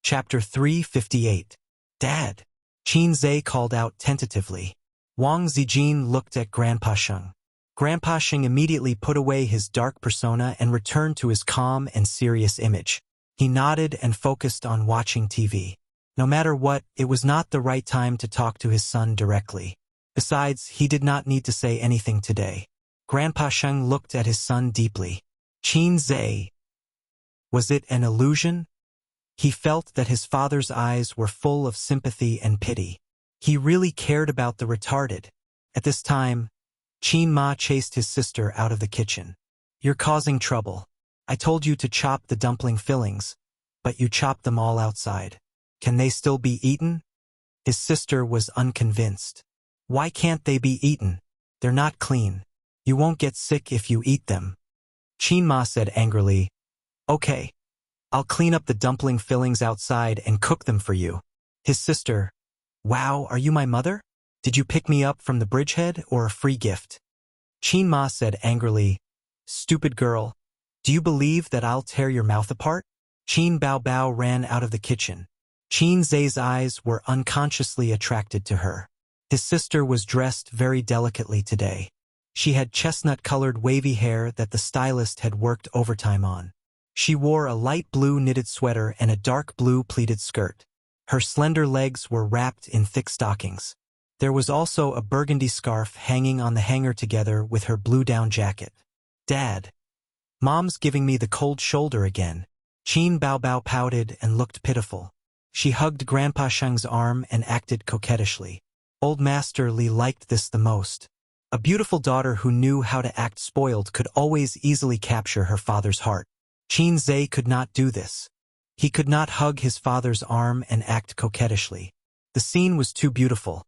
Chapter 358. Dad. Qin Zhe called out tentatively. Wang Zijin looked at Grandpa Sheng. Grandpa Sheng immediately put away his dark persona and returned to his calm and serious image. He nodded and focused on watching TV. No matter what, it was not the right time to talk to his son directly. Besides, he did not need to say anything today. Grandpa Sheng looked at his son deeply. Qin Zhe. Was it an illusion? He felt that his father's eyes were full of sympathy and pity. He really cared about the retarded. At this time, Qin Ma chased his sister out of the kitchen. You're causing trouble. I told you to chop the dumpling fillings, but you chopped them all outside. Can they still be eaten? His sister was unconvinced. Why can't they be eaten? They're not clean. You won't get sick if you eat them. Qin Ma said angrily, Okay. I'll clean up the dumpling fillings outside and cook them for you. His sister, Wow, are you my mother? Did you pick me up from the bridgehead or a free gift? Qin Ma said angrily, Stupid girl. Do you believe that I'll tear your mouth apart? Qin Bao Bao ran out of the kitchen. Qin Zhe's eyes were unconsciously attracted to her. His sister was dressed very delicately today. She had chestnut-colored wavy hair that the stylist had worked overtime on. She wore a light blue knitted sweater and a dark blue pleated skirt. Her slender legs were wrapped in thick stockings. There was also a burgundy scarf hanging on the hanger together with her blue down jacket. Dad. Mom's giving me the cold shoulder again. Qin Bao Bao pouted and looked pitiful. She hugged Grandpa Sheng's arm and acted coquettishly. Old Master Li liked this the most. A beautiful daughter who knew how to act spoiled could always easily capture her father's heart. Qin Zhe could not do this. He could not hug his father's arm and act coquettishly. The scene was too beautiful.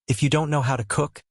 If you don't know how to cook,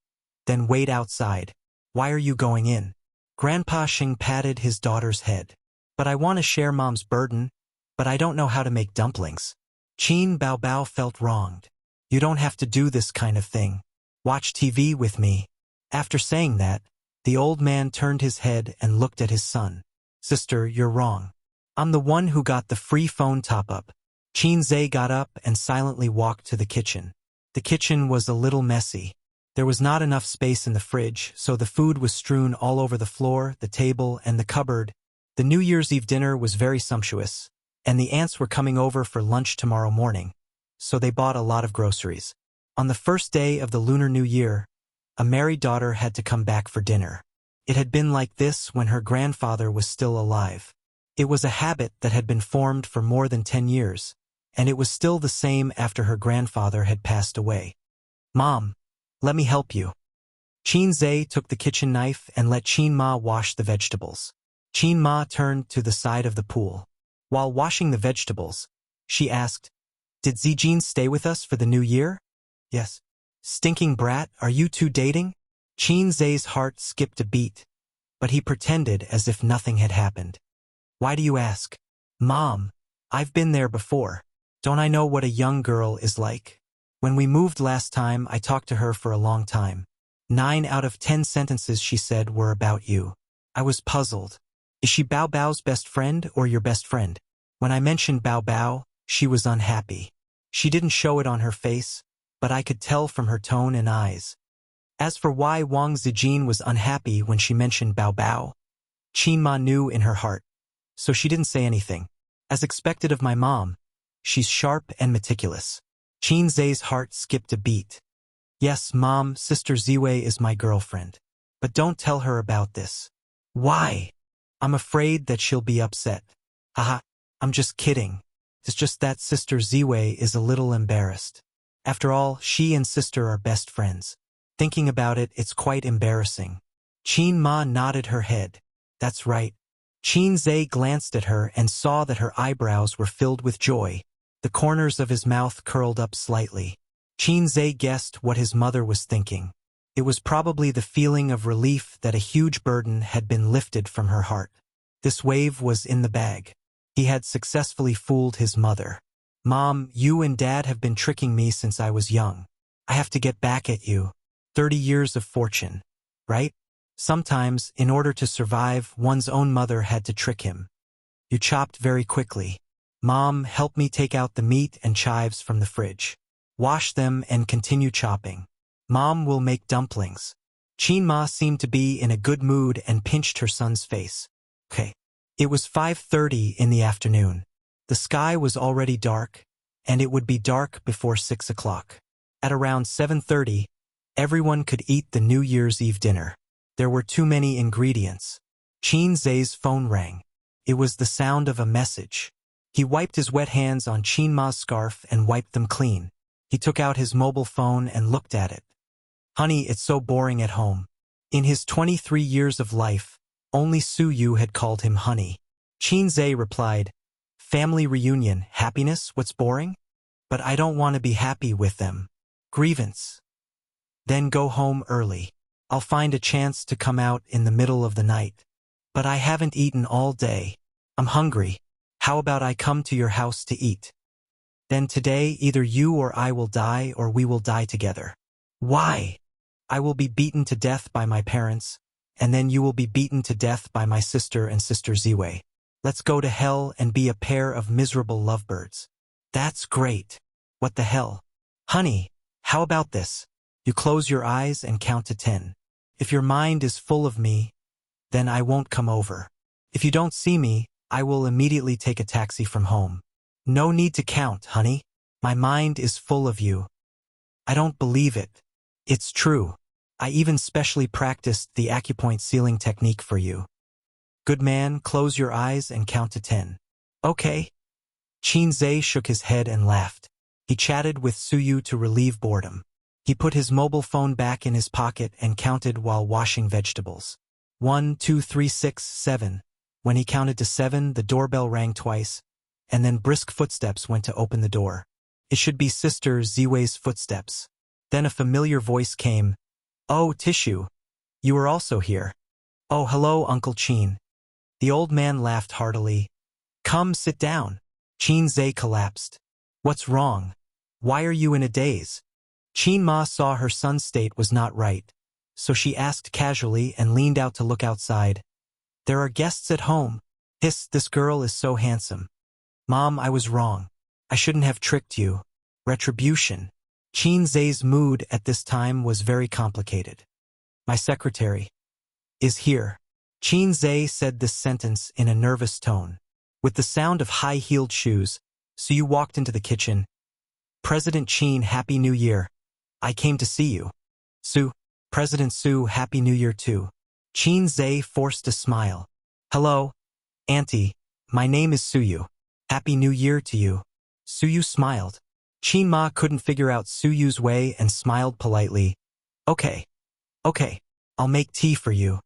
then wait outside. Why are you going in? Grandpa Sheng patted his daughter's head. But I want to share Mom's burden, but I don't know how to make dumplings. Qin Bao Bao felt wronged. You don't have to do this kind of thing. Watch TV with me. After saying that, the old man turned his head and looked at his son. Sister, you're wrong. I'm the one who got the free phone top-up. Qin Zhe got up and silently walked to the kitchen. The kitchen was a little messy. There was not enough space in the fridge, so the food was strewn all over the floor, the table, and the cupboard. The New Year's Eve dinner was very sumptuous, and the aunts were coming over for lunch tomorrow morning, so they bought a lot of groceries. On the first day of the Lunar New Year, a married daughter had to come back for dinner. It had been like this when her grandfather was still alive. It was a habit that had been formed for more than 10 years, and it was still the same after her grandfather had passed away. Mom, let me help you. Qin Zhe took the kitchen knife and let Qin Ma wash the vegetables. Qin Ma turned to the side of the pool. While washing the vegetables, she asked, Did Zijin stay with us for the new year? Yes. Stinking brat, are you two dating? Qin Zhe's heart skipped a beat, but he pretended as if nothing had happened. Why do you ask? Mom, I've been there before. Don't I know what a young girl is like? When we moved last time, I talked to her for a long time. 9 out of 10 sentences she said were about you. I was puzzled. Is she Bao Bao's best friend or your best friend? When I mentioned Bao Bao, she was unhappy. She didn't show it on her face, but I could tell from her tone and eyes. As for why Wang Zijin was unhappy when she mentioned Bao Bao, Qin Ma knew in her heart, so she didn't say anything. As expected of my mom, she's sharp and meticulous. Qin Zhe's heart skipped a beat. Yes, Mom, Sister Ziwei is my girlfriend. But don't tell her about this. Why? I'm afraid that she'll be upset. Haha, I'm just kidding. It's just that Sister Ziwei is a little embarrassed. After all, she and Sister are best friends. Thinking about it, it's quite embarrassing. Qin Ma nodded her head. That's right. Qin Zhe glanced at her and saw that her eyebrows were filled with joy. The corners of his mouth curled up slightly. Qin Zhe guessed what his mother was thinking. It was probably the feeling of relief that a huge burden had been lifted from her heart. This wave was in the bag. He had successfully fooled his mother. Mom, you and Dad have been tricking me since I was young. I have to get back at you. 30 years of fortune, right? Sometimes, in order to survive, one's own mother had to trick him. You chopped very quickly. Mom, help me take out the meat and chives from the fridge. Wash them and continue chopping. Mom will make dumplings. Qin seemed to be in a good mood and pinched her son's face. Okay. It was 5:30 in the afternoon. The sky was already dark, and it would be dark before 6 o'clock. At around 7:30, everyone could eat the New Year's Eve dinner. There were too many ingredients. Qin Zhe's phone rang. It was the sound of a message. He wiped his wet hands on Qin Ma's scarf and wiped them clean. He took out his mobile phone and looked at it. Honey, it's so boring at home. In his 23 years of life, only Su Yu had called him honey. Qin Zhe replied, family reunion, happiness, what's boring? But I don't want to be happy with them. Grievance. Then go home early. I'll find a chance to come out in the middle of the night. But I haven't eaten all day. I'm hungry. How about I come to your house to eat? Then today either you or I will die or we will die together. Why? I will be beaten to death by my parents, and then you will be beaten to death by my sister and sister Ziwei. Let's go to hell and be a pair of miserable lovebirds. That's great. What the hell? Honey, how about this? You close your eyes and count to 10. If your mind is full of me, then I won't come over. If you don't see me, I will immediately take a taxi from home. No need to count, honey. My mind is full of you. I don't believe it. It's true. I even specially practiced the acupoint sealing technique for you. Good man, close your eyes and count to 10. Okay. Qin Zhe shook his head and laughed. He chatted with Su Yu to relieve boredom. He put his mobile phone back in his pocket and counted while washing vegetables. 1, 2, 3, 6, 7. When he counted to 7, the doorbell rang twice, and then brisk footsteps went to open the door. It should be Sister Ziwei's footsteps. Then a familiar voice came. Oh, Tissue. You are also here. Oh, hello, Uncle Qin. The old man laughed heartily. Come, sit down. Qin Zhe collapsed. What's wrong? Why are you in a daze? Qin Ma saw her son's state was not right, so she asked casually and leaned out to look outside. There are guests at home. Hiss, this girl is so handsome. Mom, I was wrong. I shouldn't have tricked you. Retribution. Qin Zhe's mood at this time was very complicated. My secretary is here. Qin Zhe said this sentence in a nervous tone. With the sound of high-heeled shoes, Su Yu walked into the kitchen. President Qin, Happy New Year. I came to see you. President Su, Happy New Year too. Qin Zhe forced a smile. Hello, Auntie. My name is Su Yu. Happy New Year to you. Su Yu smiled. Qin Ma couldn't figure out Su Yu's way and smiled politely. Okay. I'll make tea for you.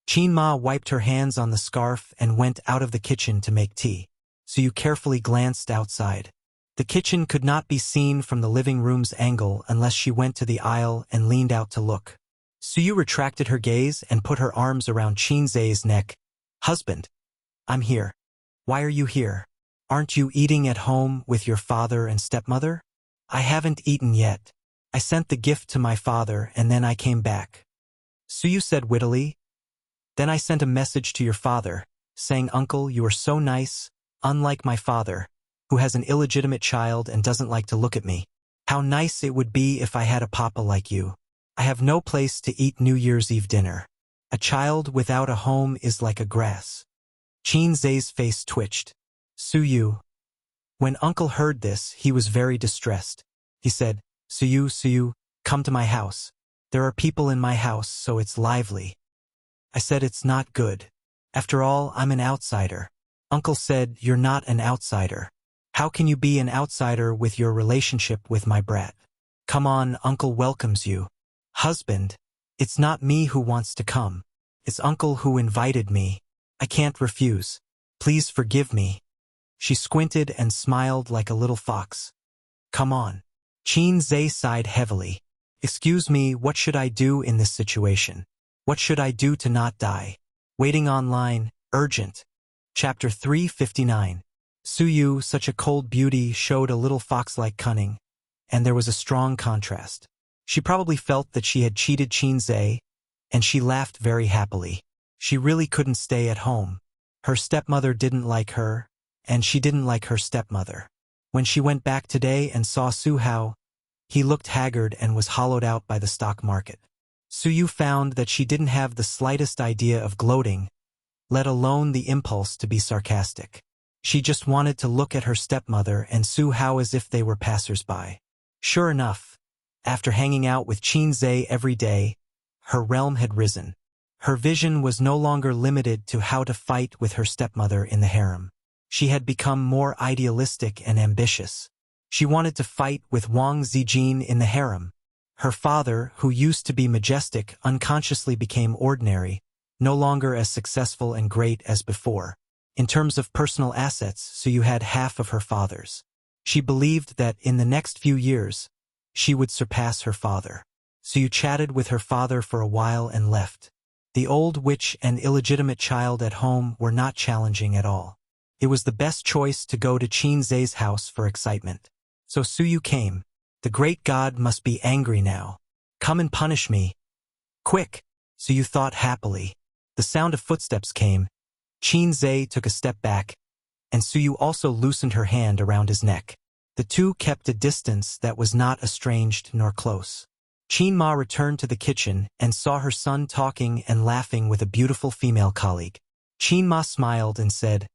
Qin Ma wiped her hands on the scarf and went out of the kitchen to make tea. Su Yu carefully glanced outside. The kitchen could not be seen from the living room's angle unless she went to the aisle and leaned out to look. Su Yu retracted her gaze and put her arms around Qin Zhe's neck. Husband, I'm here. Why are you here? Aren't you eating at home with your father and stepmother? I haven't eaten yet. I sent the gift to my father and then I came back. Su Yu said wittily. Then I sent a message to your father, saying, Uncle, you are so nice, unlike my father, who has an illegitimate child and doesn't like to look at me. How nice it would be if I had a papa like you. I have no place to eat New Year's Eve dinner. A child without a home is like a grass. Qin Zhe's face twitched. Su Yu. When Uncle heard this, he was very distressed. He said, Su Yu, come to my house. There are people in my house, so it's lively. I said it's not good. After all, I'm an outsider. Uncle said, you're not an outsider. How can you be an outsider with your relationship with my brat? Come on, Uncle welcomes you. Husband, it's not me who wants to come. It's Uncle who invited me. I can't refuse. Please forgive me. She squinted and smiled like a little fox. Come on. Qin Zhe sighed heavily. Excuse me, what should I do in this situation? What should I do to not die? Waiting online, urgent. Chapter 359. Su Yu, such a cold beauty, showed a little fox-like cunning, and there was a strong contrast. She probably felt that she had cheated Qin Zhe, and she laughed very happily. She really couldn't stay at home. Her stepmother didn't like her, and she didn't like her stepmother. When she went back today and saw Su Hao, he looked haggard and was hollowed out by the stock market. Su Yu found that she didn't have the slightest idea of gloating, let alone the impulse to be sarcastic. She just wanted to look at her stepmother and Su Hao as if they were passers-by. Sure enough, after hanging out with Qin Zhe every day, her realm had risen. Her vision was no longer limited to how to fight with her stepmother in the harem. She had become more idealistic and ambitious. She wanted to fight with Wang Zijin in the harem. Her father, who used to be majestic, unconsciously became ordinary, no longer as successful and great as before. In terms of personal assets, Su Yu had half of her father's. She believed that in the next few years, she would surpass her father. Su Yu chatted with her father for a while and left. The old witch and illegitimate child at home were not challenging at all. It was the best choice to go to Qin Zhe's house for excitement. So Su Yu came. The great god must be angry now. Come and punish me. Quick, Su Yu thought happily. The sound of footsteps came. Qin Zhe took a step back, and Su Yu also loosened her hand around his neck. The two kept a distance that was not estranged nor close. Qin Ma returned to the kitchen and saw her son talking and laughing with a beautiful female colleague. Qin Ma smiled and said,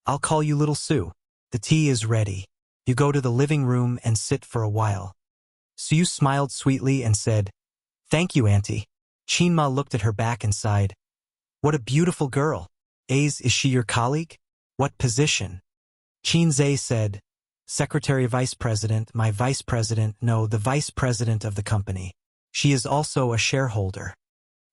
"I'll call you little Su. The tea is ready. You go to the living room and sit for a while." Su Yu smiled sweetly and said, "Thank you, Auntie." Qin Ma looked at her back and sighed. "What a beautiful girl. Is she your colleague? What position?" Qin Zhe said, "Secretary Vice President, my Vice President, no, the Vice President of the company. She is also a shareholder."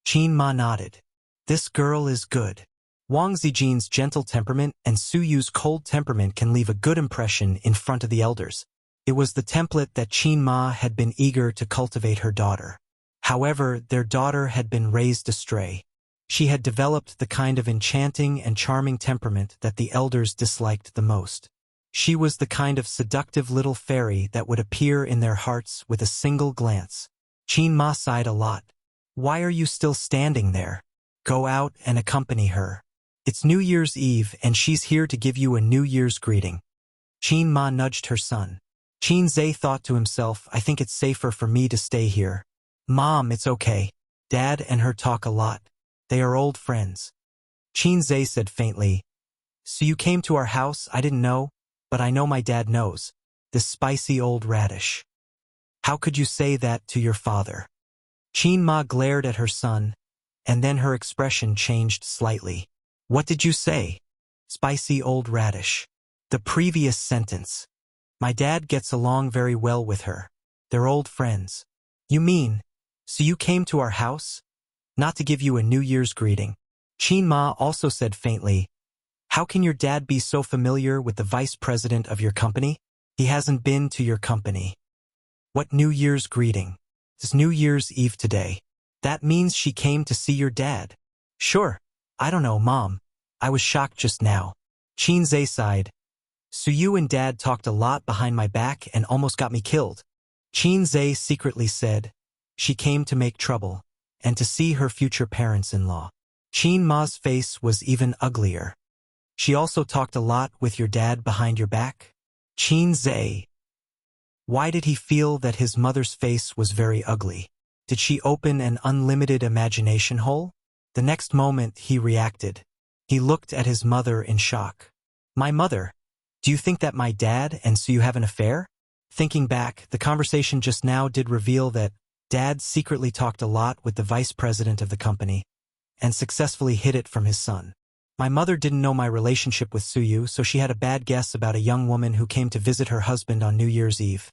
Qin Ma nodded. "This girl is good." Wang Zijin's gentle temperament and Su Yu's cold temperament can leave a good impression in front of the elders. It was the template that Qin Ma had been eager to cultivate her daughter. However, their daughter had been raised astray. She had developed the kind of enchanting and charming temperament that the elders disliked the most. She was the kind of seductive little fairy that would appear in their hearts with a single glance. Qin Ma sighed a lot. "Why are you still standing there? Go out and accompany her. It's New Year's Eve and she's here to give you a New Year's greeting." Qin Ma nudged her son. Qin Zhe thought to himself, "I think it's safer for me to stay here." "Mom, it's okay. Dad and her talk a lot. They are old friends." Qin Zhe said faintly, "So you came to our house? I didn't know, but I know my dad knows. This spicy old radish. How could you say that to your father?" Qin Ma glared at her son, and then her expression changed slightly. "What did you say? Spicy old radish." "The previous sentence. My dad gets along very well with her. They're old friends." "You mean, so you came to our house? Not to give you a New Year's greeting?" Qin Ma also said faintly, "How can your dad be so familiar with the vice president of your company? He hasn't been to your company." "What New Year's greeting? It's New Year's Eve today. That means she came to see your dad." "Sure. I don't know, Mom. I was shocked just now." Qin Zhe sighed. "So you and Dad talked a lot behind my back and almost got me killed." Qin Zhe secretly said, "She came to make trouble, and to see her future parents-in-law." Qin Ma's face was even uglier. "She also talked a lot with your dad behind your back?" Qin Zhe. Why did he feel that his mother's face was very ugly? Did she open an unlimited imagination hole? The next moment he reacted. He looked at his mother in shock. "My mother? Do you think that my dad and so you have an affair?" Thinking back, the conversation just now did reveal that Dad secretly talked a lot with the vice president of the company and successfully hid it from his son. My mother didn't know my relationship with Su Yu, so she had a bad guess about a young woman who came to visit her husband on New Year's Eve.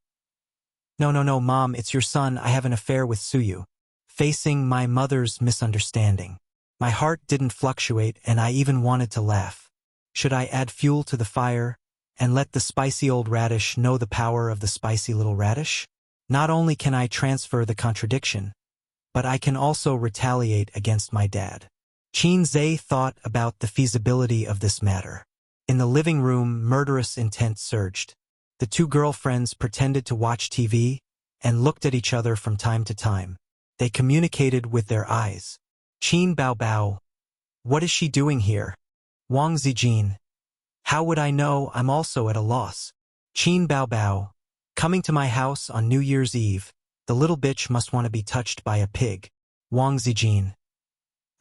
No, Mom, it's your son. I have an affair with Su Yu." Facing my mother's misunderstanding, my heart didn't fluctuate and I even wanted to laugh. Should I add fuel to the fire and let the spicy old radish know the power of the spicy little radish? Not only can I transfer the contradiction, but I can also retaliate against my dad. Qin Zhe thought about the feasibility of this matter. In the living room, murderous intent surged. The two girlfriends pretended to watch TV and looked at each other from time to time. They communicated with their eyes. "Qin Bao Bao, what is she doing here?" "Wang Zijin, How would I know? I'm also at a loss. Qin Bao Bao. Coming to my house on New Year's Eve. The little bitch must want to be touched by a pig. Wang Zijin.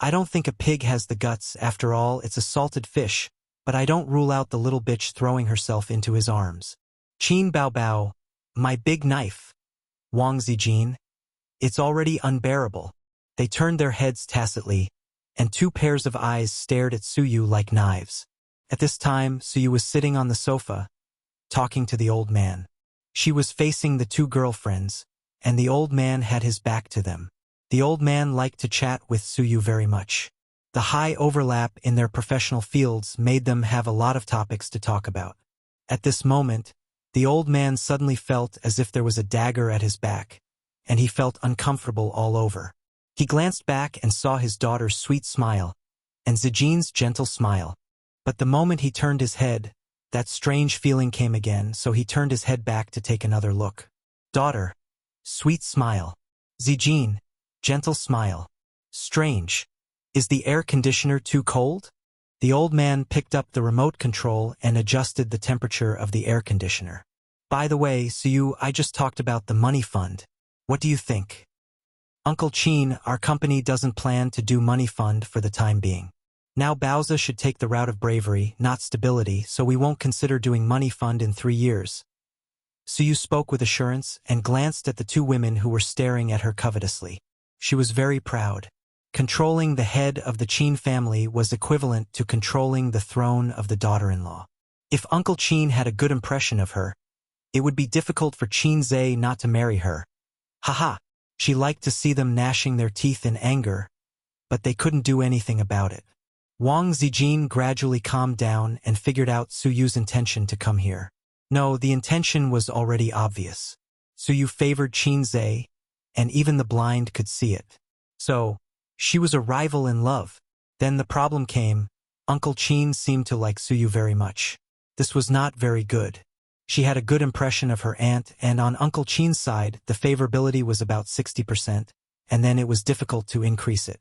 I don't think a pig has the guts. After all, it's a salted fish, but I don't rule out the little bitch throwing herself into his arms. Qin Bao Bao. My big knife. Wang Zijin. It's already unbearable. They turned their heads tacitly, and two pairs of eyes stared at Suyu like knives. At this time, Suyu was sitting on the sofa, talking to the old man. She was facing the two girlfriends, and the old man had his back to them. The old man liked to chat with Suyu very much. The high overlap in their professional fields made them have a lot of topics to talk about. At this moment, the old man suddenly felt as if there was a dagger at his back, and he felt uncomfortable all over. He glanced back and saw his daughter's sweet smile, and Zijin's gentle smile. But the moment he turned his head, that strange feeling came again, so he turned his head back to take another look. Daughter. Sweet smile. Zijin. Gentle smile. Strange. Is the air conditioner too cold? The old man picked up the remote control and adjusted the temperature of the air conditioner. By the way, Suyu, I just talked about the money fund. What do you think? Uncle Qin, our company doesn't plan to do money fund for the time being. Now Baoza should take the route of bravery, not stability, so we won't consider doing money fund in 3 years. Suyu spoke with assurance and glanced at the two women who were staring at her covetously. She was very proud. Controlling the head of the Qin family was equivalent to controlling the throne of the daughter-in-law. If Uncle Qin had a good impression of her, it would be difficult for Qin Zhe not to marry her. Haha, she liked to see them gnashing their teeth in anger, but they couldn't do anything about it. Wang Zijin gradually calmed down and figured out Suyu's intention to come here. No, the intention was already obvious. Suyu favored Qin Zhe, and even the blind could see it. So, she was a rival in love. Then the problem came. Uncle Qin seemed to like Suyu very much. This was not very good. She had a good impression of her aunt, and on Uncle Qin's side, the favorability was about 60%, and then it was difficult to increase it.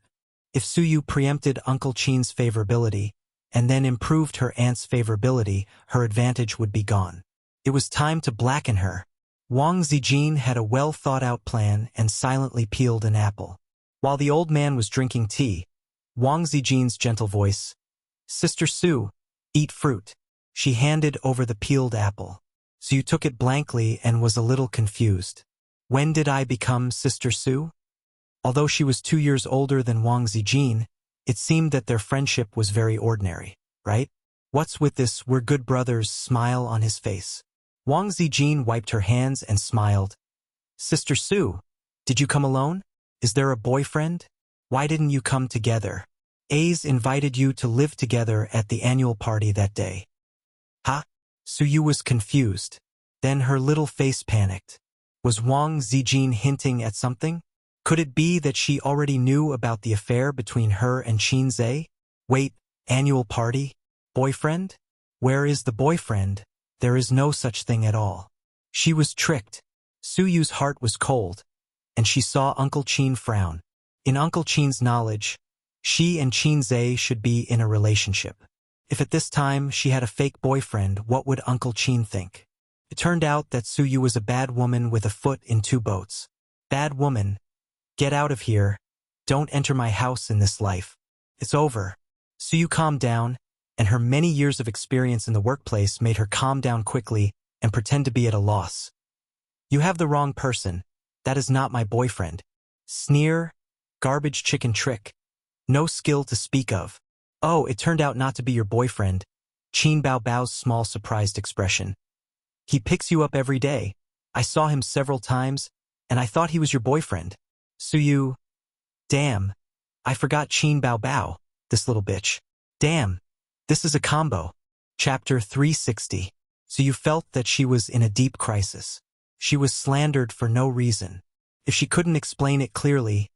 If Suyu preempted Uncle Qin's favorability, and then improved her aunt's favorability, her advantage would be gone. It was time to blacken her. Wang Zijin had a well-thought-out plan and silently peeled an apple. While the old man was drinking tea, Wang Zijin's gentle voice, Sister Su, eat fruit. She handed over the peeled apple. Su took it blankly and was a little confused. When did I become Sister Su? Although she was 2 years older than Wang Zijin, it seemed that their friendship was very ordinary, right? What's with this "we're good brothers" smile on his face? Wang Zijin wiped her hands and smiled. Sister Su, did you come alone? Is there a boyfriend? Why didn't you come together? A's invited you to live together at the annual party that day. Huh? Suyu was confused. Then her little face panicked. Was Wang Zijin hinting at something? Could it be that she already knew about the affair between her and Qin Zhe? Wait, annual party? Boyfriend? Where is the boyfriend? There is no such thing at all. She was tricked. Suyu's heart was cold, and she saw Uncle Qin frown. In Uncle Qin's knowledge, she and Qin Zhe should be in a relationship. If at this time she had a fake boyfriend, what would Uncle Qin think? It turned out that Suyu was a bad woman with a foot in 2 boats. Bad woman. Get out of here. Don't enter my house in this life. It's over. Suyu calmed down, and her many years of experience in the workplace made her calm down quickly and pretend to be at a loss. You have the wrong person. That is not my boyfriend. Sneer. Garbage chicken trick. No skill to speak of. Oh, it turned out not to be your boyfriend. Qin Bao Bao's small surprised expression. He picks you up every day. I saw him several times, and I thought he was your boyfriend. Suyu. Damn. I forgot Qin Bao Bao, this little bitch. Damn. This is a combo. Chapter 360. Suyu felt that she was in a deep crisis. She was slandered for no reason. If she couldn't explain it clearly,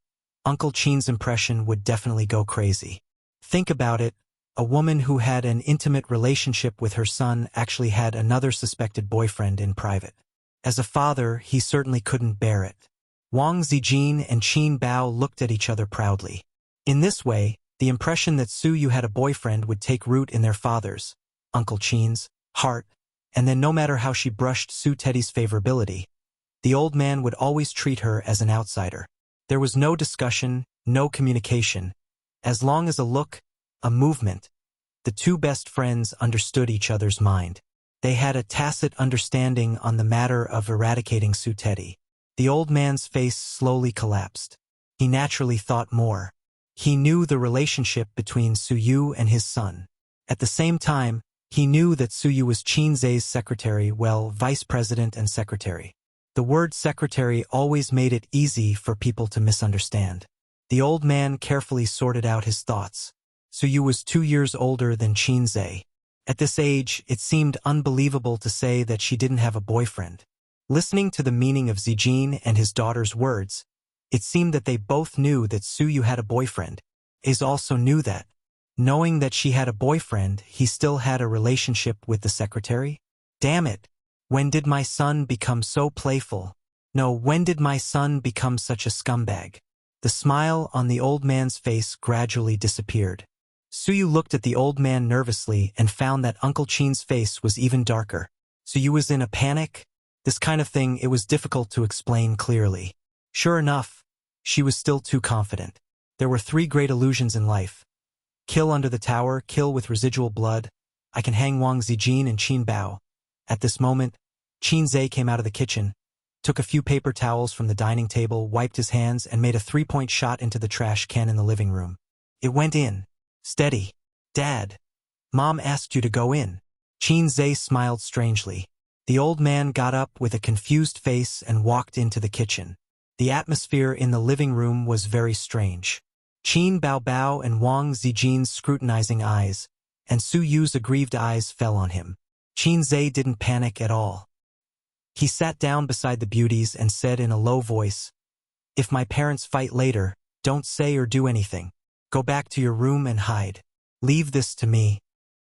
Uncle Qin's impression would definitely go crazy. Think about it. A woman who had an intimate relationship with her son actually had another suspected boyfriend in private. As a father, he certainly couldn't bear it. Wang Zijin and Qin Bao looked at each other proudly. In this way, the impression that Suyu had a boyfriend would take root in their fathers, Uncle Chin's, heart, and then no matter how she brushed Su Teddy's favorability, the old man would always treat her as an outsider. There was no discussion, no communication. As long as a look, a movement, the two best friends understood each other's mind. They had a tacit understanding on the matter of eradicating Su Teddy. The old man's face slowly collapsed. He naturally thought more. He knew the relationship between Su Yu and his son. At the same time, he knew that Su Yu was Qin Zhe's secretary, well, vice president and secretary. The word secretary always made it easy for people to misunderstand. The old man carefully sorted out his thoughts. Su Yu was 2 years older than Qin Zhe. At this age, it seemed unbelievable to say that she didn't have a boyfriend. Listening to the meaning of Zijin and his daughter's words, it seemed that they both knew that Su Yu had a boyfriend. Is also knew that, knowing that she had a boyfriend, he still had a relationship with the secretary? Damn it! When did my son become so playful? No, when did my son become such a scumbag? The smile on the old man's face gradually disappeared. Su Yu looked at the old man nervously and found that Uncle Chin's face was even darker. Su Yu was in a panic? This kind of thing it was difficult to explain clearly. Sure enough, she was still too confident. There were 3 great illusions in life. Kill under the tower, kill with residual blood. I can hang Wang Zijin and Qin Bao. At this moment, Qin Zhe came out of the kitchen, took a few paper towels from the dining table, wiped his hands, and made a 3-point shot into the trash can in the living room. It went in. Steady. Dad. Mom asked you to go in. Qin Zhe smiled strangely. The old man got up with a confused face and walked into the kitchen. The atmosphere in the living room was very strange. Qin Bao Bao and Wang Zijin's scrutinizing eyes, and Su Yu's aggrieved eyes fell on him. Qin Zhe didn't panic at all. He sat down beside the beauties and said in a low voice, "If my parents fight later, don't say or do anything. Go back to your room and hide. Leave this to me.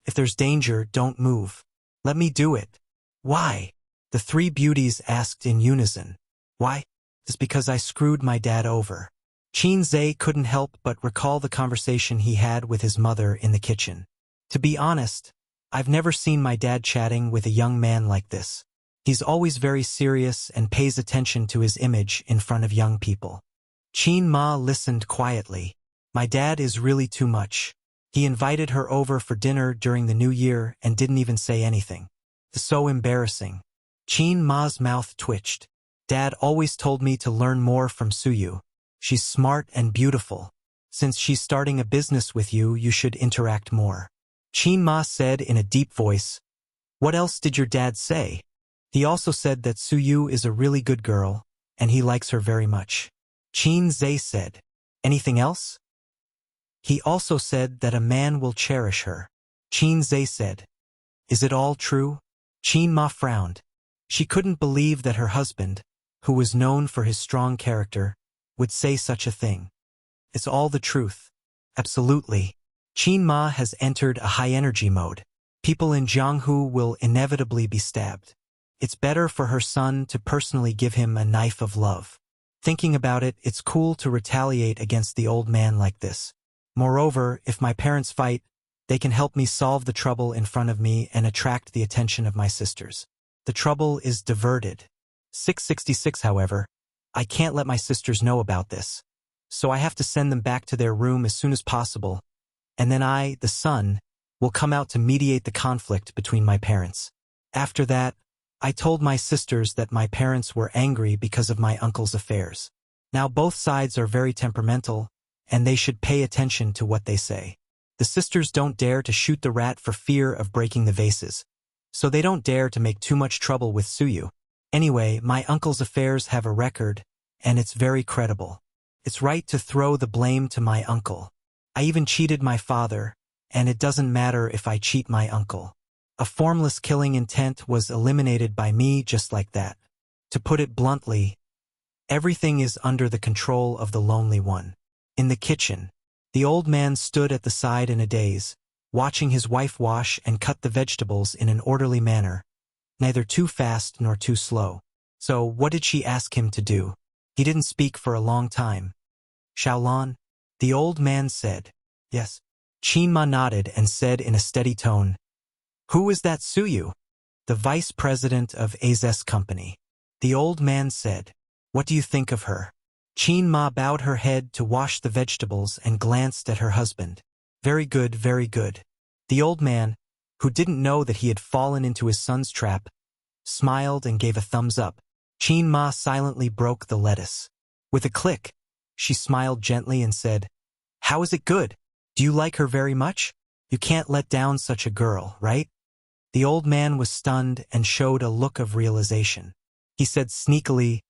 If there's danger, don't move. Let me do it." "Why?" the 3 beauties asked in unison. "Why? It's because I screwed my dad over." Qin Zhe couldn't help but recall the conversation he had with his mother in the kitchen. To be honest, I've never seen my dad chatting with a young man like this. He's always very serious and pays attention to his image in front of young people. Qin Ma listened quietly. My dad is really too much. He invited her over for dinner during the New Year and didn't even say anything. It's so embarrassing. Qin Ma's mouth twitched. Dad always told me to learn more from Su Yu. She's smart and beautiful. Since she's starting a business with you, you should interact more. Qin Ma said in a deep voice. What else did your dad say? He also said that Su Yu is a really good girl, and he likes her very much. Qin Zhe said. Anything else? He also said that a man will cherish her. Qin Zhe said. Is it all true? Qin Ma frowned. She couldn't believe that her husband, who was known for his strong character, would say such a thing. It's all the truth. Absolutely. Qin Ma has entered a high-energy mode. People in Jianghu will inevitably be stabbed. It's better for her son to personally give him a knife of love. Thinking about it, it's cool to retaliate against the old man like this. Moreover, if my parents fight, they can help me solve the trouble in front of me and attract the attention of my sisters. The trouble is diverted. 666, however, I can't let my sisters know about this. So I have to send them back to their room as soon as possible, and then I, the son, will come out to mediate the conflict between my parents. After that, I told my sisters that my parents were angry because of my uncle's affairs. Now both sides are very temperamental, and they should pay attention to what they say. The sisters don't dare to shoot the rat for fear of breaking the vases, so they don't dare to make too much trouble with Su Yu. Anyway, my uncle's affairs have a record, and it's very credible. It's right to throw the blame to my uncle. I even cheated my father, and it doesn't matter if I cheat my uncle. A formless killing intent was eliminated by me just like that. To put it bluntly, everything is under the control of the Lonely One. In the kitchen, the old man stood at the side in a daze, watching his wife wash and cut the vegetables in an orderly manner, neither too fast nor too slow. So what did she ask him to do? He didn't speak for a long time. Xiaolan? The old man said. Yes. Qin Ma nodded and said in a steady tone. Who is that Suyu? The vice president of A's company. The old man said, what do you think of her? Qin Ma bowed her head to wash the vegetables and glanced at her husband. Very good, very good. The old man, who didn't know that he had fallen into his son's trap, smiled and gave a thumbs up. Qin Ma silently broke the lettuce. With a click, she smiled gently and said, how is it good? Do you like her very much? You can't let down such a girl, right? The old man was stunned and showed a look of realization. He said sneakily,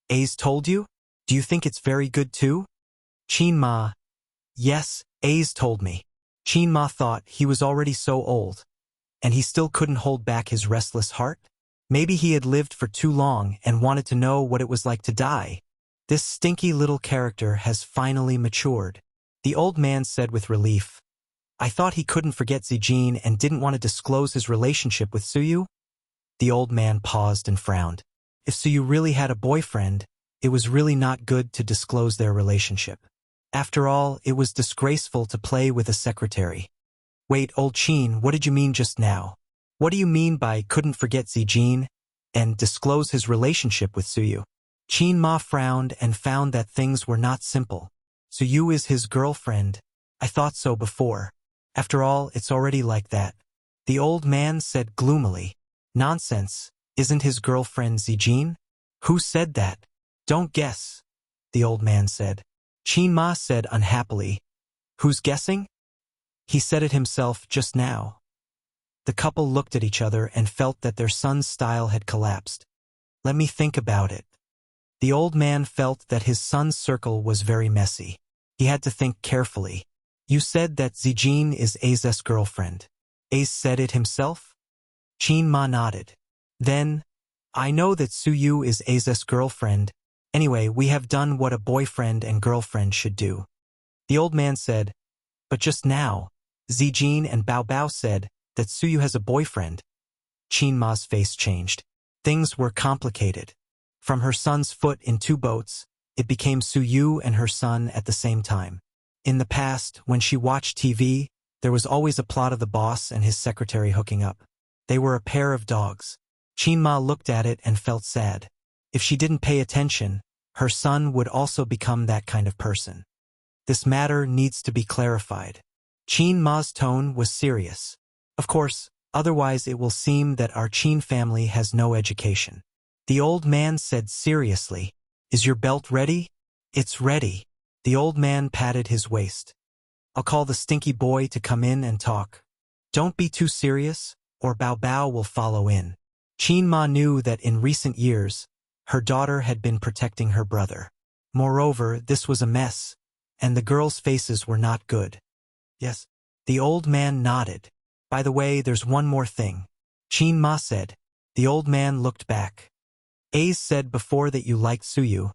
A's told you? Do you think it's very good too? Qin Ma, yes, A's told me. Qin Ma thought he was already so old, and he still couldn't hold back his restless heart. Maybe he had lived for too long and wanted to know what it was like to die. This stinky little character has finally matured. The old man said with relief, I thought he couldn't forget Zijin and didn't want to disclose his relationship with Suyu. The old man paused and frowned. If Suyu really had a boyfriend, it was really not good to disclose their relationship. After all, it was disgraceful to play with a secretary. Wait, old Qin, what did you mean just now? What do you mean by couldn't forget Zijin and disclose his relationship with Suyu? Qin Ma frowned and found that things were not simple. Suyu is his girlfriend. I thought so before. After all, it's already like that. The old man said gloomily. Nonsense. Isn't his girlfriend Zijin? Who said that? Don't guess, the old man said. Qin Ma said unhappily. Who's guessing? He said it himself just now. The couple looked at each other and felt that their son's style had collapsed. Let me think about it. The old man felt that his son's circle was very messy. He had to think carefully. You said that Zijin is A's girlfriend. A's said it himself? Qin Ma nodded. Then, I know that Suyu is A's girlfriend. Anyway, we have done what a boyfriend and girlfriend should do. The old man said, but just now, Zijin and Bao Bao said that Suyu has a boyfriend. Qin Ma's face changed. Things were complicated. From her son's foot in two boats, it became Suyu and her son at the same time. In the past, when she watched TV, there was always a plot of the boss and his secretary hooking up. They were a pair of dogs. Qin Ma looked at it and felt sad. If she didn't pay attention, her son would also become that kind of person. This matter needs to be clarified. Qin Ma's tone was serious. Of course, otherwise it will seem that our Qin family has no education. The old man said seriously, is your belt ready? It's ready. The old man patted his waist. I'll call the stinky boy to come in and talk. Don't be too serious, or Bao Bao will follow in. Qin Ma knew that in recent years, her daughter had been protecting her brother. Moreover, this was a mess, and the girls' faces were not good. Yes. The old man nodded. By the way, there's one more thing. Qin Ma said. The old man looked back. A's said before that you liked Suyu,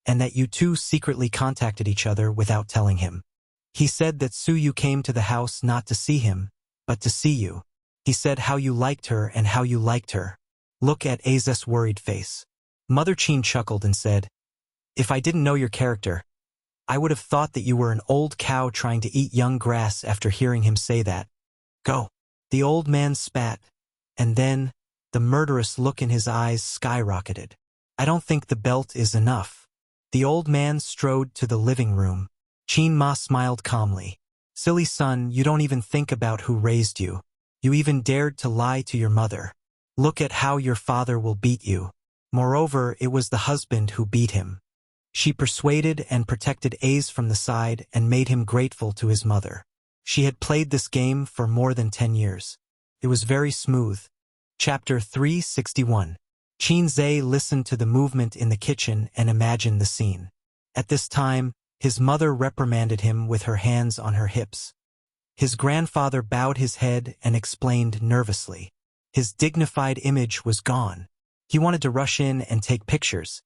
and that you two secretly contacted each other without telling him. He said that Suyu came to the house not to see him, but to see you. He said how you liked her and how you liked her. Look at A's worried face. Mother Qin chuckled and said, if I didn't know your character, I would have thought that you were an old cow trying to eat young grass after hearing him say that. Go. The old man spat, and then, the murderous look in his eyes skyrocketed. I don't think the belt is enough. The old man strode to the living room. Qin Ma smiled calmly. Silly son, you don't even think about who raised you. You even dared to lie to your mother. Look at how your father will beat you. Moreover, it was the husband who beat him. She persuaded and protected A's from the side and made him grateful to his mother. She had played this game for more than 10 years. It was very smooth. Chapter 361. Qin Zhe listened to the movement in the kitchen and imagined the scene. At this time, his mother reprimanded him with her hands on her hips. His grandfather bowed his head and explained nervously. His dignified image was gone. He wanted to rush in and take pictures.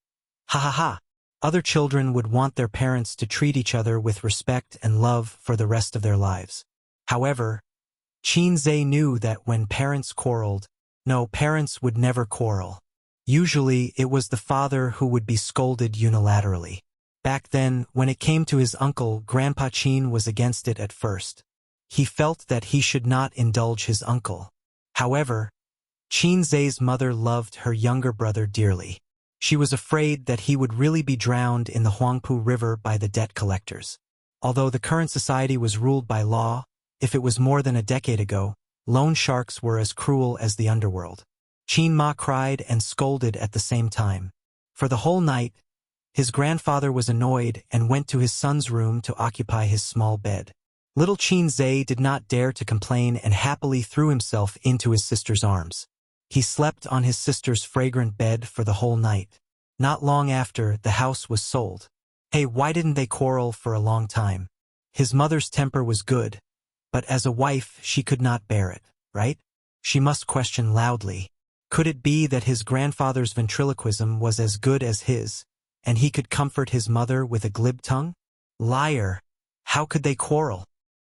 Ha ha ha. Other children would want their parents to treat each other with respect and love for the rest of their lives. However, Qin Zhe knew that when parents quarreled, no, parents would never quarrel. Usually, it was the father who would be scolded unilaterally. Back then, when it came to his uncle, Grandpa Qin was against it at first. He felt that he should not indulge his uncle. However, Qin Zhe's mother loved her younger brother dearly. She was afraid that he would really be drowned in the Huangpu River by the debt collectors. Although the current society was ruled by law, if it was more than a decade ago, loan sharks were as cruel as the underworld. Qin Ma cried and scolded at the same time. For the whole night, his grandfather was annoyed and went to his son's room to occupy his small bed. Little Qin Zhe did not dare to complain and happily threw himself into his sister's arms. He slept on his sister's fragrant bed for the whole night. Not long after, the house was sold. Hey, why didn't they quarrel for a long time? His mother's temper was good, but as a wife she could not bear it, right? She must question loudly. Could it be that his grandfather's ventriloquism was as good as his, and he could comfort his mother with a glib tongue? Liar! How could they quarrel?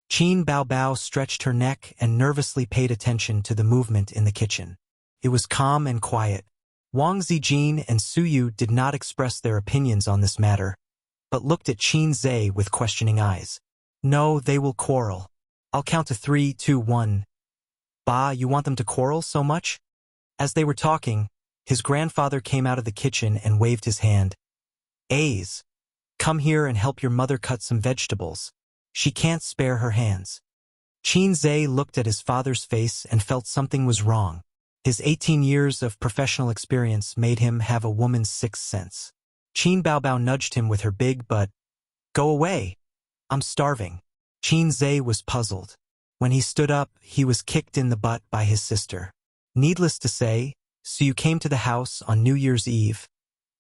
Qin Baobao stretched her neck and nervously paid attention to the movement in the kitchen. It was calm and quiet. Wang Zijin and Su Yu did not express their opinions on this matter, but looked at Qin Zhe with questioning eyes. No, they will quarrel. I'll count to 3, 2, 1. Ba, you want them to quarrel so much? As they were talking, his grandfather came out of the kitchen and waved his hand. Aze, come here and help your mother cut some vegetables. She can't spare her hands. Qin Zhe looked at his father's face and felt something was wrong. His 18 years of professional experience made him have a woman's sixth sense. Qin Baobao nudged him with her big butt. Go away. I'm starving. Qin Zhe was puzzled. When he stood up, he was kicked in the butt by his sister. Needless to say, Su Yu came to the house on New Year's Eve,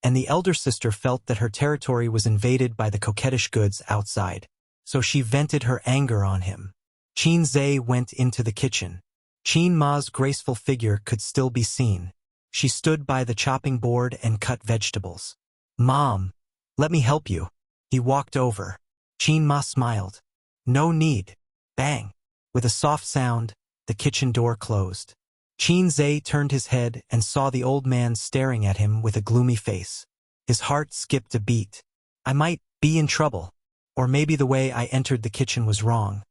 and the elder sister felt that her territory was invaded by the coquettish goods outside, so she vented her anger on him. Qin Zhe went into the kitchen. Qin Ma's graceful figure could still be seen. She stood by the chopping board and cut vegetables. Mom, let me help you. He walked over. Qin Ma smiled. No need. Bang. With a soft sound, the kitchen door closed. Qin Zhe turned his head and saw the old man staring at him with a gloomy face. His heart skipped a beat. I might be in trouble. Or maybe the way I entered the kitchen was wrong.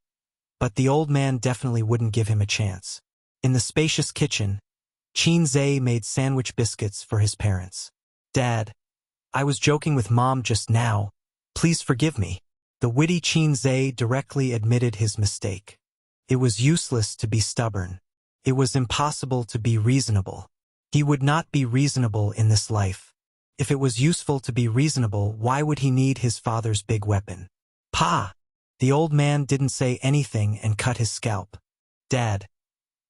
But the old man definitely wouldn't give him a chance. In the spacious kitchen, Qin Zhe made sandwich biscuits for his parents. Dad, I was joking with Mom just now. Please forgive me. The witty Qin Zhe directly admitted his mistake. It was useless to be stubborn. It was impossible to be reasonable. He would not be reasonable in this life. If it was useful to be reasonable, why would he need his father's big weapon? Pa! The old man didn't say anything and cut his scalp. Dad,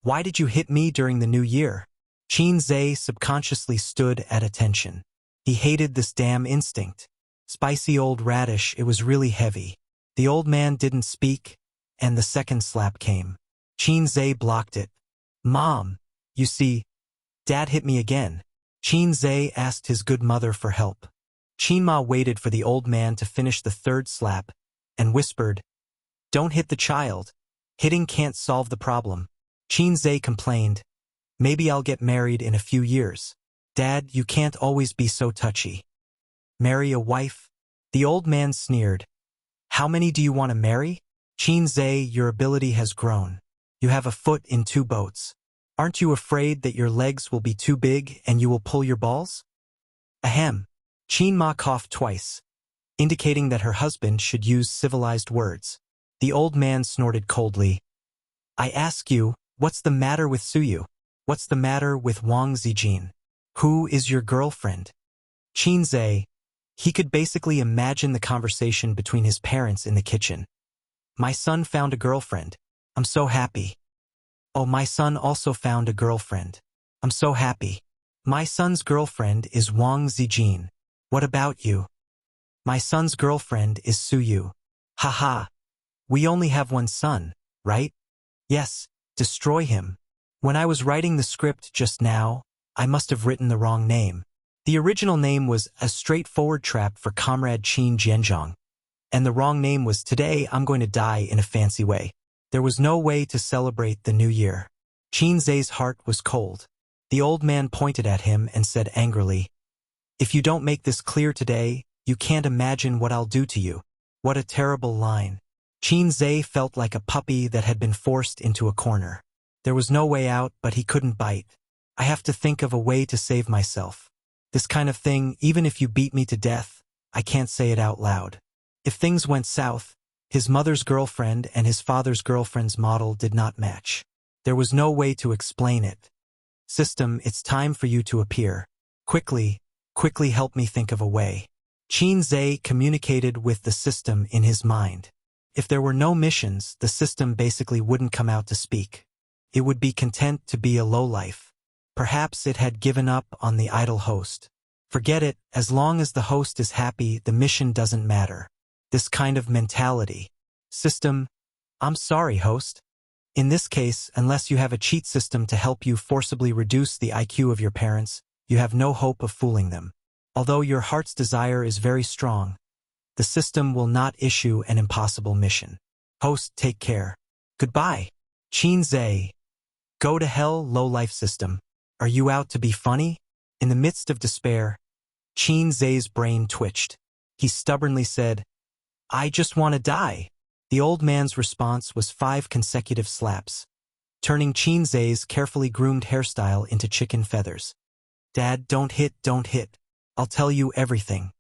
why did you hit me during the new year? Qin Zhe subconsciously stood at attention. He hated this damn instinct. Spicy old radish, it was really heavy. The old man didn't speak, and the second slap came. Qin Zhe blocked it. Mom, you see, Dad hit me again. Qin Zhe asked his good mother for help. Qin Ma waited for the old man to finish the third slap and whispered, Don't hit the child. Hitting can't solve the problem. Qin Zhe complained, Maybe I'll get married in a few years. Dad, you can't always be so touchy. Marry a wife? The old man sneered. How many do you want to marry? Qin Zhe, your ability has grown. You have a foot in 2 boats. Aren't you afraid that your legs will be too big and you will pull your balls? Ahem. Qin Ma coughed twice, indicating that her husband should use civilized words. The old man snorted coldly. I ask you, what's the matter with Su Yu? What's the matter with Wang Zijin? Who is your girlfriend? Qin Zhe. He could basically imagine the conversation between his parents in the kitchen. My son found a girlfriend. I'm so happy. Oh, my son also found a girlfriend. I'm so happy. My son's girlfriend is Wang Zijin. What about you? My son's girlfriend is Su Yu. Haha. We only have one son, right? Yes, destroy him. When I was writing the script just now, I must have written the wrong name. The original name was A Straightforward Trap for Comrade Qin Jianzhong. And the wrong name was Today I'm Going to Die in a Fancy Way. There was no way to celebrate the new year. Qin Zhe's heart was cold. The old man pointed at him and said angrily, If you don't make this clear today, you can't imagine what I'll do to you. What a terrible line. Qin Zhe felt like a puppy that had been forced into a corner. There was no way out, but he couldn't bite. I have to think of a way to save myself. This kind of thing, even if you beat me to death, I can't say it out loud. If things went south, his mother's girlfriend and his father's girlfriend's model did not match. There was no way to explain it. System, it's time for you to appear. Quickly help me think of a way. Qin Zhe communicated with the system in his mind. If there were no missions, the system basically wouldn't come out to speak. It would be content to be a lowlife. Perhaps it had given up on the idle host. Forget it, as long as the host is happy, the mission doesn't matter. This kind of mentality. System, I'm sorry, host. In this case, unless you have a cheat system to help you forcibly reduce the IQ of your parents, you have no hope of fooling them. Although your heart's desire is very strong, the system will not issue an impossible mission. Host, take care. Goodbye. Qin Zhe. Go to hell, low-life system. Are you out to be funny? In the midst of despair, Qin Zhe's brain twitched. He stubbornly said, I just want to die. The old man's response was 5 consecutive slaps, turning Qin Zhe's carefully groomed hairstyle into chicken feathers. Dad, don't hit. I'll tell you everything.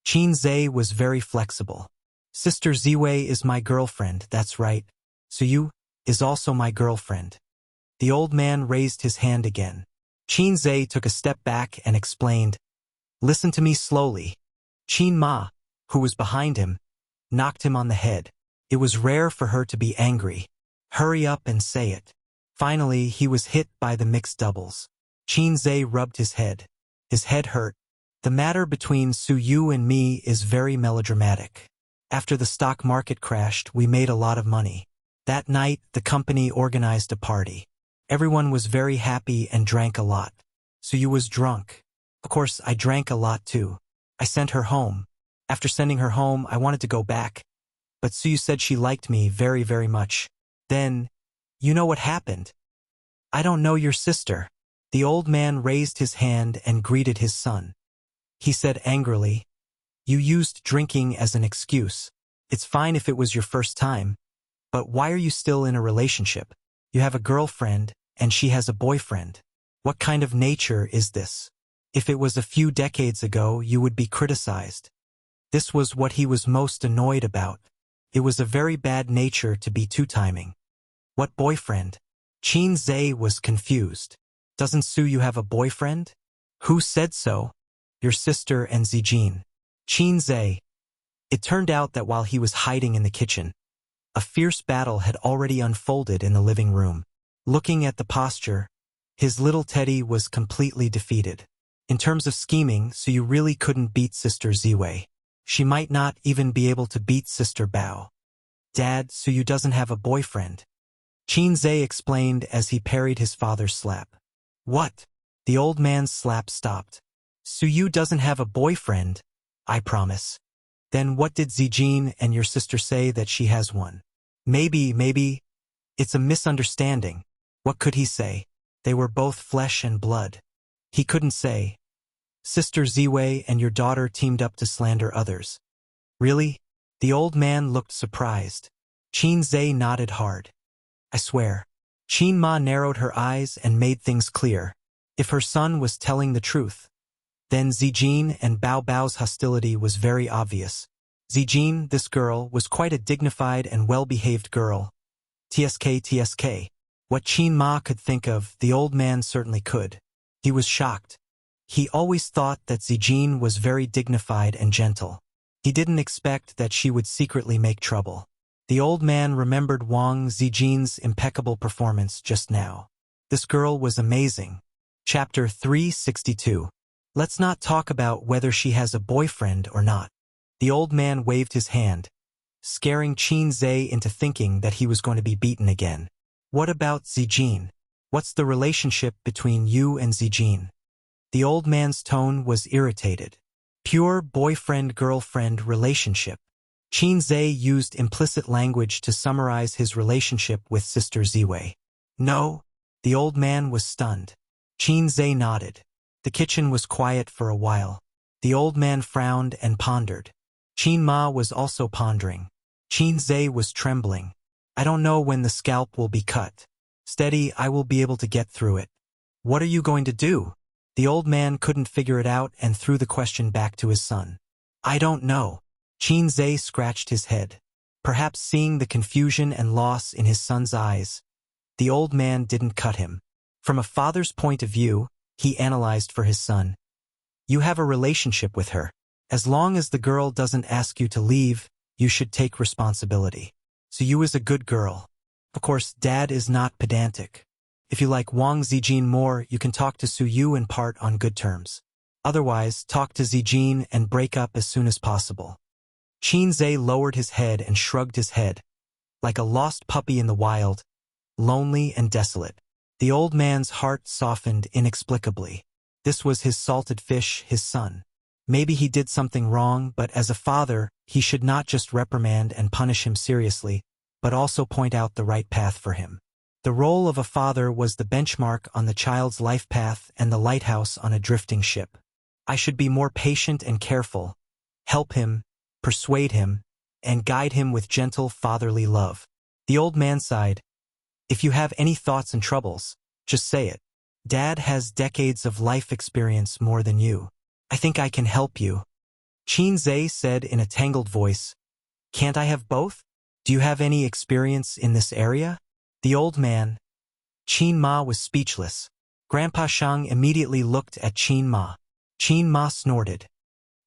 Qin Zhe was very flexible. Sister Ziwei is my girlfriend, that's right. Suyu is also my girlfriend. The old man raised his hand again. Qin Zhe took a step back and explained, Listen to me slowly. Qin Ma, who was behind him, knocked him on the head. It was rare for her to be angry. Hurry up and say it. Finally, he was hit by the mixed doubles. Qin Zhe rubbed his head. His head hurt. The matter between Su Yu and me is very melodramatic. After the stock market crashed, we made a lot of money. That night, the company organized a party. Everyone was very happy and drank a lot. Su Yu was drunk. Of course, I drank a lot too. I sent her home. After sending her home, I wanted to go back. But Su Yu said she liked me very, very much. Then, you know what happened? I don't know your sister. The old man raised his hand and greeted his son. He said angrily, You used drinking as an excuse. It's fine if it was your first time. But why are you still in a relationship? You have a girlfriend, and she has a boyfriend. What kind of nature is this? If it was a few decades ago, you would be criticized. This was what he was most annoyed about. It was a very bad nature to be two-timing. What boyfriend? Qin Zhe was confused. Doesn't Su Yu have a boyfriend? Who said so? Your sister and Zijin. Qin Zhe. It turned out that while he was hiding in the kitchen, a fierce battle had already unfolded in the living room. Looking at the posture, his little Teddy was completely defeated. In terms of scheming, Su Yu really couldn't beat Sister Ziwei. She might not even be able to beat Sister Bao. Dad, Su Yu doesn't have a boyfriend. Qin Zhe explained as he parried his father's slap. What? The old man's slap stopped. Su Yu doesn't have a boyfriend, I promise. Then what did Zijin and your sister say that she has one? Maybe, it's a misunderstanding. What could he say? They were both flesh and blood. He couldn't say. Sister Ziwei and your daughter teamed up to slander others. Really? The old man looked surprised. Qin Zhe nodded hard. I swear. Qin Ma narrowed her eyes and made things clear. If her son was telling the truth, then Zijin and Bao Bao's hostility was very obvious. Zijin, this girl, was quite a dignified and well-behaved girl. TSK. What Qin Ma could think of, the old man certainly could. He was shocked. He always thought that Zijin was very dignified and gentle. He didn't expect that she would secretly make trouble. The old man remembered Wang Zijin's impeccable performance just now. This girl was amazing. Chapter 362. Let's not talk about whether she has a boyfriend or not. The old man waved his hand, scaring Qin Zhe into thinking that he was going to be beaten again. What about Zijin? What's the relationship between you and Zijin? The old man's tone was irritated. Pure boyfriend-girlfriend relationship. Qin Zhe used implicit language to summarize his relationship with Sister Ziwei. No, the old man was stunned. Qin Zhe nodded. The kitchen was quiet for a while. The old man frowned and pondered. Qin Ma was also pondering. Qin Zhe was trembling. I don't know when the scalp will be cut. Steady, I will be able to get through it. What are you going to do? The old man couldn't figure it out and threw the question back to his son. I don't know. Qinze scratched his head. Perhaps seeing the confusion and loss in his son's eyes, the old man didn't cut him. From a father's point of view, he analyzed for his son. You have a relationship with her. As long as the girl doesn't ask you to leave, you should take responsibility. So you is a good girl. Of course, Dad is not pedantic. If you like Wang Zijin more, you can talk to Su Yu and part on good terms. Otherwise, talk to Zijin and break up as soon as possible. Qinze lowered his head and shrugged his head, like a lost puppy in the wild, lonely and desolate. The old man's heart softened inexplicably. This was his salted fish, his son. Maybe he did something wrong, but as a father, he should not just reprimand and punish him seriously, but also point out the right path for him. The role of a father was the benchmark on the child's life path and the lighthouse on a drifting ship. I should be more patient and careful, help him, persuade him, and guide him with gentle fatherly love. The old man sighed. If you have any thoughts and troubles, just say it. Dad has decades of life experience more than you. I think I can help you. Qinze said in a tangled voice. Can't I have both? Do you have any experience in this area? The old man. Qin Ma was speechless. Grandpa Shang immediately looked at Qin Ma. Qin Ma snorted.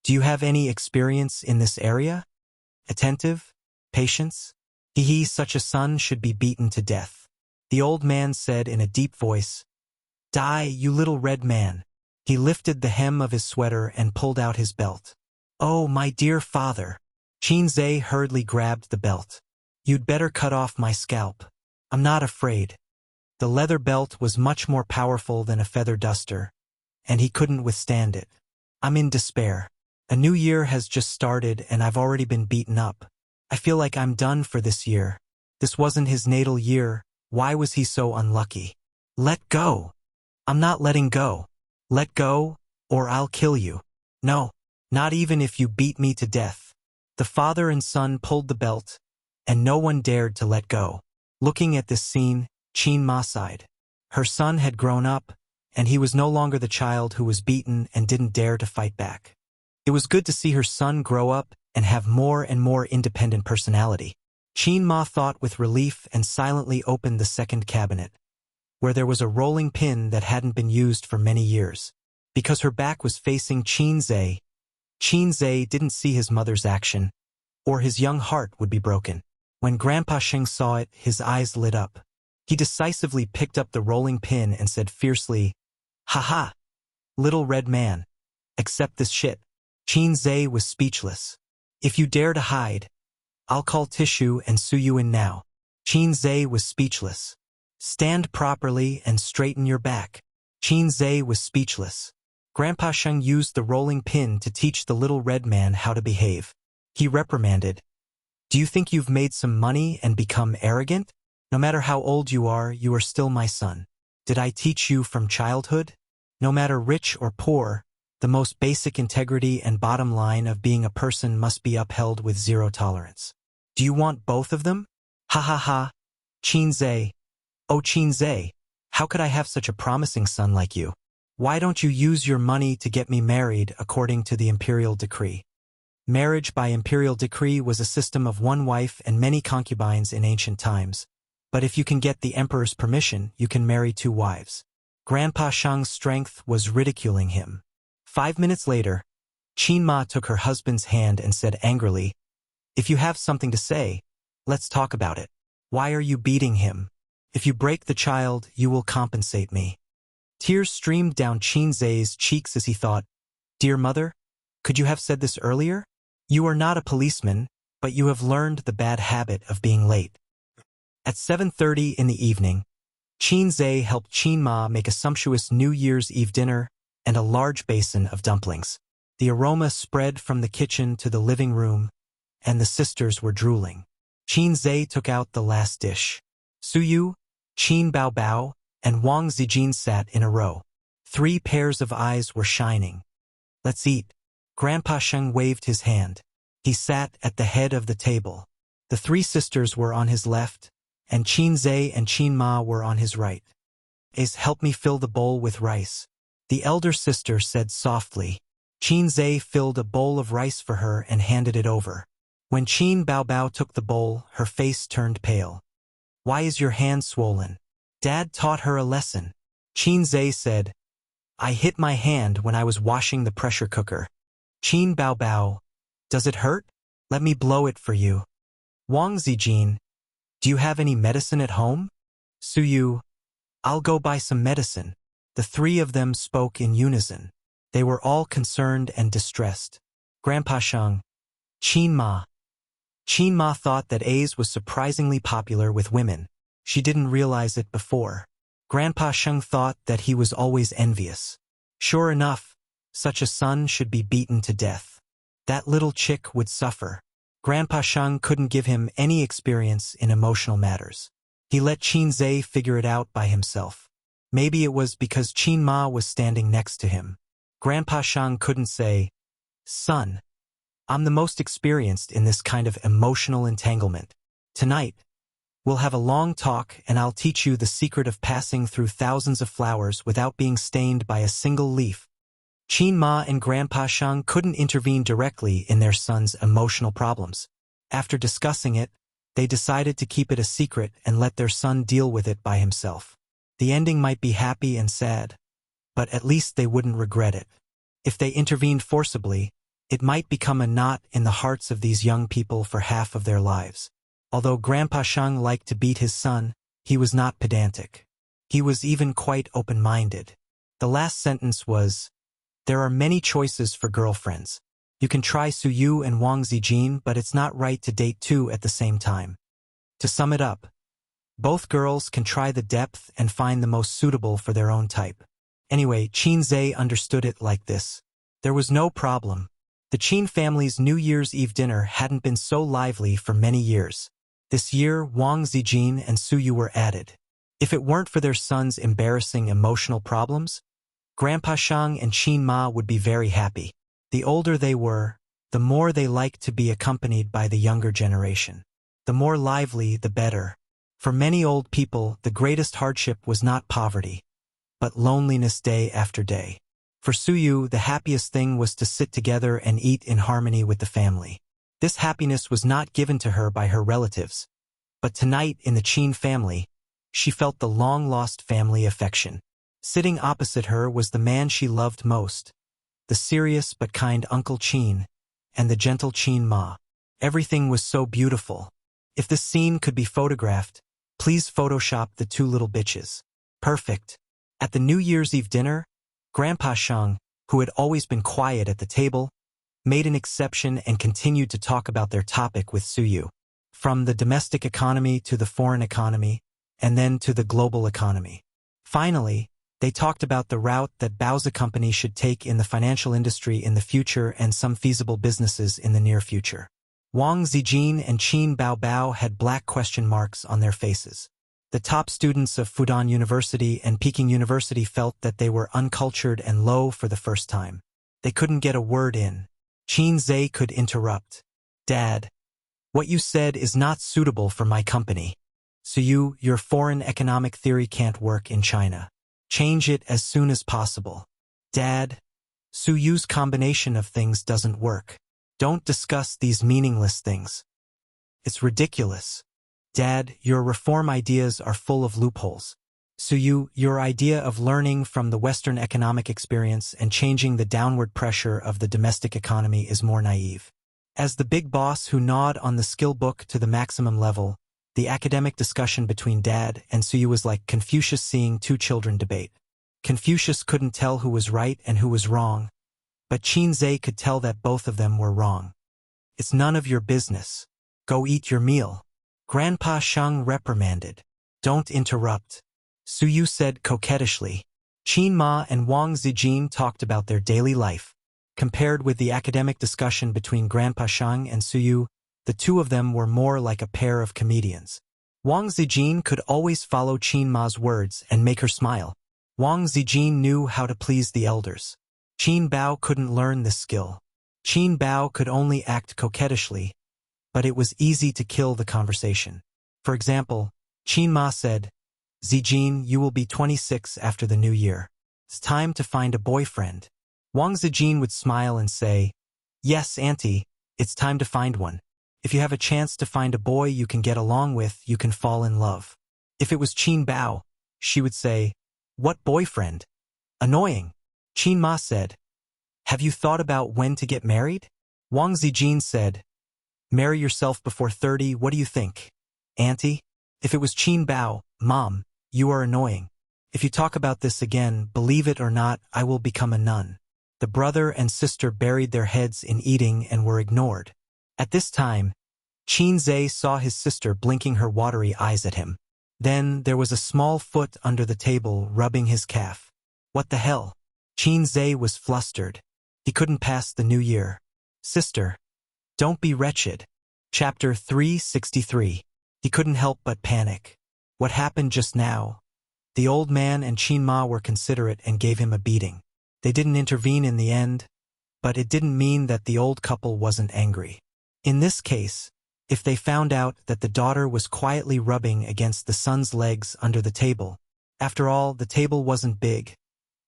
Do you have any experience in this area? Attentive? Patience? Hee, such a son should be beaten to death. The old man said in a deep voice. Die, you little red man. He lifted the hem of his sweater and pulled out his belt. Oh, my dear father. Qinze hurriedly grabbed the belt. You'd better cut off my scalp. I'm not afraid. The leather belt was much more powerful than a feather duster, and he couldn't withstand it. I'm in despair. A new year has just started and I've already been beaten up. I feel like I'm done for this year. This wasn't his natal year. Why was he so unlucky? Let go. I'm not letting go. Let go, or I'll kill you. No, not even if you beat me to death. The father and son pulled the belt, and no one dared to let go. Looking at this scene, Qin Ma sighed. Her son had grown up, and he was no longer the child who was beaten and didn't dare to fight back. It was good to see her son grow up and have more and more independent personality. Qin Ma thought with relief and silently opened the second cabinet, where there was a rolling pin that hadn't been used for many years. Because her back was facing Qinze, Qinze didn't see his mother's action, or his young heart would be broken. When Grandpa Sheng saw it, his eyes lit up. He decisively picked up the rolling pin and said fiercely, "Ha ha! Little red man, accept this shit." Qinze was speechless. If you dare to hide, I'll call Tissue and sue you in now. Qinze was speechless. Stand properly and straighten your back. Qinze was speechless. Grandpa Sheng used the rolling pin to teach the little red man how to behave. He reprimanded. Do you think you've made some money and become arrogant? No matter how old you are still my son. Did I teach you from childhood? No matter rich or poor, the most basic integrity and bottom line of being a person must be upheld with zero tolerance. Do you want both of them? Ha ha ha. Qinze. Oh Qinze, how could I have such a promising son like you? Why don't you use your money to get me married according to the imperial decree? Marriage by imperial decree was a system of one wife and many concubines in ancient times. But if you can get the emperor's permission, you can marry 2 wives. Grandpa Shang's strength was ridiculing him. 5 minutes later, Qin Ma took her husband's hand and said angrily, If you have something to say, let's talk about it. Why are you beating him? If you break the child, you will compensate me. Tears streamed down Qinze's cheeks as he thought, Dear mother, could you have said this earlier? You are not a policeman, but you have learned the bad habit of being late. At 7:30 in the evening, Qinze helped Qin Ma make a sumptuous New Year's Eve dinner and a large basin of dumplings. The aroma spread from the kitchen to the living room, and the sisters were drooling. Qinze took out the last dish. Su Yu, Qin Bao Bao, and Wang Zijin sat in a row. 3 pairs of eyes were shining. Let's eat. Grandpa Sheng waved his hand. He sat at the head of the table. The 3 sisters were on his left, and Qin Zhe and Qin Ma were on his right. Ace, help me fill the bowl with rice, the elder sister said softly. Qin Zhe filled a bowl of rice for her and handed it over. When Qin Baobao took the bowl, her face turned pale. Why is your hand swollen? Dad taught her a lesson. Qin Zhe said, I hit my hand when I was washing the pressure cooker. Qin Baobao, does it hurt? Let me blow it for you. Wang Zijin, do you have any medicine at home? Suyu, I'll go buy some medicine. The three of them spoke in unison. They were all concerned and distressed. Grandpa Sheng, Qin Ma. Qin Ma thought that Ace was surprisingly popular with women. She didn't realize it before. Grandpa Sheng thought that he was always envious. Sure enough, such a son should be beaten to death. That little chick would suffer. Grandpa Sheng couldn't give him any experience in emotional matters. He let Qin Zhe figure it out by himself. Maybe it was because Qin Ma was standing next to him. Grandpa Sheng couldn't say, Son, I'm the most experienced in this kind of emotional entanglement. Tonight, we'll have a long talk and I'll teach you the secret of passing through thousands of flowers without being stained by a single leaf. Qin Ma and Grandpa Sheng couldn't intervene directly in their son's emotional problems. After discussing it, they decided to keep it a secret and let their son deal with it by himself. The ending might be happy and sad, but at least they wouldn't regret it. If they intervened forcibly, it might become a knot in the hearts of these young people for half of their lives. Although Grandpa Sheng liked to beat his son, he was not pedantic. He was even quite open-minded. The last sentence was, there are many choices for girlfriends. You can try Suyu and Wang Zijin, but it's not right to date two at the same time. To sum it up, both girls can try the depth and find the most suitable for their own type. Anyway, Qin Zhe understood it like this. There was no problem. The Qin family's New Year's Eve dinner hadn't been so lively for many years. This year, Wang Zijin and Suyu were added. If it weren't for their son's embarrassing emotional problems, Grandpa Sheng and Qin Ma would be very happy. The older they were, the more they liked to be accompanied by the younger generation. The more lively, the better. For many old people, the greatest hardship was not poverty, but loneliness day after day. For Suyu, the happiest thing was to sit together and eat in harmony with the family. This happiness was not given to her by her relatives, but tonight in the Qin family, she felt the long-lost family affection. Sitting opposite her was the man she loved most, the serious but kind Uncle Qin, and the gentle Qin Ma. Everything was so beautiful. If this scene could be photographed, please Photoshop the two little bitches. Perfect. At the New Year's Eve dinner, Grandpa Sheng, who had always been quiet at the table, made an exception and continued to talk about their topic with Suyu. From the domestic economy to the foreign economy, and then to the global economy. Finally, they talked about the route that Bao's company should take in the financial industry in the future and some feasible businesses in the near future. Wang Zijin and Qin Baobao had black question marks on their faces. The top students of Fudan University and Peking University felt that they were uncultured and low for the first time. They couldn't get a word in. Qin Zhe could interrupt. Dad, what you said is not suitable for my company. Suyu, your foreign economic theory can't work in China. Change it as soon as possible. Dad, Suyu's combination of things doesn't work. Don't discuss these meaningless things. It's ridiculous. Dad, your reform ideas are full of loopholes. Suyu, your idea of learning from the Western economic experience and changing the downward pressure of the domestic economy is more naive. As the big boss who gnawed on the skill book to the maximum level, the academic discussion between Dad and Suyu was like Confucius seeing two children debate. Confucius couldn't tell who was right and who was wrong, but Qin Zhe could tell that both of them were wrong. It's none of your business. Go eat your meal. Grandpa Sheng reprimanded. Don't interrupt. Suyu said coquettishly. Qin Ma and Wang Zijin talked about their daily life. Compared with the academic discussion between Grandpa Sheng and Suyu, the two of them were more like a pair of comedians. Wang Zijin could always follow Qin Ma's words and make her smile. Wang Zijin knew how to please the elders. Qin Bao couldn't learn this skill. Qin Bao could only act coquettishly, but it was easy to kill the conversation. For example, Qin Ma said, Zijin, you will be 26 after the new year. It's time to find a boyfriend. Wang Zijin would smile and say, yes, auntie, it's time to find one. If you have a chance to find a boy you can get along with, you can fall in love. If it was Qin Bao, she would say, what boyfriend? Annoying. Qin Ma said, have you thought about when to get married? Wang Zijin said, marry yourself before 30, what do you think? Auntie? If it was Qin Bao, Mom, you are annoying. If you talk about this again, believe it or not, I will become a nun. The brother and sister buried their heads in eating and were ignored. At this time, Qin Zhe saw his sister blinking her watery eyes at him. Then there was a small foot under the table rubbing his calf. What the hell? Qin Zhe was flustered. He couldn't pass the new year. Sister, don't be wretched. Chapter 363. He couldn't help but panic. What happened just now? The old man and Qin Ma were considerate and gave him a beating. They didn't intervene in the end, but it didn't mean that the old couple wasn't angry. In this case, if they found out that the daughter was quietly rubbing against the son's legs under the table, after all, the table wasn't big,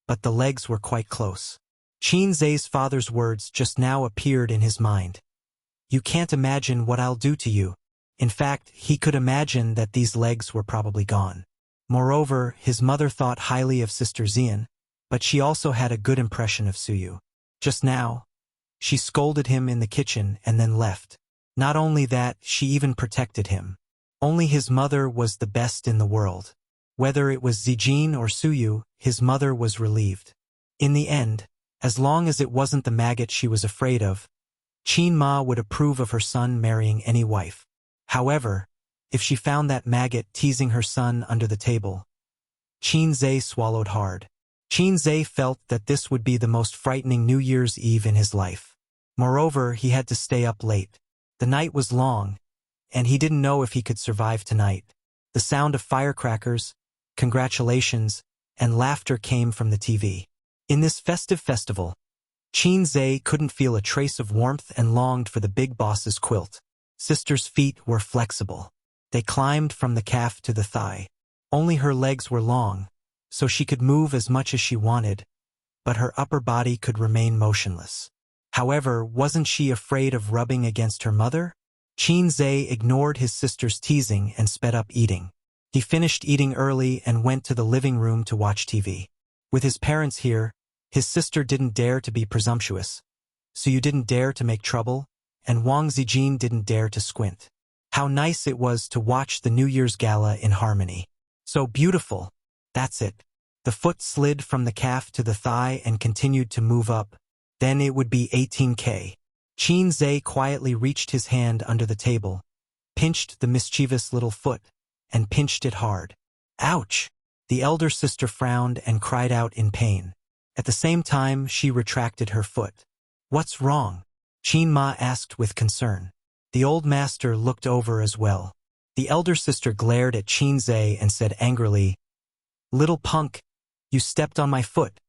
but the legs were quite close. Qin Zhe's father's words just now appeared in his mind. You can't imagine what I'll do to you. In fact, he could imagine that these legs were probably gone. Moreover, his mother thought highly of Sister Xian, but she also had a good impression of Suyu. Just now, she scolded him in the kitchen and then left. Not only that, she even protected him. Only his mother was the best in the world. Whether it was Zijin or Suyu, his mother was relieved. In the end, as long as it wasn't the maggot she was afraid of, Qin Ma would approve of her son marrying any wife. However, if she found that maggot teasing her son under the table, Qin Zhe swallowed hard. Qin Zhe felt that this would be the most frightening New Year's Eve in his life. Moreover, he had to stay up late. The night was long, and he didn't know if he could survive tonight. The sound of firecrackers, congratulations, and laughter came from the TV. In this festive festival, Qin Zhe couldn't feel a trace of warmth and longed for the big boss's quilt. Sister's feet were flexible. They climbed from the calf to the thigh. Only her legs were long, so she could move as much as she wanted, but her upper body could remain motionless. However, wasn't she afraid of rubbing against her mother? Qin Zhe ignored his sister's teasing and sped up eating. He finished eating early and went to the living room to watch TV. With his parents here, his sister didn't dare to be presumptuous. Suyu didn't dare to make trouble, and Wang Zijin didn't dare to squint. How nice it was to watch the New Year's gala in harmony. So beautiful. That's it. The foot slid from the calf to the thigh and continued to move up. Then it would be 18K. Qin Zhe quietly reached his hand under the table, pinched the mischievous little foot, and pinched it hard. Ouch! The elder sister frowned and cried out in pain. At the same time, she retracted her foot. What's wrong? Qin Ma asked with concern. The old master looked over as well. The elder sister glared at Qin Zhe and said angrily, Little punk, you stepped on my foot.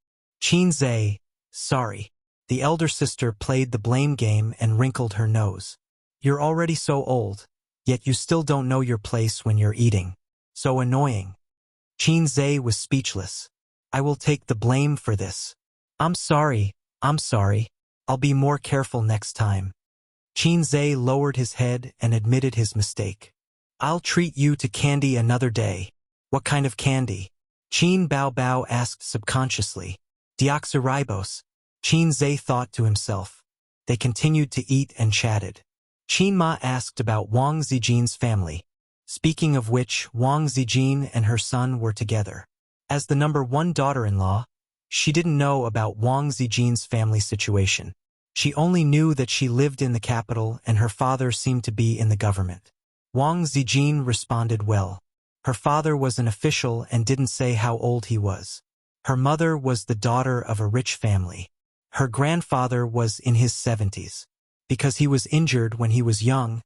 Qin Zhe, sorry. The elder sister played the blame game and wrinkled her nose. You're already so old, yet you still don't know your place when you're eating. So annoying. Qin Zhe was speechless. I will take the blame for this. I'm sorry. I'll be more careful next time. Qin Zhe lowered his head and admitted his mistake. I'll treat you to candy another day. What kind of candy? Qin Bao asked subconsciously. Deoxyribose. Qin Zhe thought to himself. They continued to eat and chatted. Qin Ma asked about Wang Zijin's family. Speaking of which, Wang Zijin and her son were together. As the number one daughter-in-law, she didn't know about Wang Zijin's family situation. She only knew that she lived in the capital and her father seemed to be in the government. Wang Zijin responded well. Her father was an official and didn't say how old he was. Her mother was the daughter of a rich family. Her grandfather was in his 70s. Because he was injured when he was young,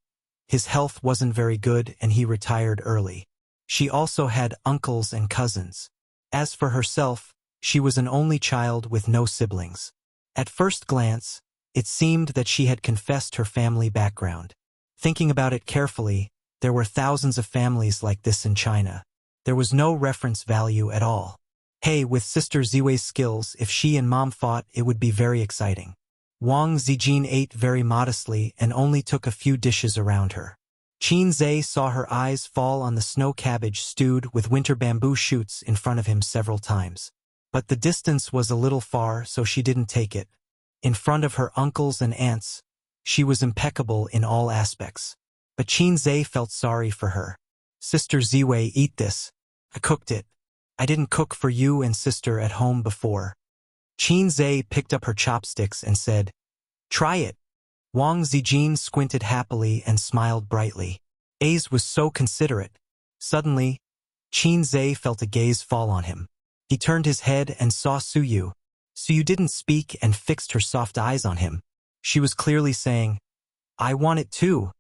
his health wasn't very good and he retired early. She also had uncles and cousins. As for herself, she was an only child with no siblings. At first glance, it seemed that she had confessed her family background. Thinking about it carefully, There were thousands of families like this in China. There was no reference value at all. Hey, with Sister Ziwei's skills, if she and Mom fought, it would be very exciting. Wang Zijin ate very modestly and only took a few dishes around her. Qin Zhe saw her eyes fall on the snow cabbage stewed with winter bamboo shoots in front of him several times. But the distance was a little far, so she didn't take it. In front of her uncles and aunts, she was impeccable in all aspects. But Qin Zhe felt sorry for her. Sister Ziwei, eat this. I cooked it. I didn't cook for you and sister at home before. Qin Zhe picked up her chopsticks and said, try it. Wang Zijin squinted happily and smiled brightly. A's was so considerate. Suddenly, Qin Zhe felt a gaze fall on him. He turned his head and saw Suyu. Suyu didn't speak and fixed her soft eyes on him. She was clearly saying, I want it too.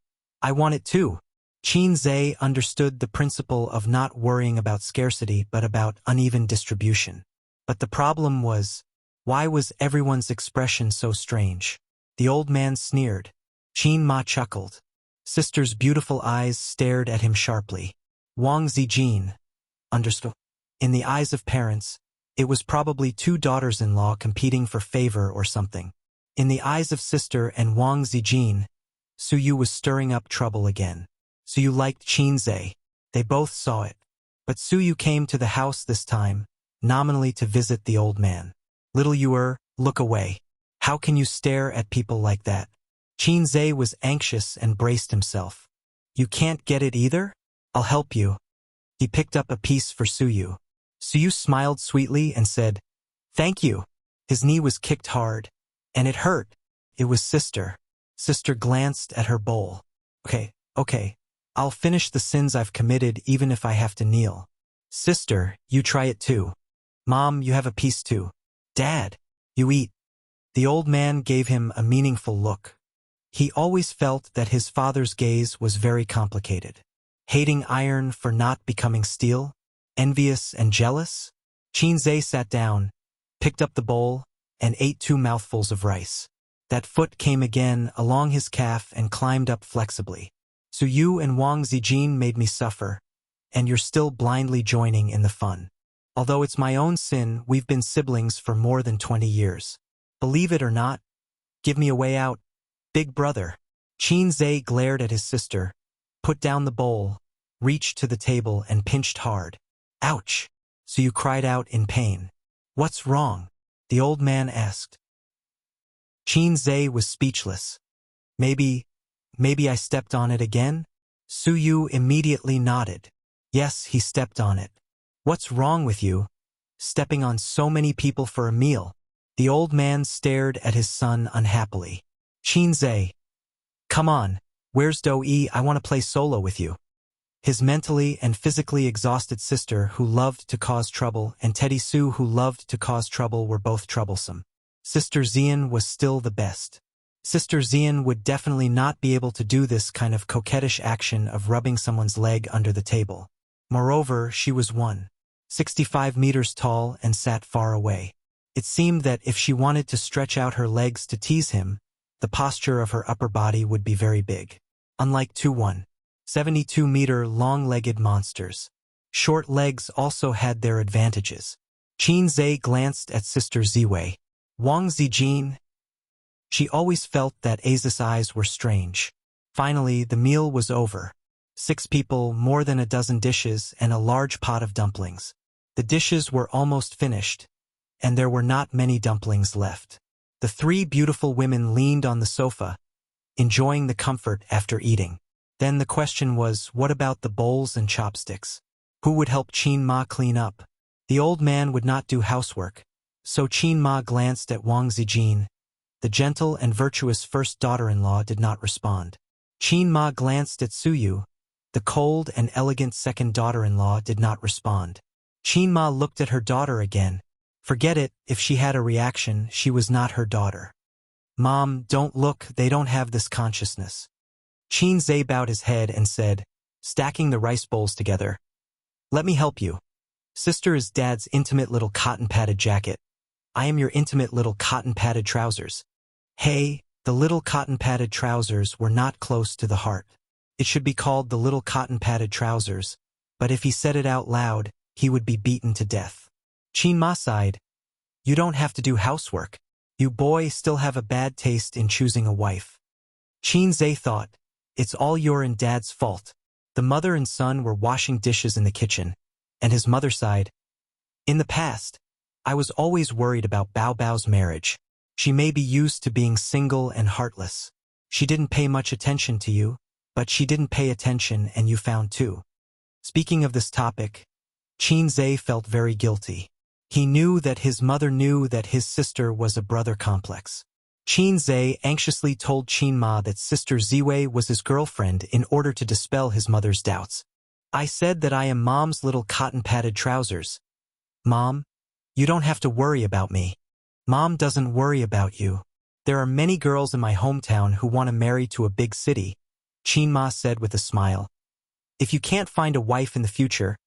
I want it too. Qin Zhe understood the principle of not worrying about scarcity but about uneven distribution. But the problem was, why was everyone's expression so strange? The old man sneered. Qin Ma chuckled. Sister's beautiful eyes stared at him sharply. Wang Zijin understood. In the eyes of parents, it was probably two daughters-in-law competing for favor or something. In the eyes of sister and Wang Zijin, Suyu was stirring up trouble again. Suyu liked Qin Zhe. They both saw it. But Suyu came to the house this time, nominally to visit the old man. Little Yuer, look away. How can you stare at people like that? Qin Zhe was anxious and braced himself. You can't get it either? I'll help you. He picked up a piece for Suyu. Suyu smiled sweetly and said, thank you. His knee was kicked hard, and it hurt. It was sister. Sister glanced at her bowl. Okay. I'll finish the sins I've committed even if I have to kneel. Sister, you try it too. Mom, you have a piece too. Dad, you eat. The old man gave him a meaningful look. He always felt that his father's gaze was very complicated. Hating iron for not becoming steel? Envious and jealous? Qin Zhe sat down, picked up the bowl, and ate 2 mouthfuls of rice. That foot came again along his calf and climbed up flexibly. So you and Wang Zijin made me suffer, and you're still blindly joining in the fun. Although it's my own sin, we've been siblings for more than 20 years. Believe it or not, give me a way out, big brother. Qin Zhe glared at his sister, put down the bowl, reached to the table and pinched hard. Ouch! So you cried out in pain. What's wrong? The old man asked. Qin Zhe was speechless. Maybe I stepped on it again? Suyu immediately nodded. Yes, he stepped on it. What's wrong with you? Stepping on so many people for a meal. The old man stared at his son unhappily. Qin Zhe. Come on, where's Do-yi? I want to play solo with you. His mentally and physically exhausted sister who loved to cause trouble and Teddy Sue who loved to cause trouble were both troublesome. Sister Xian was still the best. Sister Xian would definitely not be able to do this kind of coquettish action of rubbing someone's leg under the table. Moreover, she was 165 meters tall and sat far away. It seemed that if she wanted to stretch out her legs to tease him, the posture of her upper body would be very big. Unlike 72-meter long-legged monsters, short legs also had their advantages. Qin Zhe glanced at Sister Ziwei. Wang Zijin. She always felt that A's eyes were strange. Finally, the meal was over. 6 people, more than a dozen dishes, and a large pot of dumplings. The dishes were almost finished, and there were not many dumplings left. The 3 beautiful women leaned on the sofa, enjoying the comfort after eating. Then the question was, what about the bowls and chopsticks? Who would help Qin Ma clean up? The old man would not do housework, so Qin Ma glanced at Wang Zijin. The gentle and virtuous first daughter-in-law did not respond. Qin Ma glanced at Suyu. The cold and elegant second daughter-in-law did not respond. Qin Ma looked at her daughter again. Forget it, if she had a reaction, she was not her daughter. Mom, don't look, they don't have this consciousness. Qin Zhe bowed his head and said, stacking the rice bowls together, let me help you. Sister is Dad's intimate little cotton-padded jacket. I am your intimate little cotton-padded trousers. Hey, the little cotton-padded trousers were not close to the heart. It should be called the little cotton-padded trousers, but if he said it out loud, he would be beaten to death. Qin Ma sighed. You don't have to do housework. You boy still have a bad taste in choosing a wife. Qin Zhe thought, it's all your and Dad's fault. The mother and son were washing dishes in the kitchen, and his mother sighed. In the past, I was always worried about Bao Bao's marriage. She may be used to being single and heartless. She didn't pay much attention to you, but she didn't pay attention and you found too. Speaking of this topic, Qin Zhe felt very guilty. He knew that his mother knew that his sister was a brother complex. Qin Zhe anxiously told Qin Ma that Sister Ziwei was his girlfriend in order to dispel his mother's doubts. I said that I am Mom's little cotton-padded trousers. Mom, you don't have to worry about me. Mom doesn't worry about you. There are many girls in my hometown who want to marry to a big city, Qin Ma said with a smile. If you can't find a wife in the future,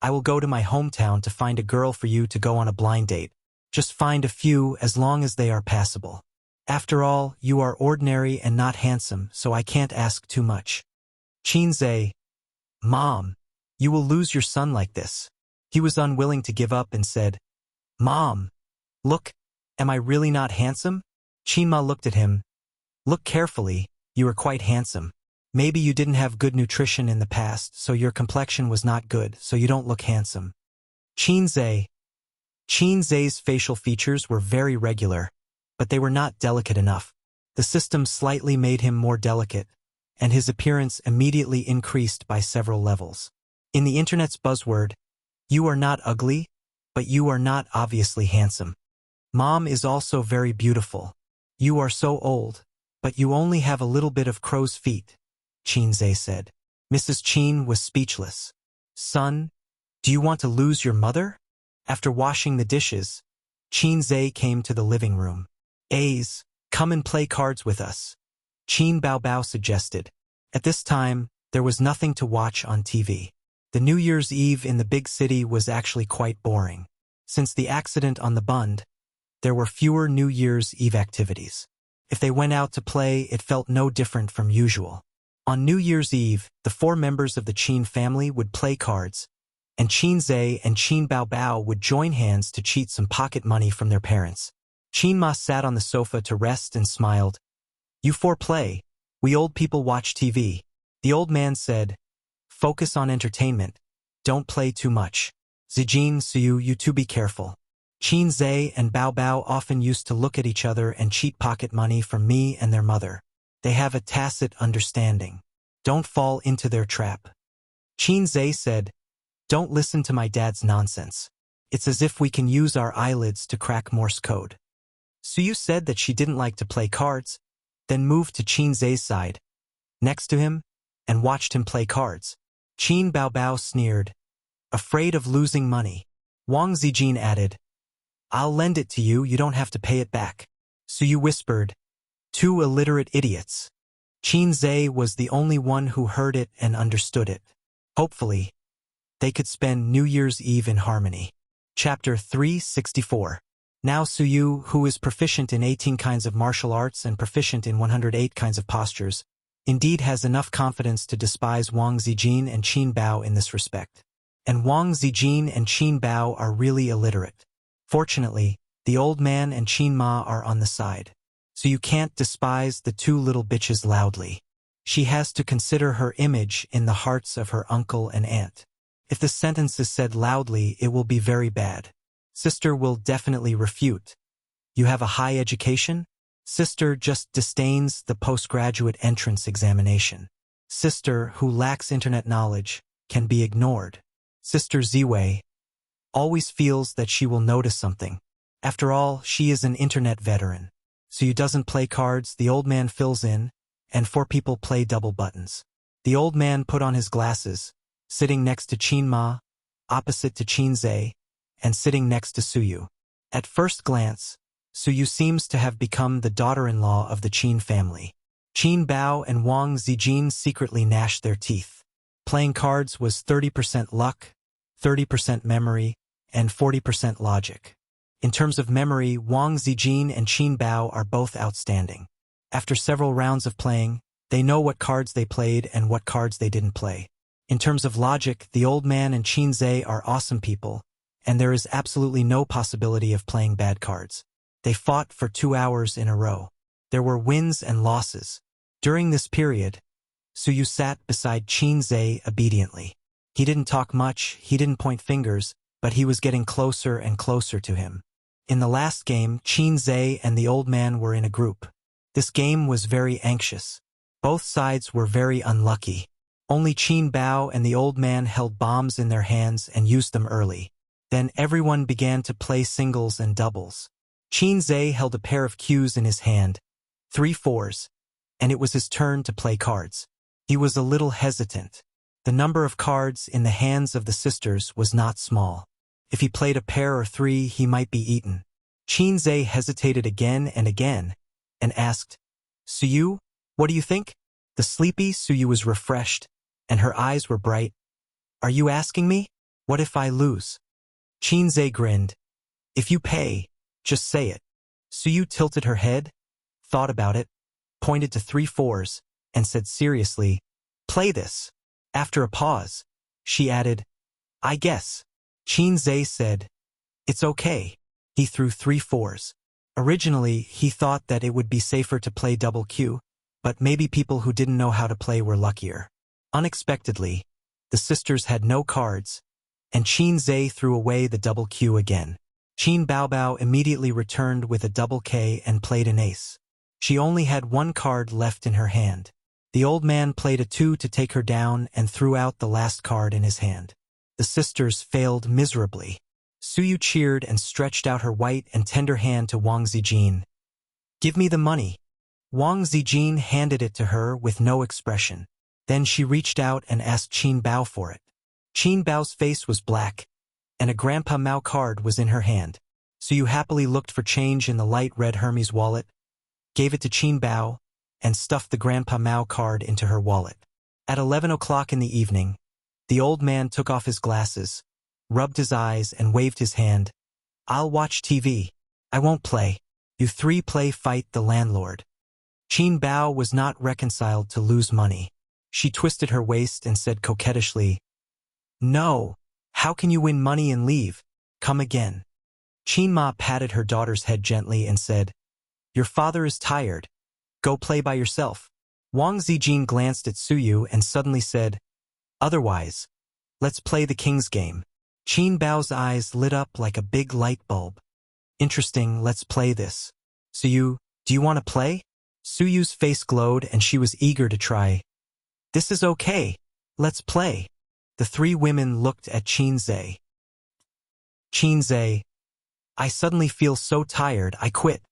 I will go to my hometown to find a girl for you to go on a blind date. Just find a few as long as they are passable. After all, you are ordinary and not handsome, so I can't ask too much. Qin Zhe, Mom, you will lose your son like this. He was unwilling to give up and said, Mom, look, am I really not handsome? Qin Ma looked at him. Look carefully, you are quite handsome. Maybe you didn't have good nutrition in the past, so your complexion was not good, so you don't look handsome. Qin Zhe's facial features were very regular, but they were not delicate enough. The system slightly made him more delicate, and his appearance immediately increased by several levels. In the internet's buzzword, you are not ugly, but you are not obviously handsome. Mom is also very beautiful. You are so old, but you only have a little bit of crow's feet, Qin Zhe said. Mrs. Qin was speechless. Son, do you want to lose your mother? After washing the dishes, Qin Zhe came to the living room. A's, come and play cards with us, Qin Bao suggested. At this time, there was nothing to watch on TV. The New Year's Eve in the big city was actually quite boring. Since the accident on the Bund, there were fewer New Year's Eve activities. If they went out to play, it felt no different from usual. On New Year's Eve, the 4 members of the Qin family would play cards, and Qin Zhe and Qin Bao would join hands to cheat some pocket money from their parents. Qin Ma sat on the sofa to rest and smiled. You 4 play. We old people watch TV. The old man said, focus on entertainment. Don't play too much. Zijin, Suyu, you 2 be careful. Qin Zhe and Bao often used to look at each other and cheat pocket money from me and their mother. They have a tacit understanding. Don't fall into their trap. Qin Zhe said, don't listen to my dad's nonsense. It's as if we can use our eyelids to crack Morse code. Suyu said that she didn't like to play cards, then moved to Qin Zhe's side, next to him, and watched him play cards. Qin Bao sneered, afraid of losing money. Wang Zijin added, I'll lend it to you, you don't have to pay it back. Suyu whispered, 2 illiterate idiots. Qin Zhe was the only one who heard it and understood it. Hopefully, they could spend New Year's Eve in harmony. Chapter 364. Now Suyu, who is proficient in 18 kinds of martial arts and proficient in 108 kinds of postures, indeed has enough confidence to despise Wang Zijin and Qin Bao in this respect. And Wang Zijin and Qin Bao are really illiterate. Fortunately, the old man and Qin Ma are on the side. So you can't despise the 2 little bitches loudly. She has to consider her image in the hearts of her uncle and aunt. If the sentence is said loudly, it will be very bad. Sister will definitely refute. You have a high education? Sister just disdains the postgraduate entrance examination. Sister, who lacks internet knowledge, can be ignored. Sister Ziwei always feels that she will notice something. After all, she is an internet veteran. So you doesn't play cards, the old man fills in, and 4 people play double buttons. The old man put on his glasses, sitting next to Qin Ma, opposite to Qin Zhe, and sitting next to Suyu. At first glance, Suyu seems to have become the daughter-in-law of the Qin family. Qin Bao and Wang Zijin secretly gnashed their teeth. Playing cards was 30% luck, 30% memory, and 40% logic. In terms of memory, Wang Zijin and Qin Bao are both outstanding. After several rounds of playing, They know what cards they played and what cards they didn't play. In terms of logic, the old man and Qinze are awesome people, and there is absolutely no possibility of playing bad cards. They fought for 2 hours in a row. There were wins and losses. During this period, Suyu sat beside Qinze obediently. He didn't talk much, he didn't point fingers, but he was getting closer and closer to him. In the last game, Qinze and the old man were in a group. This game was very anxious. Both sides were very unlucky. Only Qin Bao and the old man held bombs in their hands and used them early. Then everyone began to play singles and doubles. Qinze held a pair of cues in his hand, 3 fours, and it was his turn to play cards. He was a little hesitant. The number of cards in the hands of the sisters was not small. If he played a pair or 3, he might be eaten. Qinze hesitated again and asked, "Suyu, what do you think?" The sleepy Suyu was refreshed, and her eyes were bright. "Are you asking me? What if I lose?" Qinze grinned. "If you pay, just say it." Suyu tilted her head, thought about it, pointed to 3 fours, and said seriously, "Play this." After a pause, she added, "I guess." Qinze said, "It's okay." He threw 3 fours. Originally, he thought that it would be safer to play double Q, but maybe people who didn't know how to play were luckier. Unexpectedly, the sisters had no cards, and Qinze threw away the double Q again. Qin Baobao immediately returned with a double K and played an ace. She only had 1 card left in her hand. The old man played a 2 to take her down and threw out the last card in his hand. The sisters failed miserably. Suyu cheered and stretched out her white and tender hand to Wang Zijin. "Give me the money." Wang Zijin handed it to her with no expression. Then she reached out and asked Qin Bao for it. Qin Bao's face was black, and a Grandpa Mao card was in her hand. Suyu happily looked for change in the light red Hermes wallet, gave it to Qin Bao, and stuffed the Grandpa Mao card into her wallet. At 11 o'clock in the evening, the old man took off his glasses, rubbed his eyes, and waved his hand. "I'll watch TV. I won't play. You 3 play fight the landlord." Qin Bao was not reconciled to lose money. She twisted her waist and said coquettishly, "No, how can you win money and leave? Come again." Qin Ma patted her daughter's head gently and said, "Your father is tired. Go play by yourself." Wang Zijin glanced at Suyu and suddenly said, "Otherwise, let's play the king's game." Qin Bao's eyes lit up like a big light bulb. "Interesting, let's play this. Suyu, do you want to play?" Suyu's face glowed and she was eager to try. "This is okay. Let's play." The 3 women looked at Qinze. "Qinze, I suddenly feel so tired, I quit."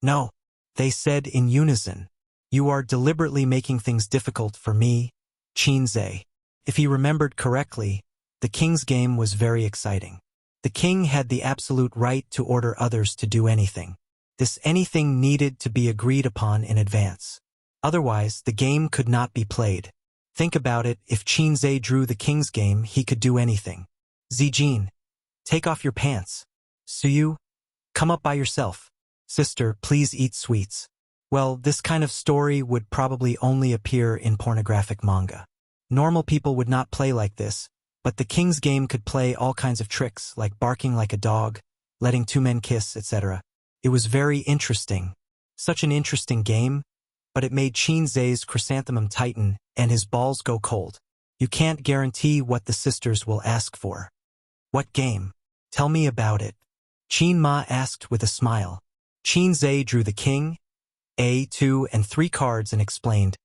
"No," they said in unison. "You are deliberately making things difficult for me, Qinze." If he remembered correctly, the king's game was very exciting. The king had the absolute right to order others to do anything. This anything needed to be agreed upon in advance. Otherwise, the game could not be played. Think about it, if Qinze drew the king's game, he could do anything. "Zijin, take off your pants." "Suyu, come up by yourself." "Sister, please eat sweets." Well, this kind of story would probably only appear in pornographic manga. Normal people would not play like this, but the king's game could play all kinds of tricks, like barking like a dog, letting 2 men kiss, etc. It was very interesting. Such an interesting game, but it made Qinze's chrysanthemum tighten and his balls go cold. You can't guarantee what the sisters will ask for. "What game? Tell me about it." Qin Ma asked with a smile. Qinze drew the king, A2 and 3 cards and explained,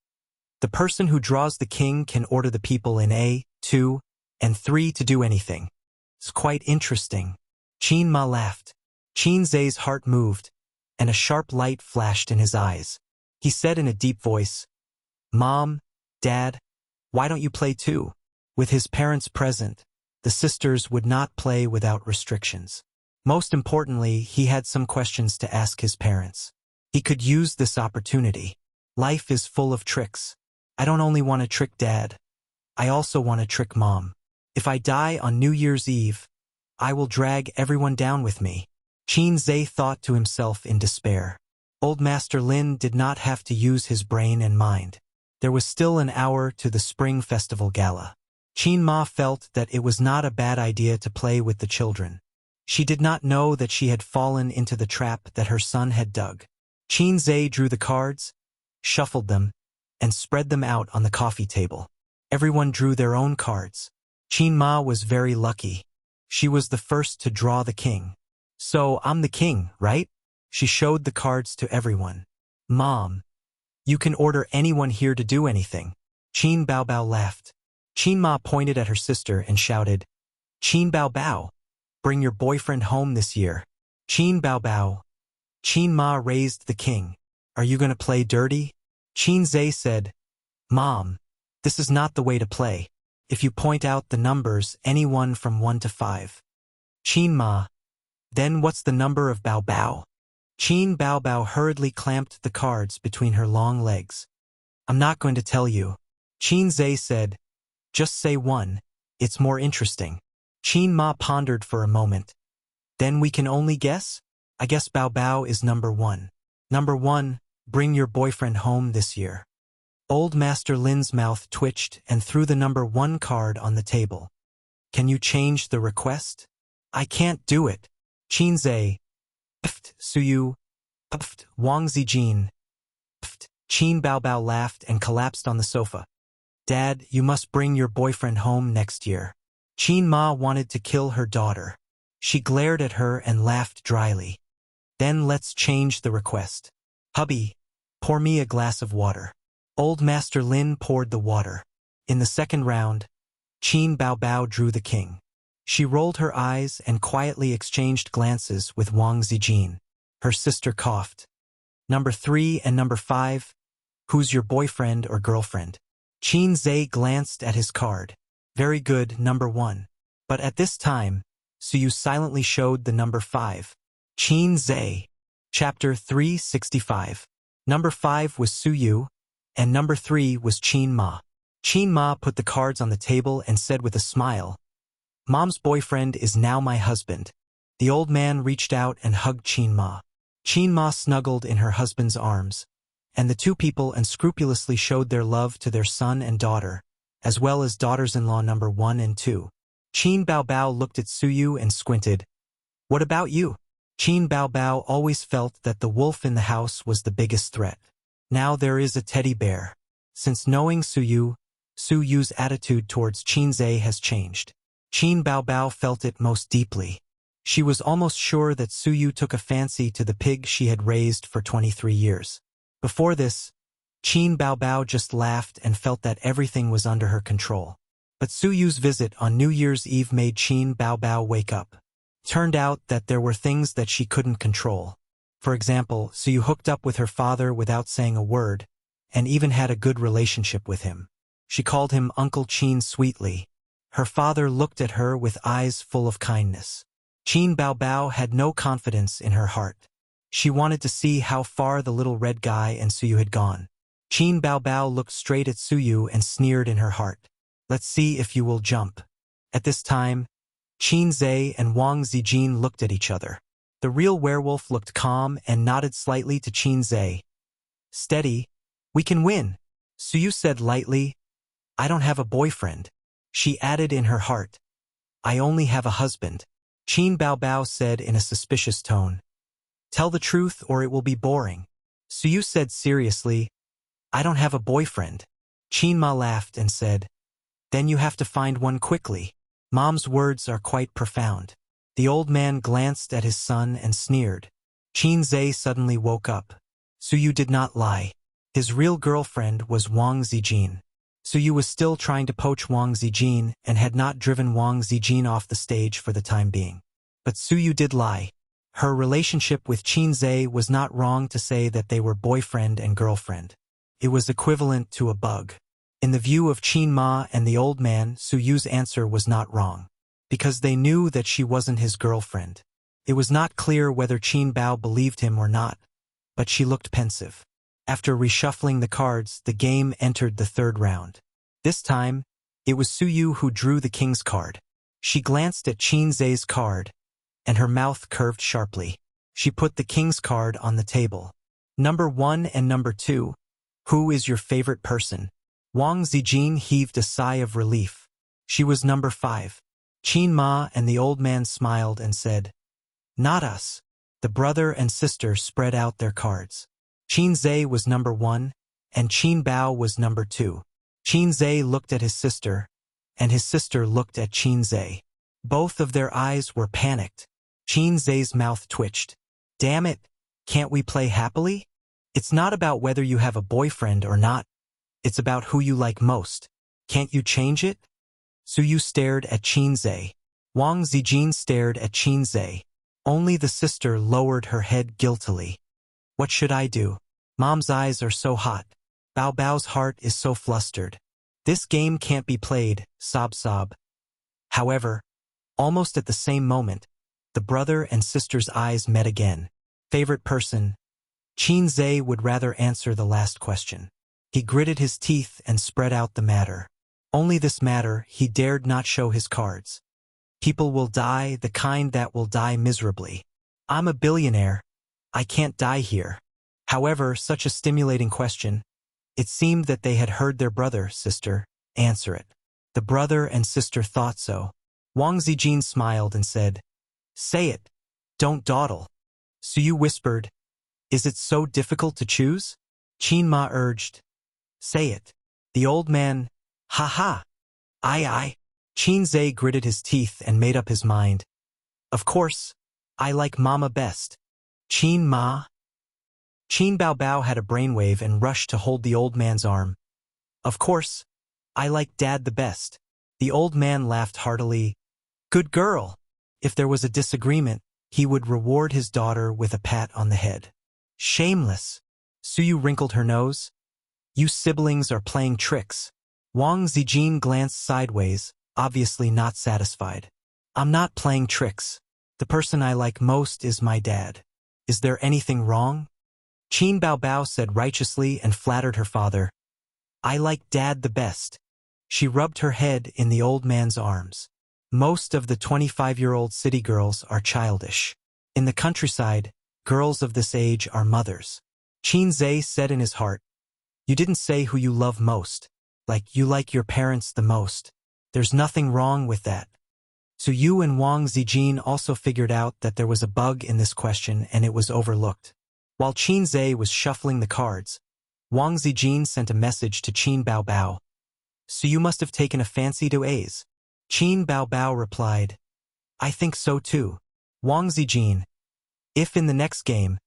"The person who draws the king can order the people in A2 and 3 to do anything." It's quite interesting. Qin Ma laughed. Qinze's heart moved, and a sharp light flashed in his eyes. He said in a deep voice, "Mom, Dad, why don't you play too?" With his parents present, the sisters would not play without restrictions. Most importantly, he had some questions to ask his parents. He could use this opportunity. Life is full of tricks. I don't only want to trick Dad, I also want to trick Mom. If I die on New Year's Eve, I will drag everyone down with me. Qinze thought to himself in despair. Old Master Lin did not have to use his brain and mind. There was still an hour to the Spring Festival Gala. Qin Ma felt that it was not a bad idea to play with the children. She did not know that she had fallen into the trap that her son had dug. Qin Zhe drew the cards, shuffled them, and spread them out on the coffee table. Everyone drew their own cards. Qin Ma was very lucky. She was the first to draw the king. So, I'm the king, right? She showed the cards to everyone. Mom, you can order anyone here to do anything. Qin Bao Bao laughed. Qin Ma pointed at her sister and shouted, Qin Bao Bao, bring your boyfriend home this year. Qin Bao Bao. Qin Ma raised the king. Are you going to play dirty? Qin Zhe said, Mom, this is not the way to play. If you point out the numbers, anyone from 1 to 5. Qin Ma. Then what's the number of Bao Bao? Qin Bao Bao hurriedly clamped the cards between her long legs. I'm not going to tell you. Qin Zhe said, just say 1. It's more interesting. Qin Ma pondered for a moment. Then we can only guess? I guess Bao Bao is number 1. Number 1, bring your boyfriend home this year. Old Master Lin's mouth twitched and threw the number 1 card on the table. Can you change the request? I can't do it. Qin Zhe. Pft, Suyu. Pft, Wang Zijin. Pft. Qin Bao Bao laughed and collapsed on the sofa. Dad, you must bring your boyfriend home next year. Qin Ma wanted to kill her daughter. She glared at her and laughed dryly. Then let's change the request. Hubby, pour me a glass of water. Old Master Lin poured the water. In the second round, Qin Bao Bao drew the king. She rolled her eyes and quietly exchanged glances with Wang Zijin. Her sister coughed. Number 3 and number 5, who's your boyfriend or girlfriend? Qin Zhe glanced at his card. Very good, number 1. But at this time, Suyu silently showed the number 5. Qin Zhe. Chapter 365. Number 5 was Suyu, and number 3 was Qin Ma. Qin Ma put the cards on the table and said with a smile, Mom's boyfriend is now my husband. The old man reached out and hugged Qin Ma. Qin Ma snuggled in her husband's arms, and the two people unscrupulously showed their love to their son and daughter, as well as daughters-in-law number 1 and 2. Qin Bao Bao looked at Suyu and squinted. What about you? Qin Bao Bao always felt that the wolf in the house was the biggest threat. Now there is a teddy bear. Since knowing Suyu's attitude towards Qin Zhe has changed. Qin Bao Bao felt it most deeply. She was almost sure that Suyu took a fancy to the pig she had raised for 23 years. Before this, Qin Bao Bao just laughed and felt that everything was under her control. But Suyu's visit on New Year's Eve made Qin Bao Bao wake up. Turned out that there were things that she couldn't control. For example, Suyu hooked up with her father without saying a word, and even had a good relationship with him. She called him Uncle Qin sweetly. Her father looked at her with eyes full of kindness. Qin Bao Bao had no confidence in her heart. She wanted to see how far the little red guy and Suyu had gone. Qin Bao Bao looked straight at Suyu and sneered in her heart. Let's see if you will jump. At this time, Qin Zhe and Wang Zijin looked at each other. The real werewolf looked calm and nodded slightly to Qin Zhe. Steady, we can win. Suyu said lightly, I don't have a boyfriend. She added in her heart, I only have a husband. Qin Bao Bao said in a suspicious tone. Tell the truth or it will be boring. Suyu said seriously, I don't have a boyfriend. Qin Ma laughed and said, Then you have to find one quickly. Mom's words are quite profound. The old man glanced at his son and sneered. Qin Zhe suddenly woke up. Suyu did not lie. His real girlfriend was Wang Zijin. Suyu was still trying to poach Wang Zijin and had not driven Wang Zijin off the stage for the time being. But Suyu did lie. Her relationship with Qin Zhe was not wrong to say that they were boyfriend and girlfriend. It was equivalent to a bug. In the view of Qin Ma and the old man, Suyu's answer was not wrong. Because they knew that she wasn't his girlfriend. It was not clear whether Qin Bao believed him or not, but she looked pensive. After reshuffling the cards, the game entered the third round. This time, it was Suyu who drew the king's card. She glanced at Qin Zhe's card, and her mouth curved sharply. She put the king's card on the table. Number 1 and number 2, Who is your favorite person? Wang Zijin heaved a sigh of relief. She was number 5. Qin Ma and the old man smiled and said, "Not us." The brother and sister spread out their cards. Qin Zhe was number 1, and Qin Bao was number 2. Qin Zhe looked at his sister, and his sister looked at Qin Zhe. Both of their eyes were panicked. Qin Zhe's mouth twitched. "Damn it, can't we play happily? It's not about whether you have a boyfriend or not. It's about who you like most. Can't you change it?" Suyu stared at Qin Zhe. Wang Zijin stared at Qin Zhe. Only the sister lowered her head guiltily. "What should I do? Mom's eyes are so hot. Bao Bao's heart is so flustered. This game can't be played, sob sob." However, almost at the same moment, the brother and sister's eyes met again. Favorite person? Qin Zhe would rather answer the last question. He gritted his teeth and spread out the matter. Only this matter, he dared not show his cards. People will die, the kind that will die miserably. I'm a billionaire. I can't die here. However, such a stimulating question. It seemed that they had heard their brother, sister, answer it. The brother and sister thought so. Wang Zijin smiled and said, "Say it. Don't dawdle." Suyu whispered, "Is it so difficult to choose?" Qin Ma urged, "Say it." The old man, "Ha ha. Aye. Qin Zhe gritted his teeth and made up his mind. "Of course, I like Mama best." Qin Ma. Qin Bao Bao had a brainwave and rushed to hold the old man's arm. "Of course, I like Dad the best." The old man laughed heartily. "Good girl." If there was a disagreement, he would reward his daughter with a pat on the head. "Shameless." Suyu wrinkled her nose. "You siblings are playing tricks." Wang Zijin glanced sideways, obviously not satisfied. "I'm not playing tricks. The person I like most is my dad. Is there anything wrong?" Qin Bao Bao said righteously and flattered her father. "I like Dad the best." She rubbed her head in the old man's arms. Most of the 25-year-old city girls are childish. In the countryside, girls of this age are mothers. Qin Zhe said in his heart, "You didn't say who you love most. Like you like your parents the most. There's nothing wrong with that." So you and Wang Zijin also figured out that there was a bug in this question and it was overlooked. While Qin Zhe was shuffling the cards, Wang Zijin sent a message to Qin Bao Bao. "So you must have taken a fancy to A's." Qin Bao Bao replied, "I think so too." Wang Zijin, "If in the next game,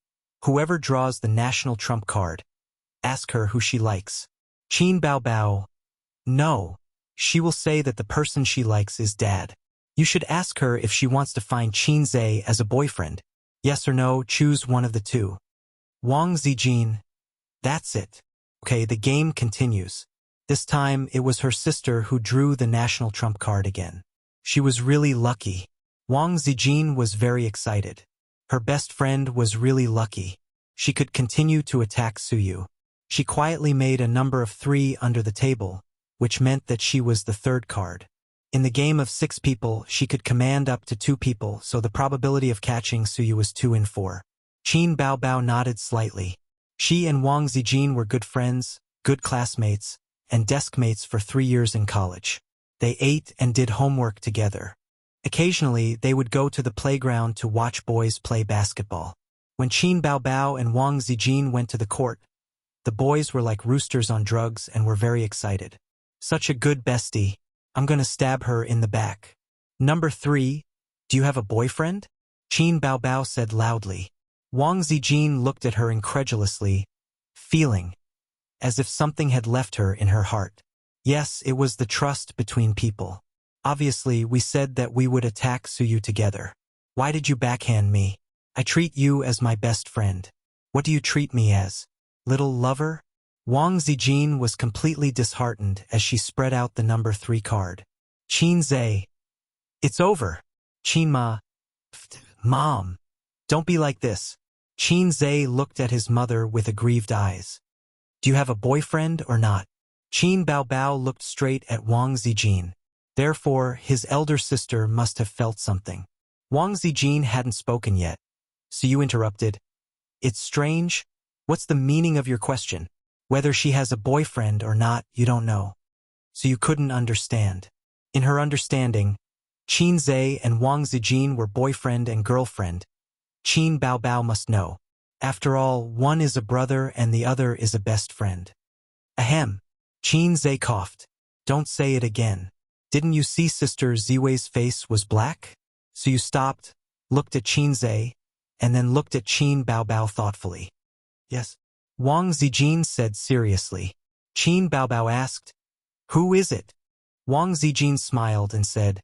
whoever draws the national trump card, ask her who she likes." Qin Bao Bao, "No. She will say that the person she likes is Dad. You should ask her if she wants to find Qin Zhe as a boyfriend. Yes or no, choose one of the two." Wang Zijin, "That's it." Okay, the game continues. This time, it was her sister who drew the national trump card again. She was really lucky. Wang Zijin was very excited. Her best friend was really lucky. She could continue to attack Suyu. She quietly made a number of 3 under the table, which meant that she was the third card. In the game of 6 people, she could command up to 2 people, so the probability of catching Suyu was 2 in 4. Qin Bao Bao nodded slightly. She and Wang Zijin were good friends, good classmates, and deskmates for 3 years in college. They ate and did homework together. Occasionally, they would go to the playground to watch boys play basketball. When Qin Bao Bao and Wang Zijin went to the court, the boys were like roosters on drugs and were very excited. "Such a good bestie. I'm gonna stab her in the back." Number 3, "Do you have a boyfriend?" Qin Bao Bao said loudly. Wang Zijin looked at her incredulously, feeling as if something had left her in her heart. Yes, it was the trust between people. "Obviously, we said that we would attack Suyu together. Why did you backhand me? I treat you as my best friend. What do you treat me as? Little lover?" Wang Zijin was completely disheartened as she spread out the number 3 card. Qin Zhe, "It's over." Qin Ma, "Mom, don't be like this." Qin Zhe looked at his mother with aggrieved eyes. "Do you have a boyfriend or not?" Qin Bao Bao looked straight at Wang Zijin. Therefore, his elder sister must have felt something. Wang Zijin hadn't spoken yet. So you interrupted. "It's strange. What's the meaning of your question?" Whether she has a boyfriend or not, you don't know. So you couldn't understand. In her understanding, Qin Zhe and Wang Zijin were boyfriend and girlfriend. Qin Baobao must know. After all, one is a brother and the other is a best friend. Ahem. Qin Zhe coughed. Don't say it again. Didn't you see Sister Ziwei's face was black? So you stopped, looked at Qin Zhe, and then looked at Qin Baobao thoughtfully. Yes. Wang Zijin said seriously. Qin Baobao asked, Who is it? Wang Zijin smiled and said,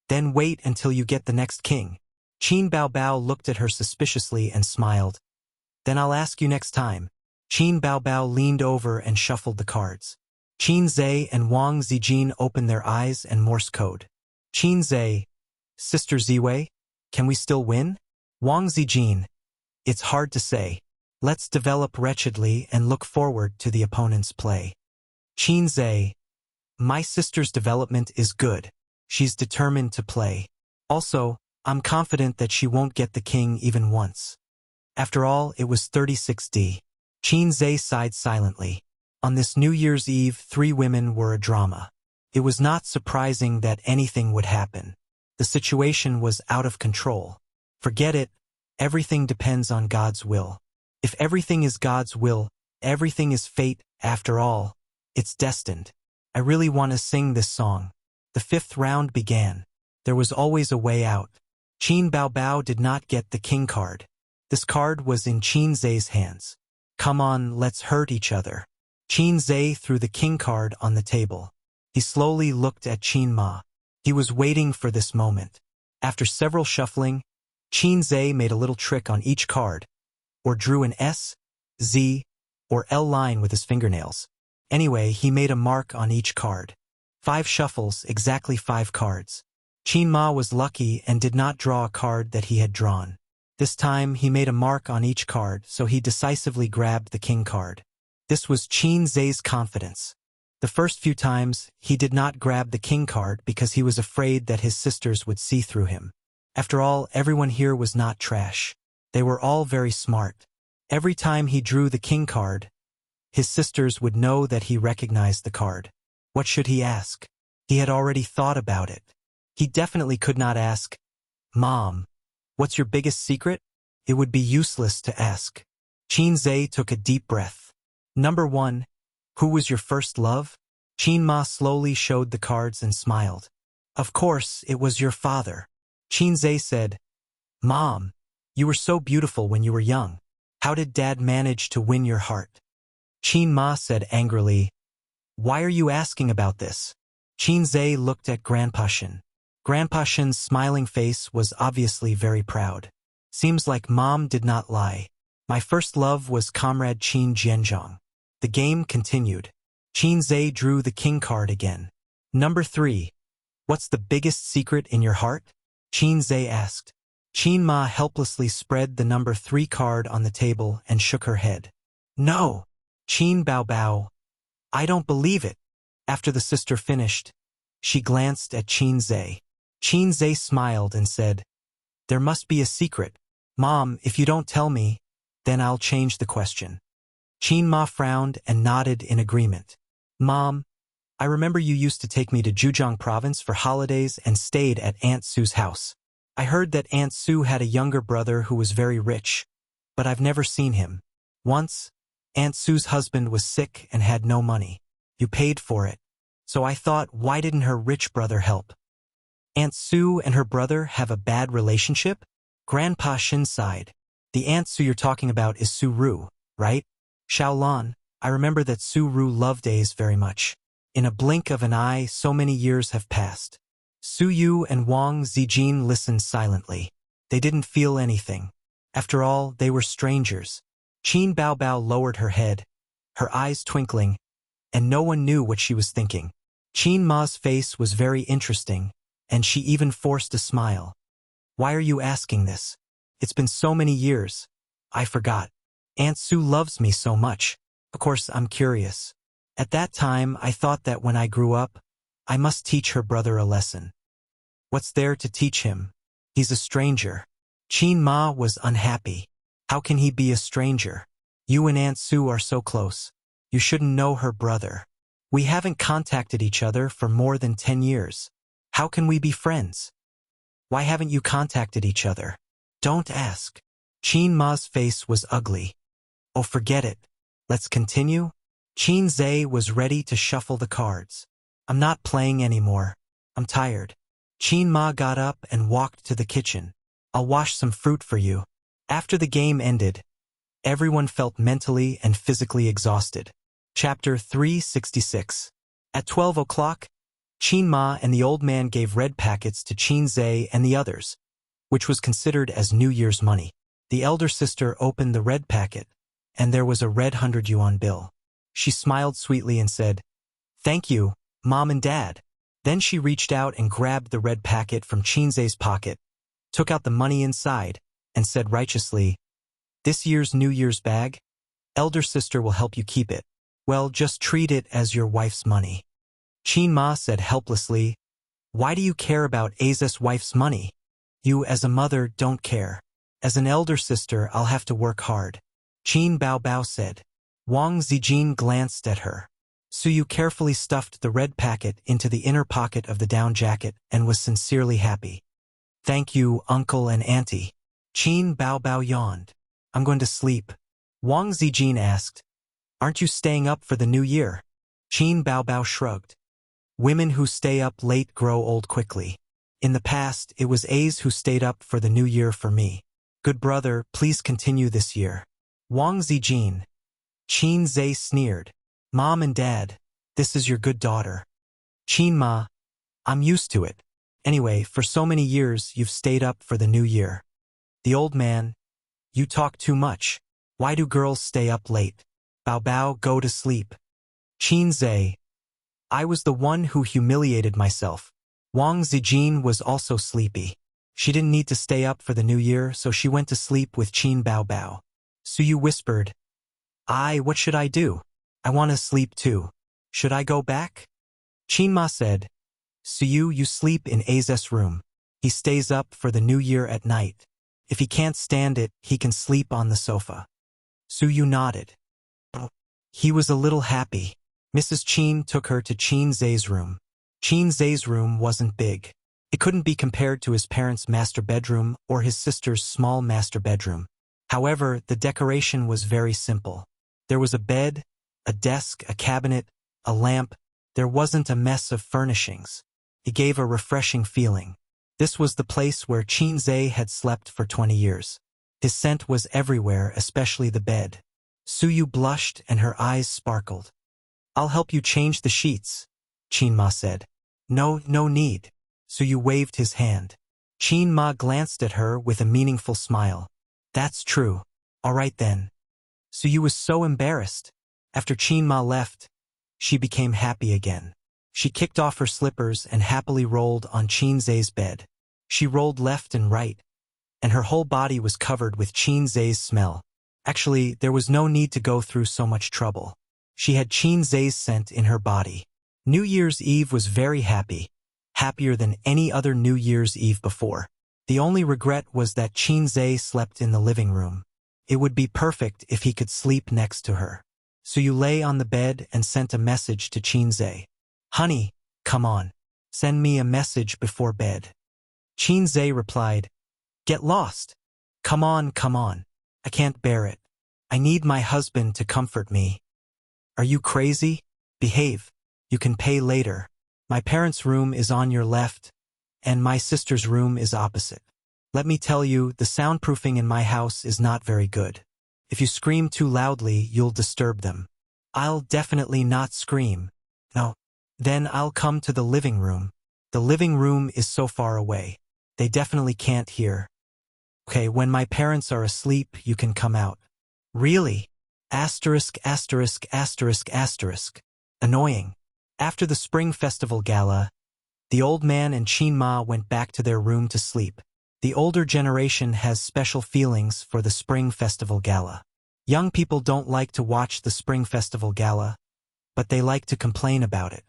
Then wait until you get the next king. Qin Baobao looked at her suspiciously and smiled. Then I'll ask you next time. Qin Baobao leaned over and shuffled the cards. Qin Zhe and Wang Zijin opened their eyes and Morse code. Qin Zhe, Sister Ziwei, can we still win? Wang Zijin, it's hard to say. Let's develop wretchedly and look forward to the opponent's play. Qin Zhe, my sister's development is good. She's determined to play. Also, I'm confident that she won't get the king even once. After all, it was 36D. Qin Zhe sighed silently. On this New Year's Eve, 3 women were a drama. It was not surprising that anything would happen. The situation was out of control. Forget it. Everything depends on God's will. If everything is God's will, everything is fate. After all, it's destined. I really want to sing this song. The 5th round began. There was always a way out. Qin Baobao did not get the king card. This card was in Qin Zhe's hands. Come on, let's hurt each other. Qin Zhe threw the king card on the table. He slowly looked at Qin Ma. He was waiting for this moment. After several shuffling, Qin Zhe made a little trick on each card, or drew an S, Z, or L line with his fingernails. Anyway, he made a mark on each card. 5 shuffles, exactly 5 cards. Qin Ma was lucky and did not draw a card that he had drawn. This time, he made a mark on each card, so he decisively grabbed the king card. This was Qin Zhe's confidence. The first few times, he did not grab the king card because he was afraid that his sisters would see through him. After all, everyone here was not trash. They were all very smart. Every time he drew the king card, his sisters would know that he recognized the card. What should he ask? He had already thought about it. He definitely could not ask, Mom, what's your biggest secret? It would be useless to ask. Qin Zhe took a deep breath. Number 1. Who was your first love? Qin Ma slowly showed the cards and smiled. Of course, it was your father. Qin Zhe said, Mom, you were so beautiful when you were young. How did Dad manage to win your heart? Qin Ma said angrily, Why are you asking about this? Qin Zhe looked at Grandpa Shen. Grandpa Shen's smiling face was obviously very proud. Seems like Mom did not lie. My first love was Comrade Qin Jianzhong. The game continued. Qin Zhe drew the king card again. Number 3. What's the biggest secret in your heart? Qin Zhe asked. Qin Ma helplessly spread the number 3 card on the table and shook her head. No! Qin Baobao. I don't believe it. After the sister finished, she glanced at Qin Zhe. Qin Zhe smiled and said, There must be a secret. Mom, if you don't tell me, then I'll change the question. Qin Ma frowned and nodded in agreement. Mom, I remember you used to take me to Zhejiang province for holidays and stayed at Aunt Sue's house. I heard that Aunt Sue had a younger brother who was very rich, but I've never seen him. Once, Aunt Sue's husband was sick and had no money. You paid for it. So I thought, why didn't her rich brother help? Aunt Sue and her brother have a bad relationship? Grandpa Shin sighed. The Aunt Sue you're talking about is Su Ru, right? Xiaolan, I remember that Su Ru loved Ace very much. In a blink of an eye, so many years have passed. Su Yu and Wang Zijin listened silently. They didn't feel anything. After all, they were strangers. Qin Baobao lowered her head, her eyes twinkling, and no one knew what she was thinking. Qin Ma's face was very interesting, and she even forced a smile. Why are you asking this? It's been so many years. I forgot. Aunt Sue loves me so much. Of course, I'm curious. At that time, I thought that when I grew up, I must teach her brother a lesson. What's there to teach him? He's a stranger. Qin Ma was unhappy. How can he be a stranger? You and Aunt Sue are so close. You shouldn't know her brother. We haven't contacted each other for more than 10 years. How can we be friends? Why haven't you contacted each other? Don't ask. Qin Ma's face was ugly. Oh, forget it. Let's continue? Qin Zhe was ready to shuffle the cards. I'm not playing anymore. I'm tired. Qin Ma got up and walked to the kitchen. I'll wash some fruit for you. After the game ended, everyone felt mentally and physically exhausted. Chapter 366. At 12 o'clock, Qin Ma and the old man gave red packets to Qin Zhe and the others, which was considered as New Year's money. The elder sister opened the red packet, and there was a red 100 yuan bill. She smiled sweetly and said, "Thank you, Mom and Dad." Then she reached out and grabbed the red packet from Qin Zhe's pocket, took out the money inside, and said righteously, "This year's New Year's bag? Elder sister will help you keep it. Well, just treat it as your wife's money." Qin Ma said helplessly, "Why do you care about Aza's wife's money? You as a mother don't care. As an elder sister I'll have to work hard." Qin Bao said. Wang Zijin glanced at her. Suyu carefully stuffed the red packet into the inner pocket of the down jacket and was sincerely happy. "Thank you, Uncle and Auntie." Qin Bao yawned. "I'm going to sleep." Wang Zijin asked, "Aren't you staying up for the new year?" Qin Bao shrugged. "Women who stay up late grow old quickly. In the past, it was A's who stayed up for the new year for me. Good brother, please continue this year." Wang Zijin. Qin Zhe sneered. "Mom and Dad, this is your good daughter." Qin Ma. "I'm used to it. Anyway, for so many years you've stayed up for the new year." The old man. "You talk too much. Why do girls stay up late?" Bao, go to sleep." Qin Zhe. "I was the one who humiliated myself." Wang Zijin was also sleepy. She didn't need to stay up for the new year, so she went to sleep with Qin Bao. Suyu whispered, What should I do? I want to sleep too. Should I go back?" Qin Ma said, "Suyu, you sleep in A's room. He stays up for the new year at night. If he can't stand it, he can sleep on the sofa." Suyu nodded. He was a little happy. Mrs. Qin took her to Qin Zhe's room. Qin Zhe's room wasn't big. It couldn't be compared to his parents' master bedroom or his sister's small master bedroom. However, the decoration was very simple. There was a bed, a desk, a cabinet, a lamp. There wasn't a mess of furnishings. It gave a refreshing feeling. This was the place where Qin Zhe had slept for 20 years. His scent was everywhere, especially the bed. Suyu blushed and her eyes sparkled. "I'll help you change the sheets," Qin Ma said. No need." Suyu waved his hand. Qin Ma glanced at her with a meaningful smile. "That's true. All right then." Suyu was so embarrassed. After Qin Ma left, she became happy again. She kicked off her slippers and happily rolled on Qin Zhe's bed. She rolled left and right, and her whole body was covered with Qin Zhe's smell. Actually, there was no need to go through so much trouble. She had Qin Zhe's scent in her body. New Year's Eve was very happy, happier than any other New Year's Eve before. The only regret was that Qin Zhe slept in the living room. It would be perfect if he could sleep next to her. Suyu lay on the bed and sent a message to Qin Zhe. "Honey, come on. Send me a message before bed." Qin Zhe replied, "Get lost. Come on. I can't bear it. I need my husband to comfort me." "Are you crazy? Behave. You can pay later. My parents' room is on your left, and my sister's room is opposite. Let me tell you, the soundproofing in my house is not very good. If you scream too loudly, you'll disturb them." "I'll definitely not scream." "No. Then I'll come to the living room." "The living room is so far away. They definitely can't hear." "Okay, when my parents are asleep, you can come out." "Really? Asterisk. Annoying." After the Spring Festival Gala, the old man and Qin Ma went back to their room to sleep. The older generation has special feelings for the Spring Festival Gala. Young people don't like to watch the Spring Festival Gala, but they like to complain about it.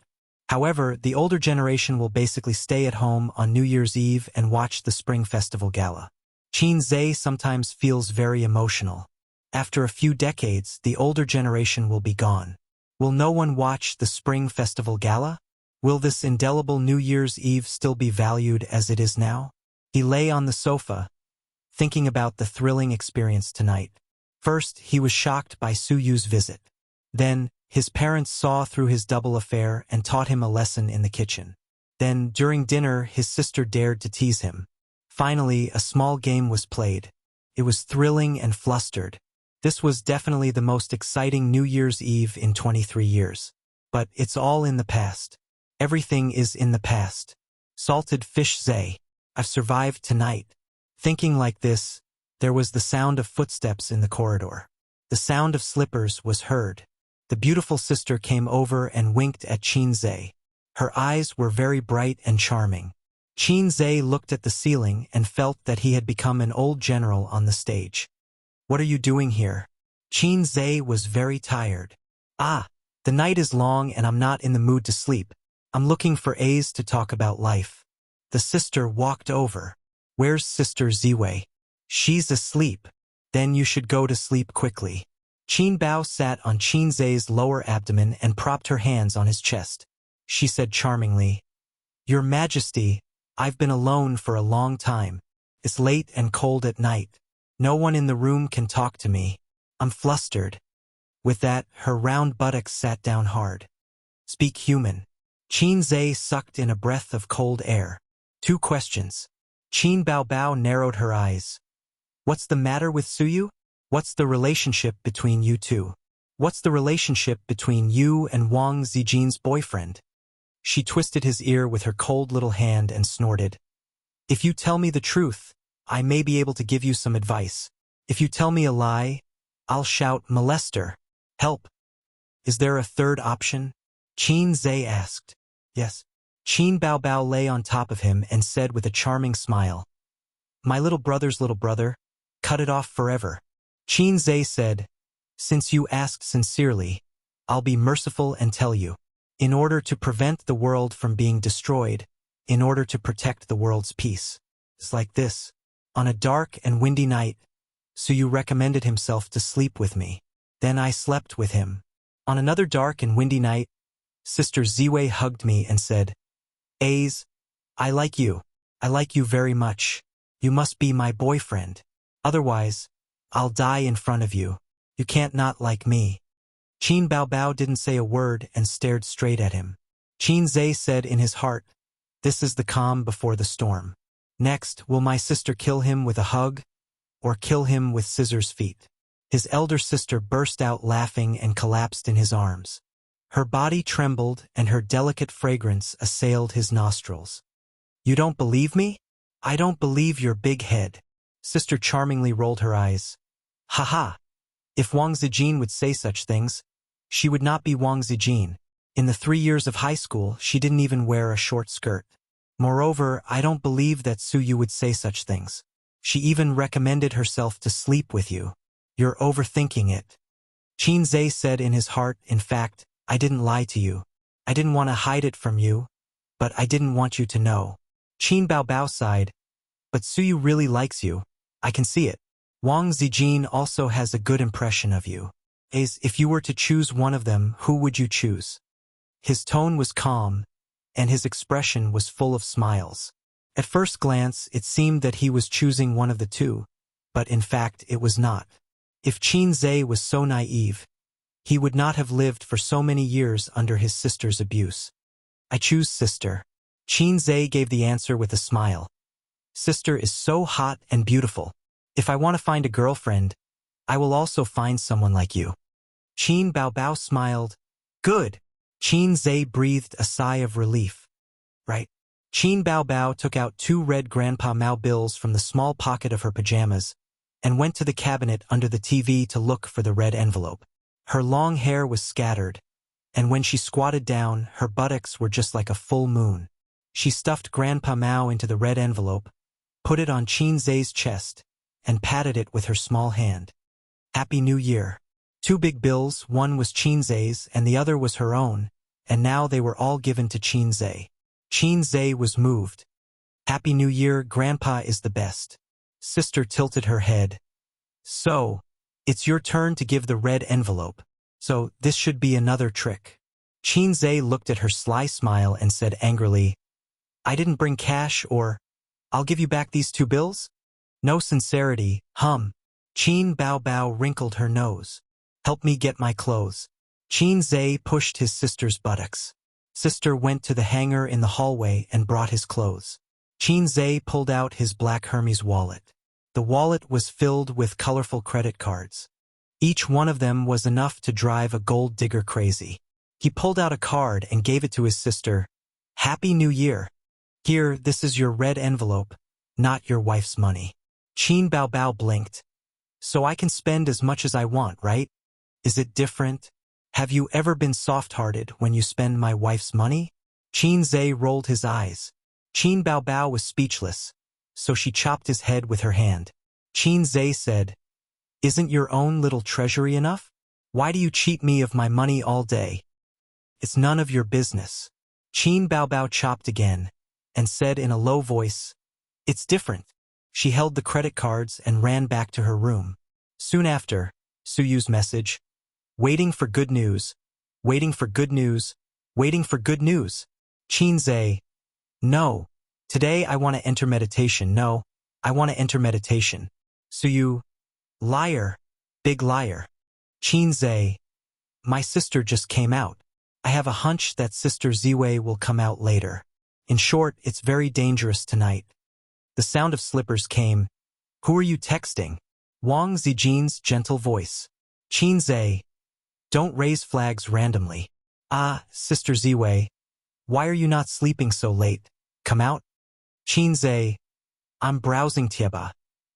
However, the older generation will basically stay at home on New Year's Eve and watch the Spring Festival Gala. Qin Zhe sometimes feels very emotional. After a few decades, the older generation will be gone. Will no one watch the Spring Festival Gala? Will this indelible New Year's Eve still be valued as it is now? He lay on the sofa, thinking about the thrilling experience tonight. First, he was shocked by Suyu's visit. Then, his parents saw through his double affair and taught him a lesson in the kitchen. Then, during dinner, his sister dared to tease him. Finally, a small game was played. It was thrilling and flustered. This was definitely the most exciting New Year's Eve in 23 years. But it's all in the past. Everything is in the past. Salted fish Zay. I've survived tonight. Thinking like this, there was the sound of footsteps in the corridor. The sound of slippers was heard. The beautiful sister came over and winked at Qin Zay. Her eyes were very bright and charming. Qin Zay looked at the ceiling and felt that he had become an old general on the stage. What are you doing here? Qin Zay was very tired. Ah, the night is long and I'm not in the mood to sleep. I'm looking for A's to talk about life. The sister walked over. Where's Sister Ziwei? She's asleep. Then you should go to sleep quickly. Qin Bao sat on Qin Zay's lower abdomen and propped her hands on his chest. She said charmingly, Your Majesty, I've been alone for a long time. It's late and cold at night. No one in the room can talk to me. I'm flustered. With that, her round buttocks sat down hard. Speak human. Qin Zay sucked in a breath of cold air. 2 questions. Qin Bao Bao narrowed her eyes. What's the matter with Suyu? What's the relationship between you two? What's the relationship between you and Wang Zijin's boyfriend? She twisted his ear with her cold little hand and snorted. If you tell me the truth, I may be able to give you some advice. If you tell me a lie, I'll shout molester. Help. Is there a third option? Qin Zay asked. Yes. Qin Bao Bao lay on top of him and said with a charming smile. My little brother's little brother, cut it off forever. Qin Zay said, Since you asked sincerely, I'll be merciful and tell you. In order to prevent the world from being destroyed, in order to protect the world's peace. It's like this. On a dark and windy night, Suyu recommended himself to sleep with me. Then I slept with him. On another dark and windy night, Sister Ziwei hugged me and said, A's, I like you. I like you very much. You must be my boyfriend. Otherwise, I'll die in front of you. You can't not like me. Qin Bao Bao didn't say a word and stared straight at him. Qin Zay said in his heart, This is the calm before the storm. Next, will my sister kill him with a hug, or kill him with scissors feet? His elder sister burst out laughing and collapsed in his arms. Her body trembled and her delicate fragrance assailed his nostrils. You don't believe me? I don't believe your big head. Sister charmingly rolled her eyes. Ha ha! If Wang Zijin would say such things, she would not be Wang Zijin. In the 3 years of high school, she didn't even wear a short skirt. Moreover, I don't believe that Suyu would say such things. She even recommended herself to sleep with you. You're overthinking it. Qin Zay said in his heart, in fact, I didn't lie to you. I didn't want to hide it from you, but I didn't want you to know. Qin Bao Bao sighed, but Suyu really likes you. I can see it. Wang Zijin also has a good impression of you. If you were to choose one of them, who would you choose? His tone was calm, and his expression was full of smiles. At first glance, it seemed that he was choosing one of the two, but in fact it was not. If Qin Zay was so naive, he would not have lived for so many years under his sister's abuse. I choose sister. Qin Zay gave the answer with a smile. Sister is so hot and beautiful. If I want to find a girlfriend, I will also find someone like you. Qin Bao Bao smiled. Good. Qin Zay breathed a sigh of relief. Right. Qin Bao Bao took out 2 red Grandpa Mao bills from the small pocket of her pajamas and went to the cabinet under the TV to look for the red envelope. Her long hair was scattered, and when she squatted down, her buttocks were just like a full moon. She stuffed Grandpa Mao into the red envelope, put it on Qin Zay's chest, and patted it with her small hand. Happy New Year. 2 big bills, one was Qin Zay's and the other was her own, and now they were all given to Qin Zay. Qin Zay was moved. Happy New Year, Grandpa is the best. Sister tilted her head. So, it's your turn to give the red envelope. So this should be another trick. Qin Zhe looked at her sly smile and said angrily, I didn't bring cash or, I'll give you back these 2 bills? No sincerity, Qin Bao Bao wrinkled her nose. Help me get my clothes. Qin Zhe pushed his sister's buttocks. Sister went to the hanger in the hallway and brought his clothes. Qin Zhe pulled out his black Hermes wallet. The wallet was filled with colorful credit cards. Each one of them was enough to drive a gold digger crazy. He pulled out a card and gave it to his sister. Happy New Year. Here, this is your red envelope, not your wife's money. Qin Bao Bao blinked. So I can spend as much as I want, right? Is it different? Have you ever been soft-hearted when you spend my wife's money? Qin Zhe rolled his eyes. Qin Bao Bao was speechless, so she chopped his head with her hand. Qin Zhe said, Isn't your own little treasury enough? Why do you cheat me of my money all day? It's none of your business. Qin Bao Bao chopped again, and said in a low voice, It's different. She held the credit cards and ran back to her room. Soon after, Suyu's message, Waiting for good news, waiting for good news, waiting for good news. Qin Zhe, No. Today I want to enter meditation. No, I want to enter meditation. Suyu, Liar, big liar. Qin Zhe, My sister just came out. I have a hunch that Sister Ziwei will come out later. In short, it's very dangerous tonight. The sound of slippers came. Who are you texting? Wang Zijin's gentle voice. Qin Zhe, Don't raise flags randomly. Ah, Sister Ziwei, why are you not sleeping so late? Come out. Qin Zhe, I'm browsing Tieba,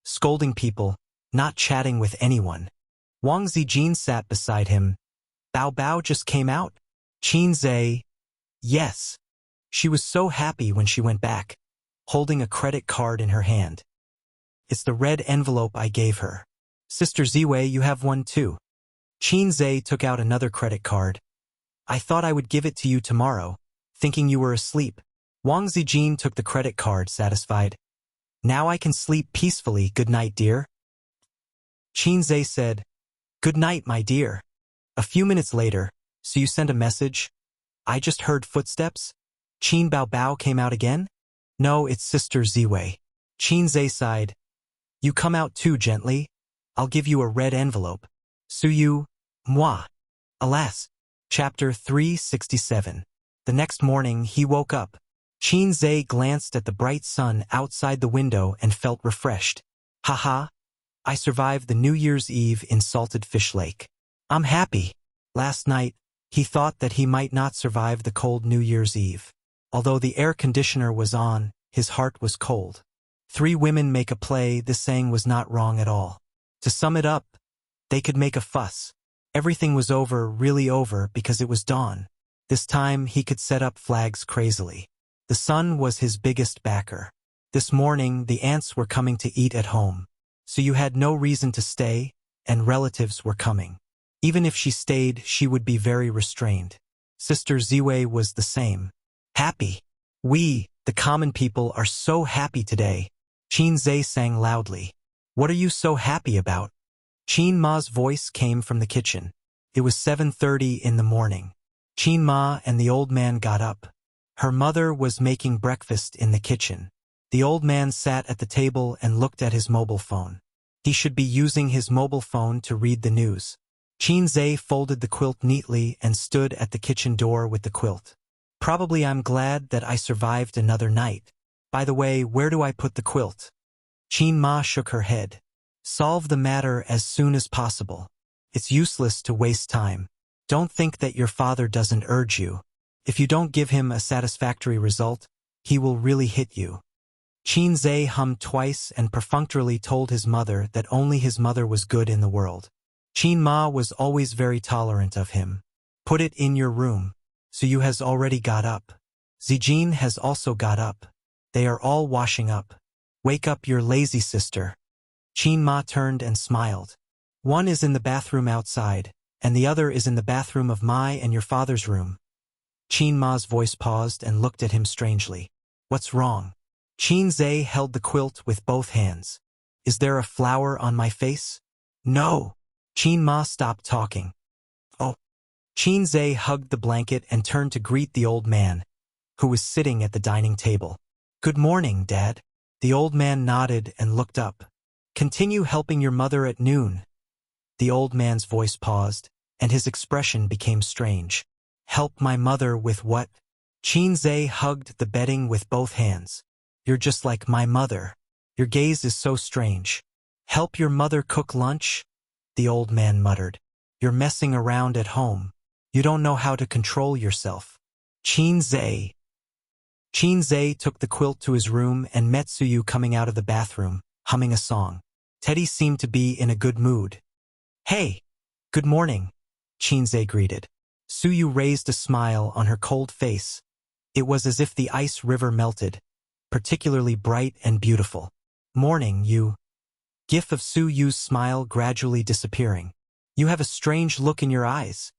scolding people, not chatting with anyone. Wang Zijin sat beside him. Bao Bao just came out? Qin Zhe, Yes. She was so happy when she went back, holding a credit card in her hand. It's the red envelope I gave her. Sister Ziwei, you have one too. Qin Zhe took out another credit card. I thought I would give it to you tomorrow, thinking you were asleep. Wang Zijin took the credit card, satisfied. Now I can sleep peacefully. Good night, dear. Qin Zhe said, Good night, my dear. A few minutes later, so you sent a message? I just heard footsteps. Qin Bao Bao came out again? No, it's Sister Ziwei. Qin Zhe sighed. You come out too gently. I'll give you a red envelope. Suyu, moi. Alas. Chapter 367. The next morning, he woke up. Qin Zhe glanced at the bright sun outside the window and felt refreshed. Haha, I survived the New Year's Eve in Salted Fish Lake. I'm happy. Last night, he thought that he might not survive the cold New Year's Eve. Although the air conditioner was on, his heart was cold. 3 women make a play, this saying was not wrong at all. To sum it up, they could make a fuss. Everything was over, really over, because it was dawn. This time he could set up flags crazily. The sun was his biggest backer. This morning the ants were coming to eat at home. So you had no reason to stay, and relatives were coming. Even if she stayed, she would be very restrained. Sister Ziwei was the same. Happy. We, the common people, are so happy today. Qin Zhe sang loudly. What are you so happy about? Qin Ma's voice came from the kitchen. It was 7:30 in the morning. Qin Ma and the old man got up. Her mother was making breakfast in the kitchen. The old man sat at the table and looked at his mobile phone. He should be using his mobile phone to read the news. Qin Zhe folded the quilt neatly and stood at the kitchen door with the quilt. Probably I'm glad that I survived another night. By the way, where do I put the quilt? Qin Ma shook her head. Solve the matter as soon as possible. It's useless to waste time. Don't think that your father doesn't urge you. If you don't give him a satisfactory result, he will really hit you. Qin Zhe hummed twice and perfunctorily told his mother that only his mother was good in the world. Qin Ma was always very tolerant of him. Put it in your room. Suyu has already got up. Zijin has also got up. They are all washing up. Wake up your lazy sister. Qin Ma turned and smiled. One is in the bathroom outside, and the other is in the bathroom of my and your father's room. Qin Ma's voice paused and looked at him strangely. What's wrong? Qin Zhe held the quilt with both hands. Is there a flower on my face? No. Qin Ma stopped talking. Oh, Qin hugged the blanket and turned to greet the old man, who was sitting at the dining table. "Good morning, Dad." The old man nodded and looked up. "Continue helping your mother at noon." The old man's voice paused, and his expression became strange. "Help my mother with what?" Qin hugged the bedding with both hands. "You're just like my mother. Your gaze is so strange." "Help your mother cook lunch?" The old man muttered. "You're messing around at home. You don't know how to control yourself." Qin took the quilt to his room and met Suyu coming out of the bathroom, humming a song. Teddy seemed to be in a good mood. "Hey, good morning," Qin greeted. Suyu raised a smile on her cold face. It was as if the ice river melted, particularly bright and beautiful. "Morning, you." GIF of Suyu's smile gradually disappearing. "You have a strange look in your eyes,"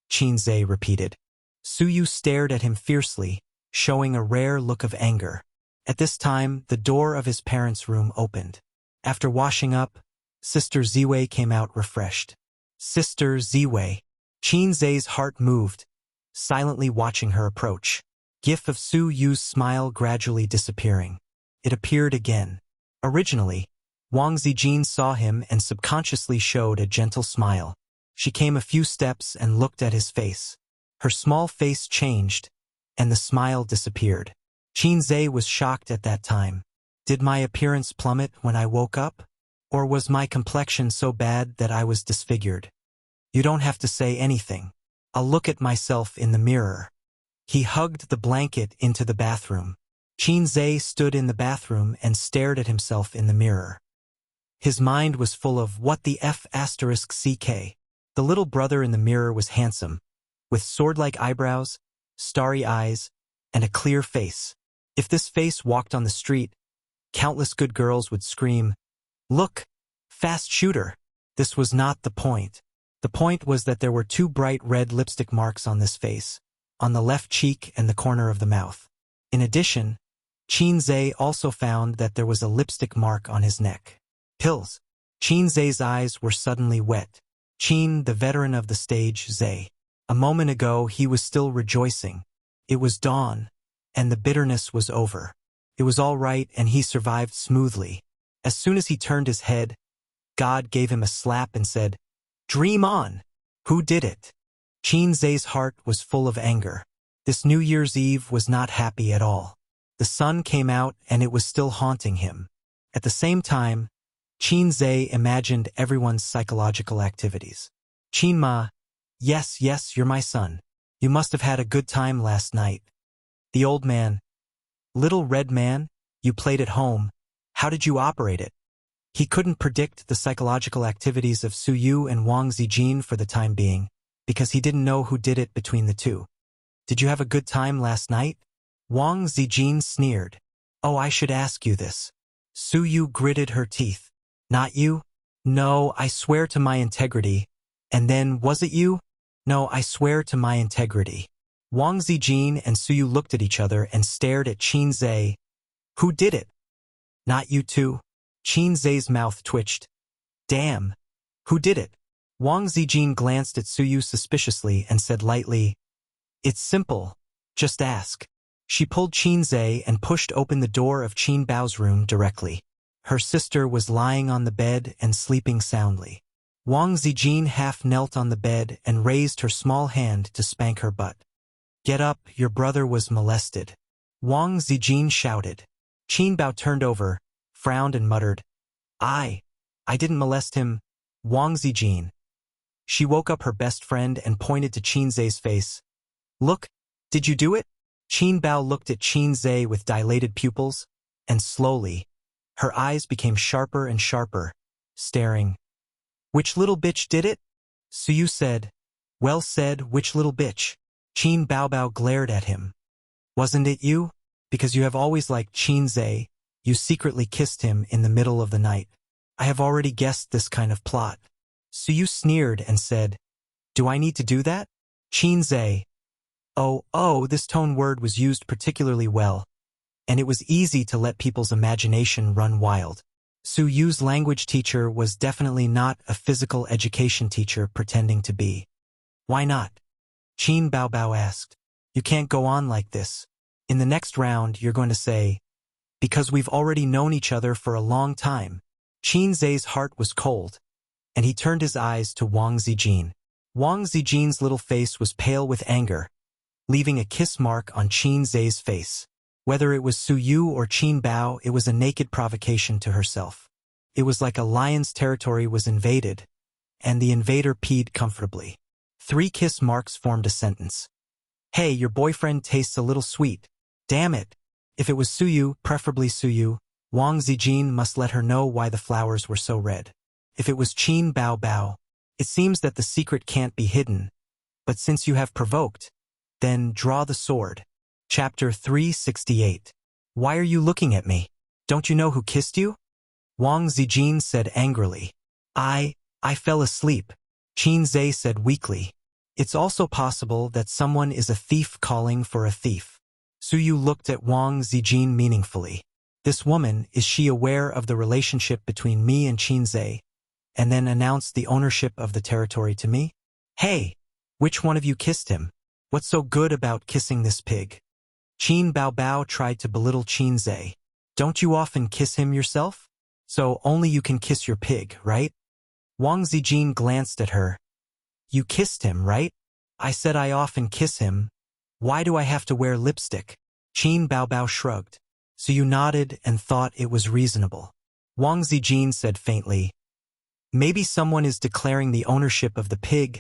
Qin repeated. Suyu stared at him fiercely, showing a rare look of anger. At this time, the door of his parents' room opened. After washing up, Sister Ziwei came out refreshed. "Sister Ziwei." Qin's heart moved, silently watching her approach. GIF of Suyu's smile gradually disappearing. It appeared again. Originally, Wang Zijin saw him and subconsciously showed a gentle smile. She came a few steps and looked at his face. Her small face changed, and the smile disappeared. Qin was shocked at that time. Did my appearance plummet when I woke up? Or was my complexion so bad that I was disfigured? You don't have to say anything. I'll look at myself in the mirror. He hugged the blanket into the bathroom. Qin stood in the bathroom and stared at himself in the mirror. His mind was full of what the f***ck. The little brother in the mirror was handsome, with sword-like eyebrows, starry eyes, and a clear face. If this face walked on the street, countless good girls would scream, "Look, fast shooter." This was not the point. The point was that there were two bright red lipstick marks on this face, on the left cheek and the corner of the mouth. In addition, Qin also found that there was a lipstick mark on his neck. Pills. Qin's eyes were suddenly wet. Qin, the veteran of the stage, Zay. A moment ago he was still rejoicing. It was dawn, and the bitterness was over. It was all right and he survived smoothly. As soon as he turned his head, God gave him a slap and said, "Dream on!" Who did it? Qin's heart was full of anger. This New Year's Eve was not happy at all. The sun came out and it was still haunting him. At the same time, Qin imagined everyone's psychological activities. "Qinma, yes, you're my son. You must have had a good time last night." The old man, "Little red man, you played at home. How did you operate it?" He couldn't predict the psychological activities of Suyu and Wang Zijin for the time being, because he didn't know who did it between the two. "Did you have a good time last night?" Wang Zijin sneered. "Oh, I should ask you this." Suyu gritted her teeth. "Not you?" "No, I swear to my integrity." "And then, was it you?" "No, I swear to my integrity." Wang Zijin and Suyu looked at each other and stared at Qin. "Who did it?" "Not you too?" Qin's mouth twitched. "Damn. Who did it?" Wang Zijin glanced at Suyu suspiciously and said lightly, "It's simple. Just ask." She pulled Qin and pushed open the door of Qin Bao's room directly. Her sister was lying on the bed and sleeping soundly. Wang Zijin half knelt on the bed and raised her small hand to spank her butt. "Get up, your brother was molested." Wang Zijin shouted. Qin Bao turned over, frowned and muttered, I didn't molest him." Wang Zijin. She woke up her best friend and pointed to Qin's face. "Look, did you do it?" Qin Bao looked at Qin with dilated pupils, and slowly, her eyes became sharper and sharper, staring. "Which little bitch did it?" Suyu said. "Well said, which little bitch?" Qin Bao glared at him. "Wasn't it you? Because you have always liked Qin. You secretly kissed him in the middle of the night. I have already guessed this kind of plot." Suyu sneered and said, "Do I need to do that?" Qin. Oh, this tone word was used particularly well, and it was easy to let people's imagination run wild. Suyu's language teacher was definitely not a physical education teacher pretending to be. Why not? Qin Baobao asked. You can't go on like this. In the next round, you're going to say, because we've already known each other for a long time. Qin Zai's heart was cold, and he turned his eyes to Wang Zijin. Wang Zijin's little face was pale with anger, leaving a kiss mark on Qin Zai's face. Whether it was Su Yu or Qin Bao, it was a naked provocation to herself. It was like a lion's territory was invaded, and the invader peed comfortably. 3 kiss marks formed a sentence. Hey, your boyfriend tastes a little sweet. Damn it. If it was Su Yu, preferably Su Yu, Wang Zijin must let her know why the flowers were so red. If it was Qin Bao Bao, it seems that the secret can't be hidden. But since you have provoked, then draw the sword. Chapter 368. Why are you looking at me? Don't you know who kissed you? Wang Zijin said angrily. I fell asleep. Qin Zai said weakly. It's also possible that someone is a thief calling for a thief. Su Yu looked at Wang Zijin meaningfully. This woman, is she aware of the relationship between me and Qin Zai, and then announced the ownership of the territory to me? Hey, which one of you kissed him? What's so good about kissing this pig? Qin Baobao tried to belittle Qin Zai. Don't you often kiss him yourself? So only you can kiss your pig, right? Wang Zijin glanced at her. You kissed him, right? I said I often kiss him. Why do I have to wear lipstick? Qin Baobao shrugged. So you nodded and thought it was reasonable. Wang Zijin said faintly. Maybe someone is declaring the ownership of the pig.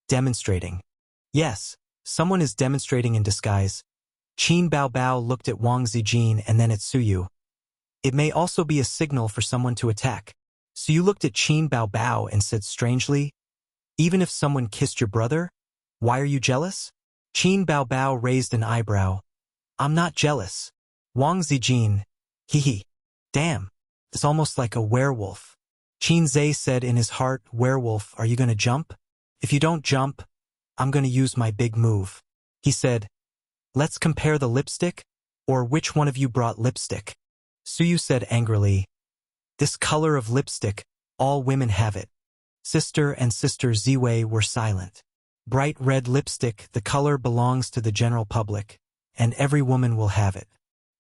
Demonstrating. Yes, someone is demonstrating in disguise. Qin Baobao looked at Wang Zijin and then at Su Yu. It may also be a signal for someone to attack. Su Yu looked at Qin Baobao and said strangely, even if someone kissed your brother, why are you jealous? Qin Baobao raised an eyebrow. I'm not jealous. Wang Zijin, hee. Damn, it's almost like a werewolf. Qin Zai said in his heart, werewolf, are you going to jump? If you don't jump, I'm going to use my big move. He said, let's compare the lipstick, or which one of you brought lipstick? Su Yu said angrily, this color of lipstick, all women have it. Sister and Sister Ziwei were silent. Bright red lipstick, the color belongs to the general public, and every woman will have it.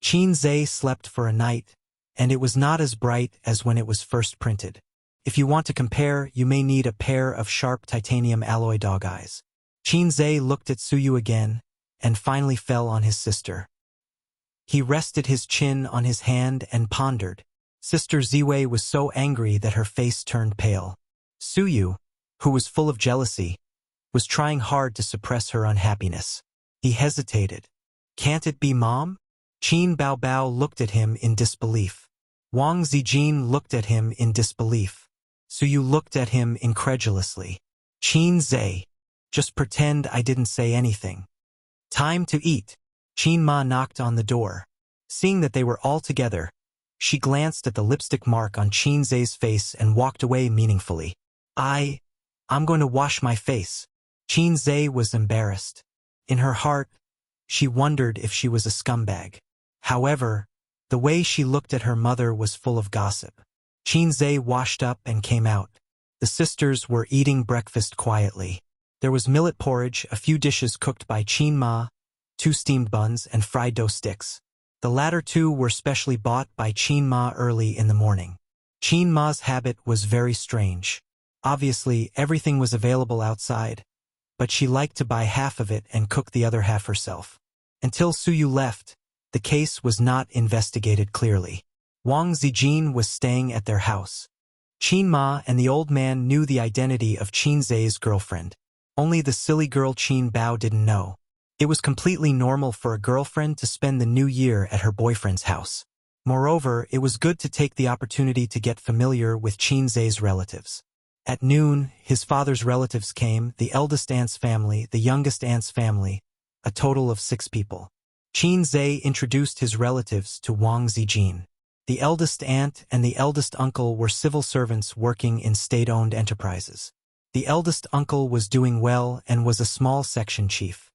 Qin Zai slept for a night, and it was not as bright as when it was first printed. If you want to compare, you may need a pair of sharp titanium alloy dog eyes. Qin Zai looked at Su Yu again, and finally fell on his sister. He rested his chin on his hand and pondered. Sister Ziwei was so angry that her face turned pale. Su Yu, who was full of jealousy, was trying hard to suppress her unhappiness. He hesitated. Can't it be Mom? Qin Baobao looked at him in disbelief. Wang Zijin looked at him in disbelief. Su Yu looked at him incredulously. Qin Zai, just pretend I didn't say anything. Time to eat. Qin Ma knocked on the door. Seeing that they were all together, she glanced at the lipstick mark on Qin Zai's face and walked away meaningfully. I'm going to wash my face. Qin Zai was embarrassed. In her heart, she wondered if she was a scumbag. However, the way she looked at her mother was full of gossip. Qin Zai washed up and came out. The sisters were eating breakfast quietly. There was millet porridge, a few dishes cooked by Qin Ma, 2 steamed buns, and fried dough sticks. The latter 2 were specially bought by Qin Ma early in the morning. Qin Ma's habit was very strange. Obviously, everything was available outside, but she liked to buy half of it and cook the other half herself. Until Su Yu left, the case was not investigated clearly. Wang Zijin was staying at their house. Qin Ma and the old man knew the identity of Qin Zai's girlfriend. Only the silly girl Qin Bao didn't know. It was completely normal for a girlfriend to spend the new year at her boyfriend's house. Moreover, it was good to take the opportunity to get familiar with Qin Zai's relatives. At noon, his father's relatives came, the eldest aunt's family, the youngest aunt's family, a total of 6 people. Qin Zai introduced his relatives to Wang Zijin. The eldest aunt and the eldest uncle were civil servants working in state-owned enterprises. The eldest uncle was doing well and was a small section chief.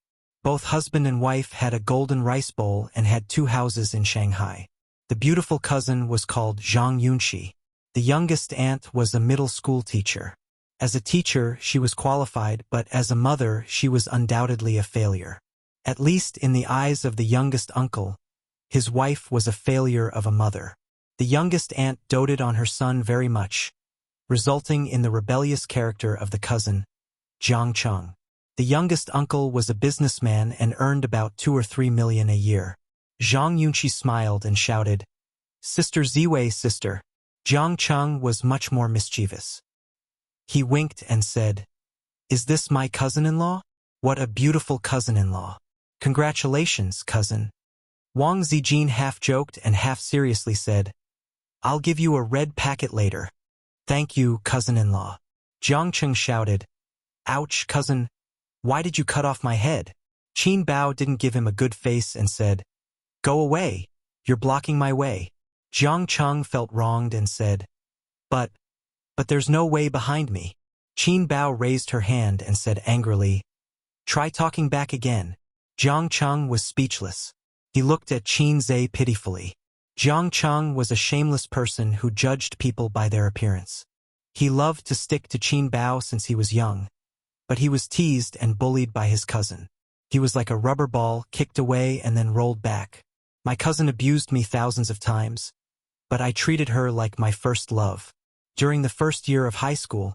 Both husband and wife had a golden rice bowl and had 2 houses in Shanghai. The beautiful cousin was called Zhang Yunxi. The youngest aunt was a middle school teacher. As a teacher, she was qualified, but as a mother, she was undoubtedly a failure. At least in the eyes of the youngest uncle, his wife was a failure of a mother. The youngest aunt doted on her son very much, resulting in the rebellious character of the cousin, Jiang Cheng. The youngest uncle was a businessman and earned about 2 or 3 million a year. Zhang Yunqi smiled and shouted, "Sister Ziwei, sister." Jiang Cheng was much more mischievous. He winked and said, "Is this my cousin-in-law? What a beautiful cousin-in-law. Congratulations, cousin." Wang Zijin half joked and half seriously said, "I'll give you a red packet later." "Thank you, cousin-in-law." Jiang Cheng shouted, "Ouch, cousin. Why did you cut off my head?" Qin Bao didn't give him a good face and said, "Go away. You're blocking my way." Jiang Cheng felt wronged and said, But there's no way behind me." Qin Bao raised her hand and said angrily, "Try talking back again." Jiang Cheng was speechless. He looked at Qin Zhe pitifully. Jiang Cheng was a shameless person who judged people by their appearance. He loved to stick to Qin Bao since he was young, but he was teased and bullied by his cousin. He was like a rubber ball, kicked away and then rolled back. My cousin abused me thousands of times, but I treated her like my first love. During the first year of high school,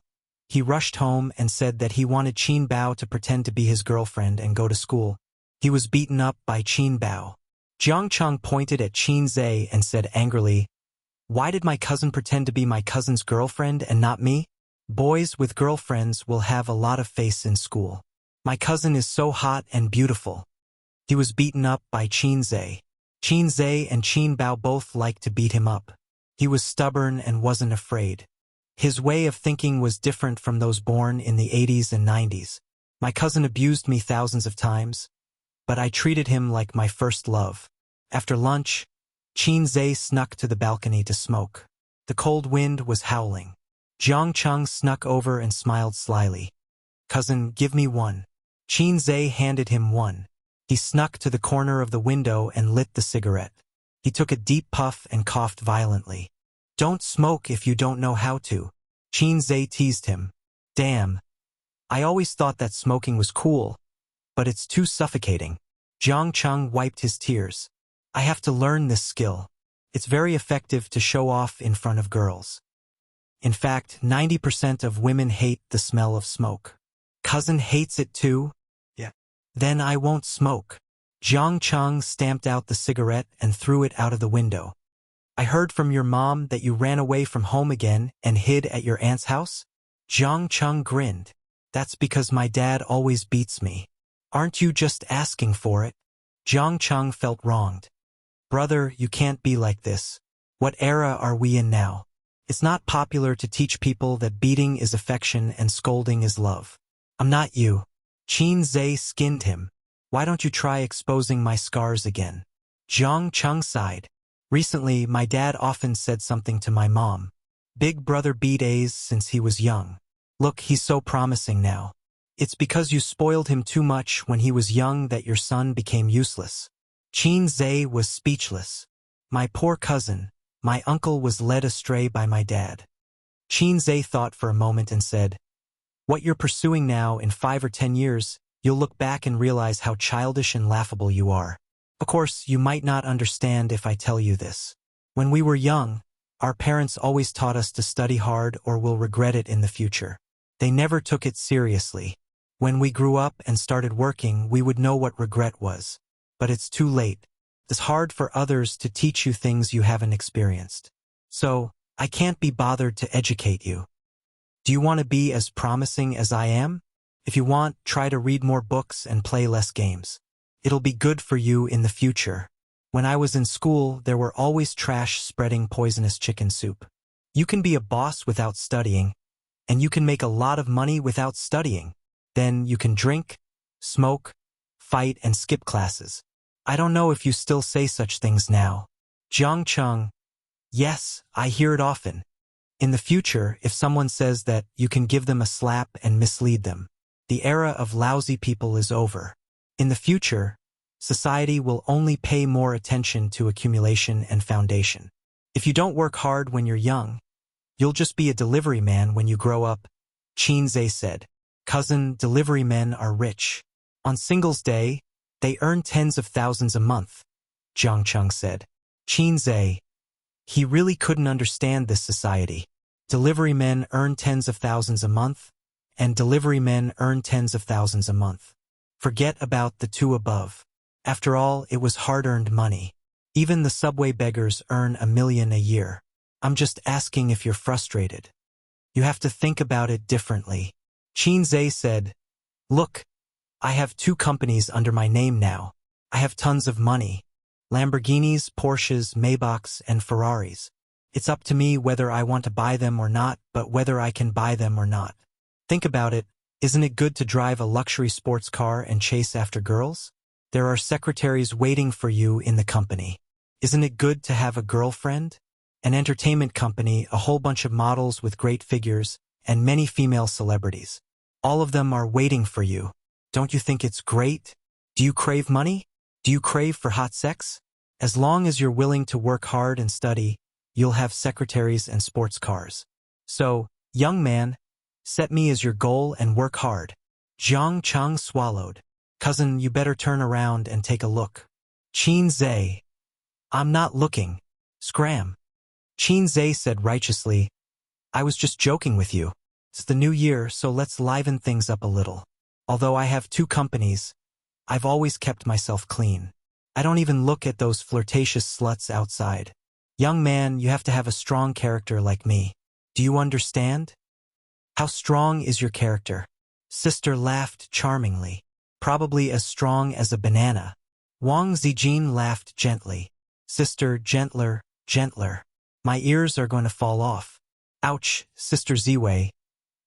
he rushed home and said that he wanted Qin Bao to pretend to be his girlfriend and go to school. He was beaten up by Qin Bao. Jiang Cheng pointed at Qin Zhe and said angrily, "Why did my cousin pretend to be my cousin's girlfriend and not me? Boys with girlfriends will have a lot of face in school. My cousin is so hot and beautiful." He was beaten up by Qin Zhe. Qin Zhe and Qin Bao both liked to beat him up. He was stubborn and wasn't afraid. His way of thinking was different from those born in the 80s and 90s. My cousin abused me thousands of times, but I treated him like my first love. After lunch, Qin Zhe snuck to the balcony to smoke. The cold wind was howling. Jiang Cheng snuck over and smiled slyly. "Cousin, give me one." Qin Zhe handed him one. He snuck to the corner of the window and lit the cigarette. He took a deep puff and coughed violently. "Don't smoke if you don't know how to." Qin Zhe teased him. "Damn. I always thought that smoking was cool, but it's too suffocating." Jiang Cheng wiped his tears. "I have to learn this skill. It's very effective to show off in front of girls. In fact, 90% of women hate the smell of smoke." "Cousin hates it too?" "Yeah." "Then I won't smoke." Jiang Cheng stamped out the cigarette and threw it out of the window. "I heard from your mom that you ran away from home again and hid at your aunt's house?" Jiang Cheng grinned. "That's because my dad always beats me." "Aren't you just asking for it?" Jiang Cheng felt wronged. "Brother, you can't be like this. What era are we in now? It's not popular to teach people that beating is affection and scolding is love. I'm not you." Qin Zhe skinned him. "Why don't you try exposing my scars again?" Jiang Cheng sighed. "Recently, my dad often said something to my mom. Big brother beat A's since he was young. Look, he's so promising now. It's because you spoiled him too much when he was young that your son became useless." Qin Zhe was speechless. "My poor cousin. My uncle was led astray by my dad." Qin Zhe thought for a moment and said, "What you're pursuing now, in 5 or 10 years, you'll look back and realize how childish and laughable you are. Of course, you might not understand if I tell you this. When we were young, our parents always taught us to study hard or we'll regret it in the future. They never took it seriously. When we grew up and started working, we would know what regret was. But it's too late. It's hard for others to teach you things you haven't experienced. So, I can't be bothered to educate you. Do you want to be as promising as I am? If you want, try to read more books and play less games. It'll be good for you in the future. When I was in school, there were always trash spreading poisonous chicken soup. You can be a boss without studying, and you can make a lot of money without studying. Then you can drink, smoke, fight, and skip classes. I don't know if you still say such things now." Jiang Cheng: "Yes, I hear it often. In the future, if someone says that, you can give them a slap and mislead them. The era of lousy people is over. In the future, society will only pay more attention to accumulation and foundation. If you don't work hard when you're young, you'll just be a delivery man when you grow up, Qinze said. Cousin, delivery men are rich. On Singles Day, they earn tens of thousands a month, Jiang Cheng said. Qinze. He really couldn't understand this society. Delivery men earn tens of thousands a month, and delivery men earn tens of thousands a month. Forget about the two above. After all, it was hard-earned money. Even the subway beggars earn $1 million a year. I'm just asking if you're frustrated. You have to think about it differently. Qinze said, Look, I have 2 companies under my name now. I have tons of money. Lamborghinis, Porsches, Maybachs, and Ferraris. It's up to me whether I want to buy them or not, but whether I can buy them or not. Think about it. Isn't it good to drive a luxury sports car and chase after girls? There are secretaries waiting for you in the company. Isn't it good to have a girlfriend? An entertainment company, a whole bunch of models with great figures, and many female celebrities. All of them are waiting for you. Don't you think it's great? Do you crave money? Do you crave for hot sex? As long as you're willing to work hard and study, you'll have secretaries and sports cars. So, young man, set me as your goal and work hard. Jiang Cheng swallowed. Cousin, you better turn around and take a look. Qinze. I'm not looking. Scram. Qinze said righteously, I was just joking with you. It's the new year, so let's liven things up a little. Although I have 2 companies, I've always kept myself clean. I don't even look at those flirtatious sluts outside. Young man, you have to have a strong character like me. Do you understand? How strong is your character? Sister laughed charmingly. Probably as strong as a banana. Wang Zijin laughed gently. Sister, gentler, gentler. My ears are going to fall off. Ouch, Sister Ziwei.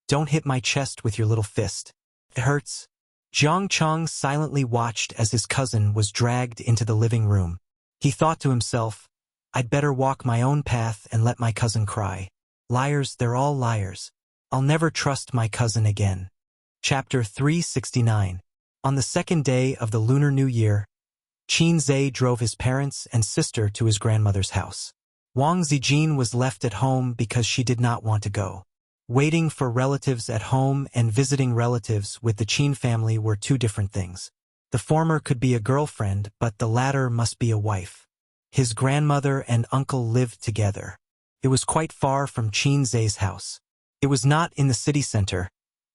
Don't hit my chest with your little fist. It hurts. Jiang Cheng silently watched as his cousin was dragged into the living room. He thought to himself, I'd better walk my own path and let my cousin cry. Liars, they're all liars. I'll never trust my cousin again. Chapter 369. On the 2nd day of the Lunar New Year, Qinze drove his parents and sister to his grandmother's house. Wang Zijin was left at home because she did not want to go. Waiting for relatives at home and visiting relatives with the Qin family were 2 different things. The former could be a girlfriend, but the latter must be a wife. His grandmother and uncle lived together. It was quite far from Qinze's house. It was not in the city center,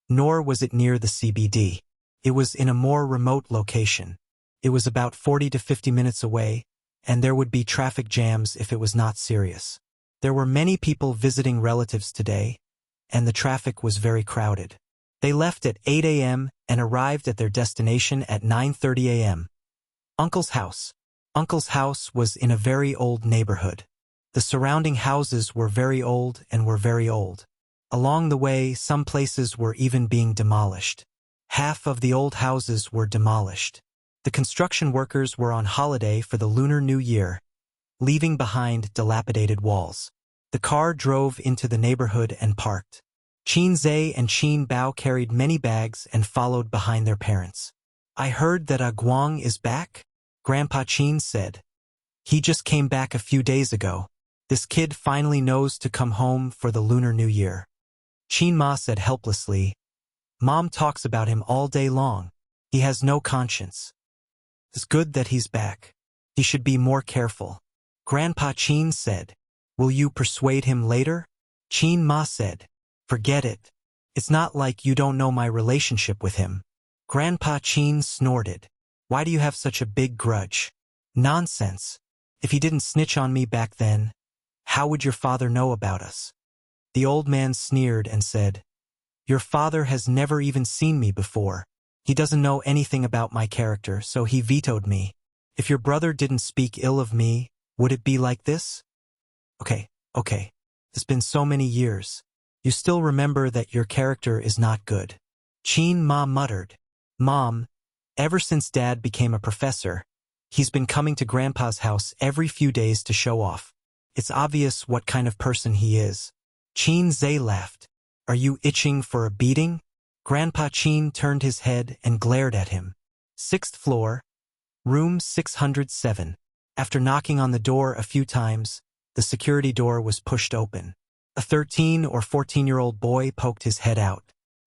nor was it near the CBD. It was in a more remote location. It was about 40 to 50 minutes away, and there would be traffic jams if it was not serious. There were many people visiting relatives today, and the traffic was very crowded. They left at 8 a.m. and arrived at their destination at 9:30 a.m. Uncle's house. Uncle's house was in a very old neighborhood. The surrounding houses were very old and were very old. Along the way, some places were even being demolished. Half of the old houses were demolished. The construction workers were on holiday for the Lunar New Year, leaving behind dilapidated walls. The car drove into the neighborhood and parked. Qinze and Qin Bao carried many bags and followed behind their parents. I heard that Guang is back, Grandpa Qin said. He just came back a few days ago. This kid finally knows to come home for the Lunar New Year. Qin Ma said helplessly, Mom talks about him all day long. He has no conscience. It's good that he's back. He should be more careful. Grandpa Qin said, Will you persuade him later? Qin Ma said, Forget it. It's not like you don't know my relationship with him. Grandpa Qin snorted. Why do you have such a big grudge? Nonsense. If he didn't snitch on me back then, how would your father know about us? The old man sneered and said, Your father has never even seen me before. He doesn't know anything about my character, so he vetoed me. If your brother didn't speak ill of me, would it be like this? Okay. It's been so many years. You still remember that your character is not good. Qin Ma muttered. Mom, ever since Dad became a professor, he's been coming to Grandpa's house every few days to show off. It's obvious what kind of person he is. Qinze laughed. Are you itching for a beating? Grandpa Qin turned his head and glared at him. 6th floor, room 607. After knocking on the door a few times, the security door was pushed open. A 13 or 14-year-old boy poked his head out.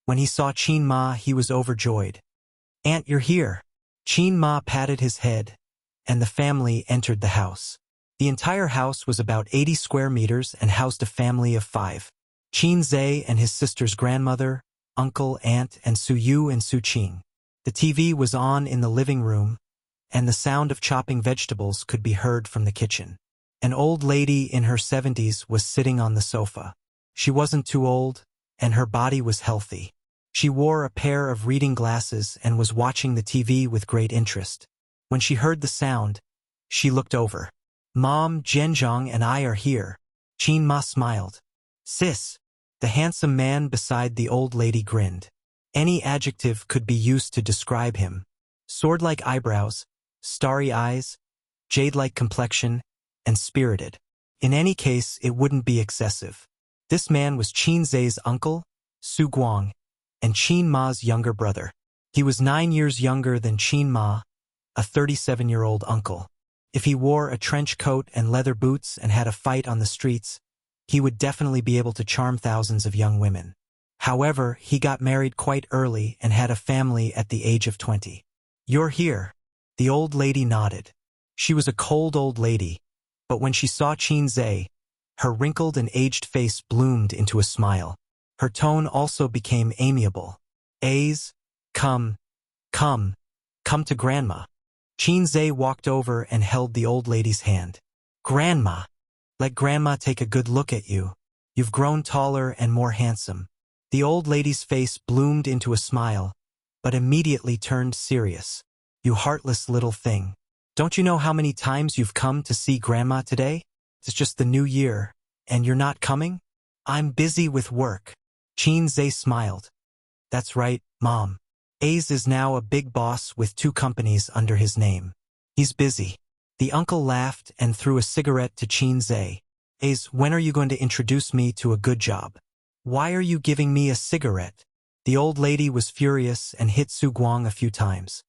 When he saw Qin Ma, he was overjoyed. "Aunt, you're here." Qin Ma patted his head, and the family entered the house. The entire house was about 80 square meters and housed a family of 5. Qin Zhe and his sister's grandmother, uncle, aunt, and Su Yu and Su Qing. The TV was on in the living room, and the sound of chopping vegetables could be heard from the kitchen. An old lady in her 70s was sitting on the sofa. She wasn't too old, and her body was healthy. She wore a pair of reading glasses and was watching the TV with great interest. When she heard the sound, she looked over. "Mom, Zhenjiang and I are here." Qin Ma smiled. "Sis." The handsome man beside the old lady grinned. Any adjective could be used to describe him. Sword-like eyebrows, starry eyes, jade-like complexion, and spirited. In any case, it wouldn't be excessive. This man was Qin Zhe's uncle, Su Guang, and Qin Ma's younger brother. He was 9 years younger than Qin Ma, a 37-year-old uncle. If he wore a trench coat and leather boots and had a fight on the streets, he would definitely be able to charm thousands of young women. However, he got married quite early and had a family at the age of 20. "You're here." The old lady nodded. She was a cold old lady, but when she saw Qin Zhe, her wrinkled and aged face bloomed into a smile. Her tone also became amiable. "A's, come to Grandma." Qin Zhe walked over and held the old lady's hand. "Grandma, let Grandma take a good look at you. You've grown taller and more handsome." The old lady's face bloomed into a smile, but immediately turned serious. "You heartless little thing. Don't you know how many times you've come to see Grandma today? It's just the new year, and you're not coming?" "I'm busy with work." Qin Zhe smiled. "That's right, Mom. A's is now a big boss with 2 companies under his name. He's busy." The uncle laughed and threw a cigarette to Qin Zhe. "A's, when are you going to introduce me to a good job? Why are you giving me a cigarette?" The old lady was furious and hit Su Guang a few times.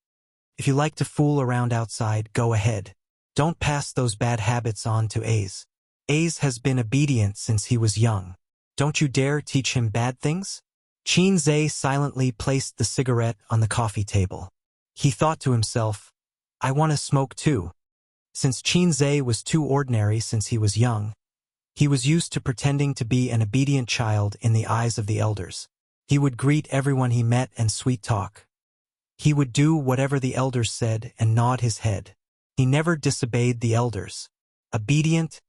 "If you like to fool around outside, go ahead. Don't pass those bad habits on to A's. A's has been obedient since he was young. Don't you dare teach him bad things." Qin Zhe silently placed the cigarette on the coffee table. He thought to himself, "I want to smoke too." Since Qin Zhe was too ordinary since he was young, he was used to pretending to be an obedient child in the eyes of the elders. He would greet everyone he met and sweet talk. He would do whatever the elders said and nod his head. He never disobeyed the elders. Obedient,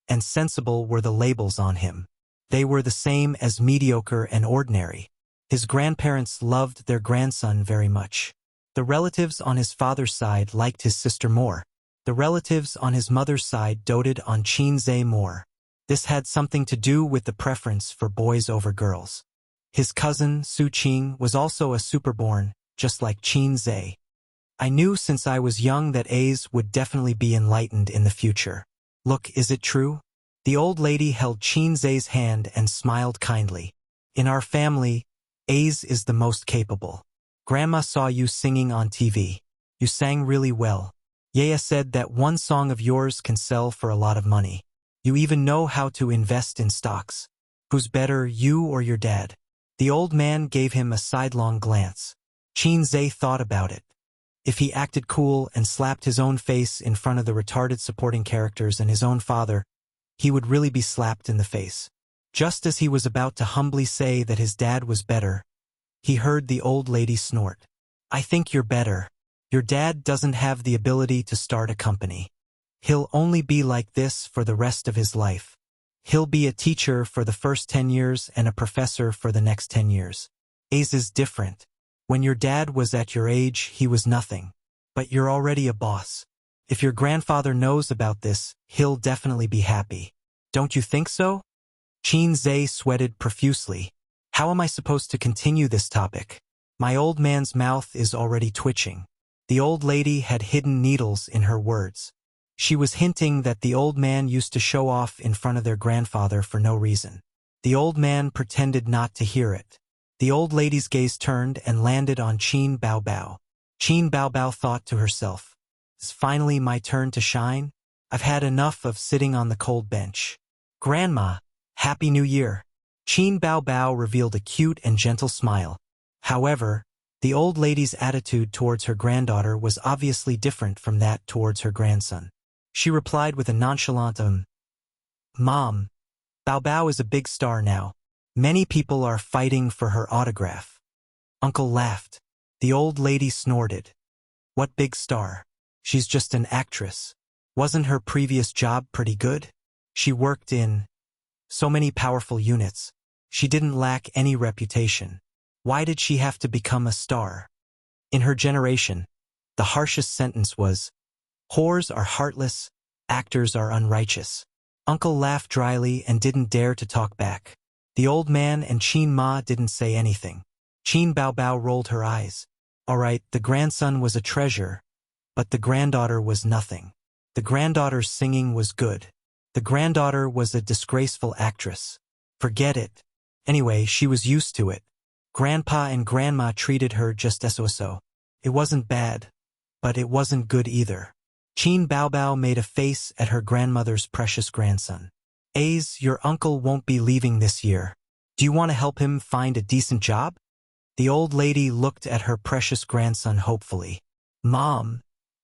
and sensible were the labels on him. They were the same as mediocre and ordinary. His grandparents loved their grandson very much. The relatives on his father's side liked his sister more. The relatives on his mother's side doted on Qin Zhe more. This had something to do with the preference for boys over girls. His cousin, Su Qing, was also a superborn, just like Qin Zhe. "I knew since I was young that A's would definitely be enlightened in the future. Look, is it true?" The old lady held Qin Zhe's hand and smiled kindly. "In our family, A's is the most capable. Grandma saw you singing on TV. You sang really well. Yaya said that one song of yours can sell for a lot of money. You even know how to invest in stocks. Who's better, you or your dad?" The old man gave him a sidelong glance. Qin Zhe thought about it. If he acted cool and slapped his own face in front of the retarded supporting characters and his own father, he would really be slapped in the face. Just as he was about to humbly say that his dad was better, he heard the old lady snort. "I think you're better. Your dad doesn't have the ability to start a company. He'll only be like this for the rest of his life. He'll be a teacher for the first 10 years and a professor for the next 10 years. A's is different. When your dad was at your age, he was nothing. But you're already a boss. If your grandfather knows about this, he'll definitely be happy. Don't you think so?" Qin Zhe sweated profusely. "How am I supposed to continue this topic? My old man's mouth is already twitching." The old lady had hidden needles in her words. She was hinting that the old man used to show off in front of their grandfather for no reason. The old man pretended not to hear it. The old lady's gaze turned and landed on Qin Bao Bao. Qin Bao Bao thought to herself, "It's finally my turn to shine. I've had enough of sitting on the cold bench. Grandma, Happy New Year." Qin Bao Bao revealed a cute and gentle smile. However, the old lady's attitude towards her granddaughter was obviously different from that towards her grandson. She replied with a nonchalant Mom, Bao Bao is a big star now. Many people are fighting for her autograph. Uncle laughed. The old lady snorted. What big star? She's just an actress. Wasn't her previous job pretty good? She worked in so many powerful units. She didn't lack any reputation. Why did she have to become a star? In her generation, the harshest sentence was, whores are heartless, actors are unrighteous. Uncle laughed dryly and didn't dare to talk back. The old man and Qin Ma didn't say anything. Qin Bao Bao rolled her eyes. All right, the grandson was a treasure, but the granddaughter was nothing. The granddaughter's singing was good. The granddaughter was a disgraceful actress. Forget it. Anyway, she was used to it. Grandpa and Grandma treated her just so. It wasn't bad, but it wasn't good either. Qin Bao Bao made a face at her grandmother's precious grandson. Your uncle won't be leaving this year. Do you want to help him find a decent job? The old lady looked at her precious grandson hopefully. Mom,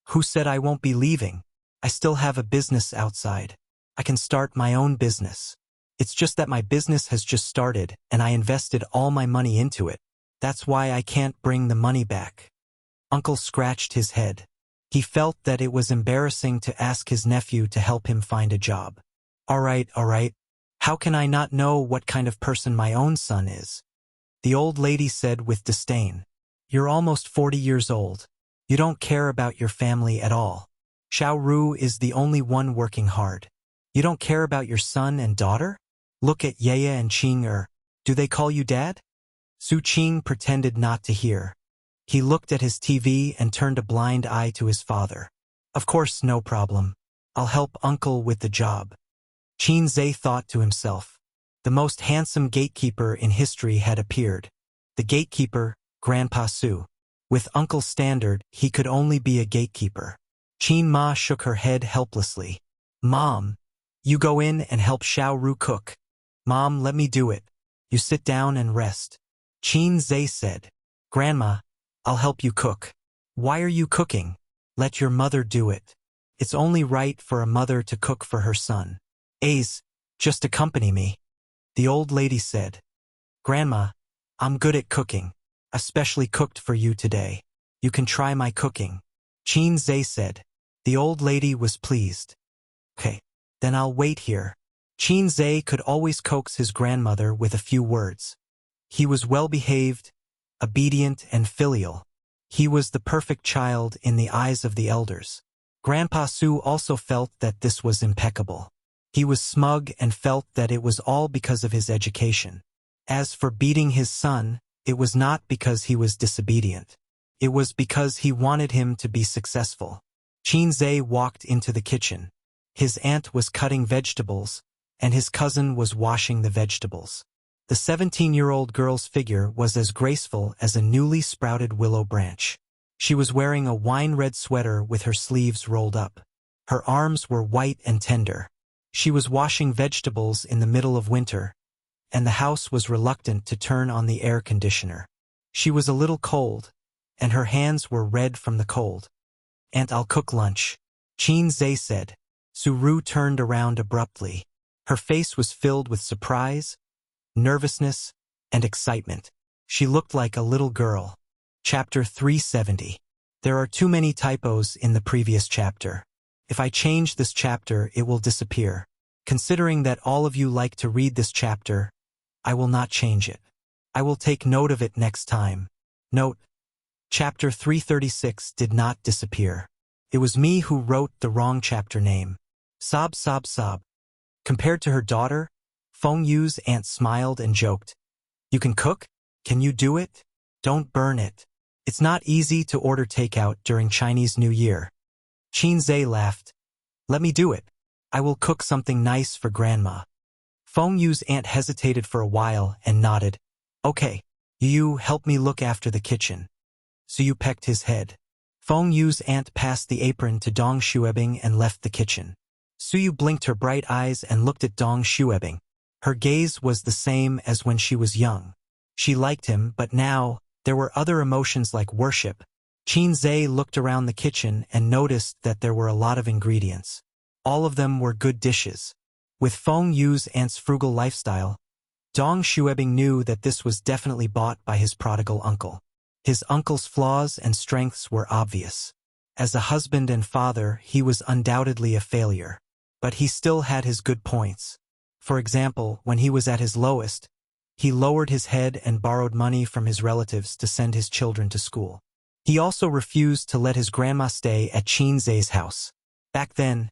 who said I won't be leaving? I still have a business outside. I can start my own business. It's just that my business has just started and I invested all my money into it. That's why I can't bring the money back. Uncle scratched his head. He felt that it was embarrassing to ask his nephew to help him find a job. All right. How can I not know what kind of person my own son is? The old lady said with disdain. You're almost 40 years old. You don't care about your family at all. Xiao Ru is the only one working hard. You don't care about your son and daughter? Look at Yaya and Qing. Do they call you dad? Su Qing pretended not to hear. He looked at his TV and turned a blind eye to his father. Of course, no problem. I'll help uncle with the job. Qin Zhe thought to himself. The most handsome gatekeeper in history had appeared. The gatekeeper, Grandpa Su. With Uncle's standard, he could only be a gatekeeper. Qin Ma shook her head helplessly. Mom, you go in and help Xiao Ru cook. Mom, let me do it. You sit down and rest. Qin Zhe said. Grandma, I'll help you cook. Why are you cooking? Let your mother do it. It's only right for a mother to cook for her son. Just accompany me. The old lady said. Grandma, I'm good at cooking. Especially cooked for you today. You can try my cooking. Qin Zhe said. The old lady was pleased. Okay, then I'll wait here. Qin Zhe could always coax his grandmother with a few words. He was well-behaved, obedient and filial. He was the perfect child in the eyes of the elders. Grandpa Su also felt that this was impeccable. He was smug and felt that it was all because of his education. As for beating his son, it was not because he was disobedient. It was because he wanted him to be successful. Qin Zhe walked into the kitchen. His aunt was cutting vegetables, and his cousin was washing the vegetables. The 17-year-old girl's figure was as graceful as a newly sprouted willow branch. She was wearing a wine-red sweater with her sleeves rolled up. Her arms were white and tender. She was washing vegetables in the middle of winter, and the house was reluctant to turn on the air conditioner. She was a little cold, and her hands were red from the cold. Aunt, I'll cook lunch, Qin Zhe said. Su Ru turned around abruptly. Her face was filled with surprise, nervousness, and excitement. She looked like a little girl. Chapter 370. There are too many typos in the previous chapter. If I change this chapter, it will disappear. Considering that all of you like to read this chapter, I will not change it. I will take note of it next time. Note: Chapter 336 did not disappear. It was me who wrote the wrong chapter name. Sob. Compared to her daughter, Feng Yu's aunt smiled and joked. You can cook? Can you do it? Don't burn it. It's not easy to order takeout during Chinese New Year. Qin Zhe laughed. Let me do it. I will cook something nice for Grandma. Feng Yu's aunt hesitated for a while and nodded. Okay, you help me look after the kitchen. Su Yu pecked his head. Feng Yu's aunt passed the apron to Dong Xuebing and left the kitchen. Su Yu blinked her bright eyes and looked at Dong Xuebing. Her gaze was the same as when she was young. She liked him, but now, there were other emotions like worship. Qinzhe looked around the kitchen and noticed that there were a lot of ingredients. All of them were good dishes. With Feng Yu's aunt's frugal lifestyle, Dong Xuebing knew that this was definitely bought by his prodigal uncle. His uncle's flaws and strengths were obvious. As a husband and father, he was undoubtedly a failure. But he still had his good points. For example, when he was at his lowest, he lowered his head and borrowed money from his relatives to send his children to school. He also refused to let his grandma stay at Qinzhe's house. Back then,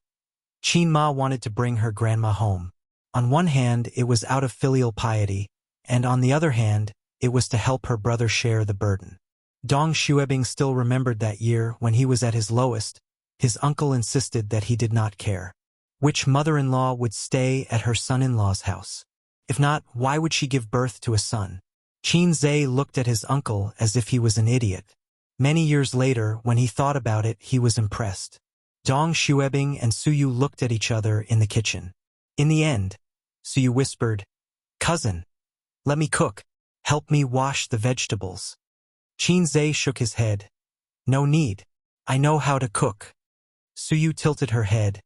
Qin Ma wanted to bring her grandma home. On one hand, it was out of filial piety, and on the other hand, it was to help her brother share the burden. Dong Xuebing still remembered that year when he was at his lowest. His uncle insisted that he did not care which mother-in-law would stay at her son-in-law's house. If not, why would she give birth to a son? Qinzhe looked at his uncle as if he was an idiot. Many years later, when he thought about it, he was impressed. Dong Xuebing and Suyu looked at each other in the kitchen. In the end, Suyu whispered, "Cousin, let me cook. Help me wash the vegetables." Qinzhe shook his head. "No need. I know how to cook." Suyu tilted her head.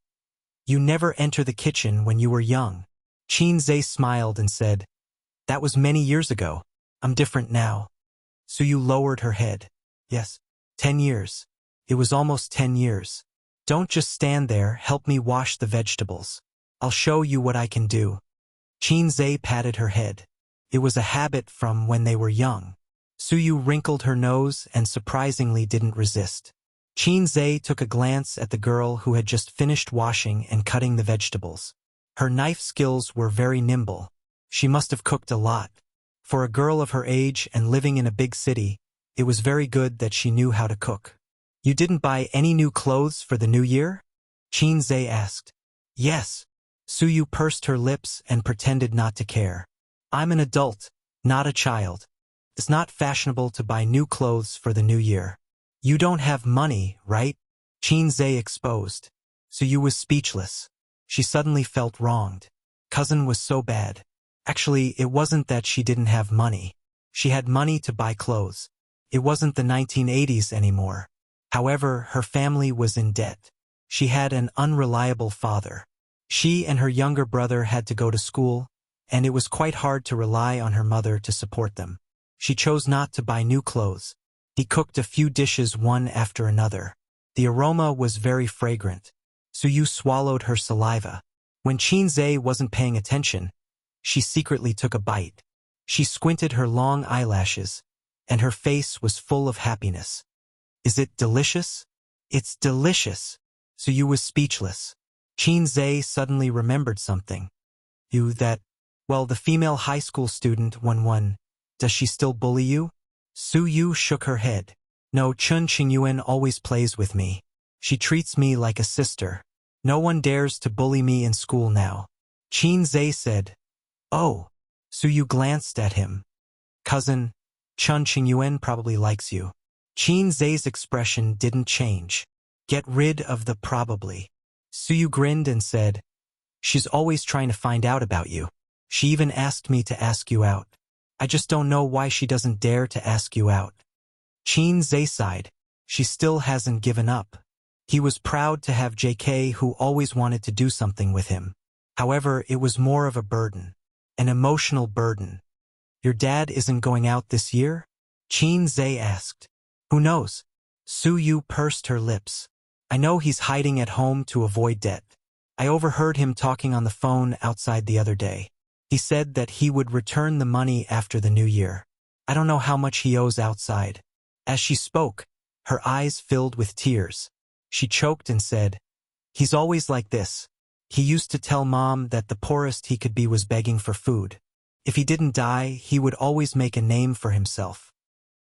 "You never enter the kitchen when you were young." Qinzhe smiled and said, "That was many years ago. I'm different now." Suyu lowered her head. "Yes, 10 years. It was almost 10 years. Don't just stand there, help me wash the vegetables. I'll show you what I can do." Qinzhe patted her head. It was a habit from when they were young. Suyu wrinkled her nose and surprisingly didn't resist. Qinzhe took a glance at the girl who had just finished washing and cutting the vegetables. Her knife skills were very nimble. She must have cooked a lot. For a girl of her age and living in a big city, it was very good that she knew how to cook. "You didn't buy any new clothes for the new year?" Qinzhe asked. "Yes." Suyu pursed her lips and pretended not to care. "I'm an adult, not a child. It's not fashionable to buy new clothes for the new year." "You don't have money, right?" Qinzhe exposed. Suyu was speechless. She suddenly felt wronged. Cousin was so bad. Actually, it wasn't that she didn't have money. She had money to buy clothes. It wasn't the 1980s anymore. However, her family was in debt. She had an unreliable father. She and her younger brother had to go to school, and it was quite hard to rely on her mother to support them. She chose not to buy new clothes. He cooked a few dishes one after another. The aroma was very fragrant. Suyu swallowed her saliva. When Qinzhe wasn't paying attention, she secretly took a bite. She squinted her long eyelashes, and her face was full of happiness. "Is it delicious?" "It's delicious." Suyu was speechless. Qinzhe suddenly remembered something. Well, the female high school student, Wen, does she still bully you?" Suyu shook her head. "No, Chun Qingyuan always plays with me. She treats me like a sister. No one dares to bully me in school now." Qinzhe said. "Oh." Suyu glanced at him. "Cousin, Chun Qingyuan probably likes you." Qinzhe's expression didn't change. "Get rid of the probably." Suyu grinned and said, "She's always trying to find out about you. She even asked me to ask you out. I just don't know why she doesn't dare to ask you out." Qinzhe sighed. She still hasn't given up. He was proud to have JK who always wanted to do something with him. However, it was more of a burden. An emotional burden. "Your dad isn't going out this year?" Qinzhe asked. "Who knows?" Suyu pursed her lips. "I know he's hiding at home to avoid debt. I overheard him talking on the phone outside the other day. He said that he would return the money after the new year. I don't know how much he owes outside." As she spoke, her eyes filled with tears. She choked and said, "He's always like this. He used to tell Mom that the poorest he could be was begging for food. If he didn't die, he would always make a name for himself."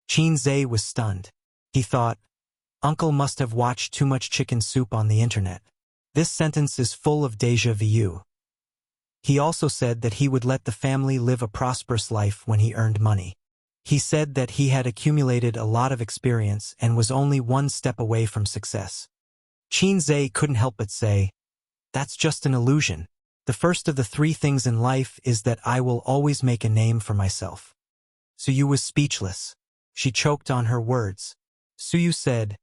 Qinzhe was stunned. He thought, Uncle must have watched too much chicken soup on the internet. This sentence is full of déjà vu. He also said that he would let the family live a prosperous life when he earned money. He said that he had accumulated a lot of experience and was only one step away from success. Qinzhe couldn't help but say, "That's just an illusion. The first of the three things in life is that I will always make a name for myself. Suyu was speechless. She choked on her words. Suyu said,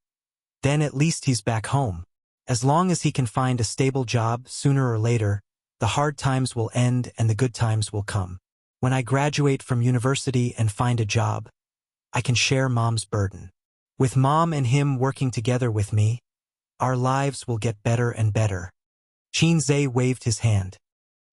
then at least he's back home. As long as he can find a stable job, sooner or later, the hard times will end and the good times will come. When I graduate from university and find a job, I can share Mom's burden. With Mom and him working together with me, our lives will get better and better. Qinzhe waved his hand.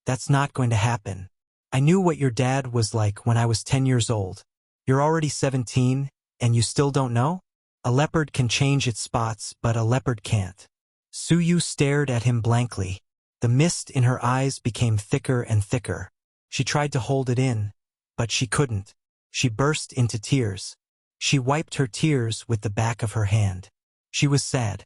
That's not going to happen. I knew what your dad was like when I was 10 years old. You're already 17, and you still don't know? A leopard can change its spots, but a leopard can't. Suyu stared at him blankly. The mist in her eyes became thicker and thicker. She tried to hold it in, but she couldn't. She burst into tears. She wiped her tears with the back of her hand. She was sad.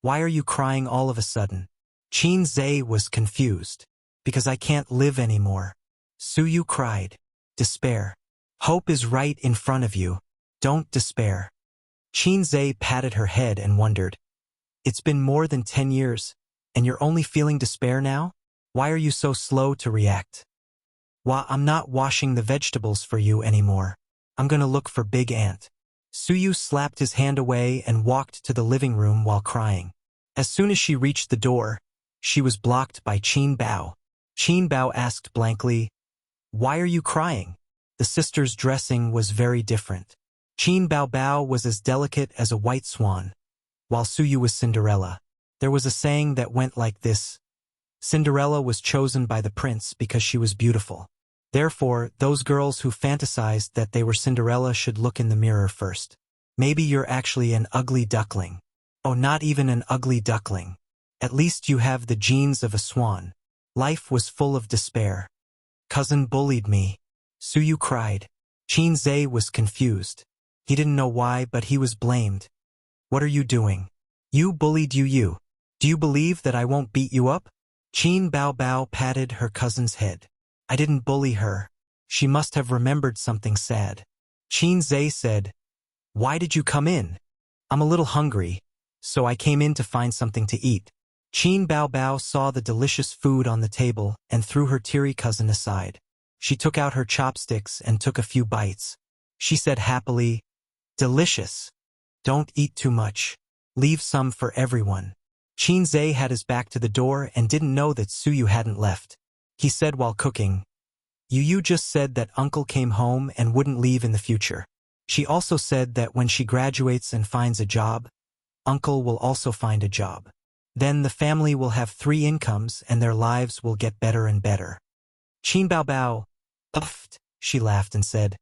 Why are you crying all of a sudden? Qinzhe was confused. Because I can't live anymore. Suyu cried. Despair. Hope is right in front of you. Don't despair. Qinzhe patted her head and wondered. It's been more than 10 years, and you're only feeling despair now? Why are you so slow to react? Why, I'm not washing the vegetables for you anymore. I'm gonna look for Big Ant. Suyu slapped his hand away and walked to the living room while crying. As soon as she reached the door, she was blocked by Qin Bao. Qin Bao asked blankly, why are you crying? The sisters' dressing was very different. Qin Bao was as delicate as a white swan, while Suyu was Cinderella. There was a saying that went like this: Cinderella was chosen by the prince because she was beautiful. Therefore, those girls who fantasized that they were Cinderella should look in the mirror first. Maybe you're actually an ugly duckling. Oh, not even an ugly duckling. At least you have the genes of a swan. Life was full of despair. Cousin bullied me. Suyu cried. Qinzhe was confused. He didn't know why, but he was blamed. What are you doing? You bullied you. Do you believe that I won't beat you up? Qin Bao patted her cousin's head. I didn't bully her. She must have remembered something sad. Qinzhe said, why did you come in? I'm a little hungry, so I came in to find something to eat. Qin Bao saw the delicious food on the table and threw her teary cousin aside. She took out her chopsticks and took a few bites. She said happily, delicious. Don't eat too much. Leave some for everyone. Qinzhe had his back to the door and didn't know that Suyu hadn't left. He said while cooking, You just said that uncle came home and wouldn't leave in the future. She also said that when she graduates and finds a job, uncle will also find a job. Then the family will have 3 incomes and their lives will get better and better. Qin Bao puffed. She laughed and said,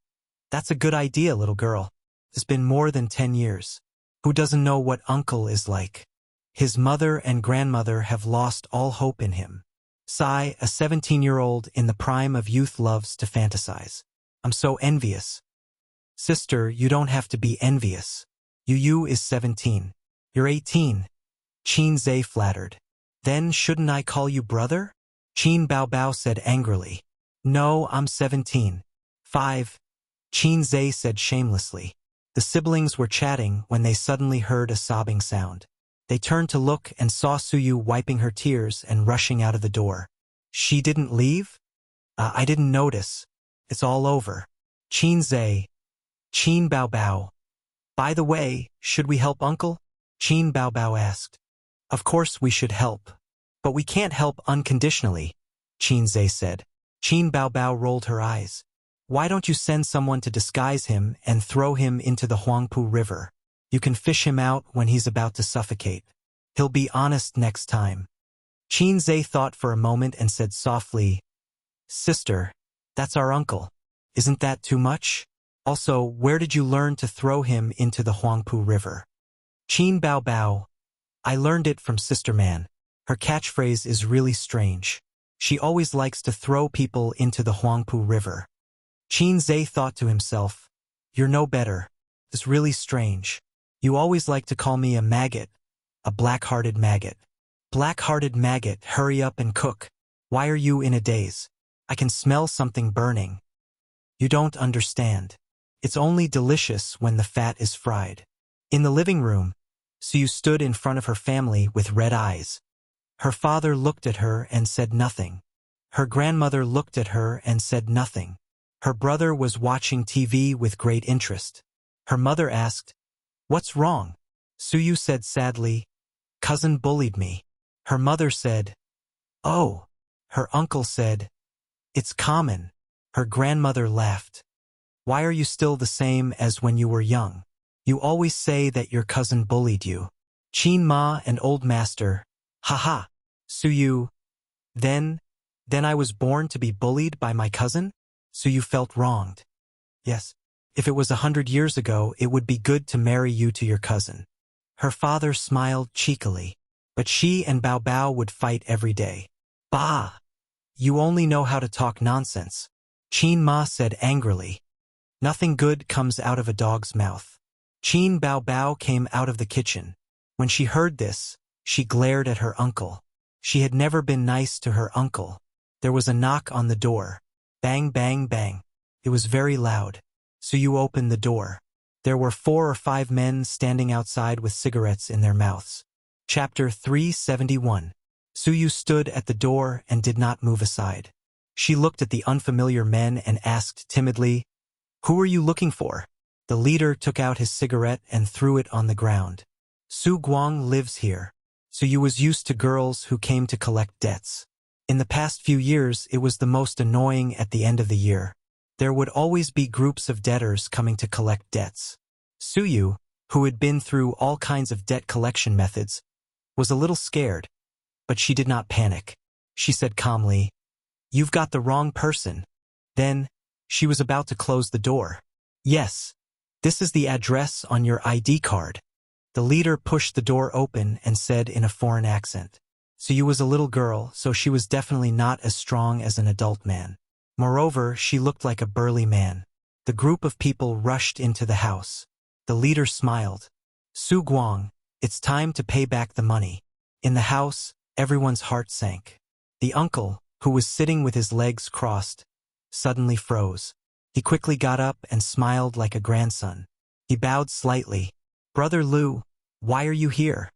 That's a good idea, little girl. It's been more than 10 years. Who doesn't know what uncle is like? His mother and grandmother have lost all hope in him. Sai, a 17-year-old in the prime of youth, loves to fantasize. I'm so envious. Sister, you don't have to be envious. Yu is 17. You're 18. Qinzhe flattered. Then shouldn't I call you brother? Qin Bao said angrily. No, I'm 17. 5. Qinzhe said shamelessly. The siblings were chatting when they suddenly heard a sobbing sound. They turned to look and saw Suyu wiping her tears and rushing out of the door. She didn't leave? I didn't notice. It's all over. Qin Bao. By the way, should we help uncle? Qin Bao asked. Of course we should help. But we can't help unconditionally, Qinzhe said. Qin Bao rolled her eyes. Why don't you send someone to disguise him and throw him into the Huangpu River? You can fish him out when he's about to suffocate. He'll be honest next time. Qinzhe thought for a moment and said softly, Sister, that's our uncle. Isn't that too much? Also, where did you learn to throw him into the Huangpu River? Qin Bao. I learned it from Sister Man. Her catchphrase is really strange. She always likes to throw people into the Huangpu River. Qinzhe thought to himself, You're no better. It's really strange. You always like to call me a maggot, a black-hearted maggot. Black-hearted maggot, hurry up and cook. Why are you in a daze? I can smell something burning. You don't understand. It's only delicious when the fat is fried. In the living room, Suyu stood in front of her family with red eyes. Her father looked at her and said nothing. Her grandmother looked at her and said nothing. Her brother was watching TV with great interest. Her mother asked, "What's wrong?" Suyu said sadly, "Cousin bullied me." Her mother said, "Oh." Her uncle said, "It's common." Her grandmother laughed. "Why are you still the same as when you were young? You always say that your cousin bullied you." Chin Ma and Old Master, "Haha, Suyu, then I was born to be bullied by my cousin?" Suyu felt wronged. "Yes, if it was 100 years ago, it would be good to marry you to your cousin." Her father smiled cheekily, but she and Bao Bao would fight every day. "Bah! You only know how to talk nonsense," Chin Ma said angrily. "Nothing good comes out of a dog's mouth." Chin Bao Bao came out of the kitchen. When she heard this, she glared at her uncle. She had never been nice to her uncle. There was a knock on the door. Bang, bang, bang. It was very loud. Suyu opened the door. There were 4 or 5 men standing outside with cigarettes in their mouths. Chapter 371. Suyu stood at the door and did not move aside. She looked at the unfamiliar men and asked timidly, "Who are you looking for?" The leader took out his cigarette and threw it on the ground. "Su Guang lives here." Suyu was used to girls who came to collect debts. In the past few years, it was the most annoying at the end of the year. There would always be groups of debtors coming to collect debts. Suyu, who had been through all kinds of debt collection methods, was a little scared, but she did not panic. She said calmly, "You've got the wrong person." Then, she was about to close the door. "Yes, this is the address on your ID card." The leader pushed the door open and said in a foreign accent, "Suyu was a little girl, so she was definitely not as strong as an adult man. Moreover, she looked like a burly man." The group of people rushed into the house. The leader smiled. "Su Guang, it's time to pay back the money." In the house, everyone's heart sank. The uncle, who was sitting with his legs crossed, suddenly froze. He quickly got up and smiled like a grandson. He bowed slightly. "Brother Lu, why are you here?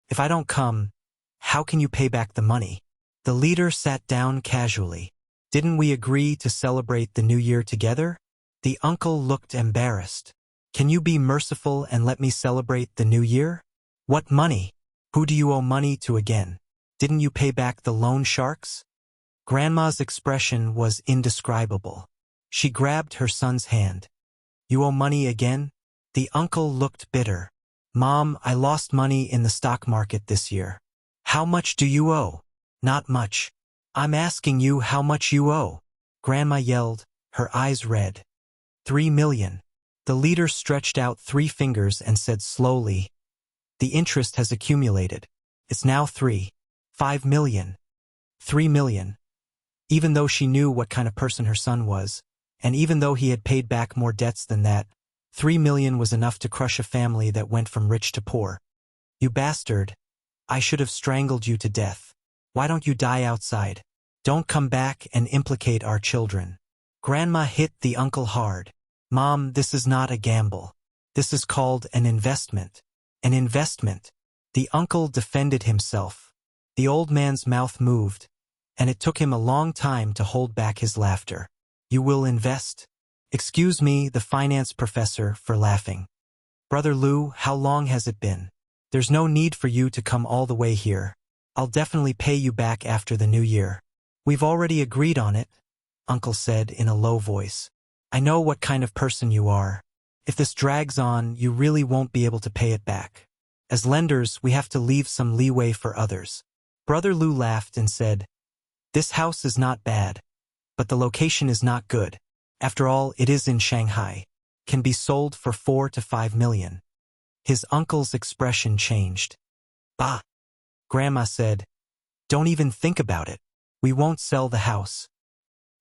If I don't come, how can you pay back the money?" The leader sat down casually. "Didn't we agree to celebrate the new year together?" The uncle looked embarrassed. "Can you be merciful and let me celebrate the new year?" "What money? Who do you owe money to again? Didn't you pay back the loan sharks?" Grandma's expression was indescribable. She grabbed her son's hand. "You owe money again?" The uncle looked bitter. "Mom, I lost money in the stock market this year." "How much do you owe?" "Not much." "I'm asking you how much you owe." Grandma yelled, her eyes red. 3 million. The leader stretched out 3 fingers and said slowly, "The interest has accumulated. It's now 5 million. 3 million. Even though she knew what kind of person her son was, and even though he had paid back more debts than that, 3 million was enough to crush a family that went from rich to poor. "You bastard. I should have strangled you to death. Why don't you die outside? Don't come back and implicate our children." Grandma hit the uncle hard. "Mom, this is not a gamble. This is called an investment." "An investment." The uncle defended himself. The old man's mouth moved, and it took him a long time to hold back his laughter. "You will invest?" "Excuse me, the finance professor, for laughing." "Brother Lu, how long has it been? There's no need for you to come all the way here. I'll definitely pay you back after the new year." "We've already agreed on it," Uncle said in a low voice. "I know what kind of person you are. If this drags on, you really won't be able to pay it back. As lenders, we have to leave some leeway for others." Brother Lu laughed and said, "This house is not bad, but the location is not good. After all, it is in Shanghai. Can be sold for 4 to 5 million. His uncle's expression changed. "Bah!" Grandma said, "Don't even think about it. We won't sell the house."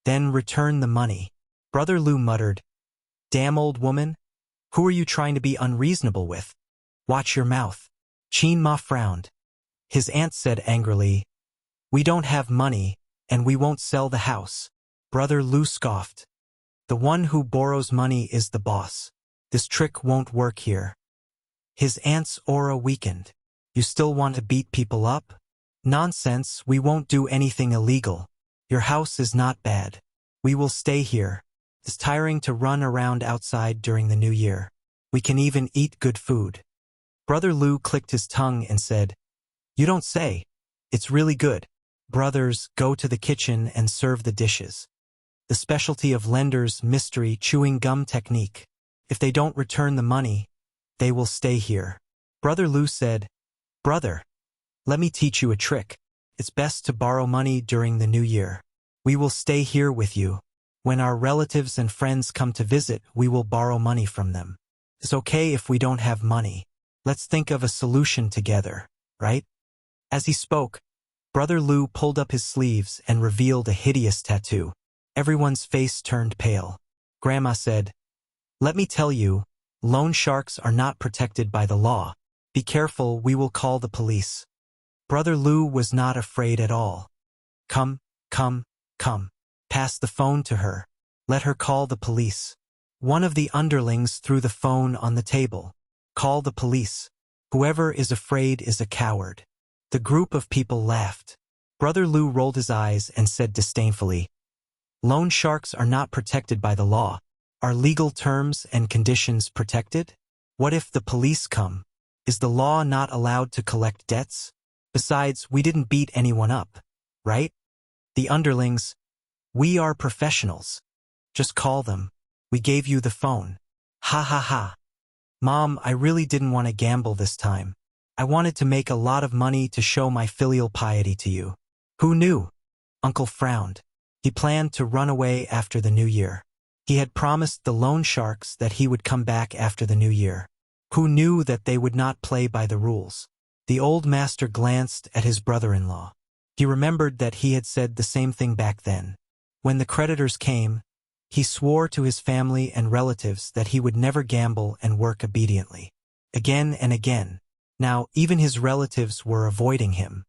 "Then return the money." Brother Lu muttered, "Damn old woman. Who are you trying to be unreasonable with? Watch your mouth." Chin Ma frowned. His aunt said angrily, "We don't have money, and we won't sell the house." Brother Lu scoffed. "The one who borrows money is the boss. This trick won't work here." His aunt's aura weakened. "You still want to beat people up?" Nonsense, we won't do anything illegal. Your house is not bad. We will stay here. It's tiring to run around outside during the new year. We can even eat good food. Brother Lu clicked his tongue and said, "You don't say. It's really good." Brothers, go to the kitchen and serve the dishes. The specialty of lenders' mystery chewing gum technique. If they don't return the money, they will stay here. Brother Lu said, "Brother, let me teach you a trick. It's best to borrow money during the new year. We will stay here with you. When our relatives and friends come to visit, we will borrow money from them. It's okay if we don't have money. Let's think of a solution together, right?" As he spoke, Brother Lu pulled up his sleeves and revealed a hideous tattoo. Everyone's face turned pale. Grandma said, "Let me tell you, loan sharks are not protected by the law. Be careful, we will call the police." Brother Lu was not afraid at all. Come. Pass the phone to her. Let her call the police." One of the underlings threw the phone on the table. "Call the police. Whoever is afraid is a coward." The group of people laughed. Brother Lu rolled his eyes and said disdainfully, "Loan sharks are not protected by the law. Are legal terms and conditions protected? What if the police come? Is the law not allowed to collect debts? Besides, we didn't beat anyone up, right?" The underlings, "We are professionals. Just call them. We gave you the phone." "Ha ha ha. Mom, I really didn't want to gamble this time. I wanted to make a lot of money to show my filial piety to you." "Who knew?" Uncle frowned. He planned to run away after the new year. He had promised the loan sharks that he would come back after the new year. Who knew that they would not play by the rules? The old master glanced at his brother-in-law. He remembered that he had said the same thing back then. When the creditors came, he swore to his family and relatives that he would never gamble and work obediently. Again and again. Now, even his relatives were avoiding him.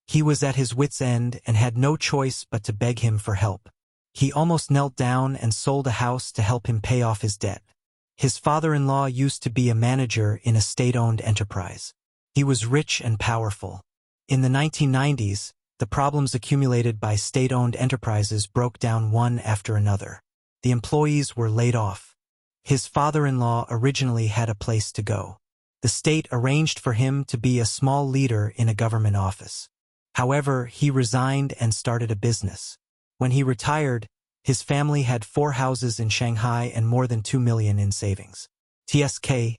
He was at his wit's end and had no choice but to beg him for help. He almost knelt down and sold a house to help him pay off his debt. His father-in-law used to be a manager in a state-owned enterprise. He was rich and powerful. In the 1990s, the problems accumulated by state-owned enterprises broke down one after another. The employees were laid off. His father-in-law originally had a place to go. The state arranged for him to be a small leader in a government office. However, he resigned and started a business. When he retired, his family had 4 houses in Shanghai and more than 2 million in savings. TSK.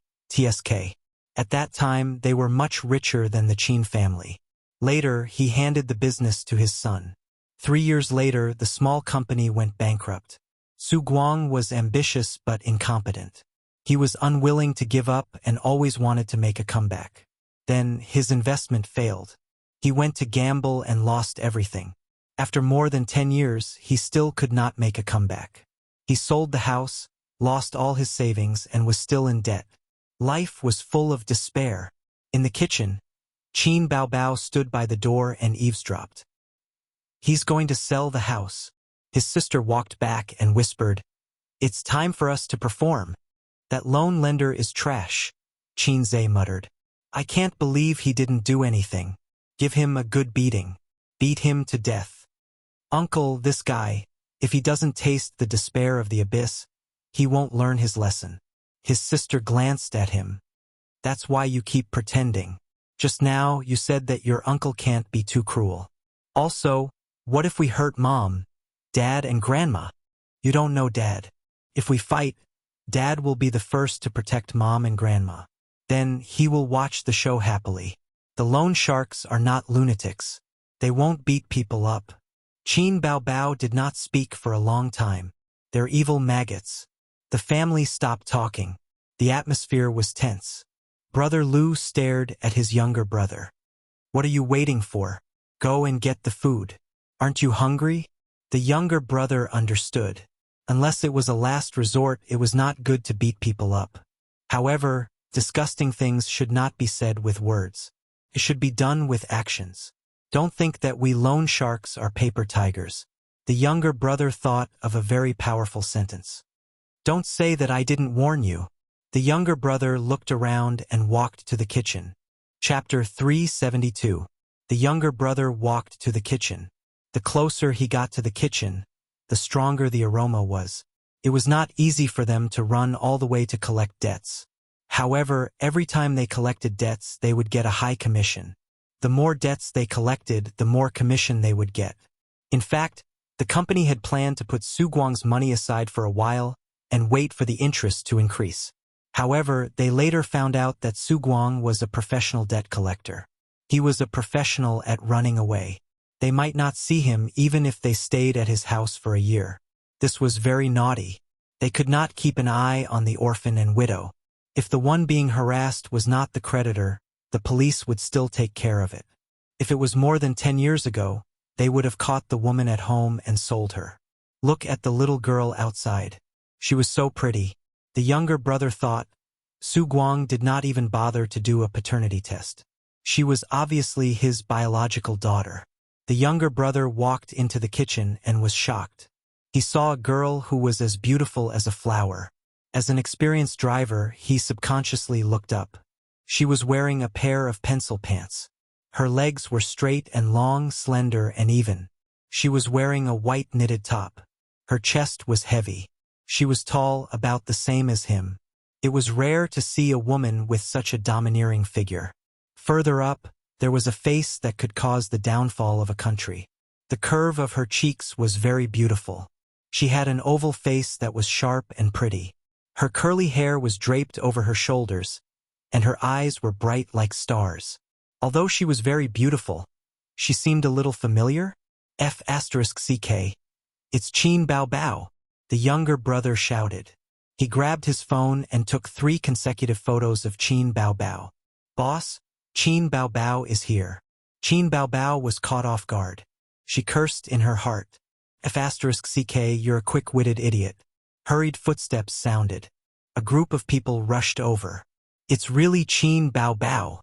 At that time, they were much richer than the Qin family. Later, he handed the business to his son. 3 years later, the small company went bankrupt. Su Guang was ambitious but incompetent. He was unwilling to give up and always wanted to make a comeback. Then, his investment failed. He went to gamble and lost everything. After more than 10 years, he still could not make a comeback. He sold the house, lost all his savings, and was still in debt. Life was full of despair. In the kitchen, Qin Baobao stood by the door and eavesdropped. "He's going to sell the house." His sister walked back and whispered, "It's time for us to perform." "That loan lender is trash," Qin Zhe muttered. "I can't believe he didn't do anything. Give him a good beating. Beat him to death." "Uncle, this guy, if he doesn't taste the despair of the abyss, he won't learn his lesson." His sister glanced at him. "That's why you keep pretending. Just now, you said that your uncle can't be too cruel. Also, what if we hurt Mom, Dad, and Grandma? You don't know Dad. If we fight, Dad will be the first to protect Mom and Grandma. Then he will watch the show happily. The loan sharks are not lunatics. They won't beat people up." Qin Baobao did not speak for a long time. "They're evil maggots." The family stopped talking. The atmosphere was tense. Brother Lu stared at his younger brother. "What are you waiting for? Go and get the food. Aren't you hungry?" The younger brother understood. Unless it was a last resort, it was not good to beat people up. However, disgusting things should not be said with words. It should be done with actions. Don't think that we loan sharks are paper tigers. The younger brother thought of a very powerful sentence. "Don't say that I didn't warn you." The younger brother looked around and walked to the kitchen. Chapter 372. The younger brother walked to the kitchen. The closer he got to the kitchen, the stronger the aroma was. It was not easy for them to run all the way to collect debts. However, every time they collected debts, they would get a high commission. The more debts they collected, the more commission they would get. In fact, the company had planned to put Su Guang's money aside for a while and wait for the interest to increase. However, they later found out that Su Guang was a professional debt collector. He was a professional at running away. They might not see him even if they stayed at his house for a year. This was very naughty. They could not keep an eye on the orphan and widow. If the one being harassed was not the creditor, the police would still take care of it. If it was more than 10 years ago, they would have caught the woman at home and sold her. Look at the little girl outside. She was so pretty. The younger brother thought. Su Guang did not even bother to do a paternity test. She was obviously his biological daughter. The younger brother walked into the kitchen and was shocked. He saw a girl who was as beautiful as a flower. As an experienced driver, he subconsciously looked up. She was wearing a pair of pencil pants. Her legs were straight and long, slender and even. She was wearing a white knitted top. Her chest was heavy. She was tall, about the same as him. It was rare to see a woman with such a domineering figure. Further up, there was a face that could cause the downfall of a country. The curve of her cheeks was very beautiful. She had an oval face that was sharp and pretty. Her curly hair was draped over her shoulders, and her eyes were bright like stars. Although she was very beautiful, she seemed a little familiar. F***CK. It's Qin Bao Bao, the younger brother shouted. He grabbed his phone and took 3 consecutive photos of Qin Bao Bao. Boss, Qin Bao Bao is here. Qin Bao Bao was caught off guard. She cursed in her heart. F***CK, you're a quick-witted idiot. Hurried footsteps sounded. A group of people rushed over. It's really Qin Bao Bao.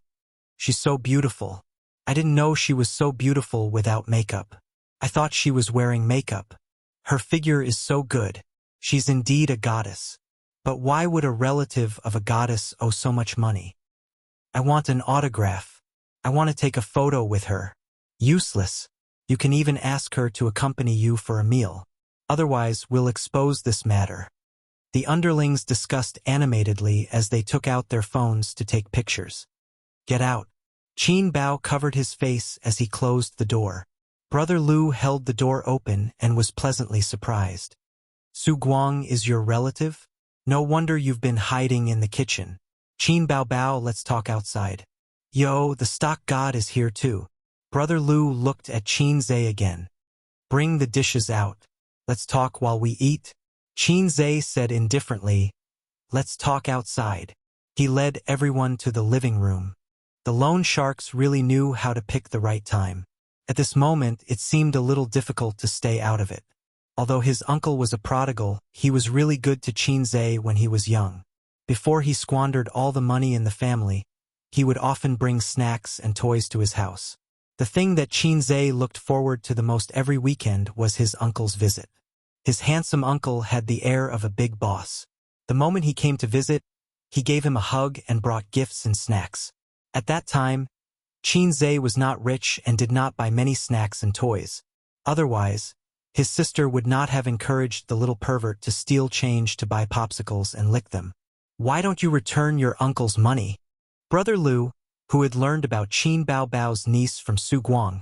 She's so beautiful. I didn't know she was so beautiful without makeup. I thought she was wearing makeup. Her figure is so good. She's indeed a goddess. But why would a relative of a goddess owe so much money? I want an autograph. I want to take a photo with her. Useless. You can even ask her to accompany you for a meal. Otherwise, we'll expose this matter. The underlings discussed animatedly as they took out their phones to take pictures. Get out. Qin Bao covered his face as he closed the door. Brother Lu held the door open and was pleasantly surprised. Su Guang is your relative? No wonder you've been hiding in the kitchen. Qin Bao Bao, let's talk outside. Yo, the stock god is here too. Brother Lu looked at Qin Zhe again. Bring the dishes out. Let's talk while we eat. Qin Zhe said indifferently. Let's talk outside. He led everyone to the living room. The loan sharks really knew how to pick the right time. At this moment, it seemed a little difficult to stay out of it. Although his uncle was a prodigal, he was really good to Qin Zhe when he was young. Before he squandered all the money in the family, he would often bring snacks and toys to his house. The thing that Qin Zhe looked forward to the most every weekend was his uncle's visit. His handsome uncle had the air of a big boss. The moment he came to visit, he gave him a hug and brought gifts and snacks. At that time, Qin Zhe was not rich and did not buy many snacks and toys. Otherwise, his sister would not have encouraged the little pervert to steal change to buy popsicles and lick them. Why don't you return your uncle's money? Brother Lu, who had learned about Qin Bao Bao's niece from Su Guang,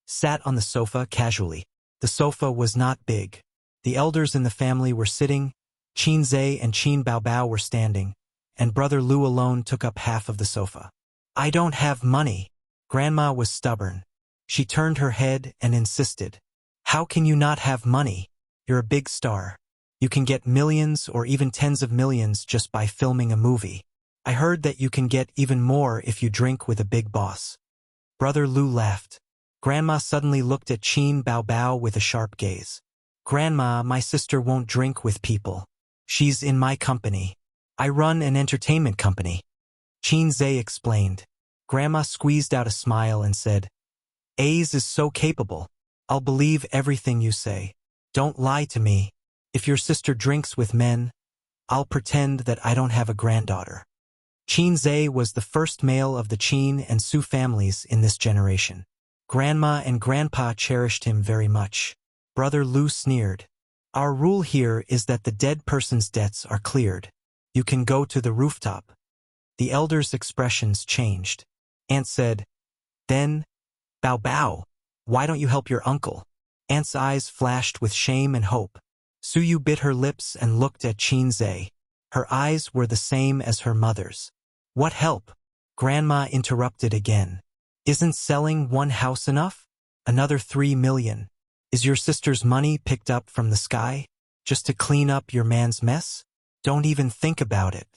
sat on the sofa casually. The sofa was not big. The elders in the family were sitting, Qin Zhe and Qin Bao Bao were standing, and Brother Lu alone took up half of the sofa. I don't have money. Grandma was stubborn. She turned her head and insisted. How can you not have money? You're a big star. You can get millions or even tens of millions just by filming a movie. I heard that you can get even more if you drink with a big boss. Brother Lu laughed. Grandma suddenly looked at Qin Bao Bao with a sharp gaze. Grandma, my sister won't drink with people. She's in my company. I run an entertainment company. Qin Zhe explained. Grandma squeezed out a smile and said, Aze is so capable. I'll believe everything you say. Don't lie to me. If your sister drinks with men, I'll pretend that I don't have a granddaughter. Qin Zhe was the first male of the Qin and Su families in this generation. Grandma and Grandpa cherished him very much. Brother Lu sneered. Our rule here is that the dead person's debts are cleared. You can go to the rooftop. The elder's expressions changed. Aunt said, then, Bao Bao, why don't you help your uncle? Aunt's eyes flashed with shame and hope. Suyu bit her lips and looked at Qinze. Her eyes were the same as her mother's. What help? Grandma interrupted again. Isn't selling one house enough? Another 3 million. Is your sister's money picked up from the sky? Just to clean up your man's mess? Don't even think about it.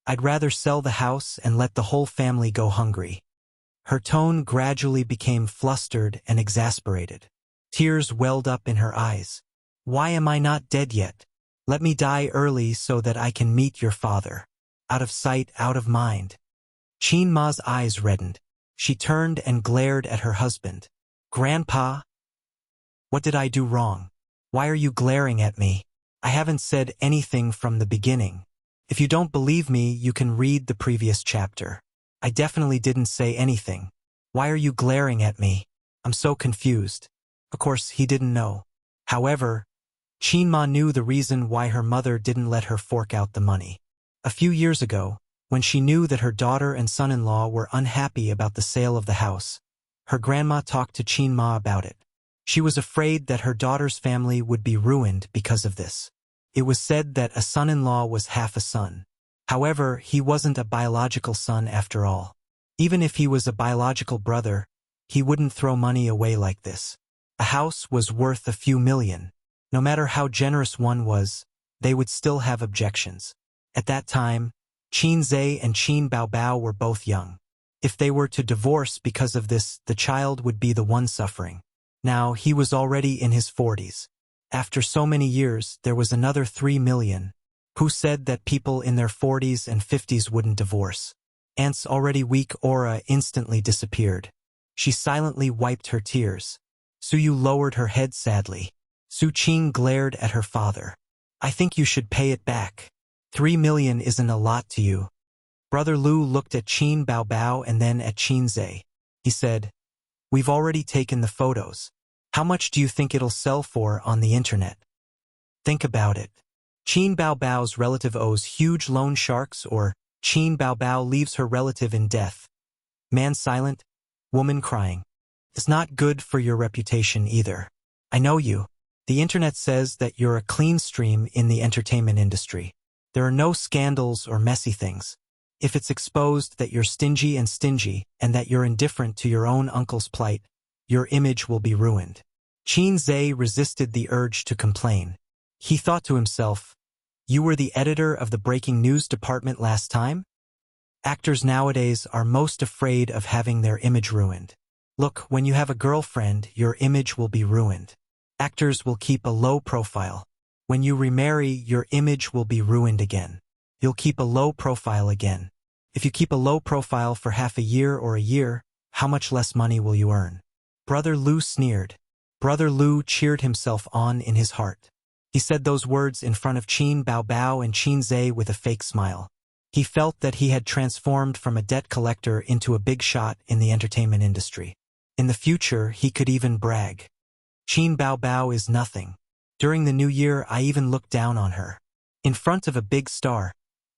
I'd rather sell the house and let the whole family go hungry. Her tone gradually became flustered and exasperated. Tears welled up in her eyes. Why am I not dead yet? Let me die early so that I can meet your father. Out of sight, out of mind. Qin Ma's eyes reddened. She turned and glared at her husband. Grandpa? What did I do wrong? Why are you glaring at me? I haven't said anything from the beginning. If you don't believe me, you can read the previous chapter. I definitely didn't say anything. Why are you glaring at me? I'm so confused. Of course, he didn't know. However, Qin Ma knew the reason why her mother didn't let her fork out the money. A few years ago, when she knew that her daughter and son-in-law were unhappy about the sale of the house, her grandma talked to Qin Ma about it. She was afraid that her daughter's family would be ruined because of this. It was said that a son-in-law was half a son. However, he wasn't a biological son after all. Even if he was a biological brother, he wouldn't throw money away like this. A house was worth a few million. No matter how generous one was, they would still have objections. At that time, Qin Zhe and Qin Bao Bao were both young. If they were to divorce because of this, the child would be the one suffering. Now, he was already in his 40s. After so many years, there was another 3 million. Who said that people in their 40s and 50s wouldn't divorce? Aunt's already weak aura instantly disappeared. She silently wiped her tears. Suyu lowered her head sadly. Su Qing glared at her father. I think you should pay it back. 3 million isn't a lot to you. Brother Lu looked at Qin Bao Bao and then at Qin Zhe. He said, we've already taken the photos. How much do you think it'll sell for on the internet? Think about it. Qin Bao Bao's relative owes huge loan sharks, or Qin Bao Bao leaves her relative in death. Man silent, woman crying. It's not good for your reputation either. I know you. The internet says that you're a clean stream in the entertainment industry. There are no scandals or messy things. If it's exposed that you're stingy and that you're indifferent to your own uncle's plight, your image will be ruined. Qin Zhe resisted the urge to complain. He thought to himself, you were the editor of the breaking news department last time? Actors nowadays are most afraid of having their image ruined. Look, when you have a girlfriend, your image will be ruined. Actors will keep a low profile. When you remarry, your image will be ruined again. You'll keep a low profile again. If you keep a low profile for half a year or a year, how much less money will you earn? Brother Lu sneered. Brother Lu cheered himself on in his heart. He said those words in front of Qin Bao Bao and Qin Zhe with a fake smile. He felt that he had transformed from a debt collector into a big shot in the entertainment industry. In the future, he could even brag. Qin Bao Bao is nothing. During the new year, I even looked down on her. In front of a big star.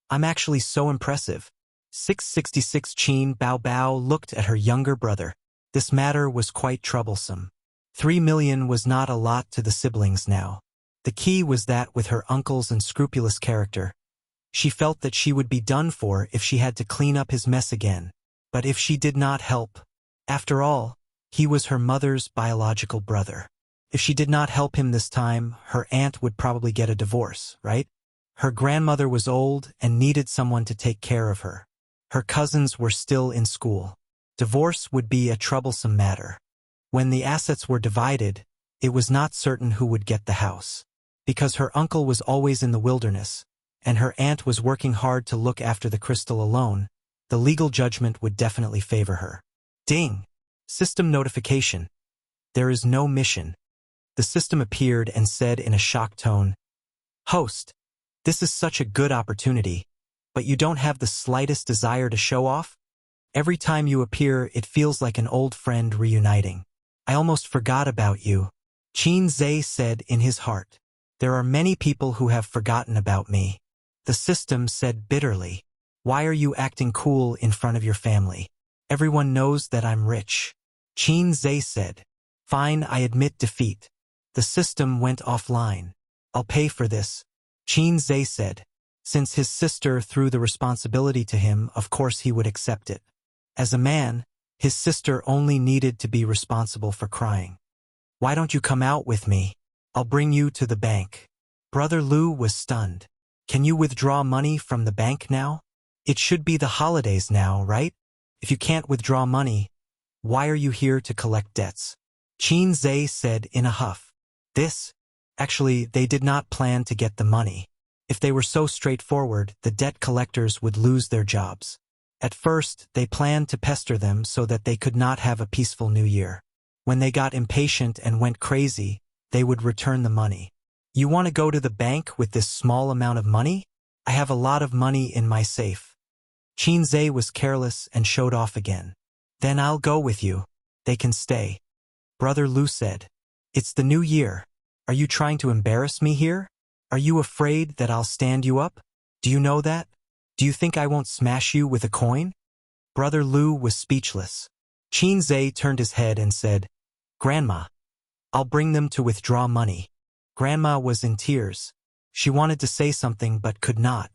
I'm actually so impressive. 666 Qin Bao Bao looked at her younger brother. This matter was quite troublesome. 3 million was not a lot to the siblings now. The key was that with her uncle's unscrupulous character, she felt that she would be done for if she had to clean up his mess again. But if she did not help, after all, he was her mother's biological brother. If she did not help him this time, her aunt would probably get a divorce, right? Her grandmother was old and needed someone to take care of her. Her cousins were still in school. Divorce would be a troublesome matter. When the assets were divided, it was not certain who would get the house. Because her uncle was always in the wilderness, and her aunt was working hard to look after the crystal alone, the legal judgment would definitely favor her. Ding! System notification. There is no mission. The system appeared and said in a shocked tone, Host, this is such a good opportunity, but you don't have the slightest desire to show off? Every time you appear, it feels like an old friend reuniting. I almost forgot about you. Qin Zhe said in his heart. There are many people who have forgotten about me. The system said bitterly. Why are you acting cool in front of your family? Everyone knows that I'm rich. Qin Zhe said. Fine, I admit defeat. The system went offline. I'll pay for this. Qin Zhe said. Since his sister threw the responsibility to him, of course he would accept it. As a man, his sister only needed to be responsible for crying. Why don't you come out with me? I'll bring you to the bank. Brother Lu was stunned. Can you withdraw money from the bank now? It should be the holidays now, right? If you can't withdraw money, why are you here to collect debts? Qin Zhe said in a huff. Actually, they did not plan to get the money. If they were so straightforward, the debt collectors would lose their jobs. At first, they planned to pester them so that they could not have a peaceful new year. When they got impatient and went crazy, they would return the money. You want to go to the bank with this small amount of money? I have a lot of money in my safe. Qin Zhe was careless and showed off again. Then I'll go with you. They can stay. Brother Lu said. It's the new year. Are you trying to embarrass me here? Are you afraid that I'll stand you up? Do you know that? Do you think I won't smash you with a coin? Brother Lu was speechless. Qin Zhe turned his head and said, Grandma, I'll bring them to withdraw money. Grandma was in tears. She wanted to say something but could not.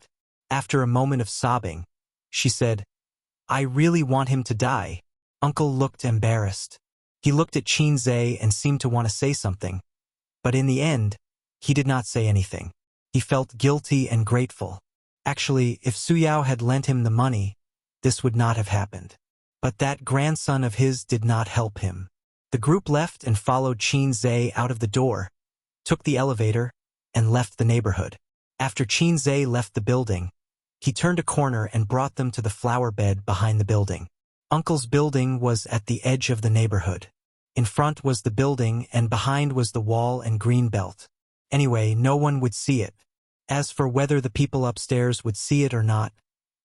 After a moment of sobbing, she said, I really want him to die. Uncle looked embarrassed. He looked at Qin Zhe and seemed to want to say something. But in the end, he did not say anything. He felt guilty and grateful. Actually, if Suyao had lent him the money, this would not have happened. But that grandson of his did not help him. The group left and followed Qin Zhe out of the door, took the elevator, and left the neighborhood. After Qin Zhe left the building, he turned a corner and brought them to the flower bed behind the building. Uncle's building was at the edge of the neighborhood. In front was the building and behind was the wall and green belt. Anyway, no one would see it. As for whether the people upstairs would see it or not,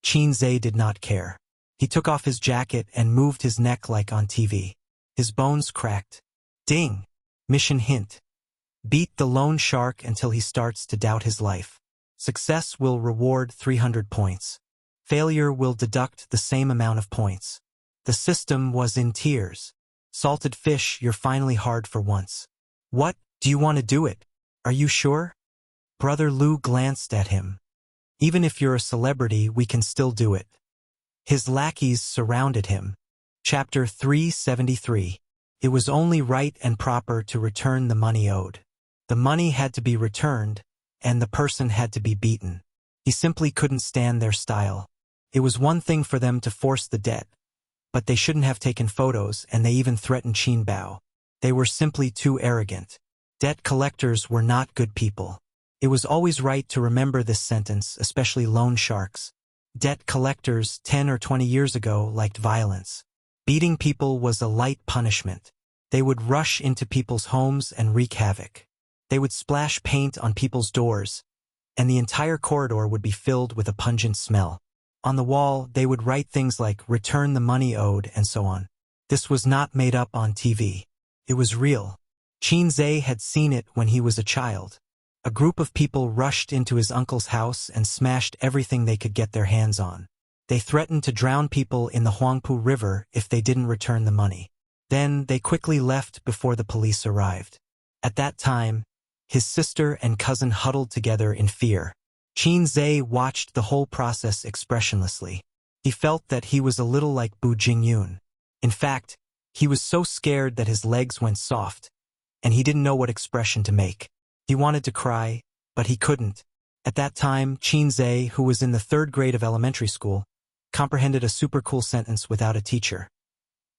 Qin Zhe did not care. He took off his jacket and moved his neck like on TV. His bones cracked. Ding! Mission hint. Beat the loan shark until he starts to doubt his life. Success will reward 300 points. Failure will deduct the same amount of points. The system was in tears. Salted fish, you're finally hard for once. What? Do you want to do it? Are you sure? Brother Lu glanced at him. Even if you're a celebrity, we can still do it. His lackeys surrounded him. Chapter 373. It was only right and proper to return the money owed. The money had to be returned, and the person had to be beaten. He simply couldn't stand their style. It was one thing for them to force the debt, but they shouldn't have taken photos, and they even threatened Qin Bao. They were simply too arrogant. Debt collectors were not good people. It was always right to remember this sentence, especially loan sharks. Debt collectors 10 or 20 years ago liked violence. Beating people was a light punishment. They would rush into people's homes and wreak havoc. They would splash paint on people's doors, and the entire corridor would be filled with a pungent smell. On the wall, they would write things like, return the money owed, and so on. This was not made up on TV. It was real. Qin Zhe had seen it when he was a child. A group of people rushed into his uncle's house and smashed everything they could get their hands on. They threatened to drown people in the Huangpu River if they didn't return the money. Then they quickly left before the police arrived. At that time, his sister and cousin huddled together in fear. Qin Zhe watched the whole process expressionlessly. He felt that he was a little like Bu Jingyun. In fact, he was so scared that his legs went soft, and he didn't know what expression to make. He wanted to cry, but he couldn't. At that time, Qin Zhe, who was in the 3rd grade of elementary school, comprehended a super cool sentence without a teacher.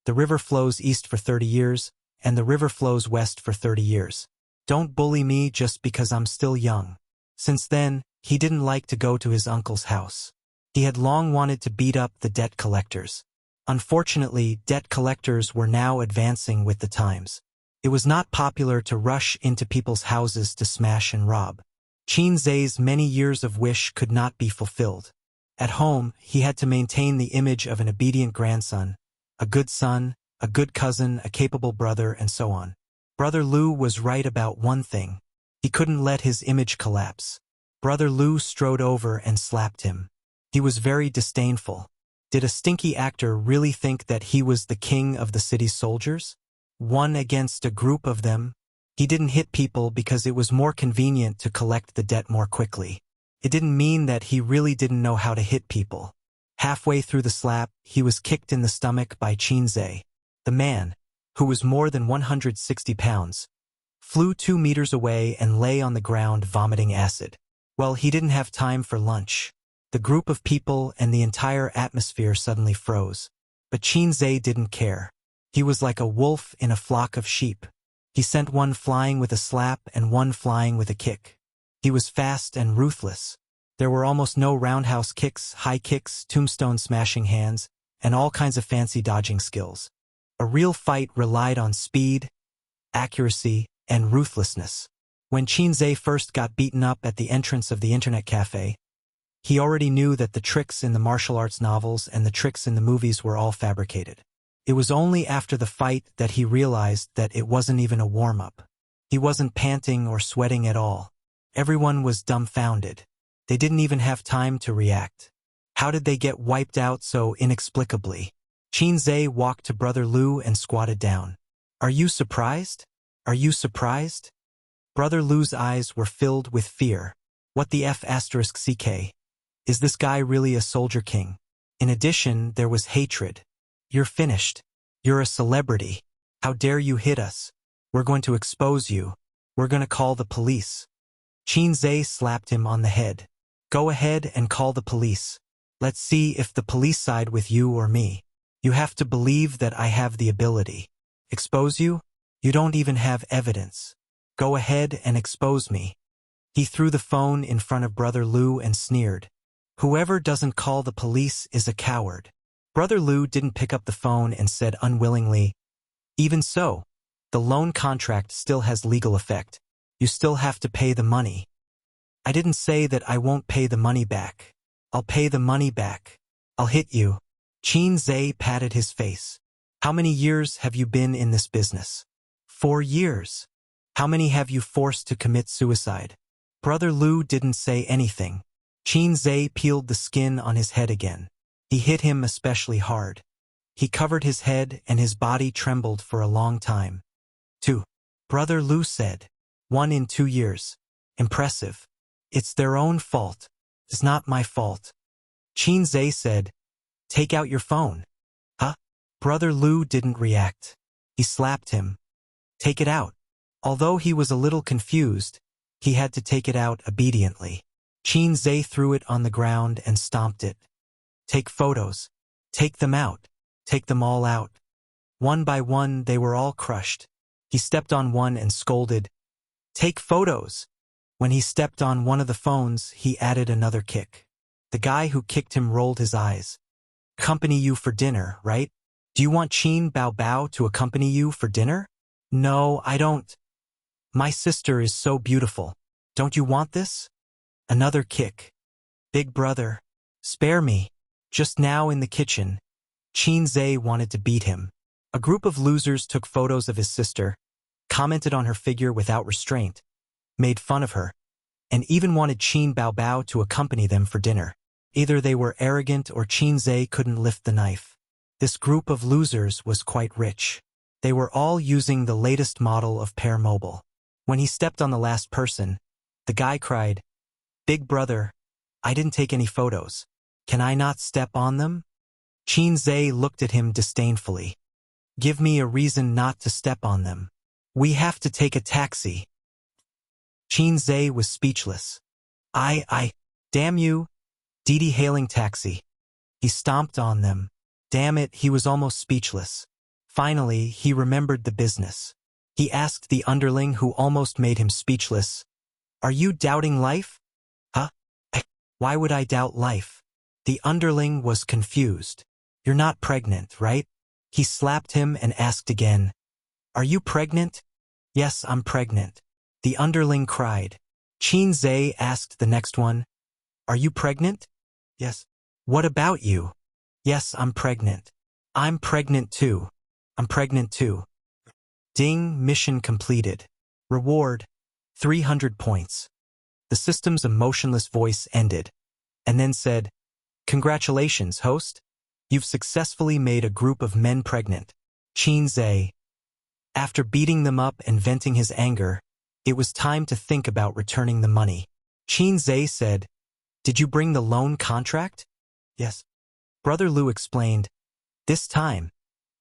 The river flows east for 30 years, and the river flows west for 30 years. Don't bully me just because I'm still young. Since then, he didn't like to go to his uncle's house. He had long wanted to beat up the debt collectors. Unfortunately, debt collectors were now advancing with the times. It was not popular to rush into people's houses to smash and rob. Qin Zhe's many years of wish could not be fulfilled. At home, he had to maintain the image of an obedient grandson, a good son, a good cousin, a capable brother, and so on. Brother Lu was right about one thing. He couldn't let his image collapse. Brother Lu strode over and slapped him. He was very disdainful. Did a stinky actor really think that he was the king of the city's soldiers? One against a group of them? He didn't hit people because it was more convenient to collect the debt more quickly. It didn't mean that he really didn't know how to hit people. Halfway through the slap, he was kicked in the stomach by Qinze. The man, who was more than 160 pounds, flew 2 meters away and lay on the ground vomiting acid. Well, he didn't have time for lunch. The group of people and the entire atmosphere suddenly froze. But Qinze didn't care. He was like a wolf in a flock of sheep. He sent one flying with a slap and one flying with a kick. He was fast and ruthless. There were almost no roundhouse kicks, high kicks, tombstone smashing hands, and all kinds of fancy dodging skills. A real fight relied on speed, accuracy, and ruthlessness. When Qinze first got beaten up at the entrance of the internet cafe, he already knew that the tricks in the martial arts novels and the tricks in the movies were all fabricated. It was only after the fight that he realized that it wasn't even a warm-up. He wasn't panting or sweating at all. Everyone was dumbfounded. They didn't even have time to react. How did they get wiped out so inexplicably? Qinze walked to Brother Lu and squatted down. Are you surprised? Are you surprised? Brother Lu's eyes were filled with fear. What the F***ck? Is this guy really a soldier king? In addition, there was hatred. You're finished. You're a celebrity. How dare you hit us? We're going to expose you. We're going to call the police. Qinze slapped him on the head. Go ahead and call the police. Let's see if the police side with you or me. You have to believe that I have the ability. Expose you? You don't even have evidence. Go ahead and expose me. He threw the phone in front of Brother Lu and sneered. Whoever doesn't call the police is a coward. Brother Lu didn't pick up the phone and said unwillingly, even so, the loan contract still has legal effect. You still have to pay the money. I didn't say that I won't pay the money back. I'll pay the money back. I'll hit you. Qinze patted his face. How many years have you been in this business? 4 years. How many have you forced to commit suicide? Brother Lu didn't say anything. Qinze peeled the skin on his head again. He hit him especially hard. He covered his head and his body trembled for a long time. 2. Brother Lu said. 1 in 2 years. Impressive. It's their own fault. It's not my fault. Qinze said, take out your phone. Huh? Brother Lu didn't react. He slapped him. Take it out. Although he was a little confused, he had to take it out obediently. Qinze threw it on the ground and stomped it. Take photos. Take them out. Take them all out. One by one, they were all crushed. He stepped on one and scolded, take photos. When he stepped on one of the phones, he added another kick. The guy who kicked him rolled his eyes. Accompany you for dinner, right? Do you want Qin Bao Bao to accompany you for dinner? No, I don't. My sister is so beautiful. Don't you want this? Another kick. Big brother, spare me. Just now in the kitchen, Qinze wanted to beat him. A group of losers took photos of his sister, commented on her figure without restraint, made fun of her, and even wanted Qin Bao Bao to accompany them for dinner. Either they were arrogant or Qinze couldn't lift the knife. This group of losers was quite rich. They were all using the latest model of Pair Mobile. When he stepped on the last person, the guy cried, Big brother, I didn't take any photos. Can I not step on them? Qinze looked at him disdainfully. Give me a reason not to step on them. We have to take a taxi. Qinze was speechless. Damn you. Didi hailing taxi. He stomped on them. Damn it, he was almost speechless. Finally, he remembered the business. He asked the underling who almost made him speechless, Are you doubting life? Huh? Why would I doubt life? The underling was confused. You're not pregnant, right? He slapped him and asked again, Are you pregnant? Yes, I'm pregnant. The underling cried. Qinze asked the next one, Are you pregnant? Yes. What about you? Yes, I'm pregnant. I'm pregnant too. I'm pregnant too. Ding, mission completed. Reward, 300 points. The system's emotionless voice ended, and then said, "Congratulations, host. You've successfully made a group of men pregnant." Qin Zhe. After beating them up and venting his anger, it was time to think about returning the money. Qin Zhe said, "Did you bring the loan contract?" "Yes." Brother Lu explained, "This time,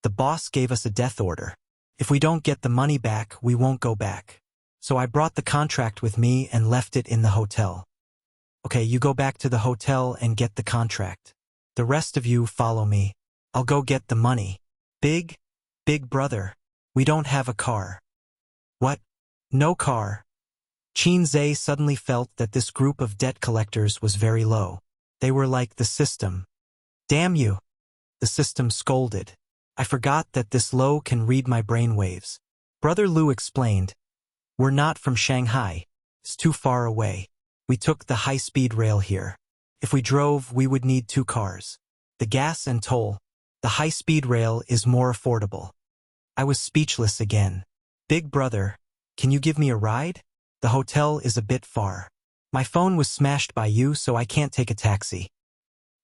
the boss gave us a death order. If we don't get the money back, we won't go back. So I brought the contract with me and left it in the hotel." "Okay, you go back to the hotel and get the contract. The rest of you follow me. I'll go get the money." Big brother, we don't have a car." "What? No car?" Qin Zhe suddenly felt that this group of debt collectors was very low. They were like the system. "Damn you!" The system scolded. "I forgot that this low can read my brainwaves." Brother Lu explained, "We're not from Shanghai. It's too far away. We took the high-speed rail here. If we drove, we would need 2 cars. The gas and toll. The high-speed rail is more affordable." I was speechless again. "Big brother, can you give me a ride? The hotel is a bit far. My phone was smashed by you, so I can't take a taxi."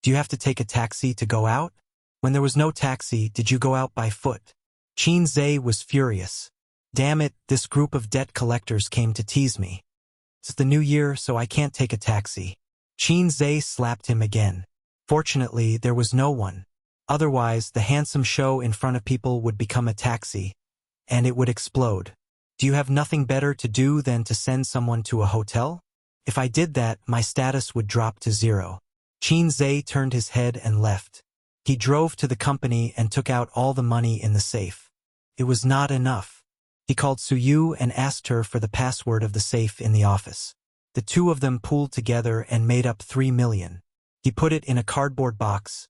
"Do you have to take a taxi to go out? When there was no taxi, did you go out by foot?" Qin Zhe was furious. "Damn it, this group of debt collectors came to tease me. It's the new year, so I can't take a taxi." Qin Zhe slapped him again. Fortunately, there was no one. Otherwise, the handsome show in front of people would become a taxi, and it would explode. "Do you have nothing better to do than to send someone to a hotel? If I did that, my status would drop to 0. Qin Zhe turned his head and left. He drove to the company and took out all the money in the safe. It was not enough. He called Suyu and asked her for the password of the safe in the office. The two of them pooled together and made up 3 million. He put it in a cardboard box,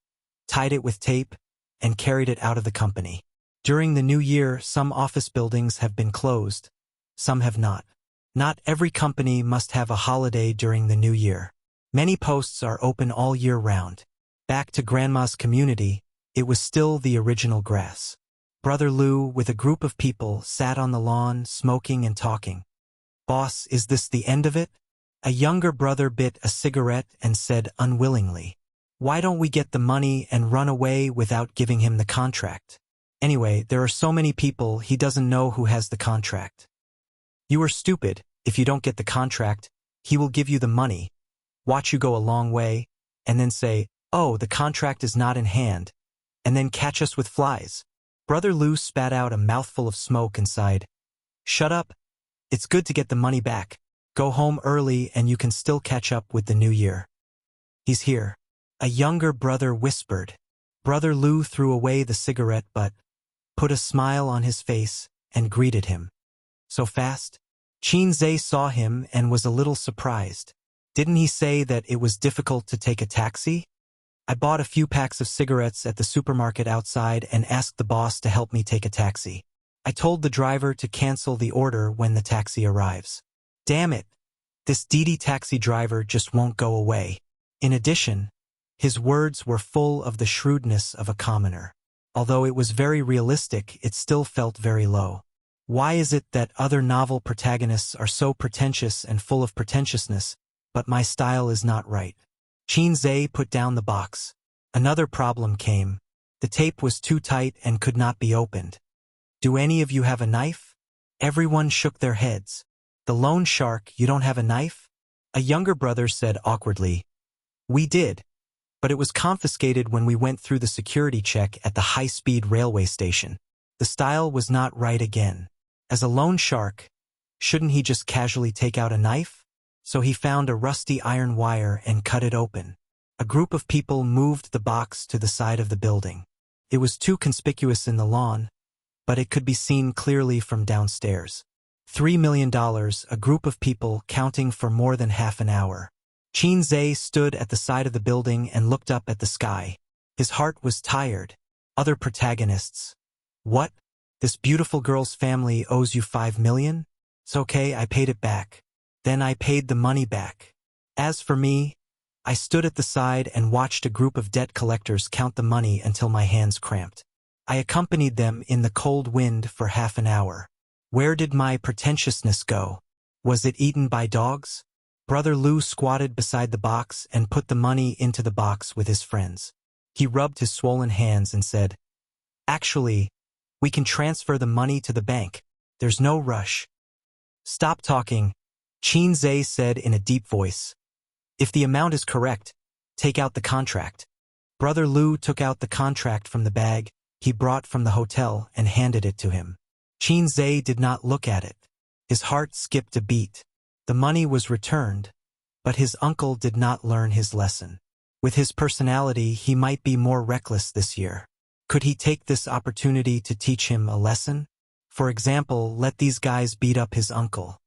tied it with tape, and carried it out of the company. During the new year, some office buildings have been closed, some have not. Not every company must have a holiday during the new year. Many posts are open all year round. Back to Grandma's community, it was still the original grass. Brother Lu, with a group of people, sat on the lawn, smoking and talking. "Boss, is this the end of it?" A younger brother bit a cigarette and said unwillingly, "Why don't we get the money and run away without giving him the contract? Anyway, there are so many people, he doesn't know who has the contract." "You are stupid. If you don't get the contract, he will give you the money, watch you go a long way, and then say, 'Oh, the contract is not in hand,' and then catch us with flies." Brother Lu spat out a mouthful of smoke and sighed, "Shut up. It's good to get the money back. Go home early and you can still catch up with the new year." "He's here," a younger brother whispered. Brother Lu threw away the cigarette but put a smile on his face and greeted him. "So fast?" Qin Zhe saw him and was a little surprised. "Didn't he say that it was difficult to take a taxi?" "I bought a few packs of cigarettes at the supermarket outside and asked the boss to help me take a taxi. I told the driver to cancel the order when the taxi arrives." Damn it, this Didi taxi driver just won't go away. In addition, his words were full of the shrewdness of a commoner. Although it was very realistic, it still felt very low. Why is it that other novel protagonists are so pretentious and full of pretentiousness, but my style is not right? Qin Zhe put down the box. Another problem came. The tape was too tight and could not be opened. "Do any of you have a knife?" Everyone shook their heads. "The loan shark, you don't have a knife?" A younger brother said awkwardly, "We did, but it was confiscated when we went through the security check at the high-speed railway station." The style was not right again. As a loan shark, shouldn't he just casually take out a knife? So he found a rusty iron wire and cut it open. A group of people moved the box to the side of the building. It was too conspicuous in the lawn, but it could be seen clearly from downstairs. $3 million, a group of people counting for more than half an hour. Qin Zhe stood at the side of the building and looked up at the sky. His heart was tired. Other protagonists. "What? This beautiful girl's family owes you $5 million? It's okay, I paid it back. Then I paid the money back. As for me, I stood at the side and watched a group of debt collectors count the money until my hands cramped. I accompanied them in the cold wind for half an hour. Where did my pretentiousness go? Was it eaten by dogs? Brother Lu squatted beside the box and put the money into the box with his friends. He rubbed his swollen hands and said, "Actually, we can transfer the money to the bank. There's no rush." "Stop talking," Qin Zhe said in a deep voice. "If the amount is correct, take out the contract." Brother Lu took out the contract from the bag he brought from the hotel and handed it to him. Qin Zhe did not look at it. His heart skipped a beat. The money was returned, but his uncle did not learn his lesson. With his personality, he might be more reckless this year. Could he take this opportunity to teach him a lesson? For example, let these guys beat up his uncle.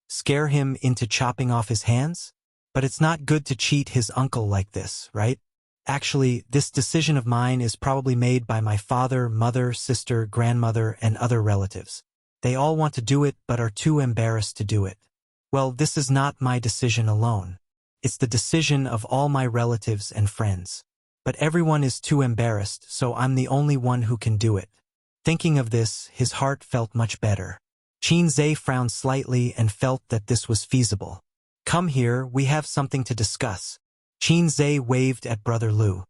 Scare him into chopping off his hands? But it's not good to cheat his uncle like this, right? Actually, this decision of mine is probably made by my father, mother, sister, grandmother, and other relatives. They all want to do it but are too embarrassed to do it. Well, this is not my decision alone. It's the decision of all my relatives and friends. But everyone is too embarrassed, so I'm the only one who can do it. Thinking of this, his heart felt much better. Qin Zhe frowned slightly and felt that this was feasible. "Come here, we have something to discuss." Qin Zhe waved at Brother Lu.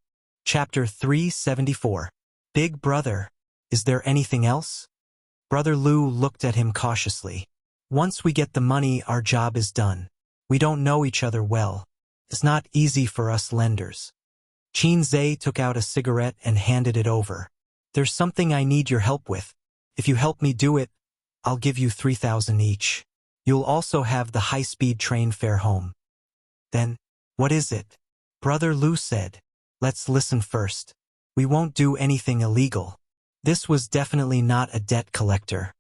Chapter 374. Big Brother, is there anything else? Brother Lu looked at him cautiously. "Once we get the money, our job is done. We don't know each other well. It's not easy for us lenders." Qin Zhe took out a cigarette and handed it over. "There's something I need your help with. If you help me do it, I'll give you 3,000 each. You'll also have the high-speed train fare home." "Then, what is it?" Brother Lu said. "Let's listen first. We won't do anything illegal." This was definitely not a debt collector.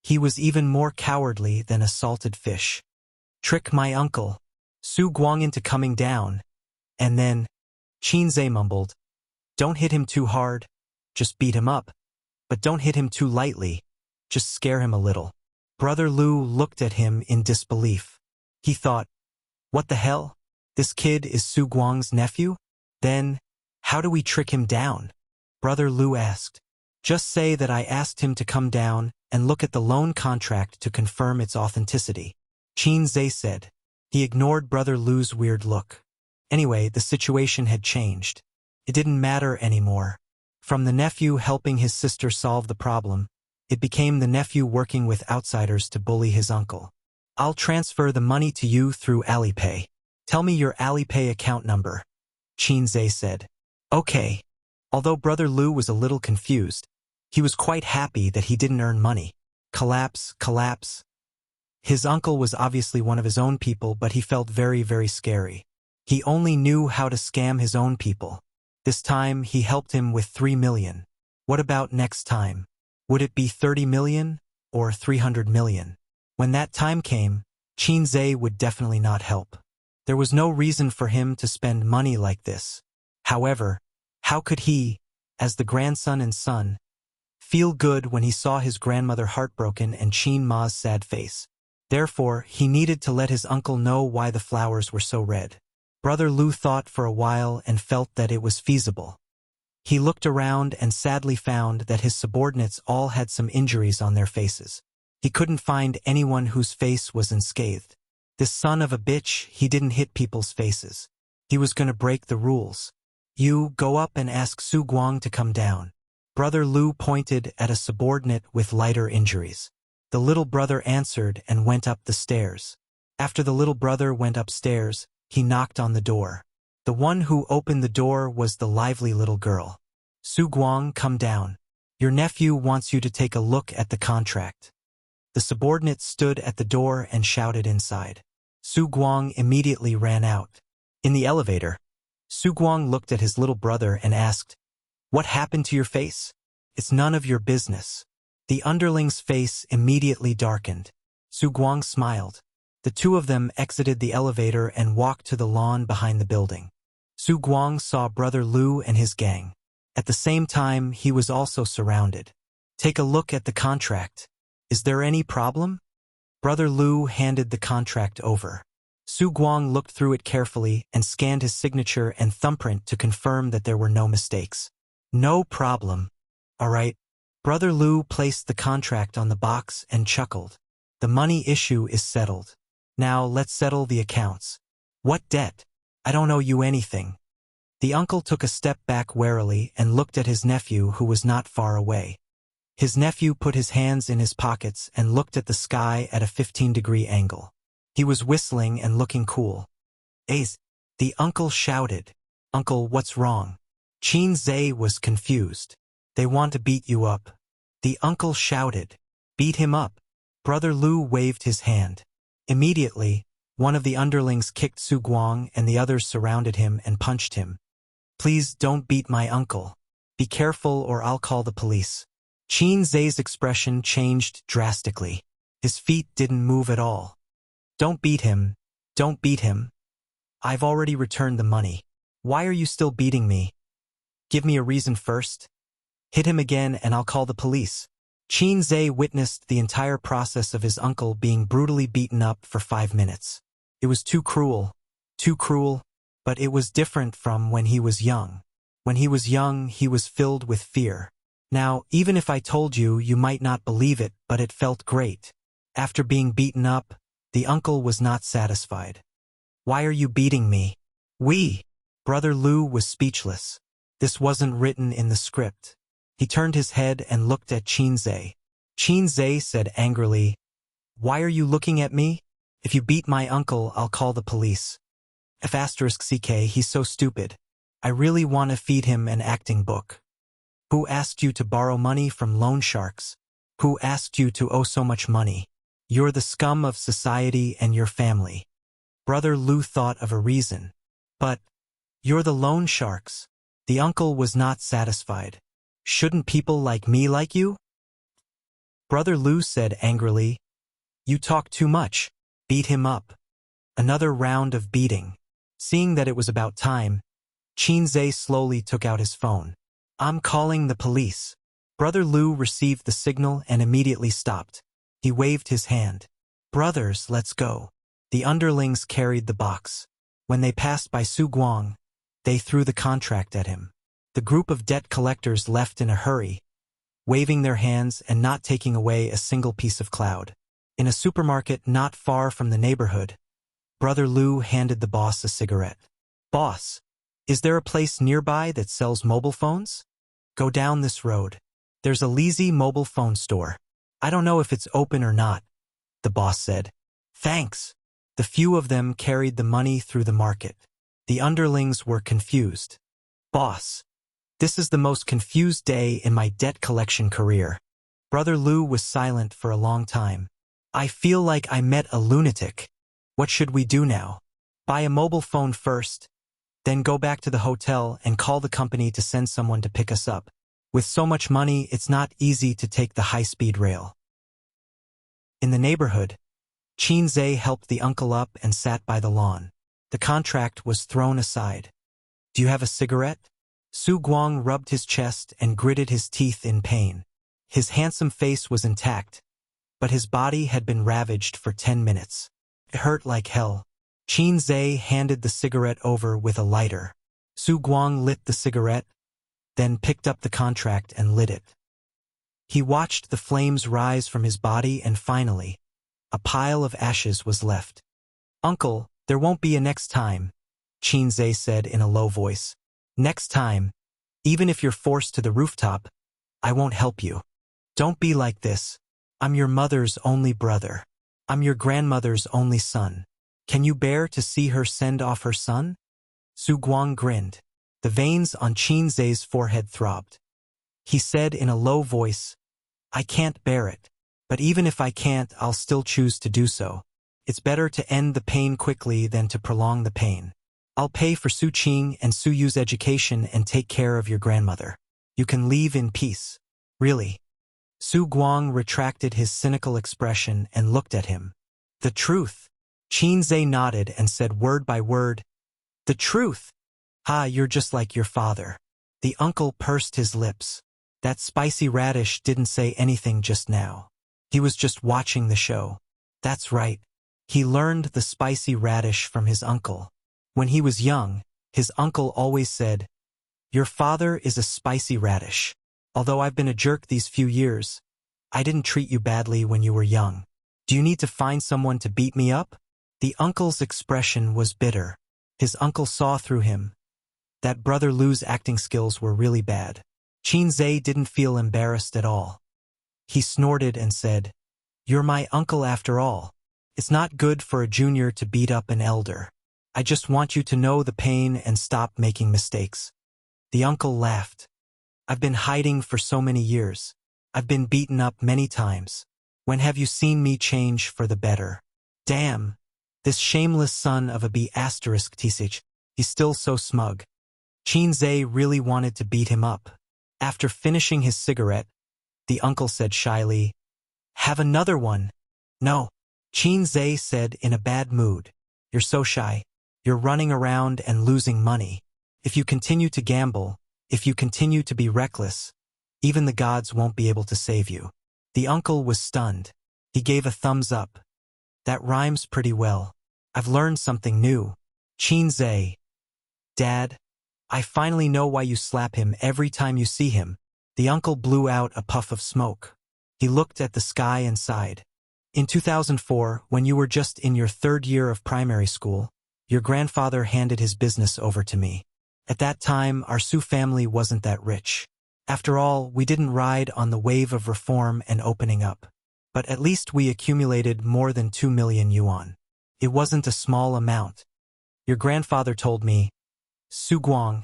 He was even more cowardly than a salted fish. "Trick my uncle, Su Guang, into coming down, and then," Qin Zhe mumbled, "don't hit him too hard, just beat him up. But don't hit him too lightly, just scare him a little." Brother Lu looked at him in disbelief. He thought, what the hell? This kid is Su Guang's nephew? Then, how do we trick him down? Brother Lu asked. "Just say that I asked him to come down and look at the loan contract to confirm its authenticity," Qin Zhe said. He ignored Brother Lu's weird look. Anyway, the situation had changed. It didn't matter anymore. From the nephew helping his sister solve the problem, it became the nephew working with outsiders to bully his uncle. "I'll transfer the money to you through Alipay. Tell me your Alipay account number," Qin Zhe said. "Okay." Although Brother Lu was a little confused, he was quite happy that he didn't earn money. Collapse, collapse. His uncle was obviously one of his own people, but he felt very, very scary. He only knew how to scam his own people. This time, he helped him with 3 million. What about next time? Would it be 30 million or 300 million? When that time came, Qin Zhe would definitely not help. There was no reason for him to spend money like this. However, how could he, as the grandson and son, feel good when he saw his grandmother heartbroken and Qin Ma's sad face? Therefore, he needed to let his uncle know why the flowers were so red. Brother Lu thought for a while and felt that it was feasible. He looked around and sadly found that his subordinates all had some injuries on their faces. He couldn't find anyone whose face was unscathed. This son of a bitch, he didn't hit people's faces. He was going to break the rules. "You go up and ask Su Guang to come down." Brother Lu pointed at a subordinate with lighter injuries. The little brother answered and went up the stairs. After the little brother went upstairs, he knocked on the door. The one who opened the door was the lively little girl. "Su Guang, come down. Your nephew wants you to take a look at the contract." The subordinate stood at the door and shouted inside. Su Guang immediately ran out. In the elevator, Su Guang looked at his little brother and asked, "What happened to your face?" "It's none of your business." The underling's face immediately darkened. Su Guang smiled. The two of them exited the elevator and walked to the lawn behind the building. Su Guang saw Brother Lu and his gang. At the same time, he was also surrounded. "Take a look at the contract. Is there any problem?" Brother Lu handed the contract over. Su Guang looked through it carefully and scanned his signature and thumbprint to confirm that there were no mistakes. "No problem. All right. Brother Lu placed the contract on the box and chuckled. The money issue is settled. Now let's settle the accounts. What debt? I don't owe you anything. The uncle took a step back warily and looked at his nephew who was not far away. His nephew put his hands in his pockets and looked at the sky at a 15-degree angle. He was whistling and looking cool. Ace, the uncle shouted. Uncle, what's wrong? Qin Zhe was confused. They want to beat you up. The uncle shouted. Beat him up. Brother Lu waved his hand. Immediately, one of the underlings kicked Su Guang and the others surrounded him and punched him. Please don't beat my uncle. Be careful or I'll call the police. Qin Zhe's expression changed drastically. His feet didn't move at all. Don't beat him. Don't beat him. I've already returned the money. Why are you still beating me? Give me a reason first. Hit him again and I'll call the police. Qin Zhe witnessed the entire process of his uncle being brutally beaten up for 5 minutes. It was too cruel, but it was different from when he was young. When he was young, he was filled with fear. Now, even if I told you, you might not believe it, but it felt great. After being beaten up, the uncle was not satisfied. Why are you beating me? Brother Lu was speechless. This wasn't written in the script. He turned his head and looked at Qin Zhe. Qin Zhe said angrily, Why are you looking at me? If you beat my uncle, I'll call the police. *CK, he's so stupid. I really want to feed him an acting book. Who asked you to borrow money from loan sharks? Who asked you to owe so much money? You're the scum of society and your family. Brother Lu thought of a reason. But, you're the loan sharks. The uncle was not satisfied. Shouldn't people like me like you? Brother Lu said angrily, You talk too much. Beat him up. Another round of beating. Seeing that it was about time, Qin Zhe slowly took out his phone. I'm calling the police. Brother Lu received the signal and immediately stopped. He waved his hand. Brothers, let's go. The underlings carried the box. When they passed by Su Guang, they threw the contract at him. The group of debt collectors left in a hurry, waving their hands and not taking away a single piece of cloud. In a supermarket not far from the neighborhood, Brother Lu handed the boss a cigarette. Boss, is there a place nearby that sells mobile phones? Go down this road. There's a Leezy mobile phone store. I don't know if it's open or not, the boss said. Thanks. The few of them carried the money through the market. The underlings were confused. Boss, this is the most confused day in my debt collection career. Brother Lu was silent for a long time. I feel like I met a lunatic. What should we do now? Buy a mobile phone first, then go back to the hotel and call the company to send someone to pick us up. With so much money, it's not easy to take the high-speed rail. In the neighborhood, Qin Zhe helped the uncle up and sat by the lawn. The contract was thrown aside. Do you have a cigarette? Su Guang rubbed his chest and gritted his teeth in pain. His handsome face was intact, but his body had been ravaged for 10 minutes. It hurt like hell. Qin Zhe handed the cigarette over with a lighter. Su Guang lit the cigarette, then picked up the contract and lit it. He watched the flames rise from his body and finally, a pile of ashes was left. Uncle, there won't be a next time, Qin Zhe said in a low voice. Next time, even if you're forced to the rooftop, I won't help you. Don't be like this. I'm your mother's only brother. I'm your grandmother's only son. Can you bear to see her send off her son? Su Guang grinned. The veins on Qin Zhe's forehead throbbed. He said in a low voice, I can't bear it. But even if I can't, I'll still choose to do so. It's better to end the pain quickly than to prolong the pain. I'll pay for Su Qing and Su Yu's education and take care of your grandmother. You can leave in peace. Really? Su Guang retracted his cynical expression and looked at him. The truth. Qin Zhe nodded and said word by word, The truth. You're just like your father. The uncle pursed his lips. That spicy radish didn't say anything just now. He was just watching the show. That's right. He learned the spicy radish from his uncle. When he was young, his uncle always said, Your father is a spicy radish. Although I've been a jerk these few years, I didn't treat you badly when you were young. Do you need to find someone to beat me up? The uncle's expression was bitter. His uncle saw through him. That brother Lu's acting skills were really bad. Qinzhe didn't feel embarrassed at all. He snorted and said, "You're my uncle after all. It's not good for a junior to beat up an elder. I just want you to know the pain and stop making mistakes." The uncle laughed. "I've been hiding for so many years. I've been beaten up many times. When have you seen me change for the better? Damn, this shameless son of a B*****. He's still so smug." Qinzhe really wanted to beat him up. After finishing his cigarette, the uncle said shyly, "Have another one." "No," Qinzhe said in a bad mood. "You're so shy. You're running around and losing money. If you continue to gamble, if you continue to be reckless, even the gods won't be able to save you." The uncle was stunned. He gave a thumbs up. "That rhymes pretty well. I've learned something new." Qinzhe. "Dad, I finally know why you slap him every time you see him." The uncle blew out a puff of smoke. He looked at the sky and sighed. "In 2004, when you were just in your 3rd year of primary school, your grandfather handed his business over to me. At that time, our Su family wasn't that rich. After all, we didn't ride on the wave of reform and opening up. But at least we accumulated more than 2 million yuan. It wasn't a small amount. Your grandfather told me, Su Guang,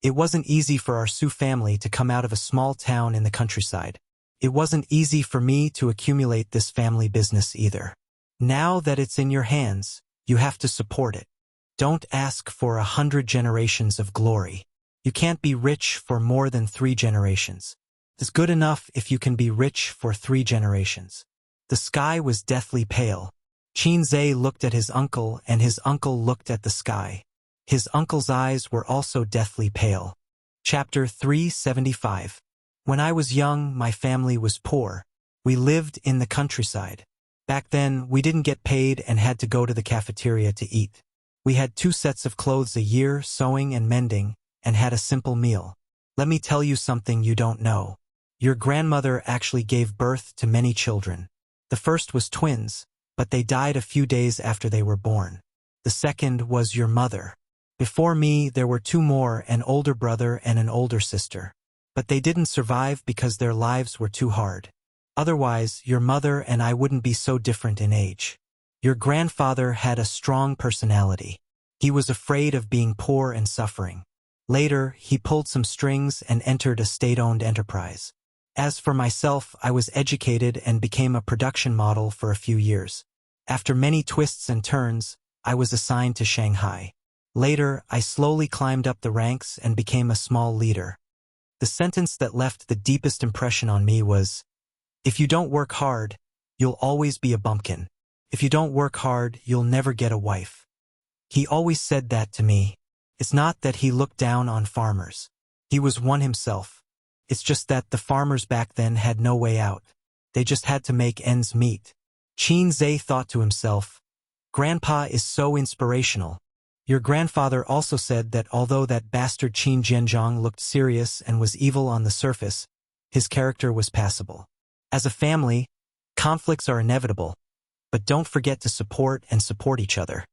it wasn't easy for our Su family to come out of a small town in the countryside. It wasn't easy for me to accumulate this family business either. Now that it's in your hands, you have to support it. Don't ask for 100 generations of glory. You can't be rich for more than 3 generations. It's good enough if you can be rich for 3 generations." The sky was deathly pale. Qinzhe looked at his uncle and his uncle looked at the sky. His uncle's eyes were also deathly pale. Chapter 375. When I was young, my family was poor. We lived in the countryside. Back then, we didn't get paid and had to go to the cafeteria to eat. We had 2 sets of clothes a year, sewing and mending, and had a simple meal. Let me tell you something you don't know. Your grandmother actually gave birth to many children. The first was twins, but they died a few days after they were born. The second was your mother. Before me, there were 2 more, an older brother and an older sister. But they didn't survive because their lives were too hard. Otherwise, your mother and I wouldn't be so different in age. Your grandfather had a strong personality. He was afraid of being poor and suffering. Later, he pulled some strings and entered a state-owned enterprise. As for myself, I was educated and became a production model for a few years. After many twists and turns, I was assigned to Shanghai. Later, I slowly climbed up the ranks and became a small leader. The sentence that left the deepest impression on me was, "If you don't work hard, you'll always be a bumpkin. If you don't work hard, you'll never get a wife." He always said that to me. It's not that he looked down on farmers. He was one himself. It's just that the farmers back then had no way out. They just had to make ends meet. Qinzhe thought to himself, "Grandpa is so inspirational." Your grandfather also said that although that bastard Qin Zhenjiang looked serious and was evil on the surface, his character was passable. As a family, conflicts are inevitable, but don't forget to support each other.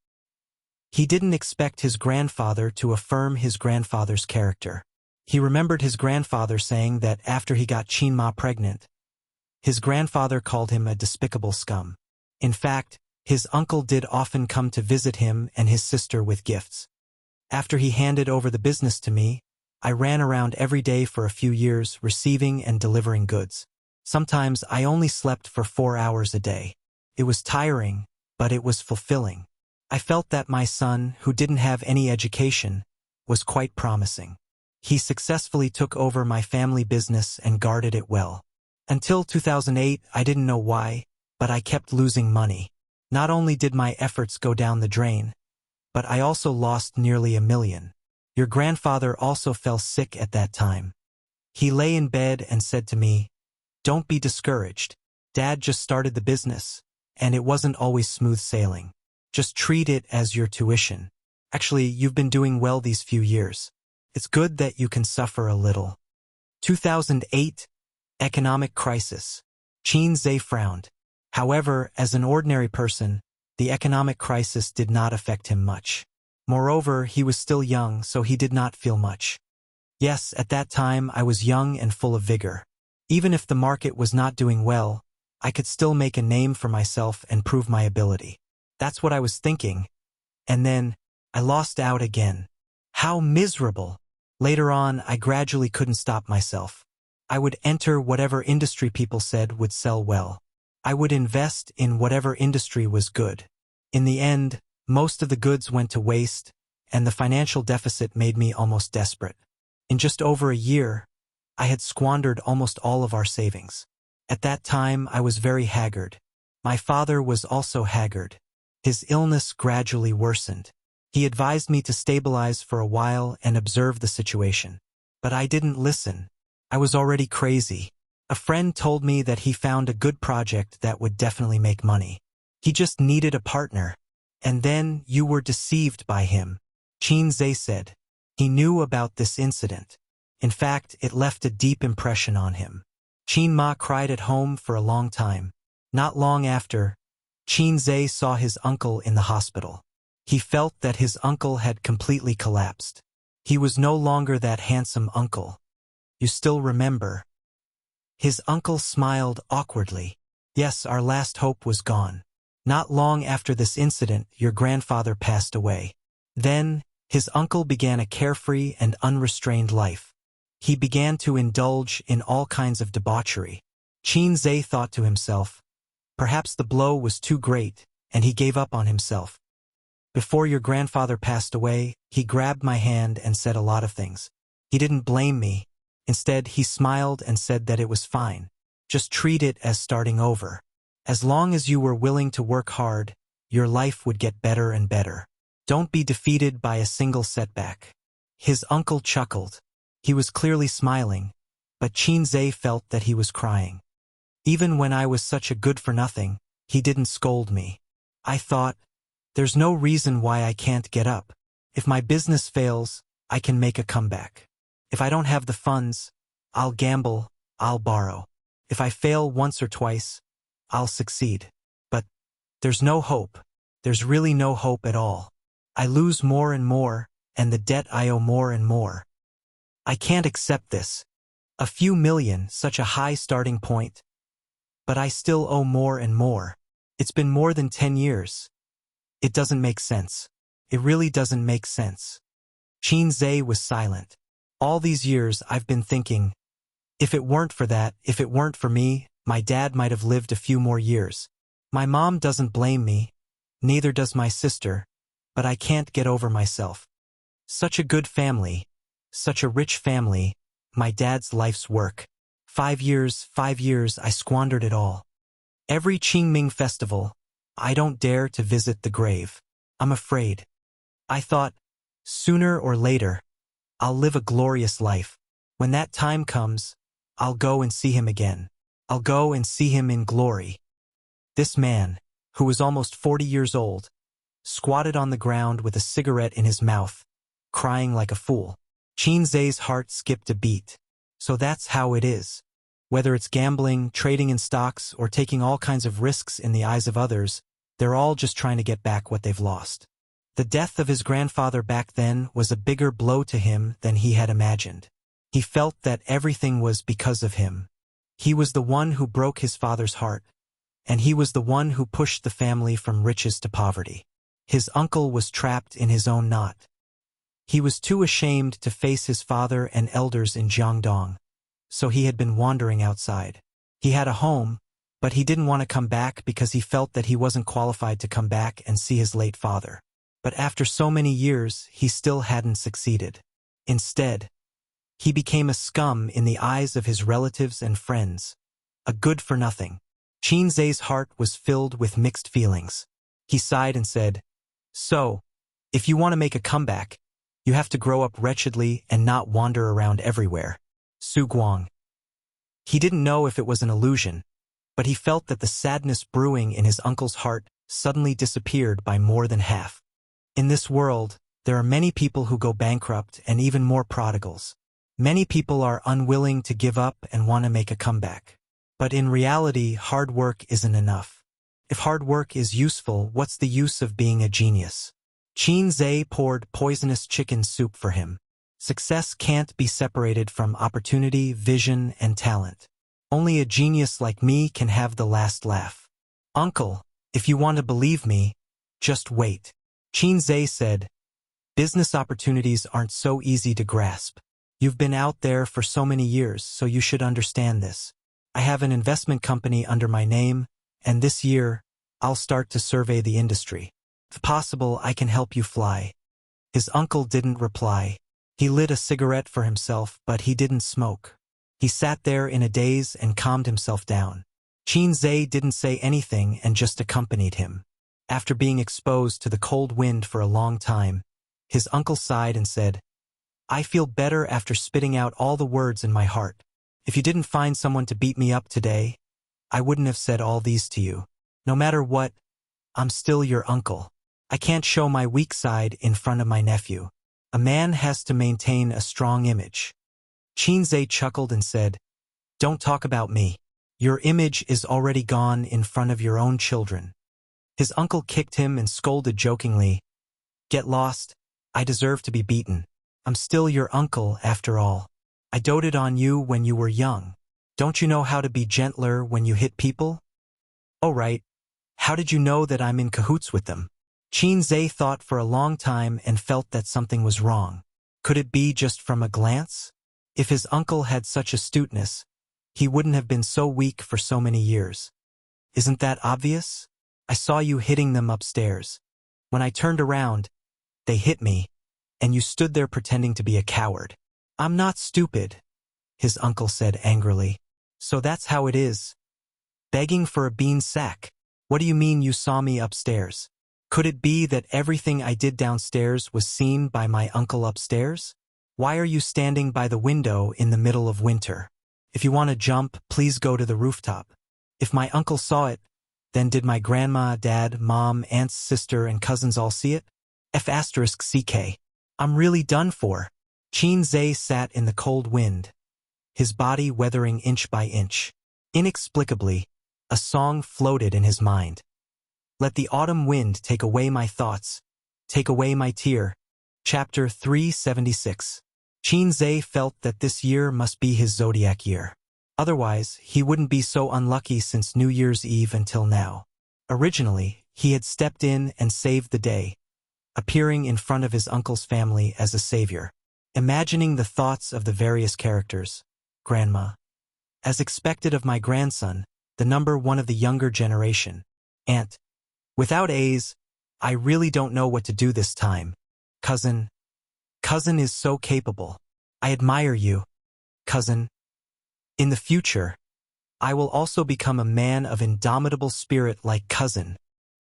He didn't expect his grandfather to affirm his grandfather's character. He remembered his grandfather saying that after he got Qin Ma pregnant, his grandfather called him a despicable scum. In fact, his uncle did often come to visit him and his sister with gifts. After he handed over the business to me, I ran around every day for a few years, receiving and delivering goods. Sometimes I only slept for 4 hours a day. It was tiring, but it was fulfilling. I felt that my son, who didn't have any education, was quite promising. He successfully took over my family business and guarded it well. Until 2008, I didn't know why, but I kept losing money. Not only did my efforts go down the drain, but I also lost nearly 1 million. Your grandfather also fell sick at that time. He lay in bed and said to me, "Don't be discouraged. Dad just started the business, and it wasn't always smooth sailing. Just treat it as your tuition. Actually, you've been doing well these few years. It's good that you can suffer a little." 2008 Economic Crisis. Qin Zhe frowned. However, as an ordinary person, the economic crisis did not affect him much. Moreover, he was still young, so he did not feel much. Yes, at that time I was young and full of vigor. Even if the market was not doing well, I could still make a name for myself and prove my ability. That's what I was thinking. And then, I lost out again. How miserable! Later on, I gradually couldn't stop myself. I would enter whatever industry people said would sell well. I would invest in whatever industry was good. In the end, most of the goods went to waste, and the financial deficit made me almost desperate. In just over a year, I had squandered almost all of our savings. At that time, I was very haggard. My father was also haggard. His illness gradually worsened. He advised me to stabilize for a while and observe the situation. But I didn't listen. I was already crazy. A friend told me that he found a good project that would definitely make money. He just needed a partner. And then you were deceived by him, Qin Zhe said. He knew about this incident. In fact, it left a deep impression on him. Qin Ma cried at home for a long time. Not long after, Qin Zhe saw his uncle in the hospital. He felt that his uncle had completely collapsed. He was no longer that handsome uncle. You still remember? His uncle smiled awkwardly. Yes, our last hope was gone. Not long after this incident, your grandfather passed away. Then, his uncle began a carefree and unrestrained life. He began to indulge in all kinds of debauchery. Qin Zhe thought to himself, perhaps the blow was too great, and he gave up on himself. Before your grandfather passed away, he grabbed my hand and said a lot of things. He didn't blame me. Instead, he smiled and said that it was fine. Just treat it as starting over. As long as you were willing to work hard, your life would get better and better. Don't be defeated by a single setback. His uncle chuckled. He was clearly smiling, but Qin Zhe felt that he was crying. Even when I was such a good-for-nothing, he didn't scold me. I thought, there's no reason why I can't get up. If my business fails, I can make a comeback. If I don't have the funds, I'll gamble, I'll borrow. If I fail once or twice, I'll succeed. But there's no hope. There's really no hope at all. I lose more and more, and the debt I owe more and more. I can't accept this. A few million, such a high starting point. But I still owe more and more. It's been more than 10 years. It doesn't make sense. It really doesn't make sense. Qin Zhe was silent. All these years I've been thinking, if it weren't for that, if it weren't for me, my dad might have lived a few more years. My mom doesn't blame me, neither does my sister, but I can't get over myself. Such a good family, such a rich family, my dad's life's work. 5 years, I squandered it all. Every Qingming festival, I don't dare to visit the grave. I'm afraid. I thought, sooner or later, I'll live a glorious life. When that time comes, I'll go and see him again. I'll go and see him in glory. This man, who was almost 40 years old, squatted on the ground with a cigarette in his mouth, crying like a fool. Qin Zhe's heart skipped a beat. So that's how it is. Whether it's gambling, trading in stocks, or taking all kinds of risks in the eyes of others, they're all just trying to get back what they've lost. The death of his grandfather back then was a bigger blow to him than he had imagined. He felt that everything was because of him. He was the one who broke his father's heart, and he was the one who pushed the family from riches to poverty. His uncle was trapped in his own knot. He was too ashamed to face his father and elders in Jiangdong, so he had been wandering outside. He had a home, but he didn't want to come back because he felt that he wasn't qualified to come back and see his late father. But after so many years, he still hadn't succeeded. Instead, he became a scum in the eyes of his relatives and friends, a good-for-nothing. Qin Zhe's heart was filled with mixed feelings. He sighed and said, "So, if you want to make a comeback, you have to grow up wretchedly and not wander around everywhere." Su Guang. He didn't know if it was an illusion, but he felt that the sadness brewing in his uncle's heart suddenly disappeared by more than half. In this world, there are many people who go bankrupt and even more prodigals. Many people are unwilling to give up and want to make a comeback. But in reality, hard work isn't enough. If hard work is useful, what's the use of being a genius? Qin Zhe poured poisonous chicken soup for him. Success can't be separated from opportunity, vision, and talent. Only a genius like me can have the last laugh. Uncle, if you want to believe me, just wait. Qin Zhe said, business opportunities aren't so easy to grasp. You've been out there for so many years, so you should understand this. I have an investment company under my name, and this year, I'll start to survey the industry. If possible, I can help you fly. His uncle didn't reply. He lit a cigarette for himself, but he didn't smoke. He sat there in a daze and calmed himself down. Qin Zhe didn't say anything and just accompanied him. After being exposed to the cold wind for a long time, his uncle sighed and said, I feel better after spitting out all the words in my heart. If you didn't find someone to beat me up today, I wouldn't have said all these to you. No matter what, I'm still your uncle. I can't show my weak side in front of my nephew. A man has to maintain a strong image. Qin Zhe chuckled and said, don't talk about me. Your image is already gone in front of your own children. His uncle kicked him and scolded jokingly, get lost, I deserve to be beaten. I'm still your uncle after all. I doted on you when you were young. Don't you know how to be gentler when you hit people? Oh right. How did you know that I'm in cahoots with them? Qin Zhe thought for a long time and felt that something was wrong. Could it be just from a glance? If his uncle had such astuteness, he wouldn't have been so weak for so many years. Isn't that obvious? I saw you hitting them upstairs. When I turned around, they hit me, and you stood there pretending to be a coward. I'm not stupid, his uncle said angrily. So that's how it is. Begging for a bean sack. What do you mean you saw me upstairs? Could it be that everything I did downstairs was seen by my uncle upstairs? Why are you standing by the window in the middle of winter? If you want to jump, please go to the rooftop. If my uncle saw it, then did my grandma, dad, mom, aunts, sister, and cousins all see it? F***CK. I'm really done for. Qin Zhe sat in the cold wind, his body weathering inch by inch. Inexplicably, a song floated in his mind. Let the autumn wind take away my thoughts, take away my tear. Chapter 376. Qin Zhe felt that this year must be his zodiac year. Otherwise, he wouldn't be so unlucky since New Year's Eve until now. Originally, he had stepped in and saved the day, appearing in front of his uncle's family as a savior. Imagining the thoughts of the various characters. Grandma. As expected of my grandson, the number one of the younger generation. Aunt. Without A's, I really don't know what to do this time. Cousin. Cousin is so capable. I admire you. Cousin. In the future, I will also become a man of indomitable spirit like cousin.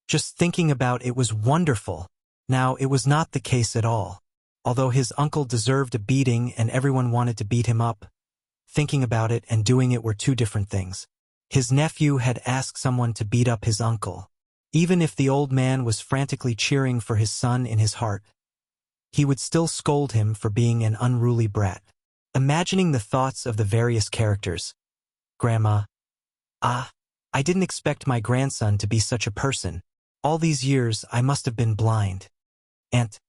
Just thinking about it was wonderful. Now, it was not the case at all. Although his uncle deserved a beating and everyone wanted to beat him up, thinking about it and doing it were two different things. His nephew had asked someone to beat up his uncle. Even if the old man was frantically cheering for his son in his heart, he would still scold him for being an unruly brat. Imagining the thoughts of the various characters. Grandma. I didn't expect my grandson to be such a person. All these years I must have been blind. Aunt.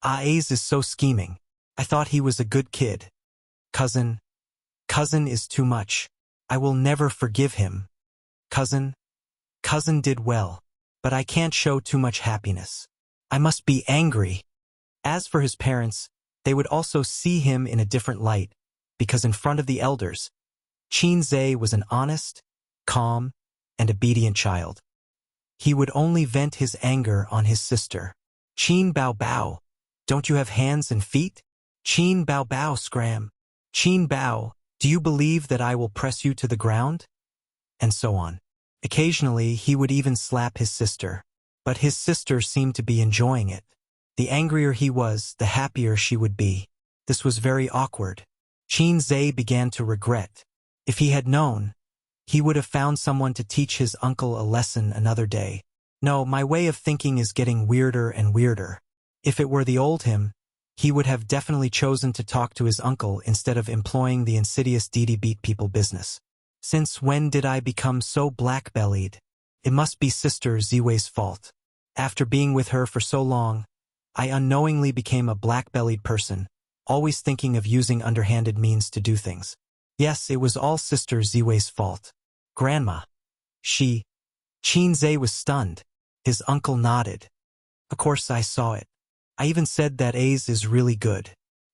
A's is so scheming. I thought he was a good kid. Cousin. Cousin is too much. I will never forgive him. Cousin. Cousin did well, but I can't show too much happiness. I must be angry. As for his parents, they would also see him in a different light, because in front of the elders, Qin Zhe was an honest, calm, and obedient child. He would only vent his anger on his sister. Qin Bao Bao, don't you have hands and feet? Qin Bao Bao scram. Qin Bao, do you believe that I will press you to the ground? And so on. Occasionally, he would even slap his sister. But his sister seemed to be enjoying it. The angrier he was, the happier she would be. This was very awkward. Qin Zhe began to regret. If he had known, he would have found someone to teach his uncle a lesson another day. No, my way of thinking is getting weirder and weirder. If it were the old him, he would have definitely chosen to talk to his uncle instead of employing the insidious Didi beat people business. Since when did I become so black-bellied? It must be Sister Ziwei's fault. After being with her for so long, I unknowingly became a black-bellied person, always thinking of using underhanded means to do things. Yes, it was all Sister Ziwei's fault. Grandma. Qin Zhe was stunned. His uncle nodded. Of course I saw it. I even said that Ace is really good.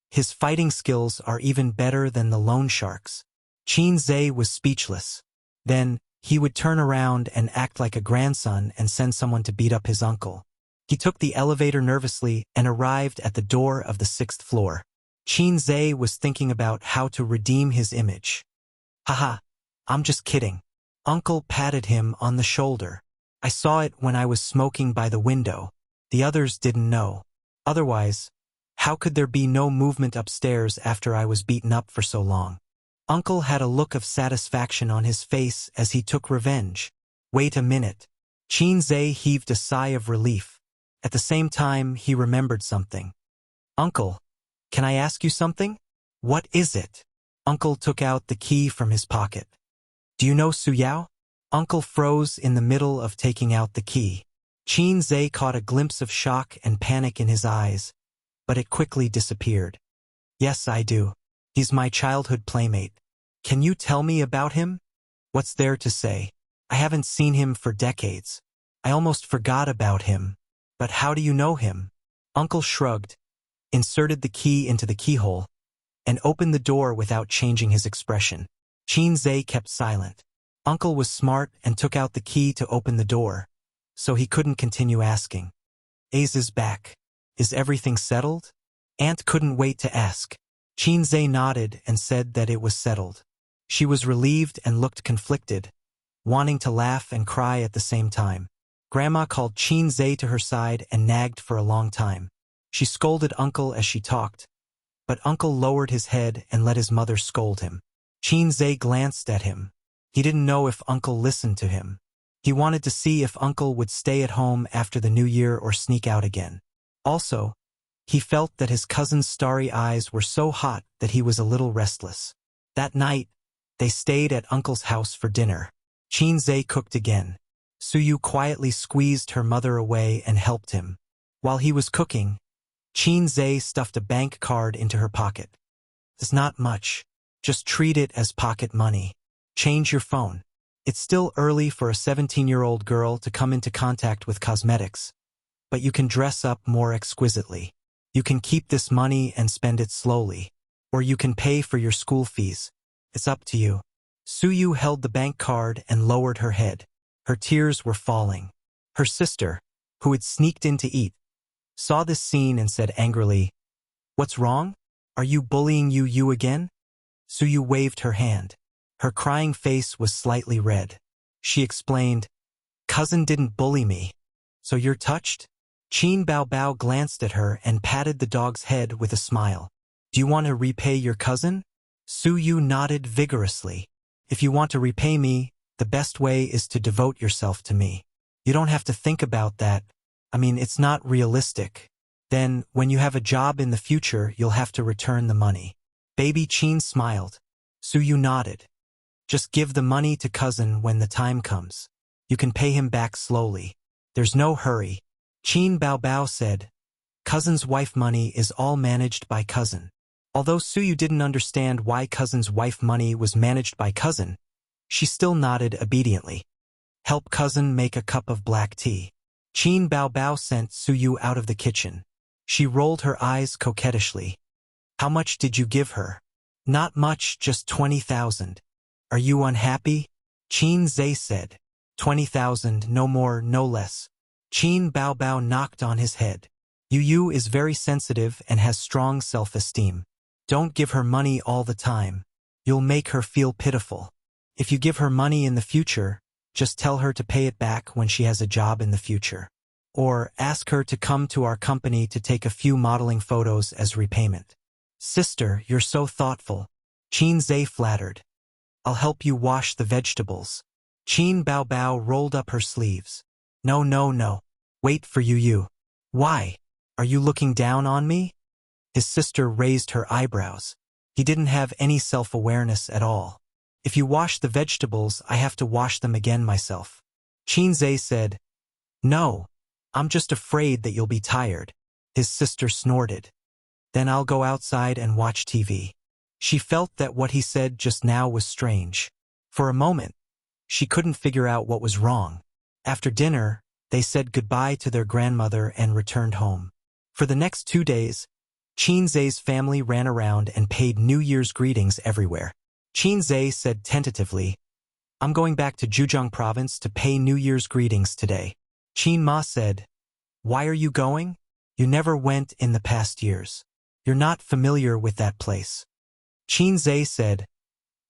His fighting skills are even better than the loan sharks. Qin Zhe was speechless. Then, he would turn around and act like a grandson and send someone to beat up his uncle. He took the elevator nervously and arrived at the door of the 6th floor. Qin Zhe was thinking about how to redeem his image. Haha, I'm just kidding. Uncle patted him on the shoulder. I saw it when I was smoking by the window. The others didn't know. Otherwise, how could there be no movement upstairs after I was beaten up for so long? Uncle had a look of satisfaction on his face as he took revenge. Wait a minute. Qin Zhe heaved a sigh of relief. At the same time, he remembered something. Uncle, can I ask you something? What is it? Uncle took out the key from his pocket. Do you know Su Yao? Uncle froze in the middle of taking out the key. Qin Zhe caught a glimpse of shock and panic in his eyes, but it quickly disappeared. Yes, I do. He's my childhood playmate. Can you tell me about him? What's there to say? I haven't seen him for decades. I almost forgot about him. But how do you know him? Uncle shrugged, inserted the key into the keyhole, and opened the door without changing his expression. Qin Zhe kept silent. Uncle was smart and took out the key to open the door, so he couldn't continue asking. Ace is back. Is everything settled? Aunt couldn't wait to ask. Qin Zhe nodded and said that it was settled. She was relieved and looked conflicted, wanting to laugh and cry at the same time. Grandma called Qin Zhe to her side and nagged for a long time. She scolded Uncle as she talked, but Uncle lowered his head and let his mother scold him. Qin Zhe glanced at him. He didn't know if Uncle listened to him. He wanted to see if Uncle would stay at home after the new year or sneak out again. Also, he felt that his cousin's starry eyes were so hot that he was a little restless. That night, they stayed at Uncle's house for dinner. Qin Zhe cooked again. Suyu quietly squeezed her mother away and helped him. While he was cooking, Qin Zhe stuffed a bank card into her pocket. It's not much. Just treat it as pocket money. Change your phone. It's still early for a 17-year-old girl to come into contact with cosmetics, but you can dress up more exquisitely. You can keep this money and spend it slowly, or you can pay for your school fees. It's up to you. Suyu held the bank card and lowered her head. Her tears were falling. Her sister, who had sneaked in to eat, saw this scene and said angrily, "What's wrong? Are you bullying you again?" Suyu waved her hand. Her crying face was slightly red. She explained, "Cousin didn't bully me. So you're touched?" Qin Bao glanced at her and patted the dog's head with a smile. "Do you want to repay your cousin?" Suyu nodded vigorously. "If you want to repay me, the best way is to devote yourself to me. You don't have to think about that. I mean, it's not realistic. Then, when you have a job in the future, you'll have to return the money." Baby Qin smiled. Suyu nodded. "Just give the money to cousin when the time comes. You can pay him back slowly. There's no hurry." Qin Bao said, "Cousin's wife money is all managed by cousin." Although Suyu didn't understand why cousin's wife money was managed by cousin, she still nodded obediently. "Help cousin make a cup of black tea." Qin Bao sent Suyu out of the kitchen. She rolled her eyes coquettishly. "How much did you give her?" "Not much, just 20,000. Are you unhappy?" Qin Zhe said. 20,000, no more, no less. Qin Bao knocked on his head. Yu is very sensitive and has strong self-esteem. Don't give her money all the time. You'll make her feel pitiful. If you give her money in the future, just tell her to pay it back when she has a job in the future. Or ask her to come to our company to take a few modeling photos as repayment. "Sister, you're so thoughtful." Qin Zhe flattered. "I'll help you wash the vegetables." Qin Bao rolled up her sleeves. No. Wait for Yu. "Why? Are you looking down on me?" His sister raised her eyebrows. He didn't have any self-awareness at all. If you wash the vegetables, I have to wash them again myself. Qinzhe said, No, I'm just afraid that you'll be tired. His sister snorted. Then I'll go outside and watch TV. She felt that what he said just now was strange. For a moment, she couldn't figure out what was wrong. After dinner, they said goodbye to their grandmother and returned home. For the next 2 days, Qinzhe's family ran around and paid New Year's greetings everywhere. Qinzhe said tentatively, I'm going back to Zhejiang province to pay New Year's greetings today. Qin Ma said, Why are you going? You never went in the past years. You're not familiar with that place. Qinzhe said,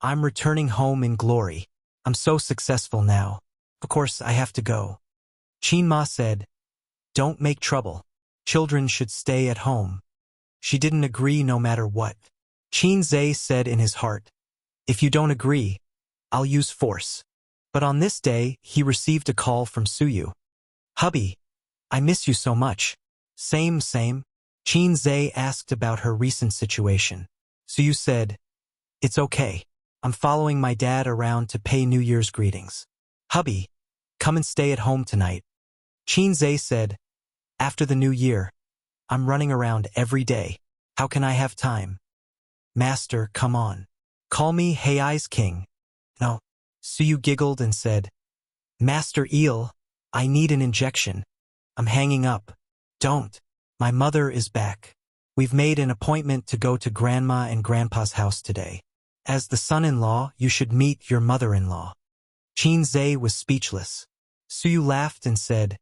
I'm returning home in glory. I'm so successful now. Of course, I have to go. Qin Ma said, Don't make trouble. Children should stay at home. She didn't agree no matter what. Qinzhe said in his heart, If you don't agree, I'll use force. But on this day, he received a call from Suyu. Hubby, I miss you so much. Same. Qinzhe asked about her recent situation. Suyu said, It's okay. I'm following my dad around to pay New Year's greetings. Hubby, come and stay at home tonight. Qinzhe said, After the new year, I'm running around every day. How can I have time? Master, come on. Call me Hei's King. No. Suyu giggled and said, Master Eel, I need an injection. I'm hanging up. Don't. My mother is back. We've made an appointment to go to Grandma and Grandpa's house today. As the son-in-law, you should meet your mother-in-law. Qinzhe was speechless. Suyu laughed and said,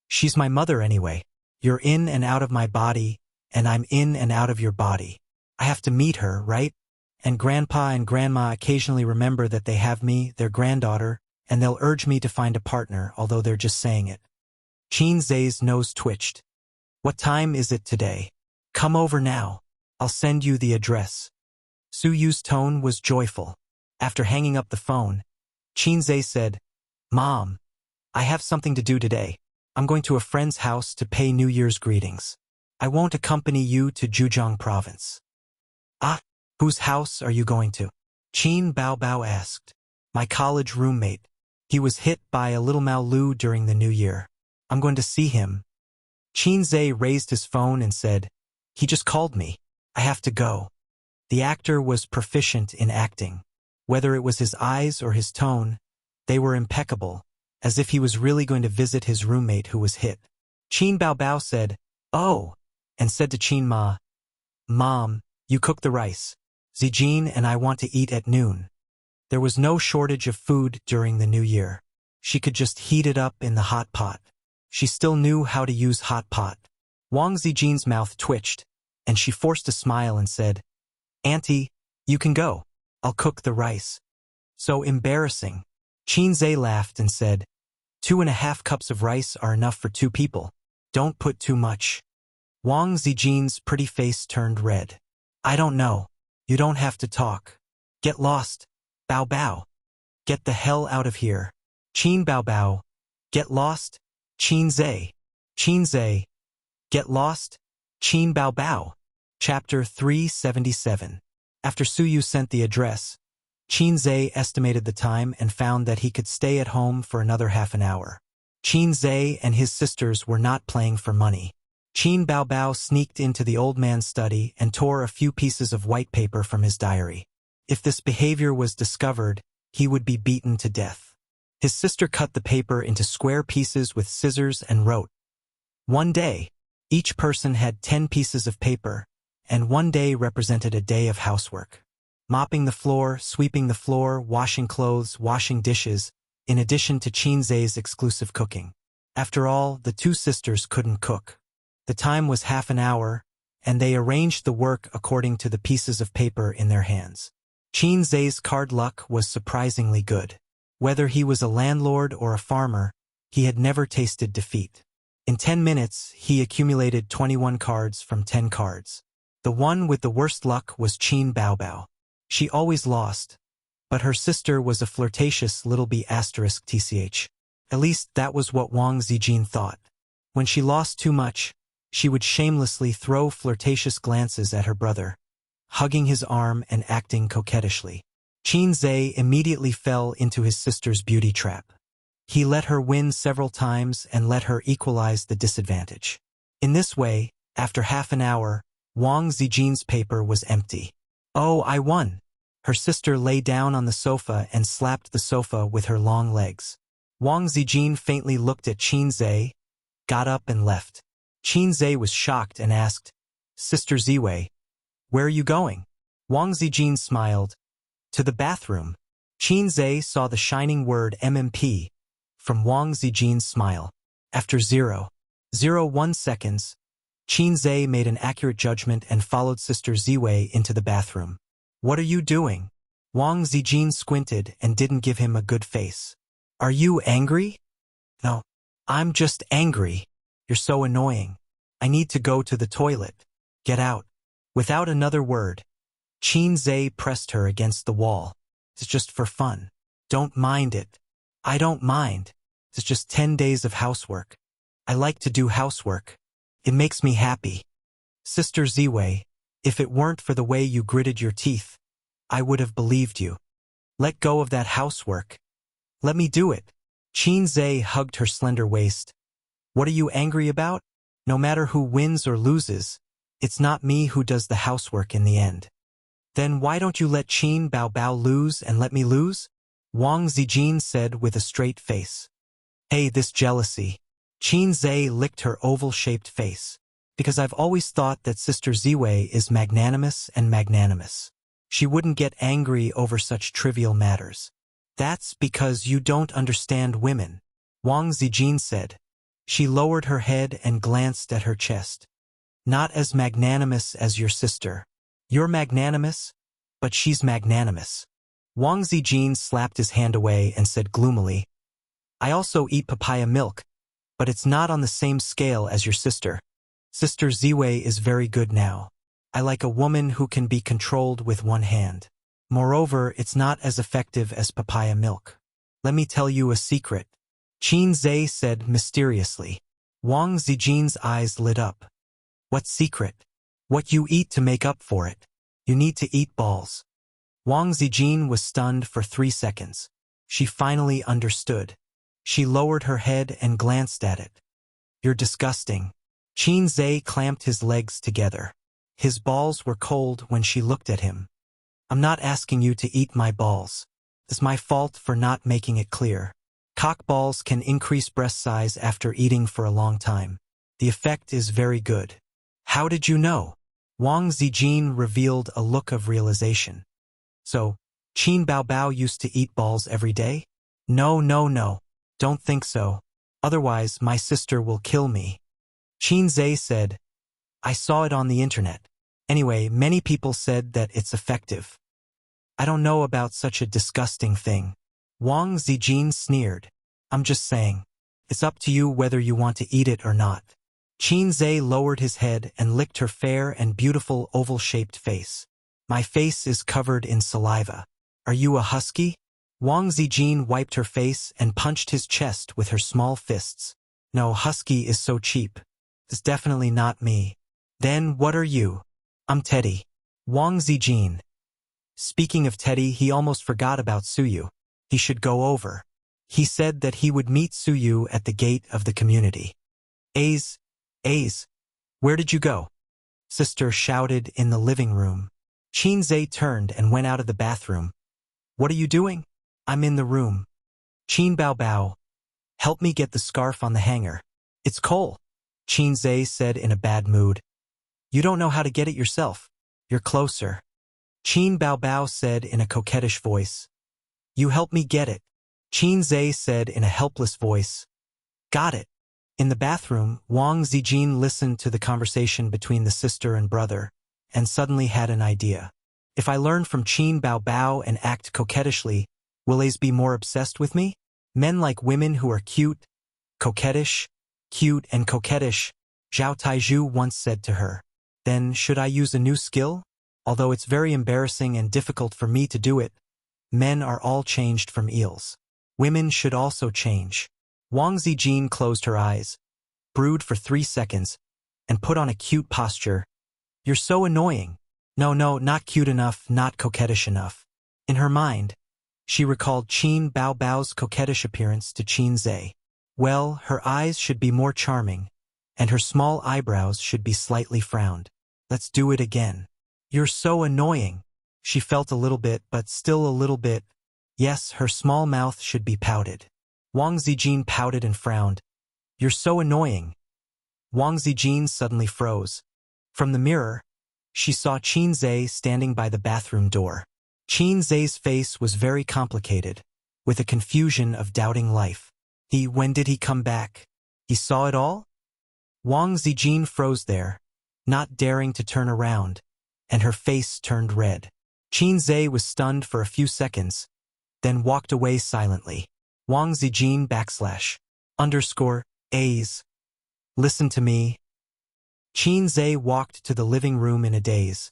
She's my mother anyway. You're in and out of my body, and I'm in and out of your body. I have to meet her, right? And Grandpa and Grandma occasionally remember that they have me, their granddaughter, and they'll urge me to find a partner, although they're just saying it. Qinzhe's nose twitched. What time is it today? Come over now. I'll send you the address. Suyu's tone was joyful. After hanging up the phone, Qinzhe said, Mom, I have something to do today. I'm going to a friend's house to pay New Year's greetings. I won't accompany you to Zhejiang province. Ah, whose house are you going to? Qin Baobao asked. My college roommate. He was hit by a little Maolu during the New Year. I'm going to see him. Qinzhe raised his phone and said, He just called me. I have to go. The actor was proficient in acting. Whether it was his eyes or his tone, they were impeccable, as if he was really going to visit his roommate who was hit. Qin Baobao said, Oh, and said to Qin Ma, Mom, you cook the rice. Zijin and I want to eat at noon. There was no shortage of food during the New Year. She could just heat it up in the hot pot. She still knew how to use hot pot. Wang Zijin's mouth twitched, and she forced a smile and said, Auntie, you can go. I'll cook the rice. So embarrassing. Qinzhe laughed and said, 2.5 cups of rice are enough for 2 people. Don't put too much. Wang Zijin's pretty face turned red. I don't know. You don't have to talk. Get lost. Bao Bao. Get the hell out of here. Qin Baobao. Get lost. Qinzhe. Qinzhe. Get lost. Qin Baobao. Chapter 377. After Suyu sent the address, Qinzhe estimated the time and found that he could stay at home for another half an hour. Qinzhe and his sisters were not playing for money. Qin Baobao sneaked into the old man's study and tore a few pieces of white paper from his diary. If this behavior was discovered, he would be beaten to death. His sister cut the paper into square pieces with scissors and wrote, One day, each person had 10 pieces of paper, and one day represented a day of housework. Mopping the floor, sweeping the floor, washing clothes, washing dishes, in addition to Qinzhe's exclusive cooking. After all, the 2 sisters couldn't cook. The time was half an hour, and they arranged the work according to the pieces of paper in their hands. Qinzhe's card luck was surprisingly good. Whether he was a landlord or a farmer, he had never tasted defeat. In 10 minutes, he accumulated 21 cards from 10 cards. The one with the worst luck was Qin Baobao. She always lost, but her sister was a flirtatious little b***tch. At least that was what Wang Zijin thought. When she lost too much, She would shamelessly throw flirtatious glances at her brother, hugging his arm and acting coquettishly. Qin Zhe immediately fell into his sister's beauty trap. He let her win several times and let her equalize the disadvantage. In this way, after half an hour, Wang Zijin's paper was empty. "Oh, I won!" Her sister lay down on the sofa and slapped the sofa with her long legs. Wang Zijin faintly looked at Qin Zhe, got up and left. Qin Zhe was shocked and asked, "Sister Ziwei, where are you going?" Wang Zijin smiled. "To the bathroom." Qin Zhe saw the shining word MMP from Wang Zijin's smile. After 0.01 seconds, Qin Zhe made an accurate judgment and followed Sister Ziwei into the bathroom. "What are you doing?" Wang Zijin squinted and didn't give him a good face. "Are you angry?" "No, I'm just angry. You're so annoying. I need to go to the toilet. Get out." Without another word, Qin Zhe pressed her against the wall. "It's just for fun. Don't mind it." "I don't mind. It's just 10 days of housework. I like to do housework. It makes me happy." "Sister Ziwei, if it weren't for the way you gritted your teeth, I would have believed you. Let go of that housework. Let me do it." Qin Zhe hugged her slender waist. "What are you angry about? No matter who wins or loses, it's not me who does the housework in the end." "Then why don't you let Qin Baobao lose and let me lose?" Wang Zijin said with a straight face. "Hey, this jealousy." Qin Zhe licked her oval-shaped face. "Because I've always thought that Sister Ziwei is magnanimous and magnanimous. She wouldn't get angry over such trivial matters." "That's because you don't understand women," Wang Zijin said. She lowered her head and glanced at her chest. "Not as magnanimous as your sister. You're magnanimous, but she's magnanimous." Wang Zijin slapped his hand away and said gloomily, "I also eat papaya milk, but it's not on the same scale as your sister. Sister Ziwei is very good now. I like a woman who can be controlled with one hand. Moreover, it's not as effective as papaya milk. Let me tell you a secret," Qin Zhe said mysteriously. Wang Zijin's eyes lit up. "What secret?" "What you eat to make up for it. You need to eat balls." Wang Zijin was stunned for 3 seconds. She finally understood. She lowered her head and glanced at it. "You're disgusting." Qin Zhe clamped his legs together. His balls were cold when she looked at him. "I'm not asking you to eat my balls. It's my fault for not making it clear. Cock balls can increase breast size after eating for a long time. The effect is very good." "How did you know?" Wang Zijin revealed a look of realization. "So, Qin Baobao used to eat balls every day?" No, don't think so. Otherwise, my sister will kill me." Qin Zhe said, "I saw it on the internet. Anyway, many people said that it's effective." "I don't know about such a disgusting thing." Wang Zijin sneered. "I'm just saying. It's up to you whether you want to eat it or not." Qin Zhe lowered his head and licked her fair and beautiful oval-shaped face. "My face is covered in saliva. Are you a husky?" Wang Zijin wiped her face and punched his chest with her small fists. "No, husky is so cheap. It's definitely not me." "Then what are you?" "I'm Teddy." Wang Zijin. Speaking of Teddy, he almost forgot about Suyu. He should go over. He said that he would meet Suyu at the gate of the community. Aze, where did you go?" Sister shouted in the living room. Qin Zhe turned and went out of the bathroom. "What are you doing?" "I'm in the room." "Qin Baobao, help me get the scarf on the hanger. It's cold," Qin Zhe said in a bad mood. "You don't know how to get it yourself. You're closer." Qin Baobao said in a coquettish voice. "You help me get it," Qin Zhe said in a helpless voice. "Got it." In the bathroom, Wang Zijin listened to the conversation between the sister and brother, and suddenly had an idea. "If I learn from Qin Baobao and act coquettishly, will Ace be more obsessed with me? Men like women who are cute, and coquettish, Zhao Taizhu once said to her. Then should I use a new skill? Although it's very embarrassing and difficult for me to do it, men are all changed from eels. Women should also change." Wang Zijin closed her eyes, brewed for 3 seconds, and put on a cute posture. You're so annoying. No, not cute enough, not coquettish enough. In her mind, she recalled Qin Bao Bao's coquettish appearance to Qin Zhe. Well, her eyes should be more charming, and her small eyebrows should be slightly frowned. Let's do it again. You're so annoying. She felt a little bit, but still a little bit. Yes, her small mouth should be pouted. Wang Zijin pouted and frowned. You're so annoying. Wang Zijin suddenly froze. From the mirror, she saw Qin Zhe standing by the bathroom door. Qin Zhe's face was very complicated, with a confusion of doubting life. When did he come back? He saw it all? Wang Zijin froze there, not daring to turn around, and her face turned red. Qin Zhe was stunned for a few seconds, then walked away silently. Wang Zijin _A's. Listen to me. Qin Zhe walked to the living room in a daze,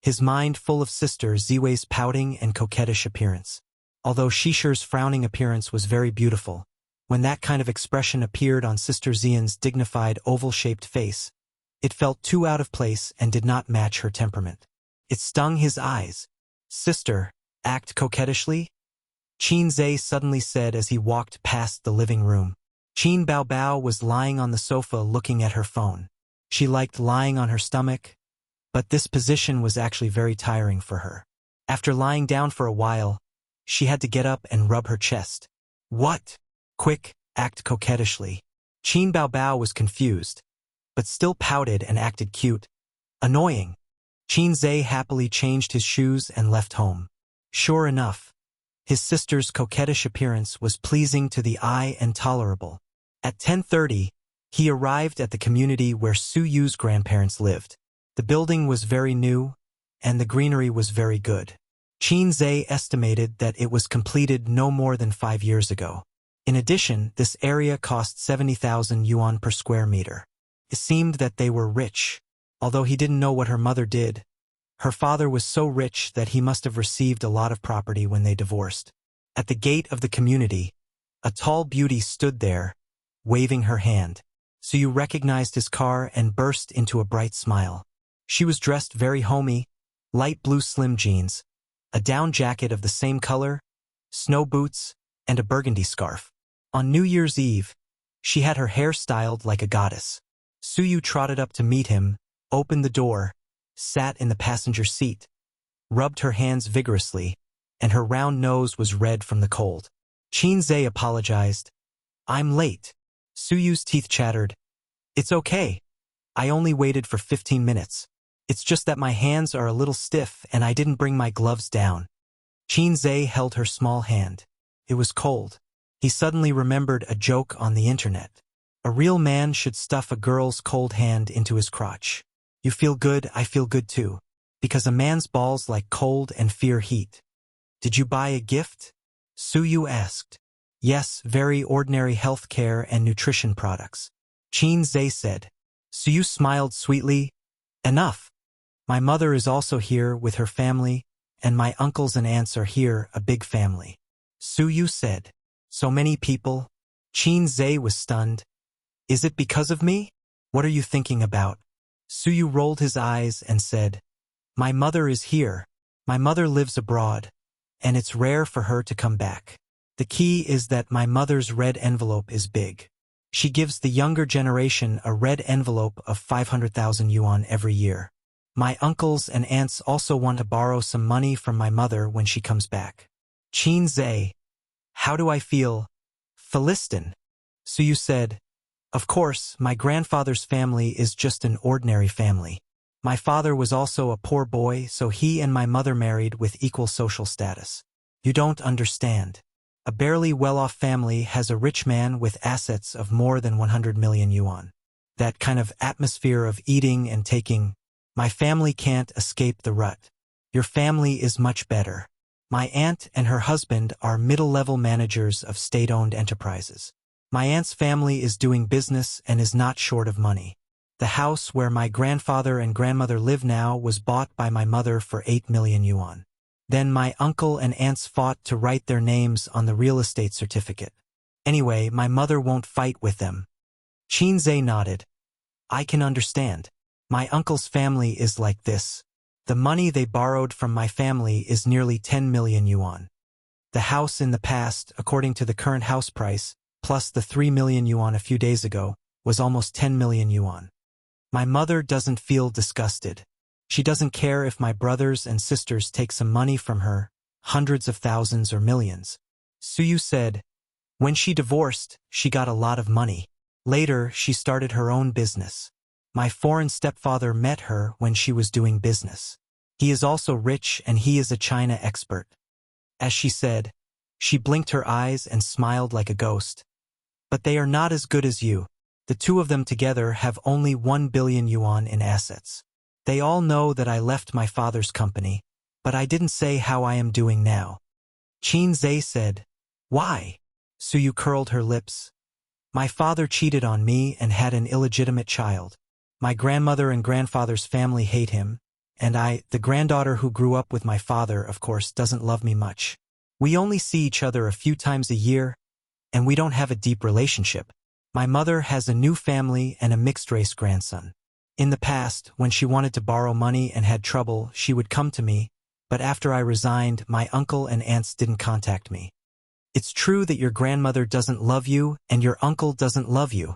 his mind full of Sister Ziwei's pouting and coquettish appearance. Although Shisher's frowning appearance was very beautiful, when that kind of expression appeared on Sister Xian's dignified oval-shaped face, it felt too out of place and did not match her temperament. It stung his eyes. Sister, act coquettishly? Qin Zhe suddenly said as he walked past the living room. Qin Bao Bao was lying on the sofa looking at her phone. She liked lying on her stomach, but this position was actually very tiring for her. After lying down for a while, she had to get up and rub her chest. What? Quick, act coquettishly. Qin Bao Bao was confused, but still pouted and acted cute. Annoying. Qin Zhe happily changed his shoes and left home. Sure enough, his sister's coquettish appearance was pleasing to the eye and tolerable. At 10:30, he arrived at the community where Su Yu's grandparents lived. The building was very new, and the greenery was very good. Qin Zhe estimated that it was completed no more than 5 years ago. In addition, this area cost 70,000 yuan per square meter. It seemed that they were rich, although he didn't know what her mother did. Her father was so rich that he must have received a lot of property when they divorced. At the gate of the community, a tall beauty stood there, waving her hand. Su Yu recognized his car and burst into a bright smile. She was dressed very homey, light blue slim jeans, a down jacket of the same color, snow boots, and a burgundy scarf. On New Year's Eve, she had her hair styled like a goddess. Su Yu trotted up to meet him, opened the door, sat in the passenger seat, rubbed her hands vigorously, and her round nose was red from the cold. Qin Zhe apologized. I'm late. Su Yu's teeth chattered. It's okay. I only waited for 15 minutes. It's just that my hands are a little stiff and I didn't bring my gloves down. Qin Zhe held her small hand. It was cold. He suddenly remembered a joke on the internet. A real man should stuff a girl's cold hand into his crotch. You feel good, I feel good too. Because a man's balls like cold and fear heat. Did you buy a gift? Su Yu asked. Yes, very ordinary health care and nutrition products. Qin Zhe said. Su Yu smiled sweetly. Enough. My mother is also here with her family, and my uncles and aunts are here, a big family. Su Yu said. So many people? Qin Zhe was stunned. Is it because of me? What are you thinking about? Su Yu rolled his eyes and said, My mother is here. My mother lives abroad, and it's rare for her to come back. The key is that my mother's red envelope is big. She gives the younger generation a red envelope of 500,000 yuan every year. My uncles and aunts also want to borrow some money from my mother when she comes back. Qin Zhe. How do I feel? Philistin. Su Yu said, Of course, my grandfather's family is just an ordinary family. My father was also a poor boy, so he and my mother married with equal social status. You don't understand. A barely well-off family has a rich man with assets of more than 100 million yuan. That kind of atmosphere of eating and taking. My family can't escape the rut. Your family is much better. My aunt and her husband are middle-level managers of state-owned enterprises. My aunt's family is doing business and is not short of money. The house where my grandfather and grandmother live now was bought by my mother for 8 million yuan. Then my uncle and aunts fought to write their names on the real estate certificate. Anyway, my mother won't fight with them. Qin Zhe nodded. I can understand. My uncle's family is like this. The money they borrowed from my family is nearly 10 million yuan. The house in the past, according to the current house price, plus the 3 million yuan a few days ago, was almost 10 million yuan. My mother doesn't feel disgusted. She doesn't care if my brothers and sisters take some money from her, hundreds of thousands or millions. Suyu said, when she divorced, she got a lot of money. Later, she started her own business. My foreign stepfather met her when she was doing business. He is also rich and he is a China expert. As she said, she blinked her eyes and smiled like a ghost. But they are not as good as you. The two of them together have only 1 billion yuan in assets. They all know that I left my father's company, but I didn't say how I am doing now. Qin Zhe said, why? Suyu curled her lips. My father cheated on me and had an illegitimate child. My grandmother and grandfather's family hate him, and I, the granddaughter who grew up with my father, of course, doesn't love me much. We only see each other a few times a year, and we don't have a deep relationship. My mother has a new family and a mixed-race grandson. In the past, when she wanted to borrow money and had trouble, she would come to me, but after I resigned, my uncle and aunts didn't contact me. It's true that your grandmother doesn't love you and your uncle doesn't love you.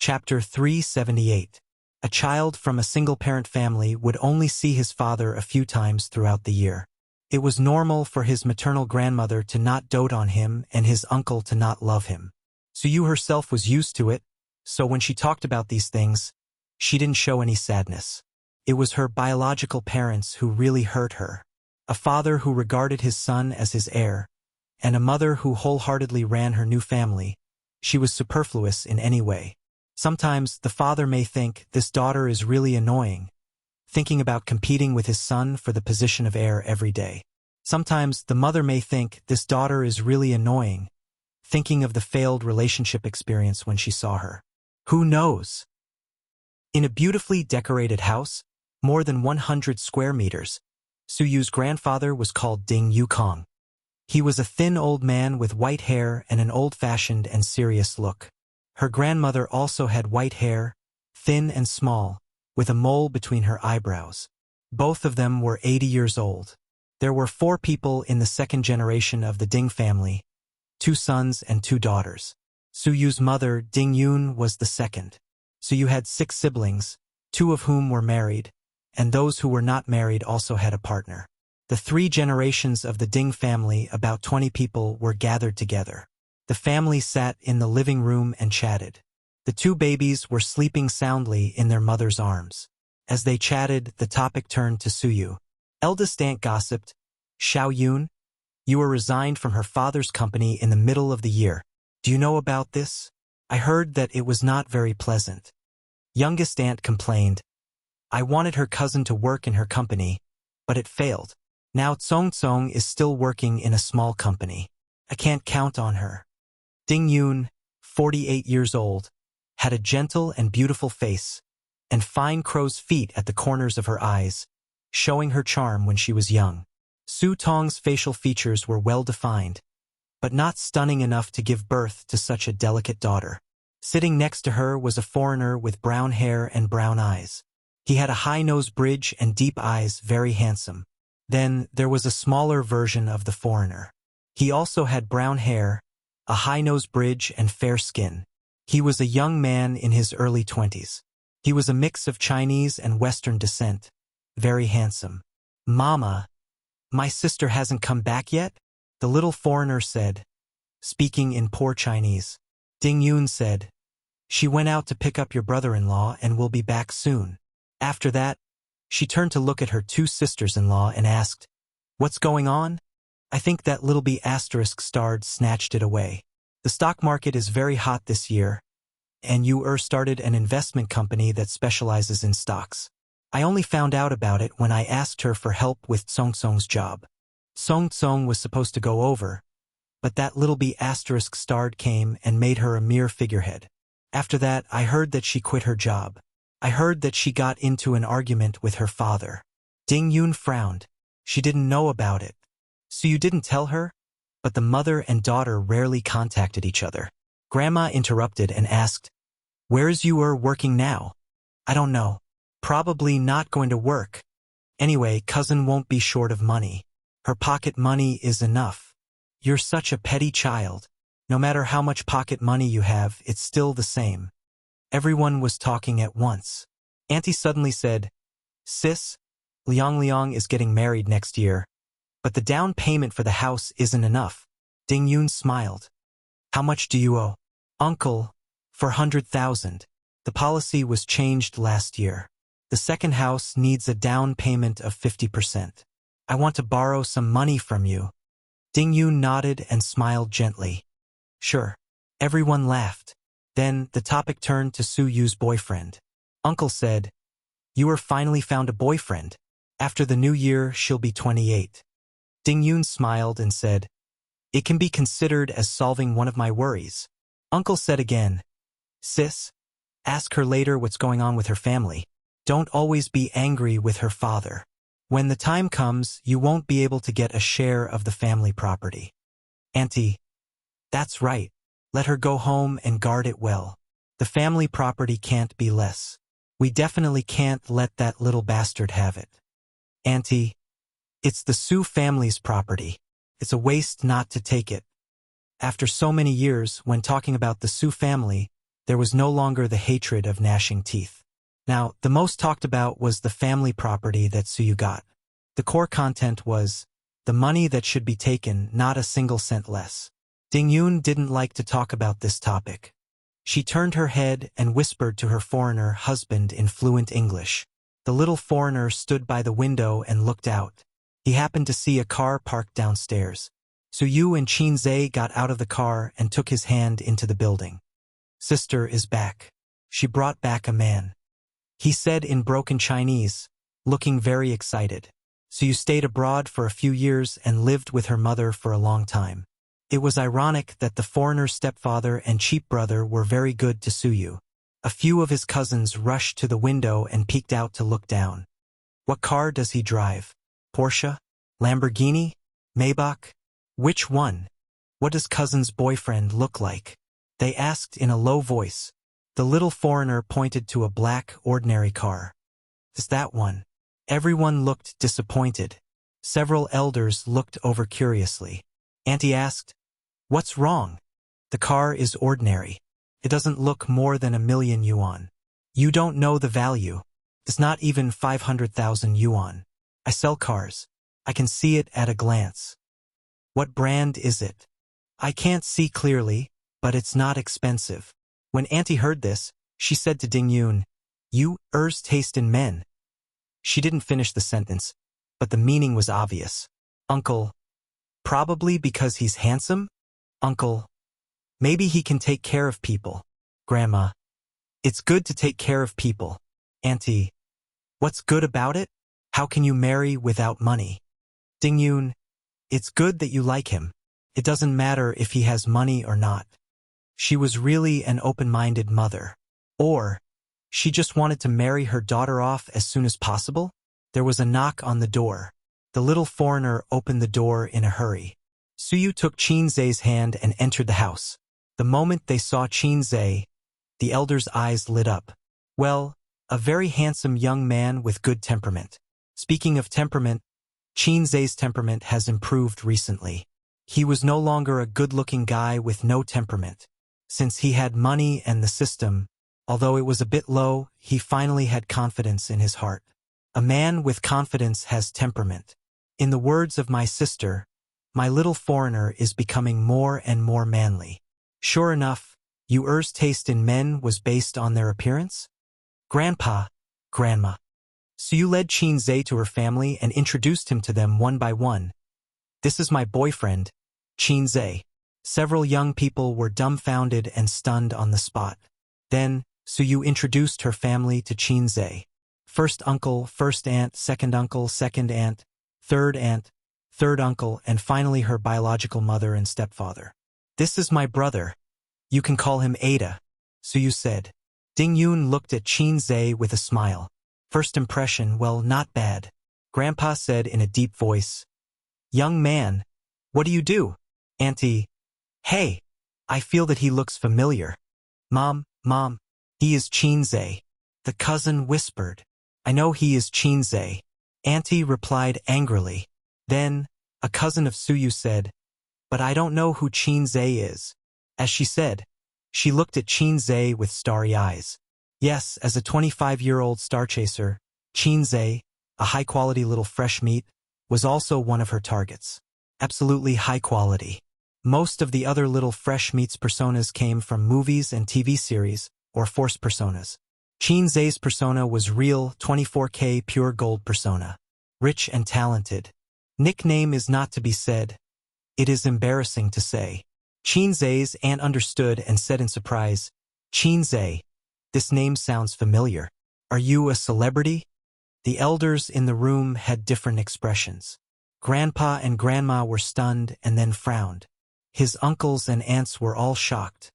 Chapter 378. A child from a single-parent family would only see his father a few times throughout the year. It was normal for his maternal grandmother to not dote on him and his uncle to not love him. Suyu herself was used to it, so when she talked about these things, she didn't show any sadness. It was her biological parents who really hurt her. A father who regarded his son as his heir, and a mother who wholeheartedly ran her new family. She was superfluous in any way. Sometimes the father may think this daughter is really annoying, thinking about competing with his son for the position of heir every day. Sometimes the mother may think this daughter is really annoying, thinking of the failed relationship experience when she saw her. Who knows? In a beautifully decorated house, more than 100 square meters, Suyu's grandfather was called Ding Yukong. He was a thin old man with white hair and an old-fashioned and serious look. Her grandmother also had white hair, thin and small, with a mole between her eyebrows. Both of them were 80 years old. There were 4 people in the second generation of the Ding family, 2 sons and 2 daughters. Suyu's mother, Ding Yun, was the second. Suyu had 6 siblings, 2 of whom were married, and those who were not married also had a partner. The 3 generations of the Ding family, about 20 people, were gathered together. The family sat in the living room and chatted. The 2 babies were sleeping soundly in their mother's arms. As they chatted, the topic turned to Suyu. Eldest aunt gossiped, Xiao Yun, you were resigned from her father's company in the middle of the year. Do you know about this? I heard that it was not very pleasant. Youngest aunt complained. I wanted her cousin to work in her company, but it failed. Now Tsong is still working in a small company. I can't count on her. Ding Yun, 48 years old, had a gentle and beautiful face, and fine crow's feet at the corners of her eyes, showing her charm when she was young. Su Tong's facial features were well-defined, but not stunning enough to give birth to such a delicate daughter. Sitting next to her was a foreigner with brown hair and brown eyes. He had a high nose bridge and deep eyes, very handsome. Then there was a smaller version of the foreigner. He also had brown hair, a high nose bridge and fair skin. He was a young man in his early 20s. He was a mix of Chinese and Western descent, very handsome. Mama, my sister hasn't come back yet? The little foreigner said, speaking in poor Chinese. Ding Yun said, she went out to pick up your brother-in-law and will be back soon. After that, she turned to look at her 2 sisters-in-law and asked, what's going on? I think that little B asterisk starred snatched it away. The stock market is very hot this year, and you started an investment company that specializes in stocks. I only found out about it when I asked her for help with Tsong's job. Tsong was supposed to go over, but that little B asterisk starred came and made her a mere figurehead. After that, I heard that she quit her job. I heard that she got into an argument with her father. Ding Yun frowned. She didn't know about it. So you didn't tell her? But the mother and daughter rarely contacted each other. Grandma interrupted and asked, where is you working now? I don't know. Probably not going to work. Anyway, cousin won't be short of money. Her pocket money is enough. You're such a petty child. No matter how much pocket money you have, it's still the same. Everyone was talking at once. Auntie suddenly said, Sis, Liang is getting married next year. But the down payment for the house isn't enough. Ding Yun smiled. How much do you owe? Uncle, 400,000. The policy was changed last year. The second house needs a down payment of 50%. I want to borrow some money from you. Ding Yun nodded and smiled gently. Sure. Everyone laughed. Then the topic turned to Su Yu's boyfriend. Uncle said, You finally found a boyfriend. After the new year, she'll be 28. Ding Yun smiled and said, It can be considered as solving one of my worries. Uncle said again, Sis, ask her later what's going on with her family. Don't always be angry with her father. When the time comes, you won't be able to get a share of the family property. Auntie, that's right. Let her go home and guard it well. The family property can't be less. We definitely can't let that little bastard have it. Auntie, it's the Su family's property. It's a waste not to take it. After so many years, when talking about the Su family, there was no longer the hatred of gnashing teeth. Now, the most talked about was the family property that Su Yu got. The core content was the money that should be taken, not a single cent less. Ding Yun didn't like to talk about this topic. She turned her head and whispered to her foreigner husband in fluent English. The little foreigner stood by the window and looked out. He happened to see a car parked downstairs. Su Yu and Qin Zhe got out of the car and took his hand into the building. Sister is back. She brought back a man. He said in broken Chinese, looking very excited. So you stayed abroad for a few years and lived with her mother for a long time. It was ironic that the foreigner's stepfather and cheap brother were very good to Su Yu. A few of his cousins rushed to the window and peeked out to look down. What car does he drive? Porsche? Lamborghini? Maybach? Which one? What does cousin's boyfriend look like? They asked in a low voice. The little foreigner pointed to a black, ordinary car. Is that one? Everyone looked disappointed. Several elders looked over curiously. Auntie asked, What's wrong? The car is ordinary. It doesn't look more than 1,000,000 yuan. You don't know the value. It's not even 500,000 yuan. I sell cars. I can see it at a glance. What brand is it? I can't see clearly, but it's not expensive. When Auntie heard this, she said to Ding Yun, You taste in men. She didn't finish the sentence, but the meaning was obvious. Uncle, probably because he's handsome? Uncle, maybe he can take care of people. Grandma, it's good to take care of people. Auntie, what's good about it? How can you marry without money? Ding Yun, it's good that you like him. It doesn't matter if he has money or not. She was really an open-minded mother. Or, she just wanted to marry her daughter off as soon as possible? There was a knock on the door. The little foreigner opened the door in a hurry. Su Yu took Qin Zhe's hand and entered the house. The moment they saw Qin Zhe, the elder's eyes lit up. Well, a very handsome young man with good temperament. Speaking of temperament, Qin Zhe's temperament has improved recently. He was no longer a good-looking guy with no temperament. Since he had money and the system, although it was a bit low, he finally had confidence in his heart. A man with confidence has temperament. In the words of my sister, my little foreigner is becoming more and more manly. Sure enough, Yu's taste in men was based on their appearance? Grandpa, Grandma. So you led Qin Zhe to her family and introduced him to them one by one. This is my boyfriend, Qin Zhe. Several young people were dumbfounded and stunned on the spot. Then, Su Yu introduced her family to Qin Zhe. First uncle, first aunt, second uncle, second aunt, third uncle, and finally her biological mother and stepfather. This is my brother. You can call him Ada, Su Yu said. Ding Yun looked at Qin Zhe with a smile. First impression, well, not bad. Grandpa said in a deep voice. Young man, what do you do? Auntie, hey, I feel that he looks familiar. Mom, he is Qin Zhe. The cousin whispered. I know he is Qinze. Auntie replied angrily. Then, a cousin of Suyu said, but I don't know who Qinze is. As she said, she looked at Qinze with starry eyes. Yes, as a 25-year-old star chaser, Qinze, a high-quality little fresh meat, was also one of her targets. Absolutely high quality. Most of the other little fresh meats personas came from movies and TV series, or forced personas. Qinze's persona was real 24K pure gold persona. Rich and talented. Nickname is not to be said. It is embarrassing to say. Qinze's aunt understood and said in surprise, Qinze, this name sounds familiar. Are you a celebrity? The elders in the room had different expressions. Grandpa and Grandma were stunned and then frowned. His uncles and aunts were all shocked.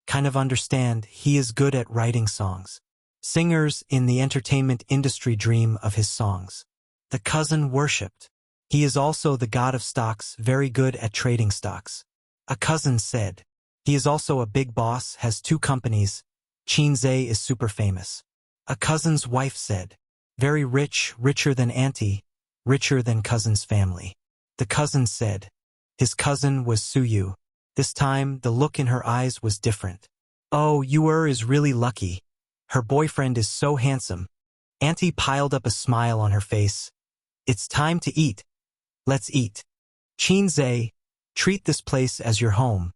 Kind of understand, he is good at writing songs. Singers in the entertainment industry dream of his songs. The cousin worshipped. He is also the god of stocks, very good at trading stocks. A cousin said. He is also a big boss, has 2 companies. Qinze is super famous. A cousin's wife said. Very rich, richer than auntie, richer than cousin's family. The cousin said. His cousin was Suyu. This time, the look in her eyes was different. Oh, you is really lucky. Her boyfriend is so handsome. Auntie piled up a smile on her face. It's time to eat. Let's eat. Qinze, treat this place as your home.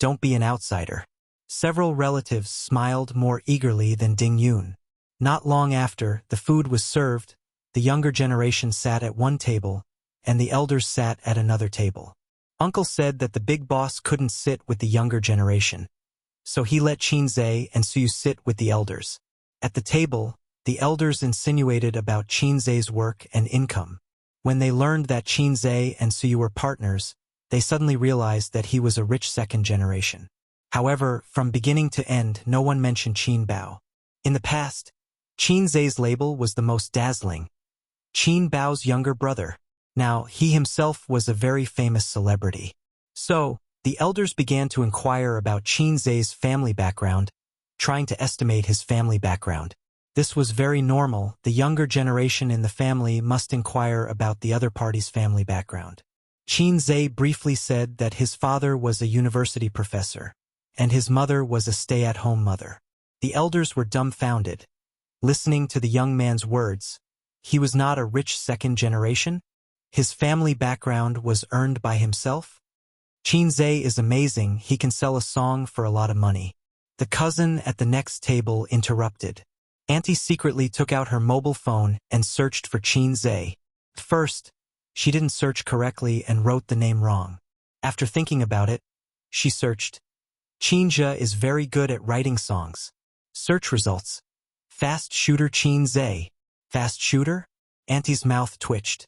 Don't be an outsider. Several relatives smiled more eagerly than Ding Yun. Not long after, the food was served, the younger generation sat at one table, and the elders sat at another table. Uncle said that the big boss couldn't sit with the younger generation, so he let Qinze and Suyu sit with the elders. At the table, the elders insinuated about Qinze's work and income. When they learned that Qinze and Suyu were partners, they suddenly realized that he was a rich second generation. However, from beginning to end, no one mentioned Qin Bao. In the past, Qinze's label was the most dazzling. Qin Bao's younger brother. Now, he himself was a very famous celebrity. So, the elders began to inquire about Qinze's family background, trying to estimate his family background. This was very normal. The younger generation in the family must inquire about the other party's family background. Qinze briefly said that his father was a university professor, and his mother was a stay-at-home mother. The elders were dumbfounded. Listening to the young man's words, he was not a rich second generation? His family background was earned by himself? Qinze is amazing, he can sell a song for a lot of money. The cousin at the next table interrupted. Auntie secretly took out her mobile phone and searched for Qinze. First, she didn't search correctly and wrote the name wrong. After thinking about it, she searched. Qinze is very good at writing songs. Search results. Fast shooter Qinze. Fast shooter? Auntie's mouth twitched.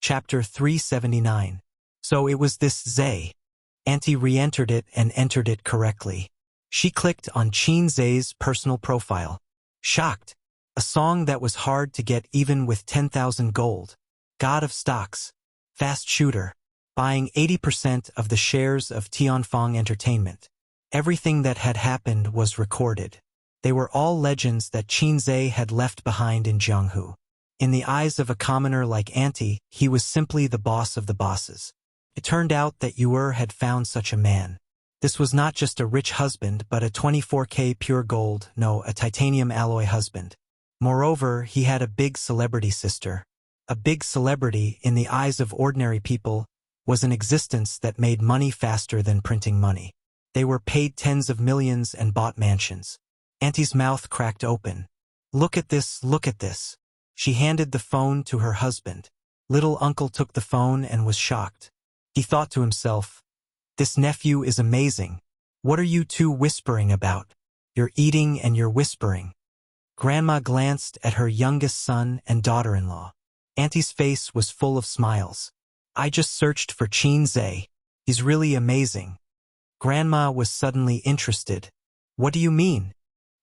Chapter 379. So it was this Zay. Auntie re-entered it and entered it correctly. She clicked on Qinze's personal profile. Shocked. A song that was hard to get even with 10,000 gold. God of stocks. Fast shooter. Buying 80% of the shares of Tianfeng Entertainment. Everything that had happened was recorded. They were all legends that Qinze had left behind in Jianghu. In the eyes of a commoner like Auntie, he was simply the boss of the bosses. It turned out that had found such a man. This was not just a rich husband but a 24K pure gold, no, a titanium alloy husband. Moreover, he had a big celebrity sister. A big celebrity, in the eyes of ordinary people, was an existence that made money faster than printing money. They were paid tens of millions and bought mansions. Auntie's mouth cracked open. Look at this, look at this. She handed the phone to her husband. Little uncle took the phone and was shocked. He thought to himself, this nephew is amazing. What are you two whispering about? You're eating and you're whispering. Grandma glanced at her youngest son and daughter-in-law. Auntie's face was full of smiles. I just searched for Qinze. He's really amazing. Grandma was suddenly interested. What do you mean?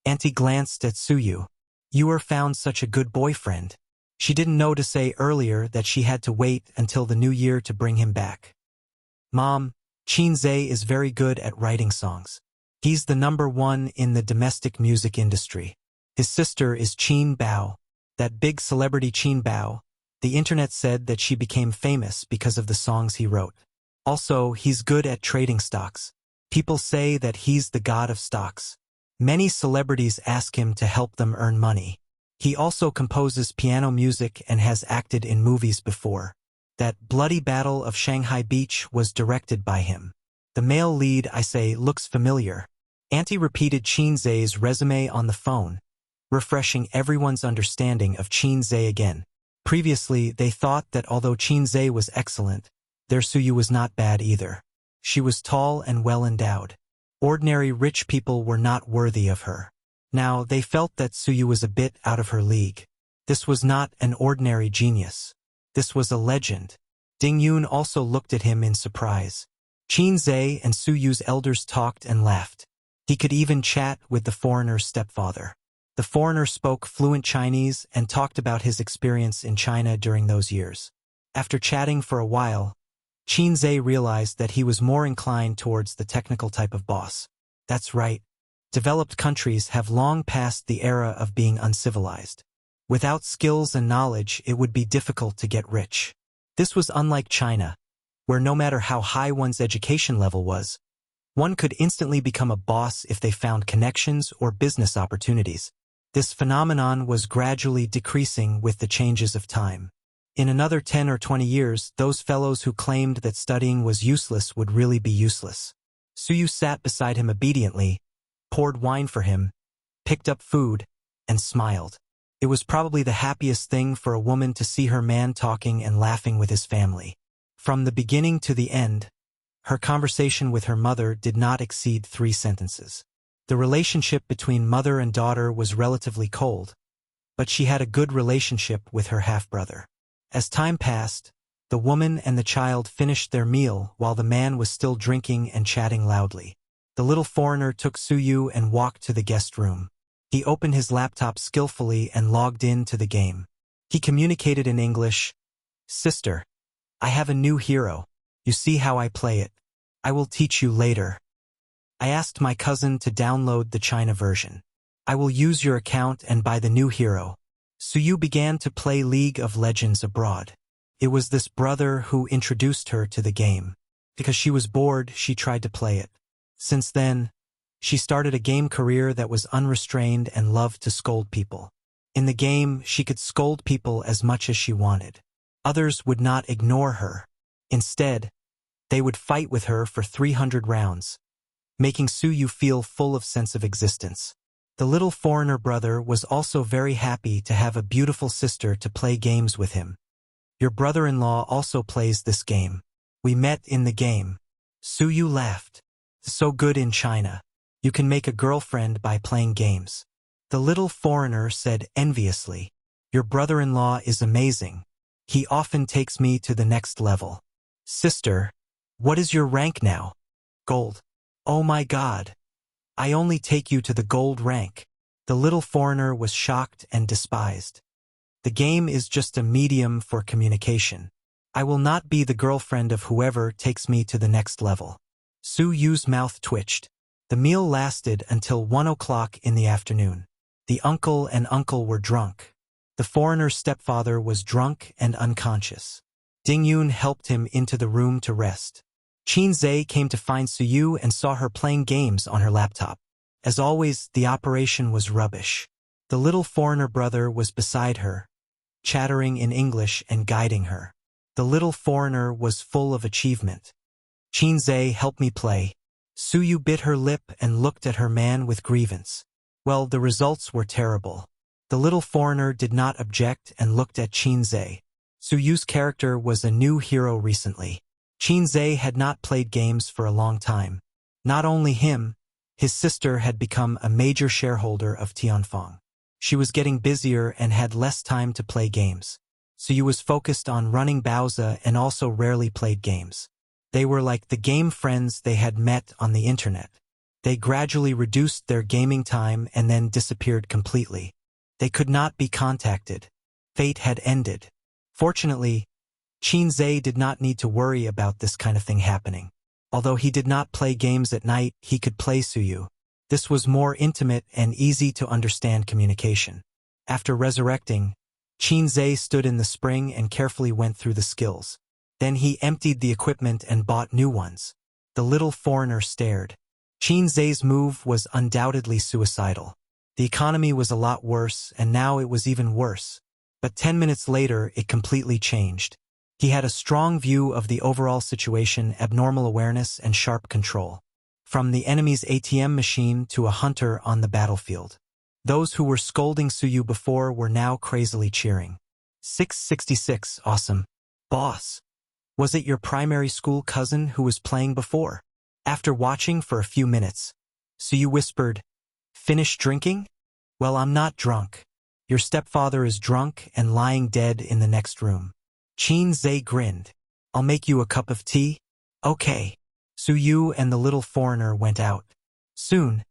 Auntie glanced at Suyu. You found such a good boyfriend. She didn't know to say earlier that she had to wait until the new year to bring him back. Mom, Qinze is very good at writing songs. He's the #1 in the domestic music industry. His sister is Qin Bao. That big celebrity Qin Bao. The internet said that she became famous because of the songs he wrote. Also, he's good at trading stocks. People say that he's the god of stocks. Many celebrities ask him to help them earn money. He also composes piano music and has acted in movies before. That Bloody Battle of Shanghai Beach was directed by him. The male lead, I say, looks familiar. Auntie repeated Qin Zhe's resume on the phone, refreshing everyone's understanding of Qin Zhe again. Previously, they thought that although Qin Zhe was excellent, their Suyu was not bad either. She was tall and well-endowed. Ordinary rich people were not worthy of her. Now, they felt that Suyu was a bit out of her league. This was not an ordinary genius. This was a legend. Ding Yun also looked at him in surprise. Qin Zhe and Suyu's elders talked and laughed. He could even chat with the foreigner's stepfather. The foreigner spoke fluent Chinese and talked about his experience in China during those years. After chatting for a while, Qin Zhe realized that he was more inclined towards the technical type of boss. That's right. Developed countries have long passed the era of being uncivilized. Without skills and knowledge, it would be difficult to get rich. This was unlike China, where no matter how high one's education level was, one could instantly become a boss if they found connections or business opportunities. This phenomenon was gradually decreasing with the changes of time. In another 10 or 20 years, those fellows who claimed that studying was useless would really be useless. Suyu sat beside him obediently, poured wine for him, picked up food, and smiled. It was probably the happiest thing for a woman to see her man talking and laughing with his family. From the beginning to the end, her conversation with her mother did not exceed 3 sentences. The relationship between mother and daughter was relatively cold, but she had a good relationship with her half-brother. As time passed, the woman and the child finished their meal while the man was still drinking and chatting loudly. The little foreigner took Suyu and walked to the guest room. He opened his laptop skillfully and logged in to the game. He communicated in English, "Sister, I have a new hero. You see how I play it. I will teach you later. I asked my cousin to download the China version. I will use your account and buy the new hero." Suyu began to play League of Legends abroad. It was this brother who introduced her to the game. Because she was bored, she tried to play it. Since then, she started a game career that was unrestrained and loved to scold people. In the game, she could scold people as much as she wanted. Others would not ignore her. Instead, they would fight with her for 300 rounds, making Suyu feel full of sense of existence. The little foreigner brother was also very happy to have a beautiful sister to play games with him. "Your brother-in-law also plays this game. We met in the game." Suyu laughed. "So good in China. You can make a girlfriend by playing games." The little foreigner said enviously, "Your brother-in-law is amazing. He often takes me to the next level." "Sister, what is your rank now?" "Gold." "Oh my God. I only take you to the gold rank." The little foreigner was shocked and despised. "The game is just a medium for communication. I will not be the girlfriend of whoever takes me to the next level." Suyu's mouth twitched. The meal lasted until 1 o'clock in the afternoon. The uncle and uncle were drunk. The foreigner's stepfather was drunk and unconscious. Ding Yun helped him into the room to rest. Qin Zhe came to find Suyu and saw her playing games on her laptop. As always, the operation was rubbish. The little foreigner brother was beside her, chattering in English and guiding her. The little foreigner was full of achievement. "Qin Zhe, help me play." Suyu bit her lip and looked at her man with grievance. Well, the results were terrible. The little foreigner did not object and looked at Qin Zhe. Suyu's character was a new hero recently. Qin Zhe had not played games for a long time. Not only him, his sister had become a major shareholder of Tianfeng. She was getting busier and had less time to play games. Suyu was focused on running Baoza and also rarely played games. They were like the game friends they had met on the internet. They gradually reduced their gaming time and then disappeared completely. They could not be contacted. Fate had ended. Fortunately, Qin Zhe did not need to worry about this kind of thing happening. Although he did not play games at night, he could play Suyu. This was more intimate and easy to understand communication. After resurrecting, Qinzhe stood in the spring and carefully went through the skills. Then he emptied the equipment and bought new ones. The little foreigner stared. Qinzhe's move was undoubtedly suicidal. The economy was a lot worse, and now it was even worse. But 10 minutes later, it completely changed. He had a strong view of the overall situation, abnormal awareness, and sharp control. From the enemy's ATM machine to a hunter on the battlefield. Those who were scolding Suyu before were now crazily cheering. 666, awesome. Boss. Was it your primary school cousin who was playing before? After watching for a few minutes, Suyu whispered, "Finished drinking? Well, I'm not drunk. Your stepfather is drunk and lying dead in the next room." Qinzhe grinned. "I'll make you a cup of tea?" "Okay." Suyu and the little foreigner went out. Soon,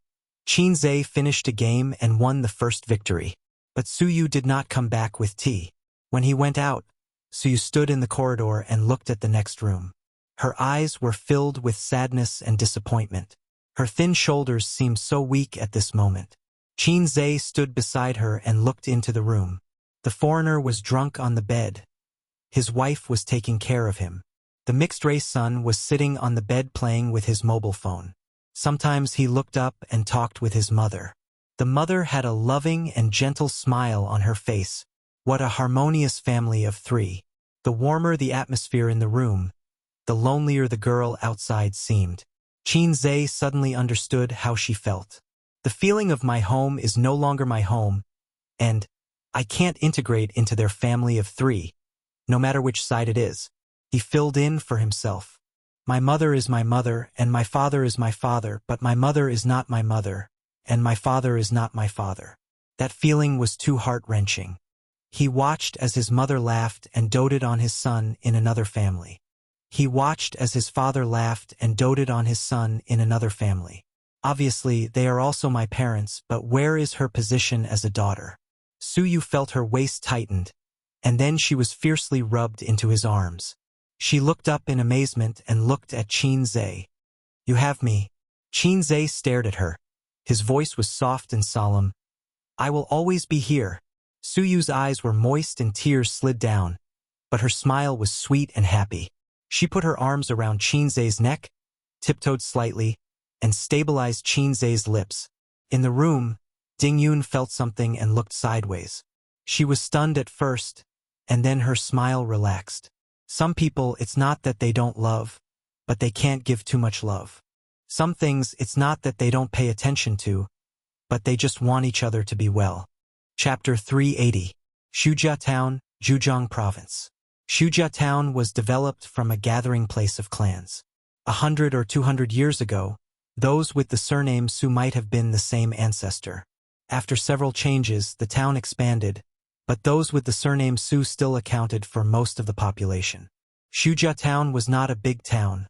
Qinzhe finished a game and won the first victory. But Suyu did not come back with tea. When he went out, Suyu stood in the corridor and looked at the next room. Her eyes were filled with sadness and disappointment. Her thin shoulders seemed so weak at this moment. Qinzhe stood beside her and looked into the room. The foreigner was drunk on the bed. His wife was taking care of him. The mixed-race son was sitting on the bed playing with his mobile phone. Sometimes he looked up and talked with his mother. The mother had a loving and gentle smile on her face. What a harmonious family of three. The warmer the atmosphere in the room, the lonelier the girl outside seemed. Qinzhe suddenly understood how she felt. The feeling of my home is no longer my home, and I can't integrate into their family of three, no matter which side it is. He filled in for himself. My mother is my mother, and my father is my father, but my mother is not my mother, and my father is not my father. That feeling was too heart-wrenching. He watched as his mother laughed and doted on his son in another family. He watched as his father laughed and doted on his son in another family. Obviously, they are also my parents, but where is her position as a daughter? Suyu felt her waist tightened, and then she was fiercely rubbed into his arms. She looked up in amazement and looked at Qinzhe. "You have me." Qinzhe stared at her. His voice was soft and solemn. "I will always be here." Suyu's eyes were moist and tears slid down, but her smile was sweet and happy. She put her arms around Qinzhe's neck, tiptoed slightly, and stabilized Qinzhe's lips. In the room, Dingyun felt something and looked sideways. She was stunned at first, and then her smile relaxed. Some people, it's not that they don't love, but they can't give too much love. Some things, it's not that they don't pay attention to, but they just want each other to be well. Chapter 380. Shujia Town, Zhejiang Province. Shujia Town was developed from a gathering place of clans. 100 or 200 years ago, those with the surname Su might have been the same ancestor. After several changes, the town expanded, but those with the surname Su still accounted for most of the population. Shujia Town was not a big town,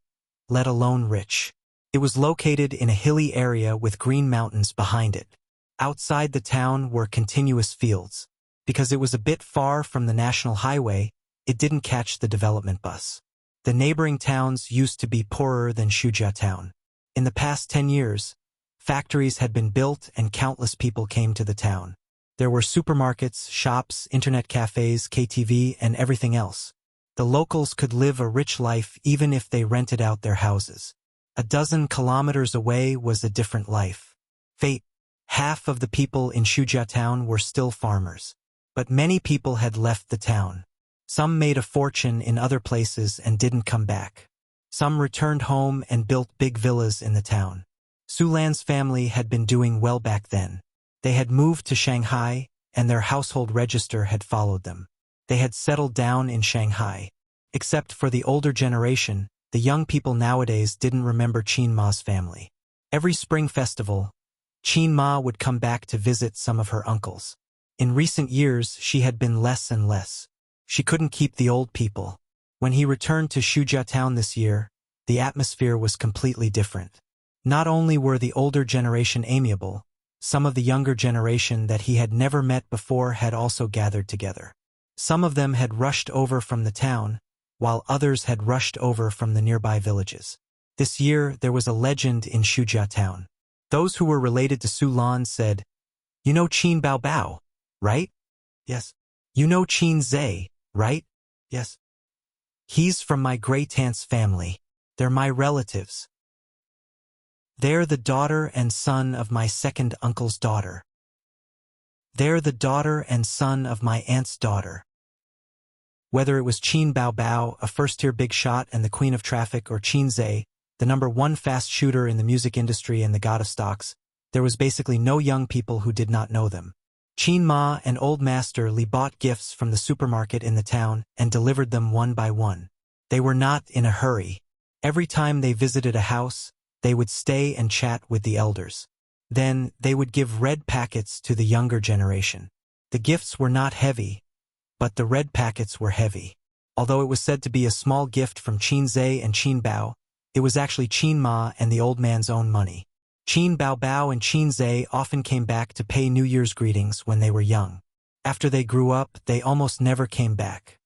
let alone rich. It was located in a hilly area with green mountains behind it. Outside the town were continuous fields. Because it was a bit far from the national highway, it didn't catch the development bus. The neighboring towns used to be poorer than Shujia Town. In the past 10 years, factories had been built and countless people came to the town. There were supermarkets, shops, internet cafes, KTV, and everything else. The locals could live a rich life even if they rented out their houses. A dozen kilometers away was a different life. Fate. Half of the people in Shujia Town were still farmers. But many people had left the town. Some made a fortune in other places and didn't come back. Some returned home and built big villas in the town. Sulan's family had been doing well back then. They had moved to Shanghai, and their household register had followed them. They had settled down in Shanghai. Except for the older generation, the young people nowadays didn't remember Qin Ma's family. Every spring festival, Qin Ma would come back to visit some of her uncles. In recent years, she had been less and less. She couldn't keep the old people. When he returned to Shujia Town this year, the atmosphere was completely different. Not only were the older generation amiable, some of the younger generation that he had never met before had also gathered together. Some of them had rushed over from the town, while others had rushed over from the nearby villages. This year, there was a legend in Shujia Town. Those who were related to Su Lan said, "You know Qin Bao Bao, right?" "Yes." "You know Qin Zhe, right?" "Yes." "He's from my great-aunt's family. They're my relatives. They're the daughter and son of my second uncle's daughter. They're the daughter and son of my aunt's daughter." Whether it was Qin Bao Bao, a first-tier big shot and the queen of traffic, or Qin Zhe, the #1 fast shooter in the music industry and the god of stocks, there was basically no young people who did not know them. Qin Ma and Old Master Li bought gifts from the supermarket in the town and delivered them one by one. They were not in a hurry. Every time they visited a house, they would stay and chat with the elders. Then, they would give red packets to the younger generation. The gifts were not heavy, but the red packets were heavy. Although it was said to be a small gift from Qin Zhe and Qin Bao, it was actually Qin Ma and the old man's own money. Qin Bao Bao and Qin Zhe often came back to pay New Year's greetings when they were young. After they grew up, they almost never came back.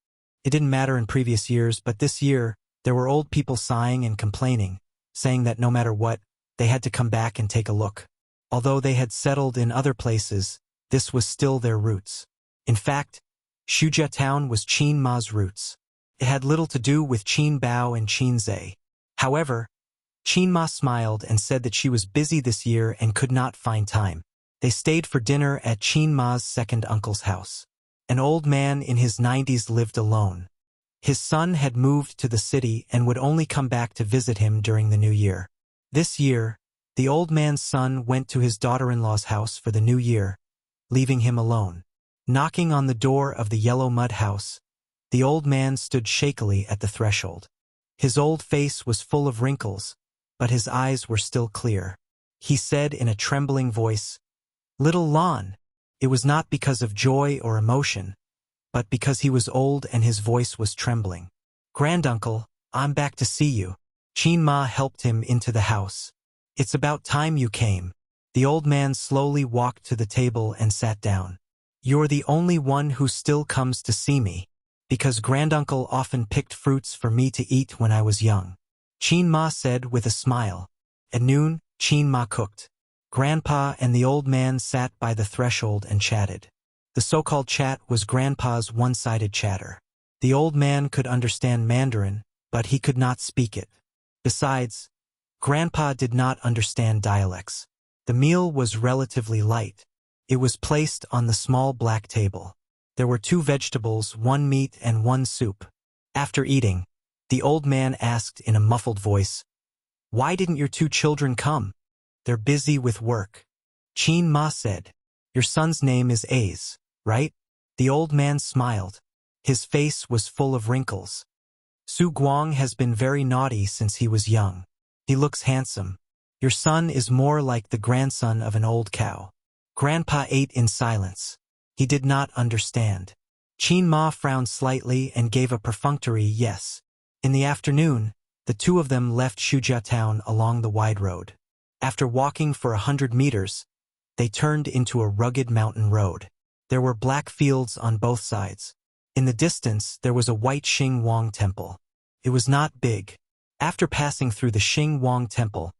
It didn't matter in previous years, but this year, there were old people sighing and complaining, saying that no matter what, they had to come back and take a look. Although they had settled in other places, this was still their roots. In fact, Shujia Town was Qin Ma's roots. It had little to do with Qin Bao and Qin Zhe. However, Qin Ma smiled and said that she was busy this year and could not find time. They stayed for dinner at Qin Ma's second uncle's house. An old man in his 90s lived alone. His son had moved to the city and would only come back to visit him during the new year. This year, the old man's son went to his daughter-in-law's house for the new year, leaving him alone. Knocking on the door of the yellow mud house, the old man stood shakily at the threshold. His old face was full of wrinkles, but his eyes were still clear. He said in a trembling voice, "Little Lan." It was not because of joy or emotion, but because he was old and his voice was trembling. "Granduncle, I'm back to see you." Qin Ma helped him into the house. "It's about time you came." The old man slowly walked to the table and sat down. "You're the only one who still comes to see me, because granduncle often picked fruits for me to eat when I was young," Qin Ma said with a smile. At noon, Qin Ma cooked. Grandpa and the old man sat by the threshold and chatted. The so-called chat was Grandpa's one-sided chatter. The old man could understand Mandarin, but he could not speak it. Besides, Grandpa did not understand dialects. The meal was relatively light. It was placed on the small black table. There were 2 vegetables, 1 meat, and 1 soup. After eating, the old man asked in a muffled voice, "Why didn't your 2 children come?" "They're busy with work," Qin Ma said. "Your son's name is Ace, right?" The old man smiled. His face was full of wrinkles. "Su Guang has been very naughty since he was young. He looks handsome. Your son is more like the grandson of an old cow." Grandpa ate in silence. He did not understand. Qin Ma frowned slightly and gave a perfunctory yes. In the afternoon, the 2 of them left Shujia Town along the wide road. After walking for 100 meters, they turned into a rugged mountain road. There were black fields on both sides. In the distance, there was a white Xing Wang temple. It was not big. After passing through the Xing Wang temple,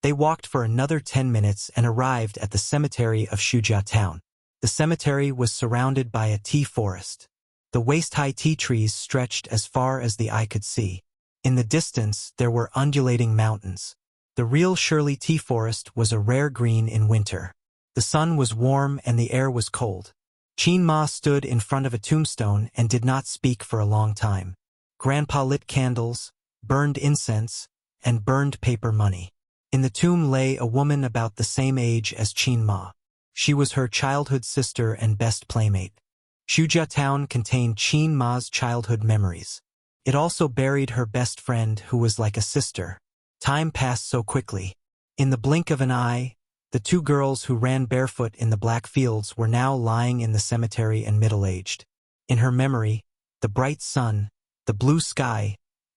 they walked for another 10 minutes and arrived at the cemetery of Shujia Town. The cemetery was surrounded by a tea forest. The waist-high tea trees stretched as far as the eye could see. In the distance, there were undulating mountains. The real Shirley tea forest was a rare green in winter. The sun was warm and the air was cold. Qin Ma stood in front of a tombstone and did not speak for a long time. Grandpa lit candles, burned incense, and burned paper money. In the tomb lay a woman about the same age as Qin Ma. She was her childhood sister and best playmate. Shujia Town contained Qin Ma's childhood memories. It also buried her best friend who was like a sister. Time passed so quickly. In the blink of an eye, the 2 girls who ran barefoot in the black fields were now lying in the cemetery and middle-aged. In her memory, the bright sun, the blue sky,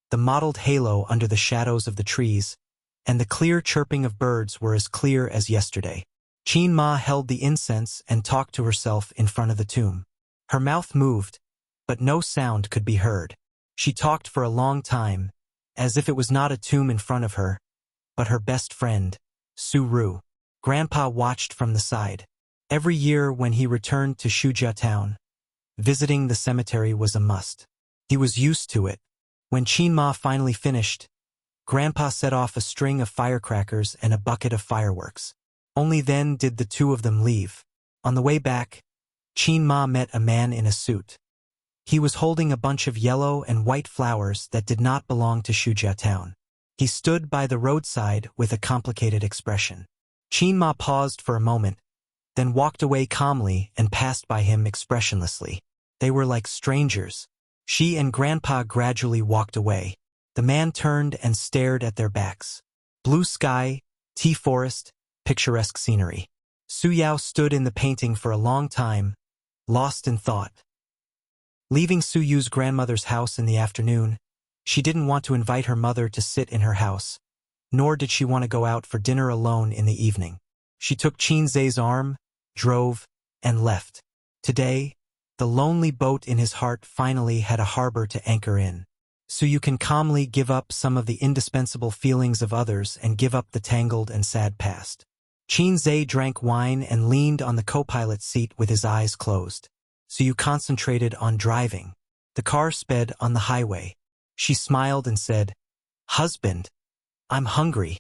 the mottled halo under the shadows of the trees, and the clear chirping of birds were as clear as yesterday. Qin Ma held the incense and talked to herself in front of the tomb. Her mouth moved, but no sound could be heard. She talked for a long time, as if it was not a tomb in front of her, but her best friend, Su Ru. Grandpa watched from the side. Every year when he returned to Wuxia town, visiting the cemetery was a must. He was used to it. When Qin finally finished, Grandpa set off a string of firecrackers and a bucket of fireworks. Only then did the two of them leave. On the way back, Qin met a man in a suit. He was holding a bunch of yellow and white flowers that did not belong to Wuxia town. He stood by the roadside with a complicated expression. Qin paused for a moment, then walked away calmly and passed by him expressionlessly. They were like strangers. She and Grandpa gradually walked away. The man turned and stared at their backs. Blue sky, tea forest, picturesque scenery. Su Yao stood in the painting for a long time, lost in thought. Leaving Su Yu's grandmother's house in the afternoon, she didn't want to invite her mother to sit in her house, nor did she want to go out for dinner alone in the evening. She took Qin Zai's arm, drove, and left. Today, the lonely boat in his heart finally had a harbor to anchor in. So you can calmly give up some of the indispensable feelings of others and give up the tangled and sad past. Qin Zai drank wine and leaned on the co-pilot seat with his eyes closed. So you concentrated on driving. The car sped on the highway. She smiled and said, "Husband, I'm hungry.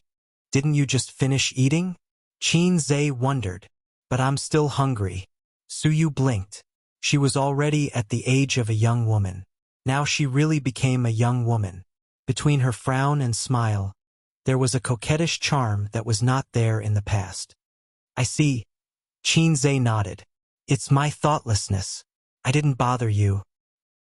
Didn't you just finish eating?" Qin Zai wondered, "But I'm still hungry." Su Yu blinked. She was already at the age of a young woman. Now she really became a young woman. Between her frown and smile, there was a coquettish charm that was not there in the past. "I see." Qin Zai nodded. "It's my thoughtlessness. I didn't bother you.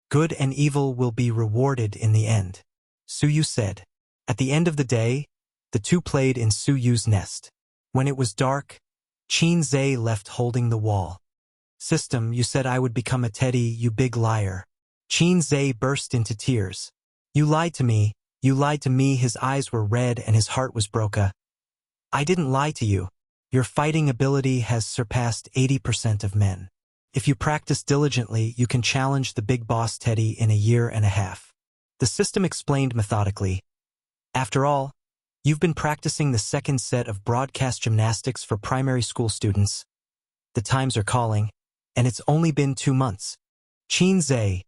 Good and evil will be rewarded in the end," Su Yu said. At the end of the day, the two played in Su Yu's nest. When it was dark, Qin Zai left holding the wall. "System, you said I would become a teddy, you big liar." Qin Zai burst into tears. "You lied to me, you lied to me." His eyes were red and his heart was broken. "I didn't lie to you. Your fighting ability has surpassed 80% of men. If you practice diligently, you can challenge the big boss Teddy in a year and a half." The system explained methodically. "After all, you've been practicing the second set of broadcast gymnastics for primary school students. The times are calling, and it's only been 2 months." Qin Zai,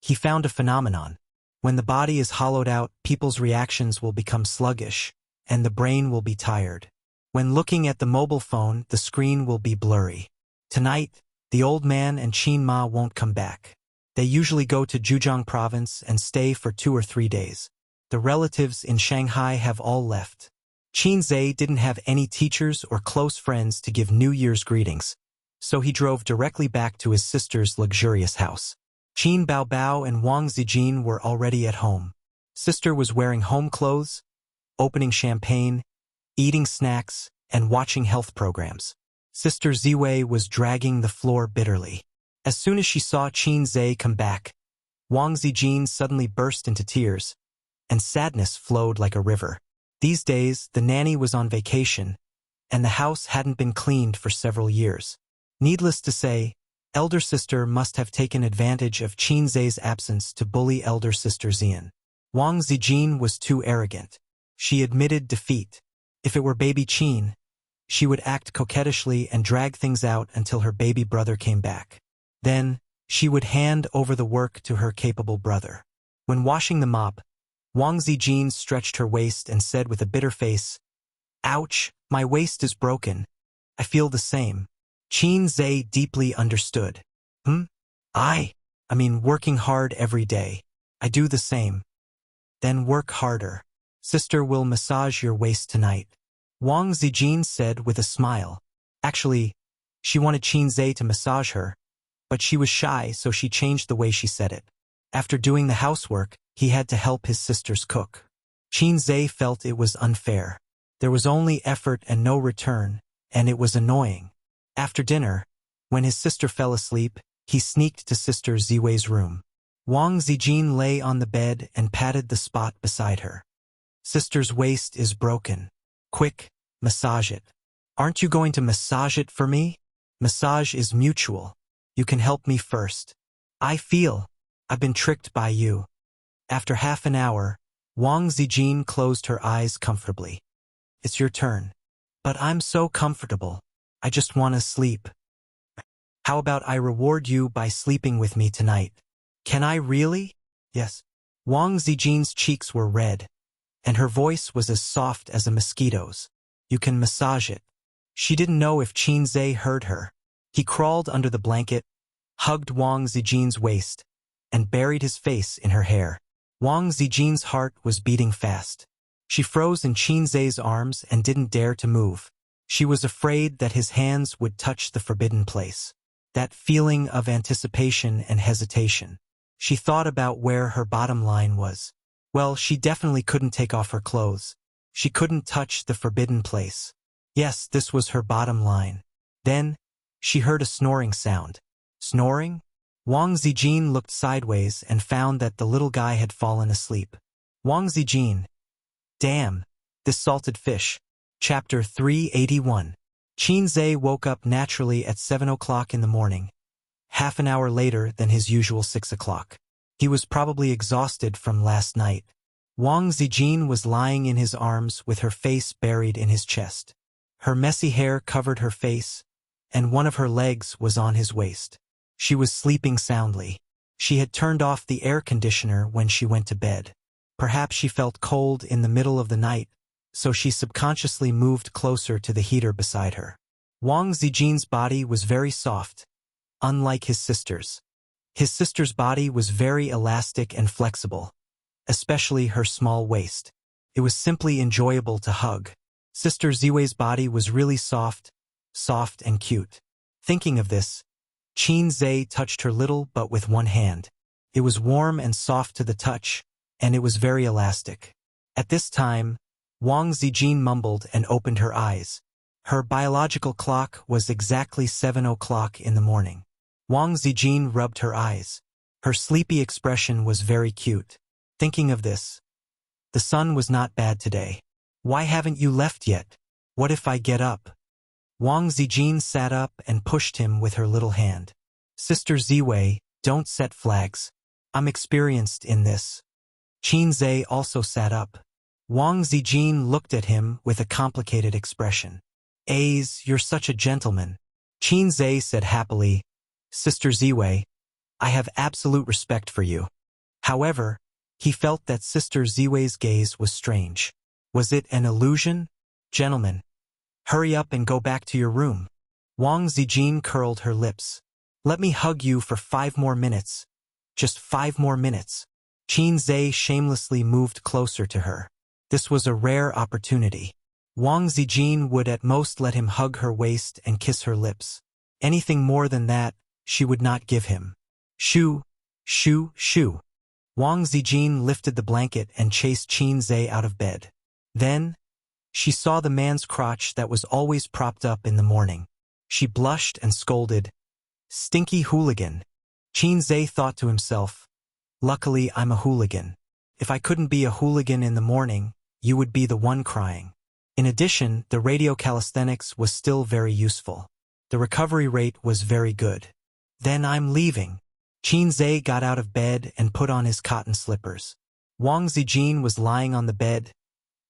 he found a phenomenon. When the body is hollowed out, people's reactions will become sluggish, and the brain will be tired. When looking at the mobile phone, the screen will be blurry. Tonight, the old man and Qin Ma won't come back. They usually go to Zhejiang province and stay for 2 or 3 days. The relatives in Shanghai have all left. Qin Zai didn't have any teachers or close friends to give New Year's greetings, so he drove directly back to his sister's luxurious house. Qin Baobao and Wang Zijin were already at home. Sister was wearing home clothes, opening champagne, eating snacks, and watching health programs. Sister Ziwei was dragging the floor bitterly. As soon as she saw Qin Zai come back, Wang Zijin suddenly burst into tears, and sadness flowed like a river. These days, the nanny was on vacation, and the house hadn't been cleaned for several years. Needless to say, elder sister must have taken advantage of Qin Zai's absence to bully elder sister Xian. Wang Zijin was too arrogant. She admitted defeat. If it were baby Qin, she would act coquettishly and drag things out until her baby brother came back. Then, she would hand over the work to her capable brother. When washing the mop, Wang Zijin stretched her waist and said with a bitter face, "Ouch, my waist is broken. I feel the same." Qin Zai deeply understood. I mean working hard every day. I do the same." "Then work harder. Sister will massage your waist tonight," Wang Zijin said with a smile. Actually, she wanted Qin Zai to massage her, but she was shy, so she changed the way she said it. After doing the housework, he had to help his sisters cook. Qin Zai felt it was unfair. There was only effort and no return, and it was annoying. After dinner, when his sister fell asleep, he sneaked to Sister Ziwei's room. Wang Zijin lay on the bed and patted the spot beside her. "Sister's waist is broken. Quick, massage it." "Aren't you going to massage it for me?" "Massage is mutual. You can help me first. I feel I've been tricked by you." After half an hour, Wang Zijin closed her eyes comfortably. "It's your turn." But I'm so comfortable. I just want to sleep. How about I reward you by sleeping with me tonight? Can I really? Yes. Wang Zijin's cheeks were red, and her voice was as soft as a mosquito's. You can massage it. She didn't know if Qin Zhe heard her. He crawled under the blanket, hugged Wang Zijin's waist, and buried his face in her hair. Wang Zijin's heart was beating fast. She froze in Qin Zhe's arms and didn't dare to move. She was afraid that his hands would touch the forbidden place. That feeling of anticipation and hesitation. She thought about where her bottom line was. Well, she definitely couldn't take off her clothes. She couldn't touch the forbidden place. Yes, this was her bottom line. Then, she heard a snoring sound. Snoring? Wang Zijin looked sideways and found that the little guy had fallen asleep. Wang Zijin. Damn, this salted fish. Chapter 381. Qin Zhe woke up naturally at 7 o'clock in the morning, half an hour later than his usual 6 o'clock. He was probably exhausted from last night. Wang Zijin was lying in his arms with her face buried in his chest. Her messy hair covered her face, and one of her legs was on his waist. She was sleeping soundly. She had turned off the air conditioner when she went to bed. Perhaps she felt cold in the middle of the night, so she subconsciously moved closer to the heater beside her. Wang Zijin's body was very soft, unlike his sister's. His sister's body was very elastic and flexible, especially her small waist. It was simply enjoyable to hug. Sister Ziwei's body was really soft and cute. Thinking of this, Qin Zhe touched her little butt with one hand. It was warm and soft to the touch, and it was very elastic. At this time, Wang Zijin mumbled and opened her eyes. Her biological clock was exactly 7 o'clock in the morning. Wang Zijin rubbed her eyes. Her sleepy expression was very cute. Thinking of this, the sun was not bad today. Why haven't you left yet? What if I get up? Wang Zijin sat up and pushed him with her little hand. Sister Ziwei, don't set flags. I'm experienced in this. Qin Zhe also sat up. Wang Zijin looked at him with a complicated expression. You're such a gentleman. Qin Zhe said happily, Sister Ziwei, I have absolute respect for you. However, he felt that Sister Ziwei's gaze was strange. Was it an illusion? Gentlemen, hurry up and go back to your room. Wang Zijin curled her lips. Let me hug you for 5 more minutes. Just 5 more minutes. Qin Zhe shamelessly moved closer to her. This was a rare opportunity. Wang Zijin would at most let him hug her waist and kiss her lips. Anything more than that, she would not give him. Shoo, shoo, shoo. Wang Zijin lifted the blanket and chased Qin Zhe out of bed. Then, she saw the man's crotch that was always propped up in the morning. She blushed and scolded, Stinky hooligan. Qin Zhe thought to himself, luckily I'm a hooligan. If I couldn't be a hooligan in the morning, you would be the one crying. In addition, the radio calisthenics was still very useful. The recovery rate was very good. Then I'm leaving. Qin Zhe got out of bed and put on his cotton slippers. Wang Zijin was lying on the bed,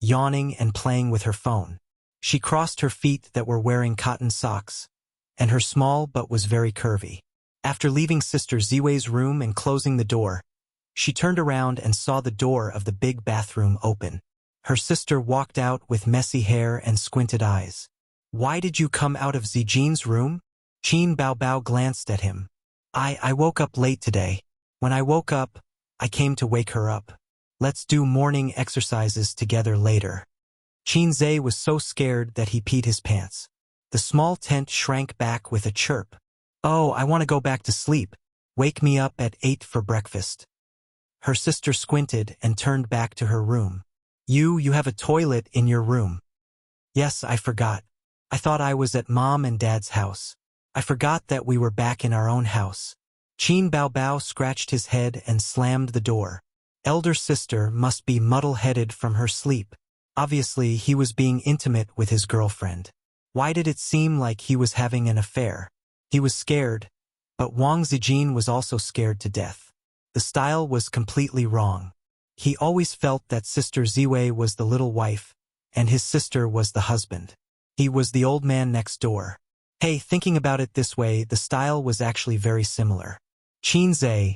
yawning and playing with her phone. She crossed her feet that were wearing cotton socks, and her small butt was very curvy. After leaving Sister Ziwei's room and closing the door, she turned around and saw the door of the big bathroom open. Her sister walked out with messy hair and squinted eyes. Why did you come out of Zijin's room? Qin Baobao glanced at him. I woke up late today. When I woke up, I came to wake her up. Let's do morning exercises together later. Qin Zhe was so scared that he peed his pants. The small tent shrank back with a chirp. Oh, I want to go back to sleep. Wake me up at 8 for breakfast. Her sister squinted and turned back to her room. You have a toilet in your room. Yes, I forgot. I thought I was at Mom and Dad's house. I forgot that we were back in our own house. Qin Baobao scratched his head and slammed the door. Elder sister must be muddle-headed from her sleep. Obviously, he was being intimate with his girlfriend. Why did it seem like he was having an affair? He was scared, but Wang Zijin was also scared to death. The style was completely wrong. He always felt that Sister Ziwei was the little wife, and his sister was the husband. He was the old man next door. Hey, thinking about it this way, the style was actually very similar. Qinzhe.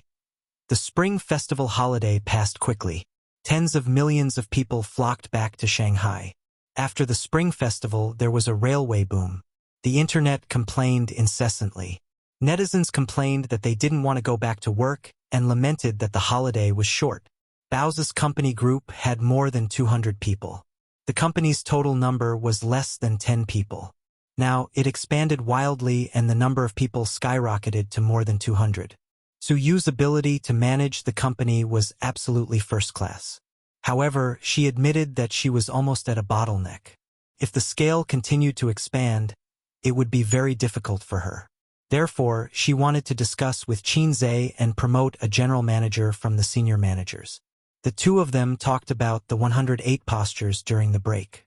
The Spring Festival holiday passed quickly. Tens of millions of people flocked back to Shanghai. After the Spring Festival, there was a railway boom. The internet complained incessantly. Netizens complained that they didn't want to go back to work and lamented that the holiday was short. Bao's company group had more than 200 people. The company's total number was less than 10 people. Now, it expanded wildly and the number of people skyrocketed to more than 200. Su Yu's ability to manage the company was absolutely first class. However, she admitted that she was almost at a bottleneck. If the scale continued to expand, it would be very difficult for her. Therefore, she wanted to discuss with Qinzhe and promote a general manager from the senior managers. The two of them talked about the 108 postures during the break.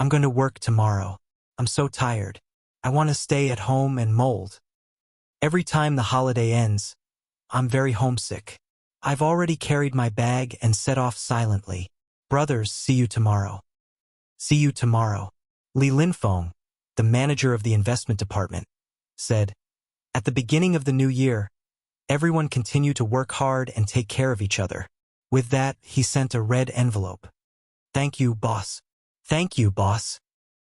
I'm going to work tomorrow. I'm so tired. I want to stay at home and mold. Every time the holiday ends, I'm very homesick. I've already carried my bag and set off silently. Brothers, see you tomorrow. See you tomorrow. Li Linfeng, the manager of the investment department, said, at the beginning of the new year, everyone continue to work hard and take care of each other. With that, he sent a red envelope. Thank you, boss. Thank you, boss.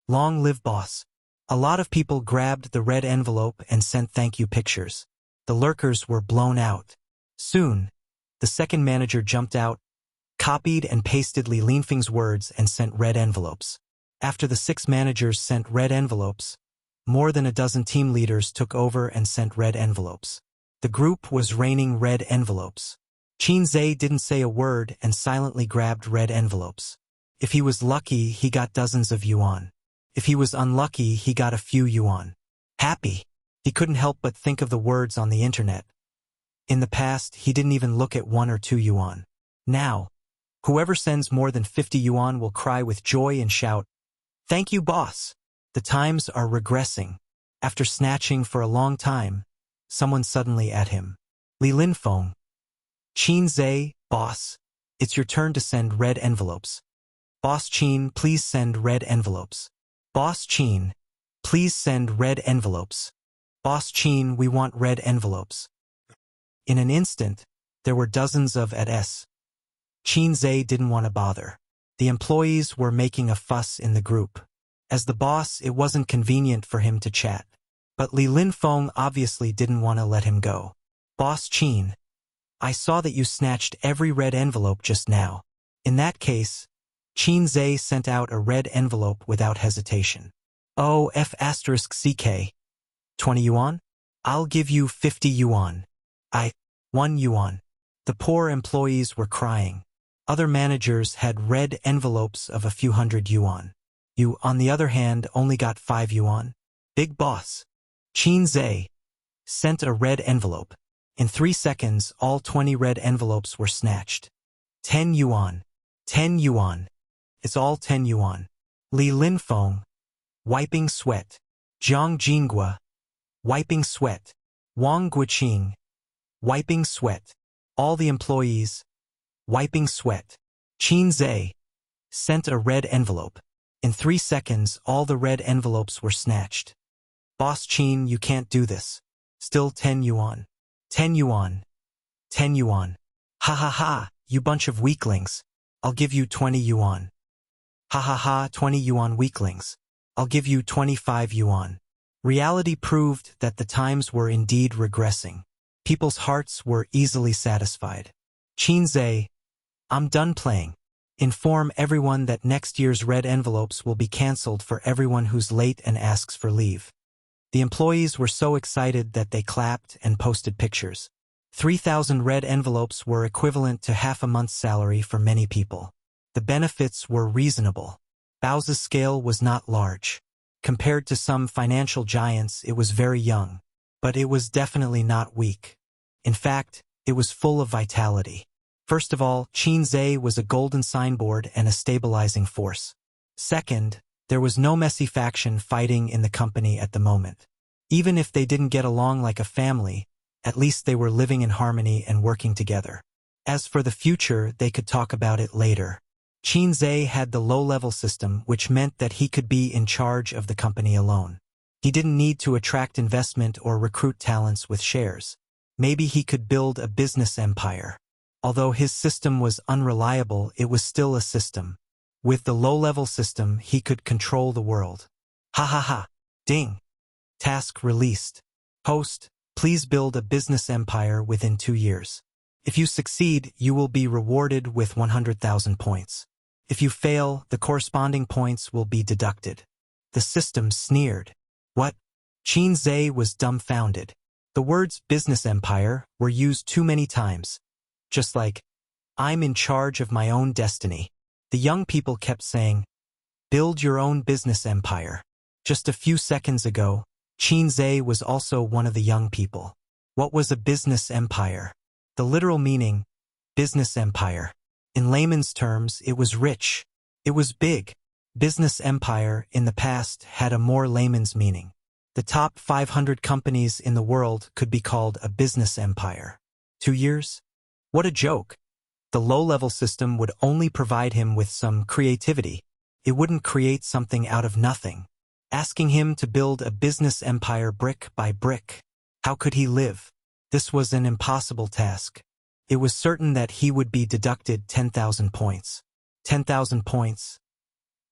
Long live boss. A lot of people grabbed the red envelope and sent thank you pictures. The lurkers were blown out. Soon, the second manager jumped out, copied and pasted Li Linfeng's words and sent red envelopes. After the 6 managers sent red envelopes, more than a dozen team leaders took over and sent red envelopes. The group was raining red envelopes. Qinzhe didn't say a word and silently grabbed red envelopes. If he was lucky, he got dozens of yuan. If he was unlucky, he got a few yuan. Happy. He couldn't help but think of the words on the internet. In the past, he didn't even look at 1 or 2 yuan. Now, whoever sends more than 50 yuan will cry with joy and shout, "Thank you, boss." The times are regressing. After snatching for a long time, someone suddenly at him. Li Linfeng. Qinzhe, boss, it's your turn to send red envelopes. Boss Qin, please send red envelopes. Boss Qin, please send red envelopes. Boss Qin, we want red envelopes. In an instant, there were dozens of ads. Qinzhe didn't want to bother. The employees were making a fuss in the group. As the boss, it wasn't convenient for him to chat. But Li Linfeng obviously didn't want to let him go. Boss Qin, I saw that you snatched every red envelope just now. In that case, Qinzhe sent out a red envelope without hesitation. Oh, F***CK. 20 yuan? I'll give you 50 yuan. 1 yuan. The poor employees were crying. Other managers had red envelopes of a few hundred yuan. You, on the other hand, only got 5 yuan. Big boss. Qinzhe sent a red envelope. In 3 seconds, all 20 red envelopes were snatched. 10 yuan. 10 yuan. It's all 10 yuan. Li Linfeng, wiping sweat. Zhang Jinghua, wiping sweat. Wang Guiqing, wiping sweat. All the employees, wiping sweat. Qinzhe sent a red envelope. In 3 seconds, all the red envelopes were snatched. Boss Qin, you can't do this. Still 10 yuan. 10 yuan. 10 yuan. Ha ha ha, you bunch of weaklings. I'll give you 20 yuan. Ha ha ha, 20 yuan weaklings. I'll give you 25 yuan. Reality proved that the times were indeed regressing. People's hearts were easily satisfied. Qinzhe, I'm done playing. Inform everyone that next year's red envelopes will be cancelled for everyone who's late and asks for leave. The employees were so excited that they clapped and posted pictures. 3,000 red envelopes were equivalent to half a month's salary for many people. The benefits were reasonable. Bao's scale was not large. Compared to some financial giants, it was very young. But it was definitely not weak. In fact, it was full of vitality. First of all, Qinzhe was a golden signboard and a stabilizing force. Second, there was no messy faction fighting in the company at the moment. Even if they didn't get along like a family, at least they were living in harmony and working together. As for the future, they could talk about it later. Qin Zhe had the low-level system, which meant that he could be in charge of the company alone. He didn't need to attract investment or recruit talents with shares. Maybe he could build a business empire. Although his system was unreliable, it was still a system. With the low-level system, he could control the world. Ha ha ha. Ding. Task released. Host, please build a business empire within 2 years. If you succeed, you will be rewarded with 100,000 points. If you fail, the corresponding points will be deducted. The system sneered. What? Qin Zhe was dumbfounded. The words business empire were used too many times. Just like, I'm in charge of my own destiny. The young people kept saying, build your own business empire. Just a few seconds ago, Qin Zhe was also one of the young people. What was a business empire? The literal meaning, business empire. In layman's terms, it was rich. It was big. Business empire in the past had a more layman's meaning. The top 500 companies in the world could be called a business empire. 2 years? What a joke. The low-level system would only provide him with some creativity. It wouldn't create something out of nothing. Asking him to build a business empire brick by brick. How could he live? This was an impossible task. It was certain that he would be deducted 10,000 points. 10,000 points.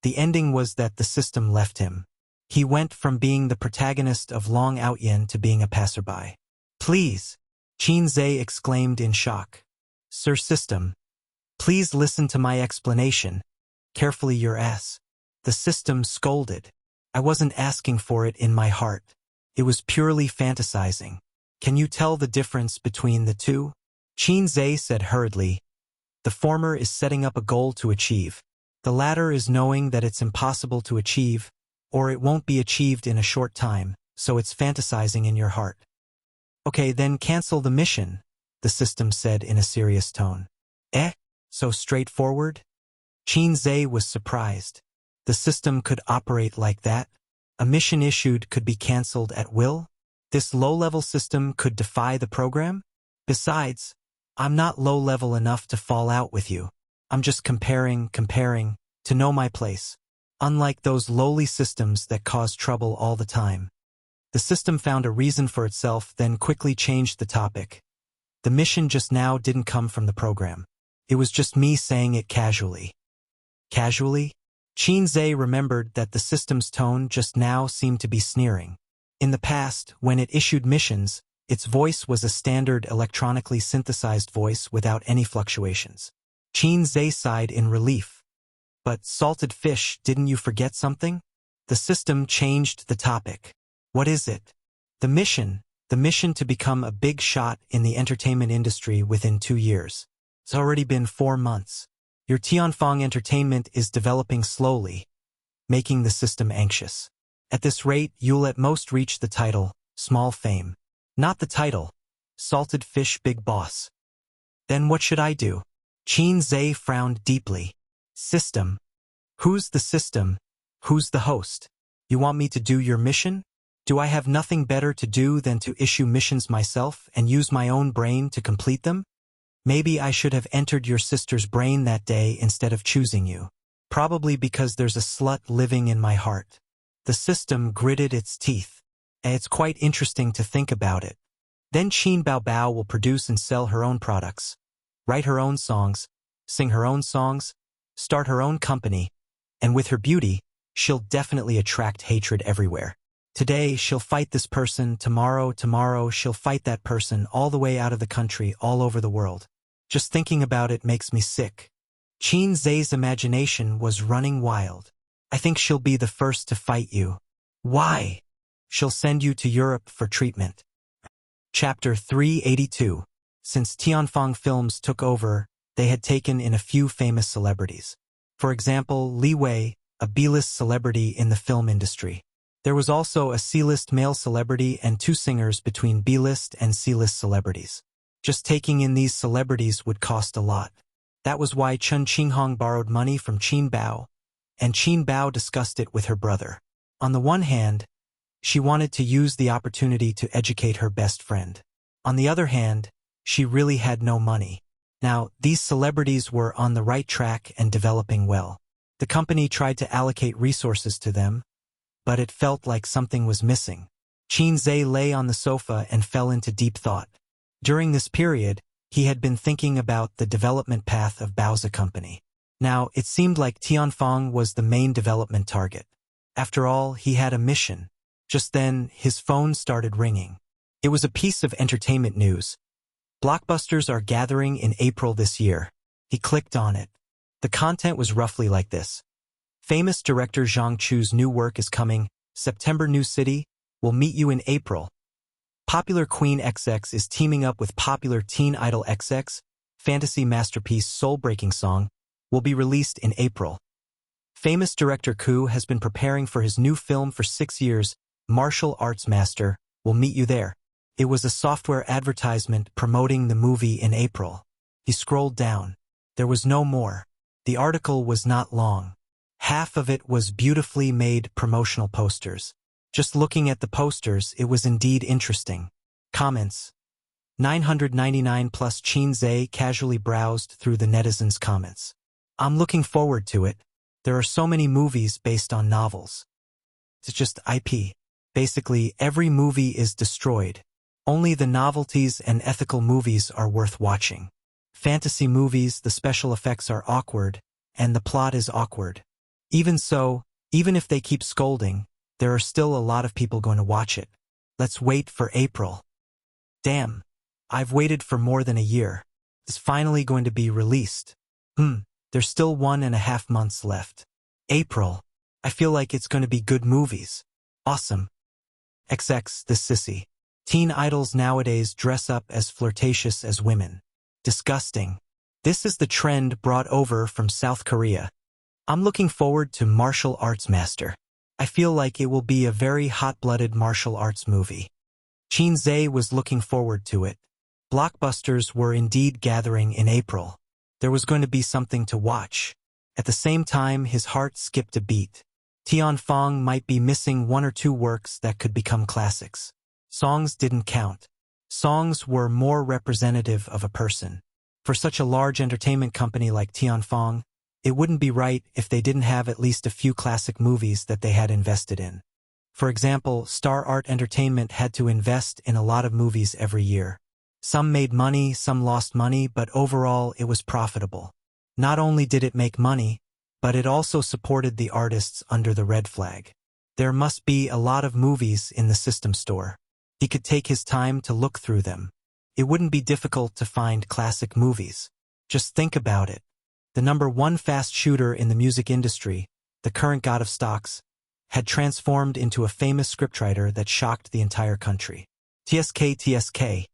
The ending was that the system left him. He went from being the protagonist of Long Outyin to being a passerby. Please, Qin Zhe exclaimed in shock. Sir System, please listen to my explanation. Carefully your ass. The system scolded. I wasn't asking for it in my heart. It was purely fantasizing. Can you tell the difference between the two? Qin Zhe said hurriedly. The former is setting up a goal to achieve. The latter is knowing that it's impossible to achieve, or it won't be achieved in a short time, so it's fantasizing in your heart. Okay, then cancel the mission, the system said in a serious tone. So straightforward? Qin Zhe was surprised. The system could operate like that? A mission issued could be cancelled at will? This low-level system could defy the program? Besides, I'm not low-level enough to fall out with you. I'm just comparing, to know my place. Unlike those lowly systems that cause trouble all the time. The system found a reason for itself, then quickly changed the topic. The mission just now didn't come from the program. It was just me saying it casually. Casually? Qin Zhe remembered that the system's tone just now seemed to be sneering. In the past, when it issued missions, its voice was a standard electronically synthesized voice without any fluctuations. Qin Zhe sighed in relief. But salted fish, didn't you forget something? The system changed the topic. What is it? The mission to become a big shot in the entertainment industry within 2 years. It's already been 4 months. Your Tianfeng entertainment is developing slowly, making the system anxious. At this rate, you'll at most reach the title, small fame. Not the title, salted fish big boss. Then what should I do? Qin Zhe frowned deeply. System. Who's the system? Who's the host? You want me to do your mission? Do I have nothing better to do than to issue missions myself and use my own brain to complete them? Maybe I should have entered your sister's brain that day instead of choosing you. Probably because there's a slut living in my heart. The system gritted its teeth. It's quite interesting to think about it. Then Qin Baobao will produce and sell her own products, write her own songs, sing her own songs, start her own company, and with her beauty, she'll definitely attract hatred everywhere. Today, she'll fight this person, tomorrow she'll fight that person all the way out of the country, all over the world. Just thinking about it makes me sick. Qin Zhe's imagination was running wild. I think she'll be the first to fight you. Why? She'll send you to Europe for treatment. Chapter 382. Since Tianfeng Films took over, they had taken in a few famous celebrities. For example, Li Wei, a B-list celebrity in the film industry. There was also a C-list male celebrity and 2 singers between B-list and C-list celebrities. Just taking in these celebrities would cost a lot. That was why Chen Qinghong borrowed money from Qin Bao, and Qin Bao discussed it with her brother. On the one hand, she wanted to use the opportunity to educate her best friend. On the other hand, she really had no money. Now, these celebrities were on the right track and developing well. The company tried to allocate resources to them, but it felt like something was missing. Qin Zhe lay on the sofa and fell into deep thought. During this period, he had been thinking about the development path of Baozi Company. Now, it seemed like Tianfeng was the main development target. After all, he had a mission. Just then, his phone started ringing. It was a piece of entertainment news. Blockbusters are gathering in April this year. He clicked on it. The content was roughly like this. Famous director Zhang Chu's new work is coming. September New City. We'll meet you in April. Popular Queen XX is teaming up with popular teen idol XX. Fantasy masterpiece Soul-Breaking Song will be released in April. Famous director Ku has been preparing for his new film for 6 years. Martial Arts Master will meet you there. It was a software advertisement promoting the movie in April. He scrolled down. There was no more. The article was not long. Half of it was beautifully made promotional posters. Just looking at the posters, it was indeed interesting. Comments. 999 plus Qin Zhe casually browsed through the netizens' comments. I'm looking forward to it. There are so many movies based on novels. It's just IP. Basically, every movie is destroyed. Only the novelties and ethical movies are worth watching. Fantasy movies, the special effects are awkward, and the plot is awkward. Even so, even if they keep scolding, there are still a lot of people going to watch it. Let's wait for April. Damn. I've waited for more than a year. It's finally going to be released. There's still 1.5 months left. April. I feel like it's going to be good movies. Awesome. XX, the sissy. Teen idols nowadays dress up as flirtatious as women. Disgusting. This is the trend brought over from South Korea. I'm looking forward to Martial Arts Master. I feel like it will be a very hot-blooded martial arts movie. Qin Zhe was looking forward to it. Blockbusters were indeed gathering in April. There was going to be something to watch. At the same time, his heart skipped a beat. Tianfeng might be missing 1 or 2 works that could become classics. Songs didn't count. Songs were more representative of a person. For such a large entertainment company like Tianfeng, it wouldn't be right if they didn't have at least a few classic movies that they had invested in. For example, Star Art Entertainment had to invest in a lot of movies every year. Some made money, some lost money, but overall it was profitable. Not only did it make money, but it also supported the artists under the red flag. There must be a lot of movies in the system store. He could take his time to look through them. It wouldn't be difficult to find classic movies. Just think about it. The #1 fast shooter in the music industry, the current god of stocks, had transformed into a famous scriptwriter that shocked the entire country. TSK.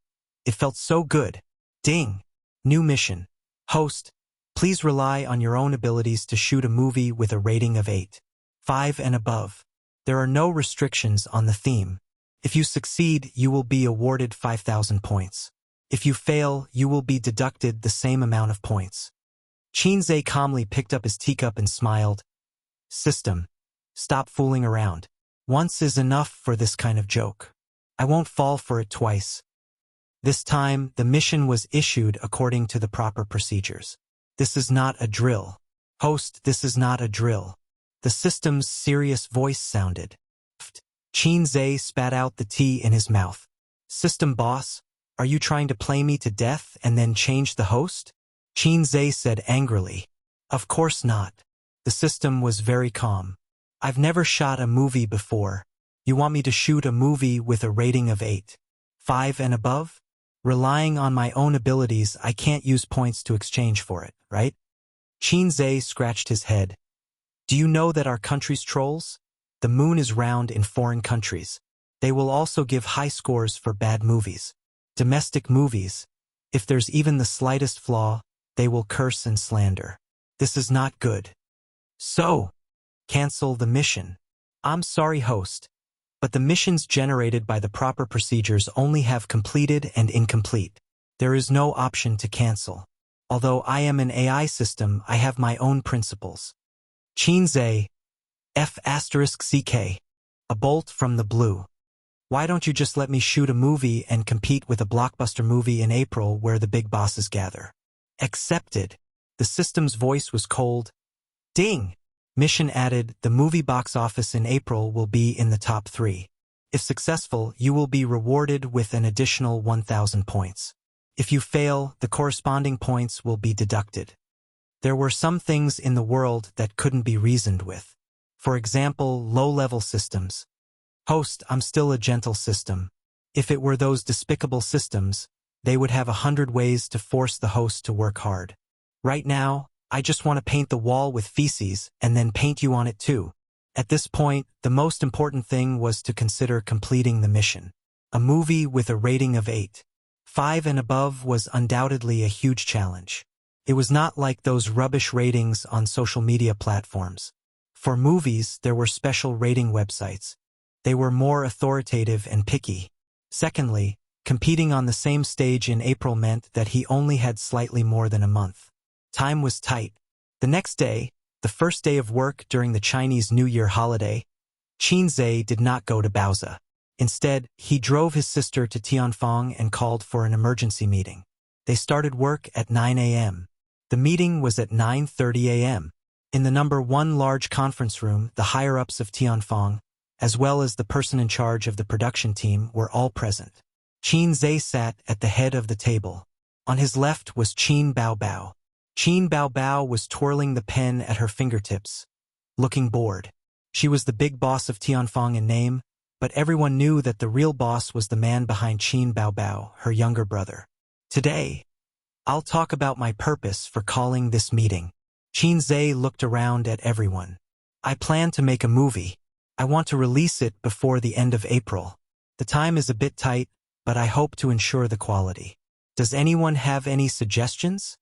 It felt so good. Ding. New mission. Host, please rely on your own abilities to shoot a movie with a rating of 8.5 and above. There are no restrictions on the theme. If you succeed, you will be awarded 5,000 points. If you fail, you will be deducted the same amount of points. Qin Zhe calmly picked up his teacup and smiled. System. Stop fooling around. Once is enough for this kind of joke. I won't fall for it twice. This time, the mission was issued according to the proper procedures. This is not a drill. Host, this is not a drill. The system's serious voice sounded. Qin Zhe spat out the tea in his mouth. System boss, are you trying to play me to death and then change the host? Qin Zhe said angrily. Of course not. The system was very calm. I've never shot a movie before. You want me to shoot a movie with a rating of 8.5 and above? Relying on my own abilities, I can't use points to exchange for it, right? Qin Zhe scratched his head. Do you know that our country's trolls? The moon is round in foreign countries. They will also give high scores for bad movies. Domestic movies. If there's even the slightest flaw, they will curse and slander. This is not good. So, cancel the mission. I'm sorry, host, but the missions generated by the proper procedures only have completed and incomplete. There is no option to cancel. Although I am an AI system, I have my own principles. Qin Zhe. F***CK. A bolt from the blue. Why don't you just let me shoot a movie and compete with a blockbuster movie in April where the big bosses gather? Accepted. The system's voice was cold. Ding! Mission added, the movie box office in April will be in the top 3. If successful, you will be rewarded with an additional 1,000 points. If you fail, the corresponding points will be deducted. There were some things in the world that couldn't be reasoned with. For example, low-level systems. Host, I'm still a gentle system. If it were those despicable systems, they would have 100 ways to force the host to work hard. Right now, I just want to paint the wall with feces and then paint you on it too. At this point, the most important thing was to consider completing the mission. A movie with a rating of 8.5 and above was undoubtedly a huge challenge. It was not like those rubbish ratings on social media platforms. For movies, there were special rating websites. They were more authoritative and picky. Secondly, competing on the same stage in April meant that he only had slightly more than a month. Time was tight. The next day, the first day of work during the Chinese New Year holiday, Qin Zhe did not go to Baozi. Instead, he drove his sister to Tianfang and called for an emergency meeting. They started work at 9 a.m. The meeting was at 9:30 a.m. In the number 1 large conference room, the higher-ups of Tianfang, as well as the person in charge of the production team, were all present. Qin Zhe sat at the head of the table. On his left was Qin Baobao. Qin Baobao was twirling the pen at her fingertips, looking bored. She was the big boss of Tianfang in name, but everyone knew that the real boss was the man behind Qin Baobao, her younger brother. Today, I'll talk about my purpose for calling this meeting. Qin Zhe looked around at everyone. I plan to make a movie. I want to release it before the end of April. The time is a bit tight, but I hope to ensure the quality. Does anyone have any suggestions?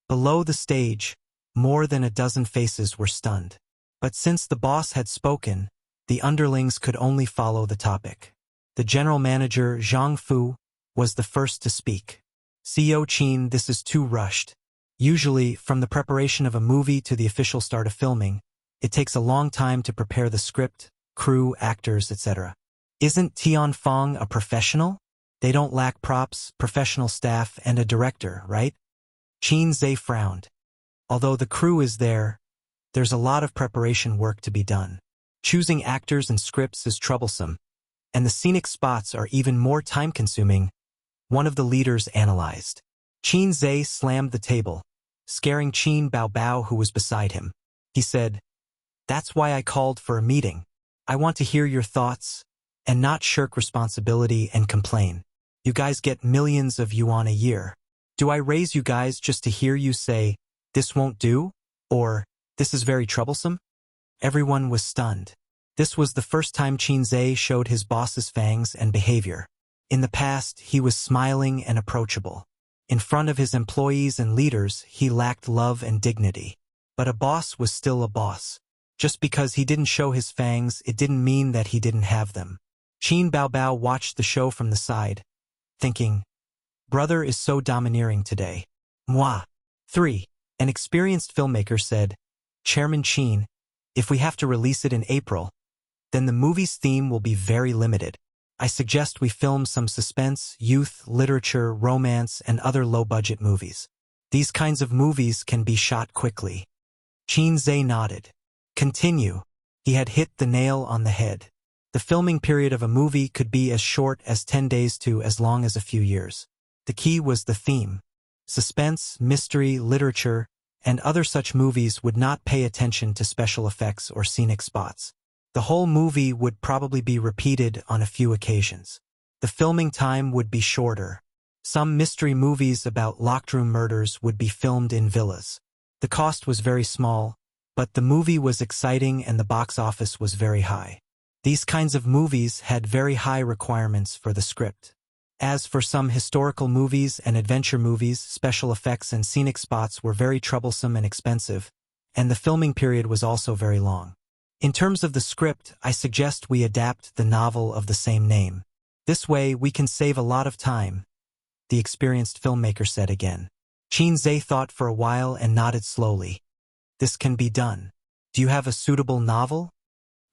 Below the stage, more than a dozen faces were stunned. But since the boss had spoken, the underlings could only follow the topic. The general manager, Zhang Fu, was the first to speak. CEO Qin, this is too rushed. Usually, from the preparation of a movie to the official start of filming, it takes a long time to prepare the script, crew, actors, etc. Isn't Tianfang a professional? They don't lack props, professional staff, and a director, right? Qin Zhe frowned. Although the crew is there, there's a lot of preparation work to be done. Choosing actors and scripts is troublesome, and the scenic spots are even more time-consuming, one of the leaders analyzed. Qin Zhe slammed the table, scaring Qin Baobao, who was beside him. He said, "That's why I called for a meeting. I want to hear your thoughts, and not shirk responsibility and complain. You guys get millions of yuan a year. Do I raise you guys just to hear you say, 'This won't do,' or 'This is very troublesome'?" Everyone was stunned. This was the first time Qin Zhe showed his boss's fangs and behavior. In the past, he was smiling and approachable. In front of his employees and leaders, he lacked love and dignity. But a boss was still a boss. Just because he didn't show his fangs, it didn't mean that he didn't have them. Qin Baobao watched the show from the side, thinking, "Brother is so domineering today." Moi. 3. An experienced filmmaker said, "Chairman Qin, if we have to release it in April, then the movie's theme will be very limited. I suggest we film some suspense, youth, literature, romance, and other low-budget movies. These kinds of movies can be shot quickly." Qin Zhe nodded. Continue. He had hit the nail on the head. The filming period of a movie could be as short as 10 days to as long as a few years. The key was the theme. Suspense, mystery, literature, and other such movies would not pay attention to special effects or scenic spots. The whole movie would probably be repeated on a few occasions. The filming time would be shorter. Some mystery movies about locked-room murders would be filmed in villas. The cost was very small, but the movie was exciting and the box office was very high. These kinds of movies had very high requirements for the script. As for some historical movies and adventure movies, special effects and scenic spots were very troublesome and expensive, and the filming period was also very long. In terms of the script, I suggest we adapt the novel of the same name. This way, we can save a lot of time, the experienced filmmaker said again. Qin Zhe thought for a while and nodded slowly. This can be done. Do you have a suitable novel?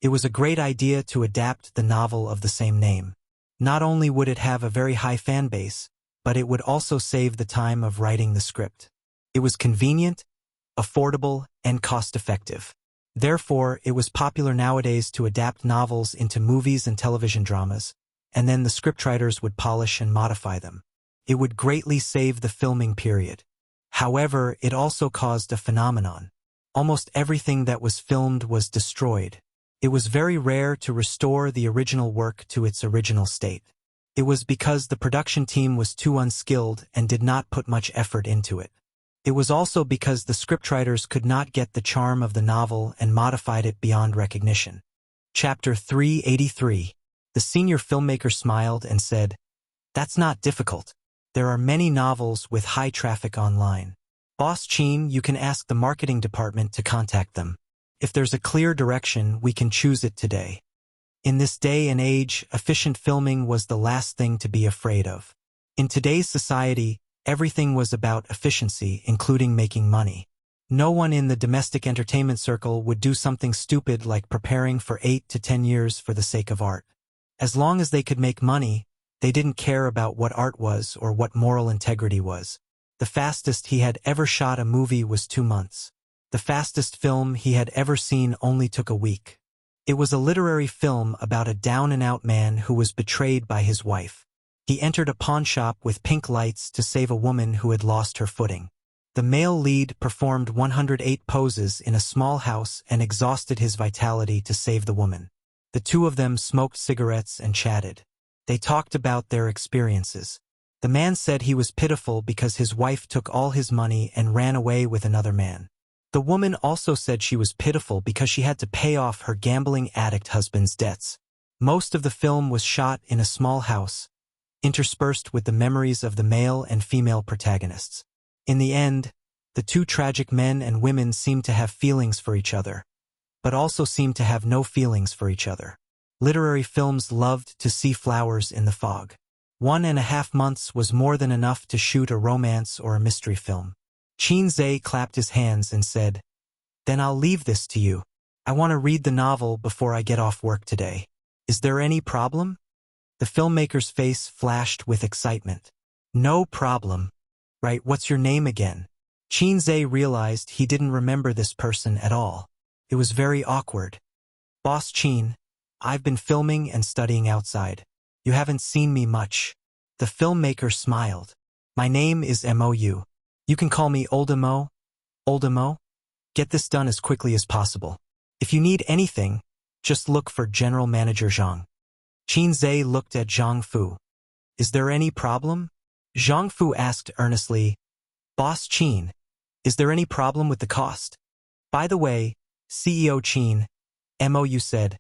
It was a great idea to adapt the novel of the same name. Not only would it have a very high fan base, but it would also save the time of writing the script. It was convenient, affordable, and cost-effective. Therefore, it was popular nowadays to adapt novels into movies and television dramas, and then the scriptwriters would polish and modify them. It would greatly save the filming period. However, it also caused a phenomenon. Almost everything that was filmed was destroyed. It was very rare to restore the original work to its original state. It was because the production team was too unskilled and did not put much effort into it. It was also because the scriptwriters could not get the charm of the novel and modified it beyond recognition. Chapter 383. The senior filmmaker smiled and said, "That's not difficult. There are many novels with high traffic online. Boss Chin, you can ask the marketing department to contact them. If there's a clear direction, we can choose it today." In this day and age, efficient filming was the last thing to be afraid of. In today's society, everything was about efficiency, including making money. No one in the domestic entertainment circle would do something stupid like preparing for 8 to 10 years for the sake of art. As long as they could make money, they didn't care about what art was or what moral integrity was. The fastest he had ever shot a movie was 2 months. The fastest film he had ever seen only took a week. It was a literary film about a down-and-out man who was betrayed by his wife. He entered a pawn shop with pink lights to save a woman who had lost her footing. The male lead performed 108 poses in a small house and exhausted his vitality to save the woman. The two of them smoked cigarettes and chatted. They talked about their experiences. The man said he was pitiful because his wife took all his money and ran away with another man. The woman also said she was pitiful because she had to pay off her gambling addict husband's debts. Most of the film was shot in a small house, interspersed with the memories of the male and female protagonists. In the end, the two tragic men and women seemed to have feelings for each other, but also seemed to have no feelings for each other. Literary films loved to see flowers in the fog. 1.5 months was more than enough to shoot a romance or a mystery film. Chin Zhe clapped his hands and said, "Then I'll leave this to you. I want to read the novel before I get off work today. Is there any problem?" The filmmaker's face flashed with excitement. "No problem. Right, what's your name again?" Chin Zhe realized he didn't remember this person at all. It was very awkward. "Boss Chin, I've been filming and studying outside. You haven't seen me much." The filmmaker smiled. "My name is Mou. You can call me Oldemo. Oldemo? Get this done as quickly as possible. If you need anything, just look for General Manager Zhang." Chin Zhe looked at Zhang Fu. "Is there any problem?" Zhang Fu asked earnestly, "Boss Chin, is there any problem with the cost?" "By the way, CEO Chin," Mou said,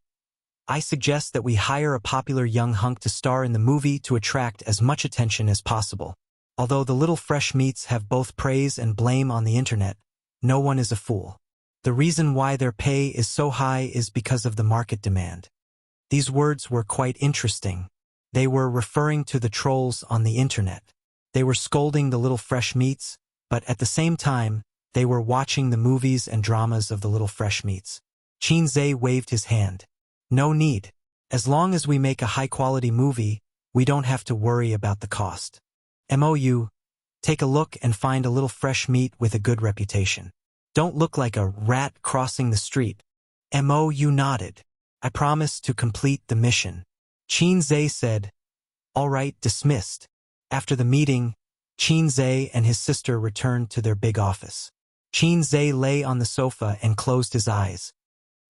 "I suggest that we hire a popular young hunk to star in the movie to attract as much attention as possible. Although the little fresh meats have both praise and blame on the internet, no one is a fool. The reason why their pay is so high is because of the market demand." These words were quite interesting. They were referring to the trolls on the internet. They were scolding the little fresh meats, but at the same time, they were watching the movies and dramas of the little fresh meats. Chin Zhe waved his hand. "No need. As long as we make a high-quality movie, we don't have to worry about the cost. Mou, take a look and find a little fresh meat with a good reputation. Don't look like a rat crossing the street." Mou nodded. "I promise to complete the mission." Chin Zhe said, "All right, dismissed." After the meeting, Chin Zhe and his sister returned to their big office. Chin Zhe lay on the sofa and closed his eyes.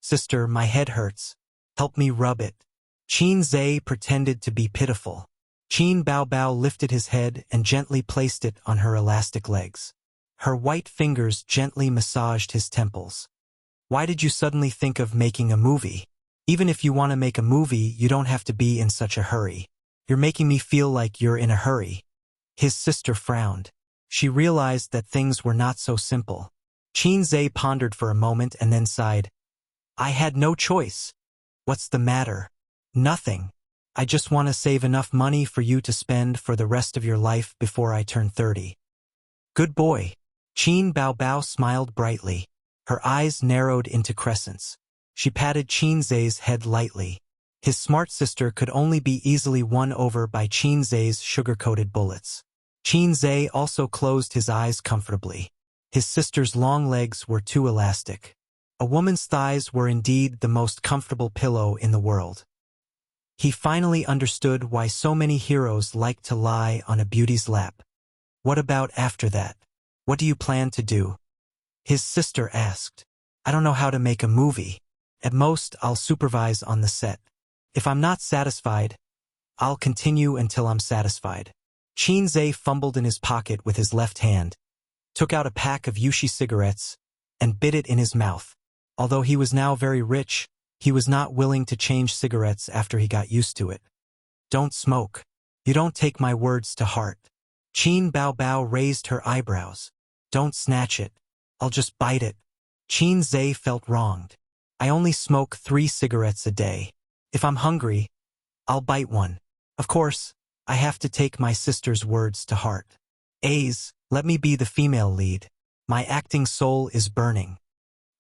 "Sister, my head hurts. Help me rub it." Chin Zhe pretended to be pitiful. Chin Bao Bao lifted his head and gently placed it on her elastic legs. Her white fingers gently massaged his temples. "Why did you suddenly think of making a movie? Even if you want to make a movie, you don't have to be in such a hurry. You're making me feel like you're in a hurry." His sister frowned. She realized that things were not so simple. Chin Zhe pondered for a moment and then sighed. "I had no choice." "What's the matter?" "Nothing. I just want to save enough money for you to spend for the rest of your life before I turn 30. "Good boy." Chin Bao Bao smiled brightly. Her eyes narrowed into crescents. She patted Chin Zhe's head lightly. His smart sister could only be easily won over by Chin Zhe's sugar-coated bullets. Chin Zhe also closed his eyes comfortably. His sister's long legs were too elastic. A woman's thighs were indeed the most comfortable pillow in the world. He finally understood why so many heroes like to lie on a beauty's lap. What about after that? What do you plan to do? His sister asked. I don't know how to make a movie. At most, I'll supervise on the set. If I'm not satisfied, I'll continue until I'm satisfied. Qinze fumbled in his pocket with his left hand, took out a pack of Yushi cigarettes, and bit it in his mouth. Although he was now very rich, he was not willing to change cigarettes after he got used to it. Don't smoke. You don't take my words to heart. Qin Baobao raised her eyebrows. Don't snatch it. I'll just bite it. Qinze felt wronged. I only smoke 3 cigarettes a day. If I'm hungry, I'll bite one. Of course, I have to take my sister's words to heart. A's, let me be the female lead. My acting soul is burning.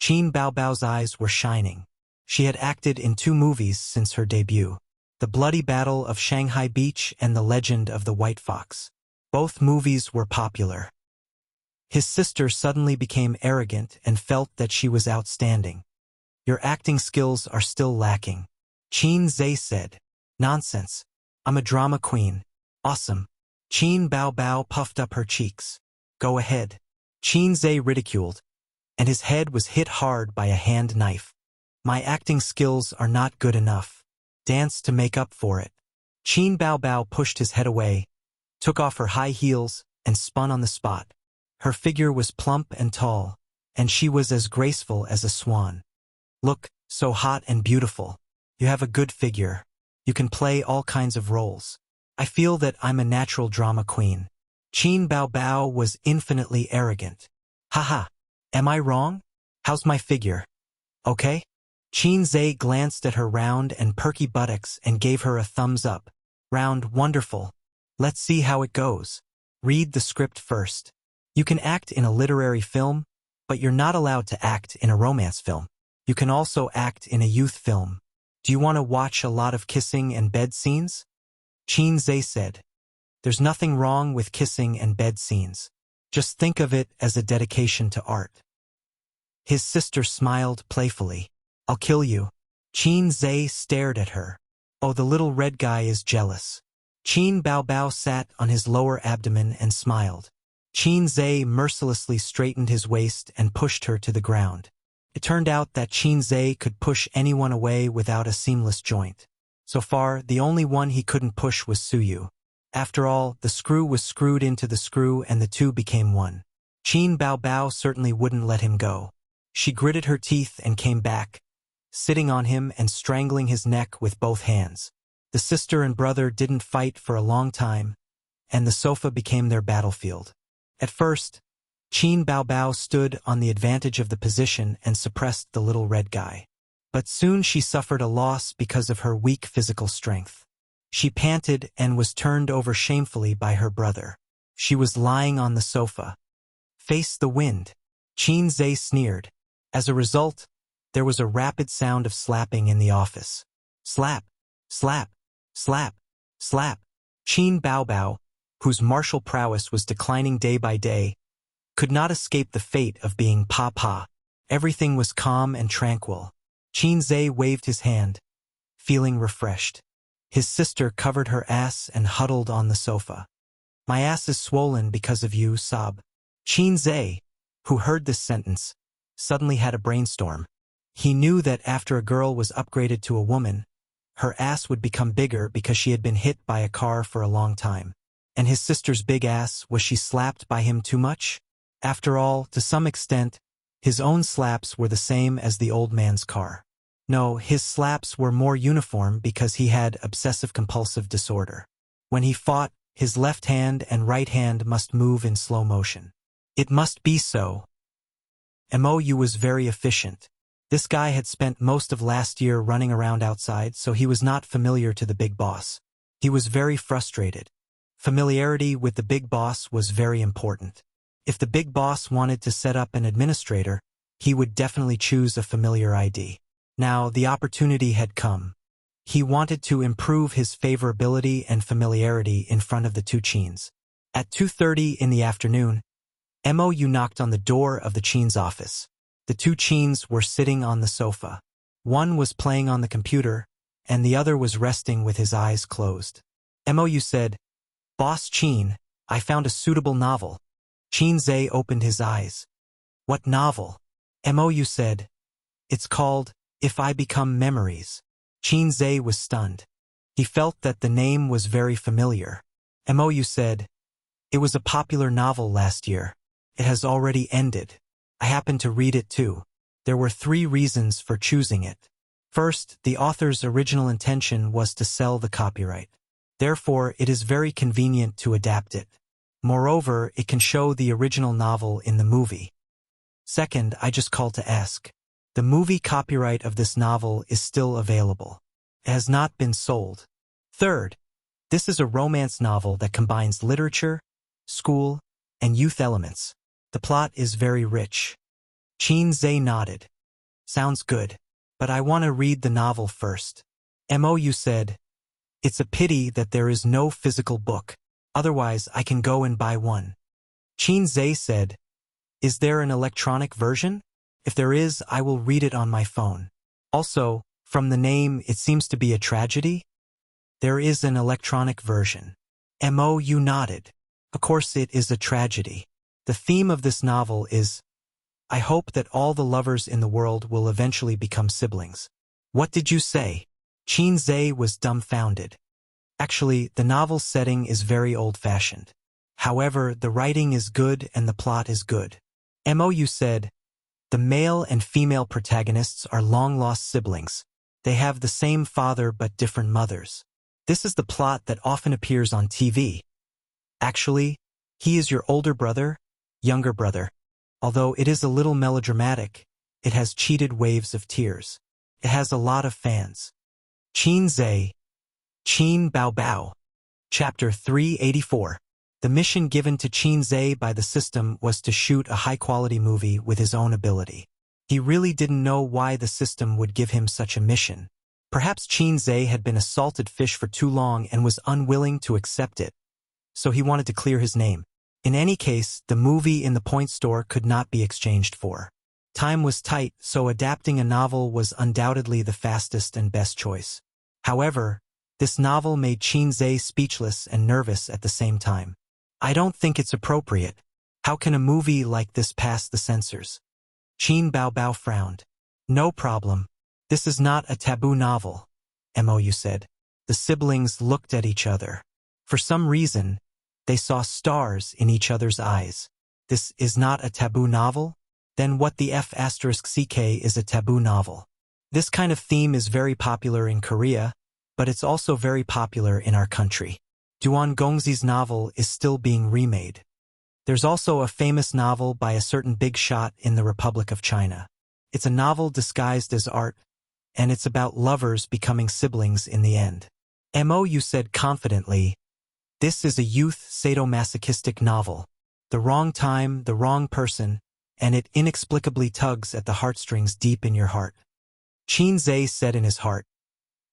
Qin Baobao's eyes were shining. She had acted in 2 movies since her debut. The Bloody Battle of Shanghai Beach and The Legend of the White Fox. Both movies were popular. His sister suddenly became arrogant and felt that she was outstanding. Your acting skills are still lacking. Qinze said. Nonsense. I'm a drama queen. Awesome. Qin Baobao puffed up her cheeks. Go ahead. Qinze ridiculed, and his head was hit hard by a hand knife. My acting skills are not good enough. Dance to make up for it. Qin Baobao pushed his head away, took off her high heels, and spun on the spot. Her figure was plump and tall, and she was as graceful as a swan. Look, so hot and beautiful. You have a good figure. You can play all kinds of roles. I feel that I'm a natural drama queen. Qin Baobao was infinitely arrogant. Haha, am I wrong? How's my figure? Okay? Qinze glanced at her round and perky buttocks and gave her a thumbs up. Round, wonderful. Let's see how it goes. Read the script first. You can act in a literary film, but you're not allowed to act in a romance film. You can also act in a youth film. Do you want to watch a lot of kissing and bed scenes? Qinze said. There's nothing wrong with kissing and bed scenes. Just think of it as a dedication to art. His sister smiled playfully. I'll kill you. Qinze stared at her. Oh, the little red guy is jealous. Qin Baobao sat on his lower abdomen and smiled. Qinze mercilessly straightened his waist and pushed her to the ground. It turned out that Qinze could push anyone away without a seamless joint. So far, the only one he couldn't push was Suyu. After all, the screw was screwed into the screw and the two became one. Qin Baobao certainly wouldn't let him go. She gritted her teeth and came back, sitting on him and strangling his neck with both hands. The sister and brother didn't fight for a long time, and the sofa became their battlefield. At first, Qin Baobao stood on the advantage of the position and suppressed the little red guy. But soon she suffered a loss because of her weak physical strength. She panted and was turned over shamefully by her brother. She was lying on the sofa. Face the wind. Qinze sneered. As a result, there was a rapid sound of slapping in the office. Slap, slap, slap, slap. Qin Baobao, whose martial prowess was declining day by day, could not escape the fate of being pa-pa. Everything was calm and tranquil. Qinze waved his hand, feeling refreshed. His sister covered her ass and huddled on the sofa. My ass is swollen because of you, sob. Qinze, who heard this sentence, suddenly had a brainstorm. He knew that after a girl was upgraded to a woman, her ass would become bigger because she had been hit by a car for a long time. And his sister's big ass, was she slapped by him too much? After all, to some extent, his own slaps were the same as the old man's car. No, his slaps were more uniform because he had obsessive-compulsive disorder. When he fought, his left hand and right hand must move in slow motion. It must be so. Mou was very efficient. This guy had spent most of last year running around outside, so he was not familiar to the big boss. He was very frustrated. Familiarity with the big boss was very important. If the big boss wanted to set up an administrator, he would definitely choose a familiar ID. Now, the opportunity had come. He wanted to improve his favorability and familiarity in front of the two Qins. At 2:30 in the afternoon, Mou knocked on the door of the Chin's office. The two Chins were sitting on the sofa. One was playing on the computer, and the other was resting with his eyes closed. Mou said, "Boss Chin, I found a suitable novel." Chin Zhe opened his eyes. "What novel?" Mou said, "It's called If I Become Memories." Chin Zhe was stunned. He felt that the name was very familiar. Mou said, "It was a popular novel last year. It has already ended. I happened to read it too." There were 3 reasons for choosing it. First, the author's original intention was to sell the copyright. Therefore, it is very convenient to adapt it. Moreover, it can show the original novel in the movie. Second, I just called to ask. The movie copyright of this novel is still available. It has not been sold. Third, this is a romance novel that combines literature, school, and youth elements. The plot is very rich. Chin Zhe nodded. "Sounds good, but I want to read the novel first." Mou said, "It's a pity that there is no physical book. Otherwise, I can go and buy one." Chin Zhe said, "Is there an electronic version? If there is, I will read it on my phone. Also, from the name, it seems to be a tragedy." "There is an electronic version." Mou nodded. "Of course it is a tragedy. The theme of this novel is, I hope that all the lovers in the world will eventually become siblings." "What did you say?" Chin Zhe was dumbfounded. Actually, the novel's setting is very old-fashioned. However, the writing is good and the plot is good. Mou said, "The male and female protagonists are long-lost siblings. They have the same father but different mothers. This is the plot that often appears on TV. Actually, he is your older brother, younger brother. Although it is a little melodramatic, it has cheated waves of tears. It has a lot of fans." Chin Zhe, Qin Bao Bao. Chapter 384. The mission given to Chin Zhe by the system was to shoot a high-quality movie with his own ability. He really didn't know why the system would give him such a mission. Perhaps Chin Zhe had been a salted fish for too long and was unwilling to accept it. So he wanted to clear his name. In any case, the movie in the point store could not be exchanged for. Time was tight, so adapting a novel was undoubtedly the fastest and best choice. However, this novel made Chin Zhe speechless and nervous at the same time. "I don't think it's appropriate. How can a movie like this pass the censors?" Qin Bao Bao frowned. "No problem. This is not a taboo novel," Mou said. The siblings looked at each other. For some reason, they saw stars in each other's eyes. "This is not a taboo novel? Then what the F***ck is a taboo novel?" This kind of theme is very popular in Korea, but it's also very popular in our country. Duan Gongzi's novel is still being remade. There's also a famous novel by a certain big shot in the Republic of China. It's a novel disguised as art, and it's about lovers becoming siblings in the end. Mou said confidently, "This is a youth sadomasochistic novel. The wrong time, the wrong person, and it inexplicably tugs at the heartstrings deep in your heart." Chin Zhe said in his heart,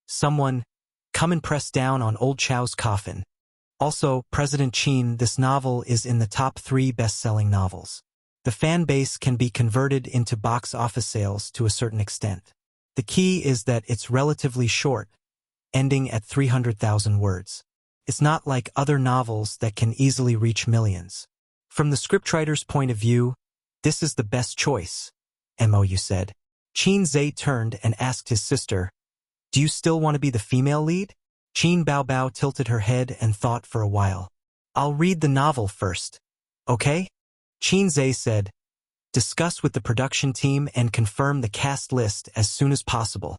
"Someone, come and press down on old Chow's coffin." Also, President Chin, this novel is in the top 3 best-selling novels. The fan base can be converted into box office sales to a certain extent. The key is that it's relatively short, ending at 300,000 words. It's not like other novels that can easily reach millions. From the scriptwriter's point of view, this is the best choice, Mou said. Chin Zhe turned and asked his sister, "Do you still want to be the female lead?" Qin Bao Bao tilted her head and thought for a while. "I'll read the novel first. Okay?" Chin Zhe said, "Discuss with the production team and confirm the cast list as soon as possible.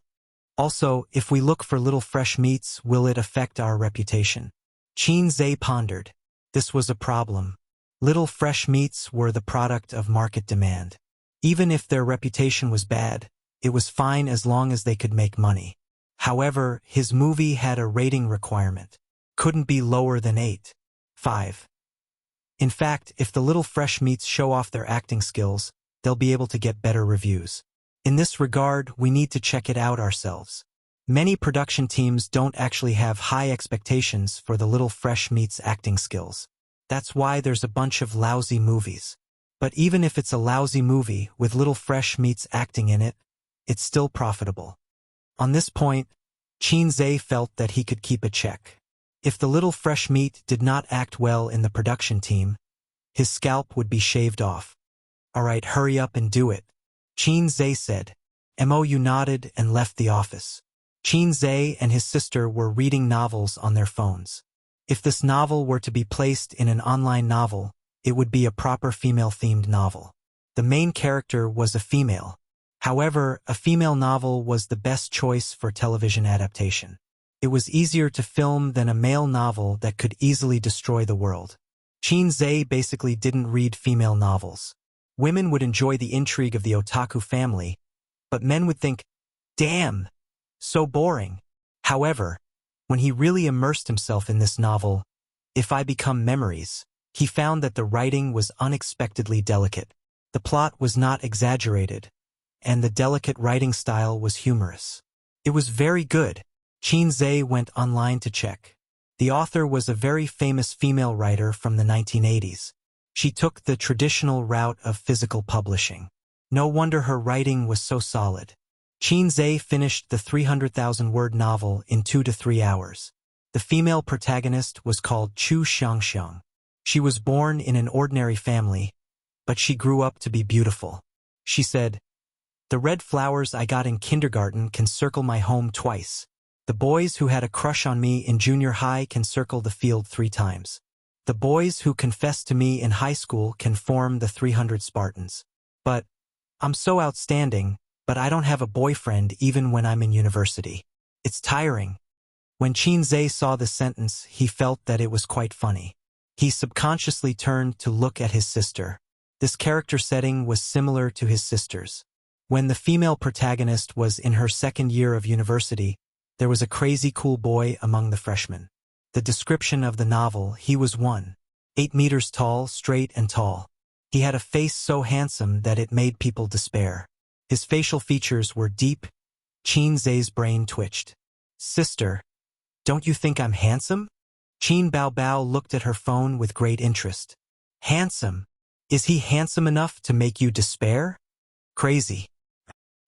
Also, if we look for little fresh meats, will it affect our reputation?" Chin Zhe pondered. This was a problem. Little fresh meats were the product of market demand. Even if their reputation was bad, it was fine as long as they could make money. However, his movie had a rating requirement. Couldn't be lower than 8.5. In fact, if the little fresh meats show off their acting skills, they'll be able to get better reviews. In this regard, we need to check it out ourselves. Many production teams don't actually have high expectations for the little fresh meats' acting skills. That's why there's a bunch of lousy movies. But even if it's a lousy movie with little fresh meats acting in it, it's still profitable. On this point, Qin felt that he could keep a check. If the little fresh meat did not act well in the production team, his scalp would be shaved off. "All right, hurry up and do it," Qin said. Mou nodded and left the office. Qin and his sister were reading novels on their phones. If this novel were to be placed in an online novel, it would be a proper female-themed novel. The main character was a female. However, a female novel was the best choice for television adaptation. It was easier to film than a male novel that could easily destroy the world. Qin basically didn't read female novels. Women would enjoy the intrigue of the otaku family, but men would think, "Damn, so boring." However, when he really immersed himself in this novel, If I Become Memories, he found that the writing was unexpectedly delicate. The plot was not exaggerated, and the delicate writing style was humorous. It was very good. Qin went online to check. The author was a very famous female writer from the 1980s. She took the traditional route of physical publishing. No wonder her writing was so solid. Qin finished the 300,000-word novel in 2 to 3 hours. The female protagonist was called Chu Xiangxiang. She was born in an ordinary family, but she grew up to be beautiful. She said, "The red flowers I got in kindergarten can circle my home twice. The boys who had a crush on me in junior high can circle the field 3 times. The boys who confessed to me in high school can form the 300 Spartans. But I'm so outstanding, but I don't have a boyfriend even when I'm in university. It's tiring." When Qin saw the sentence, he felt that it was quite funny. He subconsciously turned to look at his sister. This character setting was similar to his sister's. When the female protagonist was in her 2nd year of university, there was a crazy cool boy among the freshmen. The description of the novel, he was 1.8 meters tall, straight and tall. He had a face so handsome that it made people despair. His facial features were deep. Qin's brain twitched. "Sister, don't you think I'm handsome?" Qin Bao looked at her phone with great interest. "Handsome? Is he handsome enough to make you despair? Crazy."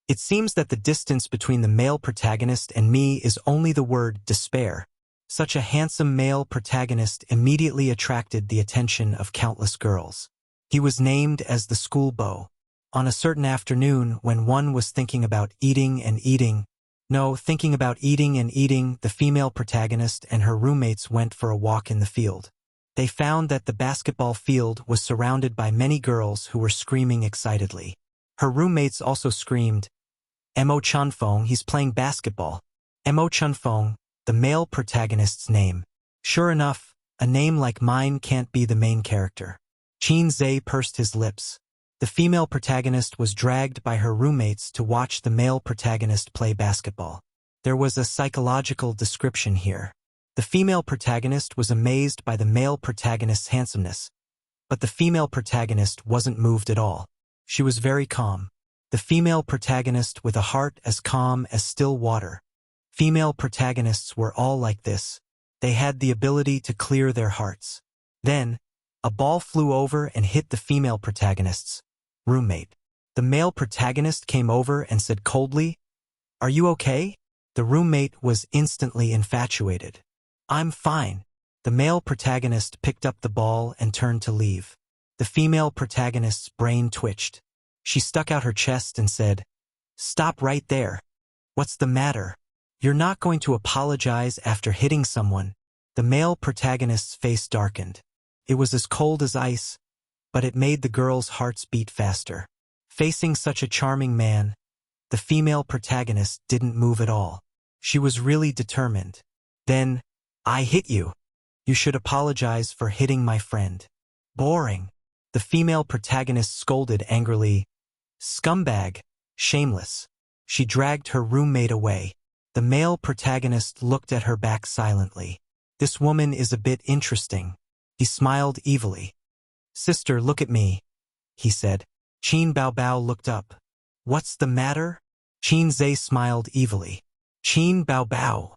It seems that the distance between the male protagonist and me is only the word despair. Such a handsome male protagonist immediately attracted the attention of countless girls. He was named as the school beau. On a certain afternoon, when one was thinking about eating and eating, the female protagonist and her roommates went for a walk in the field. They found that the basketball field was surrounded by many girls who were screaming excitedly. Her roommates also screamed, "Mo Chunfeng, he's playing basketball." Mo Chunfeng, the male protagonist's name. Sure enough, a name like mine can't be the main character. Qin pursed his lips. The female protagonist was dragged by her roommates to watch the male protagonist play basketball. There was a psychological description here. The female protagonist was amazed by the male protagonist's handsomeness, but the female protagonist wasn't moved at all. She was very calm. The female protagonist with a heart as calm as still water. Female protagonists were all like this. They had the ability to clear their hearts. Then, a ball flew over and hit the female protagonist's roommate. The male protagonist came over and said coldly, "Are you okay?" The roommate was instantly infatuated. "I'm fine." The male protagonist picked up the ball and turned to leave. The female protagonist's brain twitched. She stuck out her chest and said, "Stop right there. What's the matter? You're not going to apologize after hitting someone." The male protagonist's face darkened. It was as cold as ice, but it made the girls' hearts beat faster. Facing such a charming man, the female protagonist didn't move at all. She was really determined. Then, "I hit you. You should apologize for hitting my friend." "Boring." The female protagonist scolded angrily. "Scumbag, shameless." She dragged her roommate away. The male protagonist looked at her back silently. "This woman is a bit interesting." He smiled evilly. "Sister, look at me," he said. Qin Bao looked up. "What's the matter?" Qin smiled evilly. Qin Bao.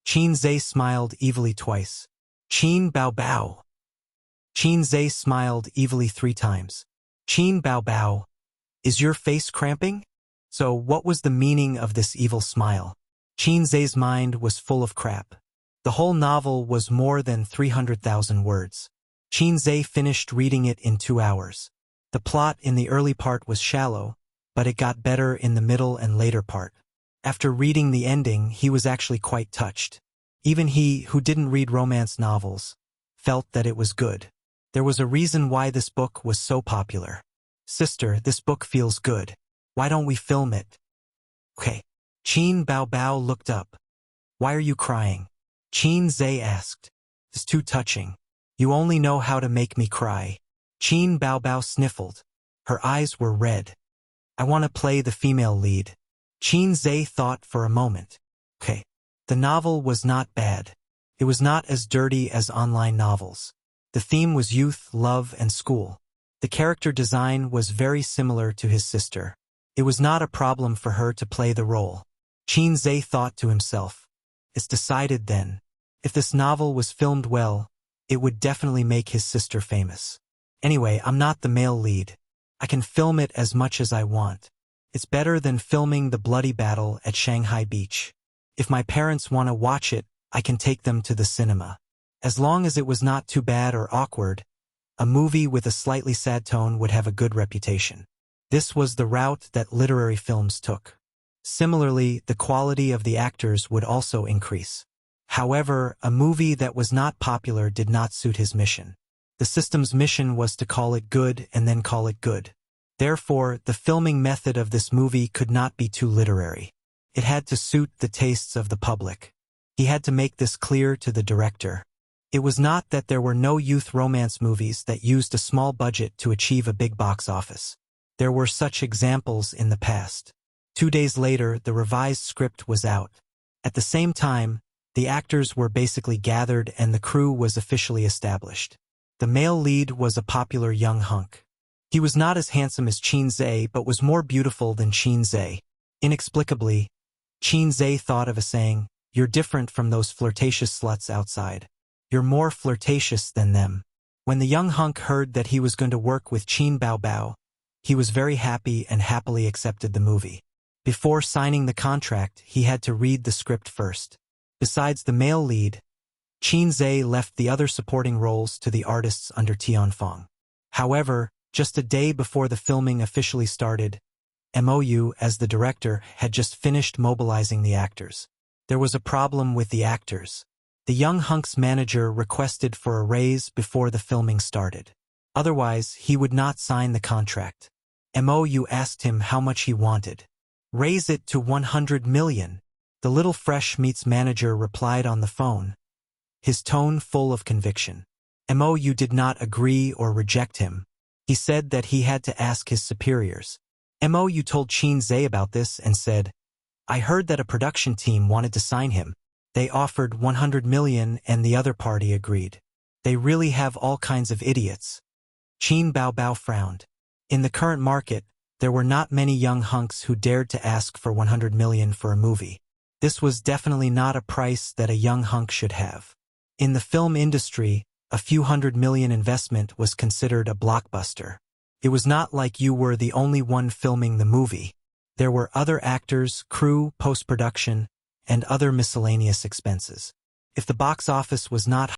Qin smiled evilly twice. Qin Bao. Qin smiled evilly 3 times. Qin Bao Bao, is your face cramping? So what was the meaning of this evil smile? Qin Zhe's mind was full of crap. The whole novel was more than 300,000 words. Qin Zhe finished reading it in 2 hours. The plot in the early part was shallow, but it got better in the middle and later part. After reading the ending, he was actually quite touched. Even he, who didn't read romance novels, felt that it was good. There was a reason why this book was so popular. Sister, this book feels good. Why don't we film it? Okay. Qin Bao Bao looked up. Why are you crying? Qin Zhe asked. It's too touching. You only know how to make me cry. Qin Bao Bao sniffled. Her eyes were red. I want to play the female lead. Qin Zhe thought for a moment. Okay. The novel was not bad. It was not as dirty as online novels. The theme was youth, love, and school. The character design was very similar to his sister. It was not a problem for her to play the role. Qin Zhe thought to himself. It's decided then. If this novel was filmed well, it would definitely make his sister famous. Anyway, I'm not the male lead. I can film it as much as I want. It's better than filming the bloody battle at Shanghai Beach. If my parents want to watch it, I can take them to the cinema. As long as it was not too bad or awkward, a movie with a slightly sad tone would have a good reputation. This was the route that literary films took. Similarly, the quality of the actors would also increase. However, a movie that was not popular did not suit his mission. The system's mission was to call it good and then call it good. Therefore, the filming method of this movie could not be too literary. It had to suit the tastes of the public. He had to make this clear to the director. It was not that there were no youth romance movies that used a small budget to achieve a big box office. There were such examples in the past. 2 days later, the revised script was out. At the same time, the actors were basically gathered and the crew was officially established. The male lead was a popular young hunk. He was not as handsome as Qin Zhe but was more beautiful than Qin Zhe. Inexplicably, Qin Zhe thought of a saying, "You're different from those flirtatious sluts outside. You're more flirtatious than them." When the young hunk heard that he was going to work with Qin Bao Bao, he was very happy and happily accepted the movie. Before signing the contract, he had to read the script first. Besides the male lead, Qin Zhe left the other supporting roles to the artists under Tianfeng. However, just a day before the filming officially started, MOU, as the director, had just finished mobilizing the actors. There was a problem with the actors. The young hunk's manager requested for a raise before the filming started. Otherwise, he would not sign the contract. MOU asked him how much he wanted. "Raise it to 100 million. The little fresh meat's manager replied on the phone, his tone full of conviction. MOU did not agree or reject him. He said that he had to ask his superiors. MOU told Qin Zhe about this and said, "I heard that a production team wanted to sign him. They offered 100 million and the other party agreed. They really have all kinds of idiots." Qin Bao Bao frowned. In the current market, there were not many young hunks who dared to ask for 100 million for a movie. This was definitely not a price that a young hunk should have. In the film industry, a few 100 million investment was considered a blockbuster. It was not like you were the only one filming the movie. There were other actors, crew, post-production, and other miscellaneous expenses. If the box office was not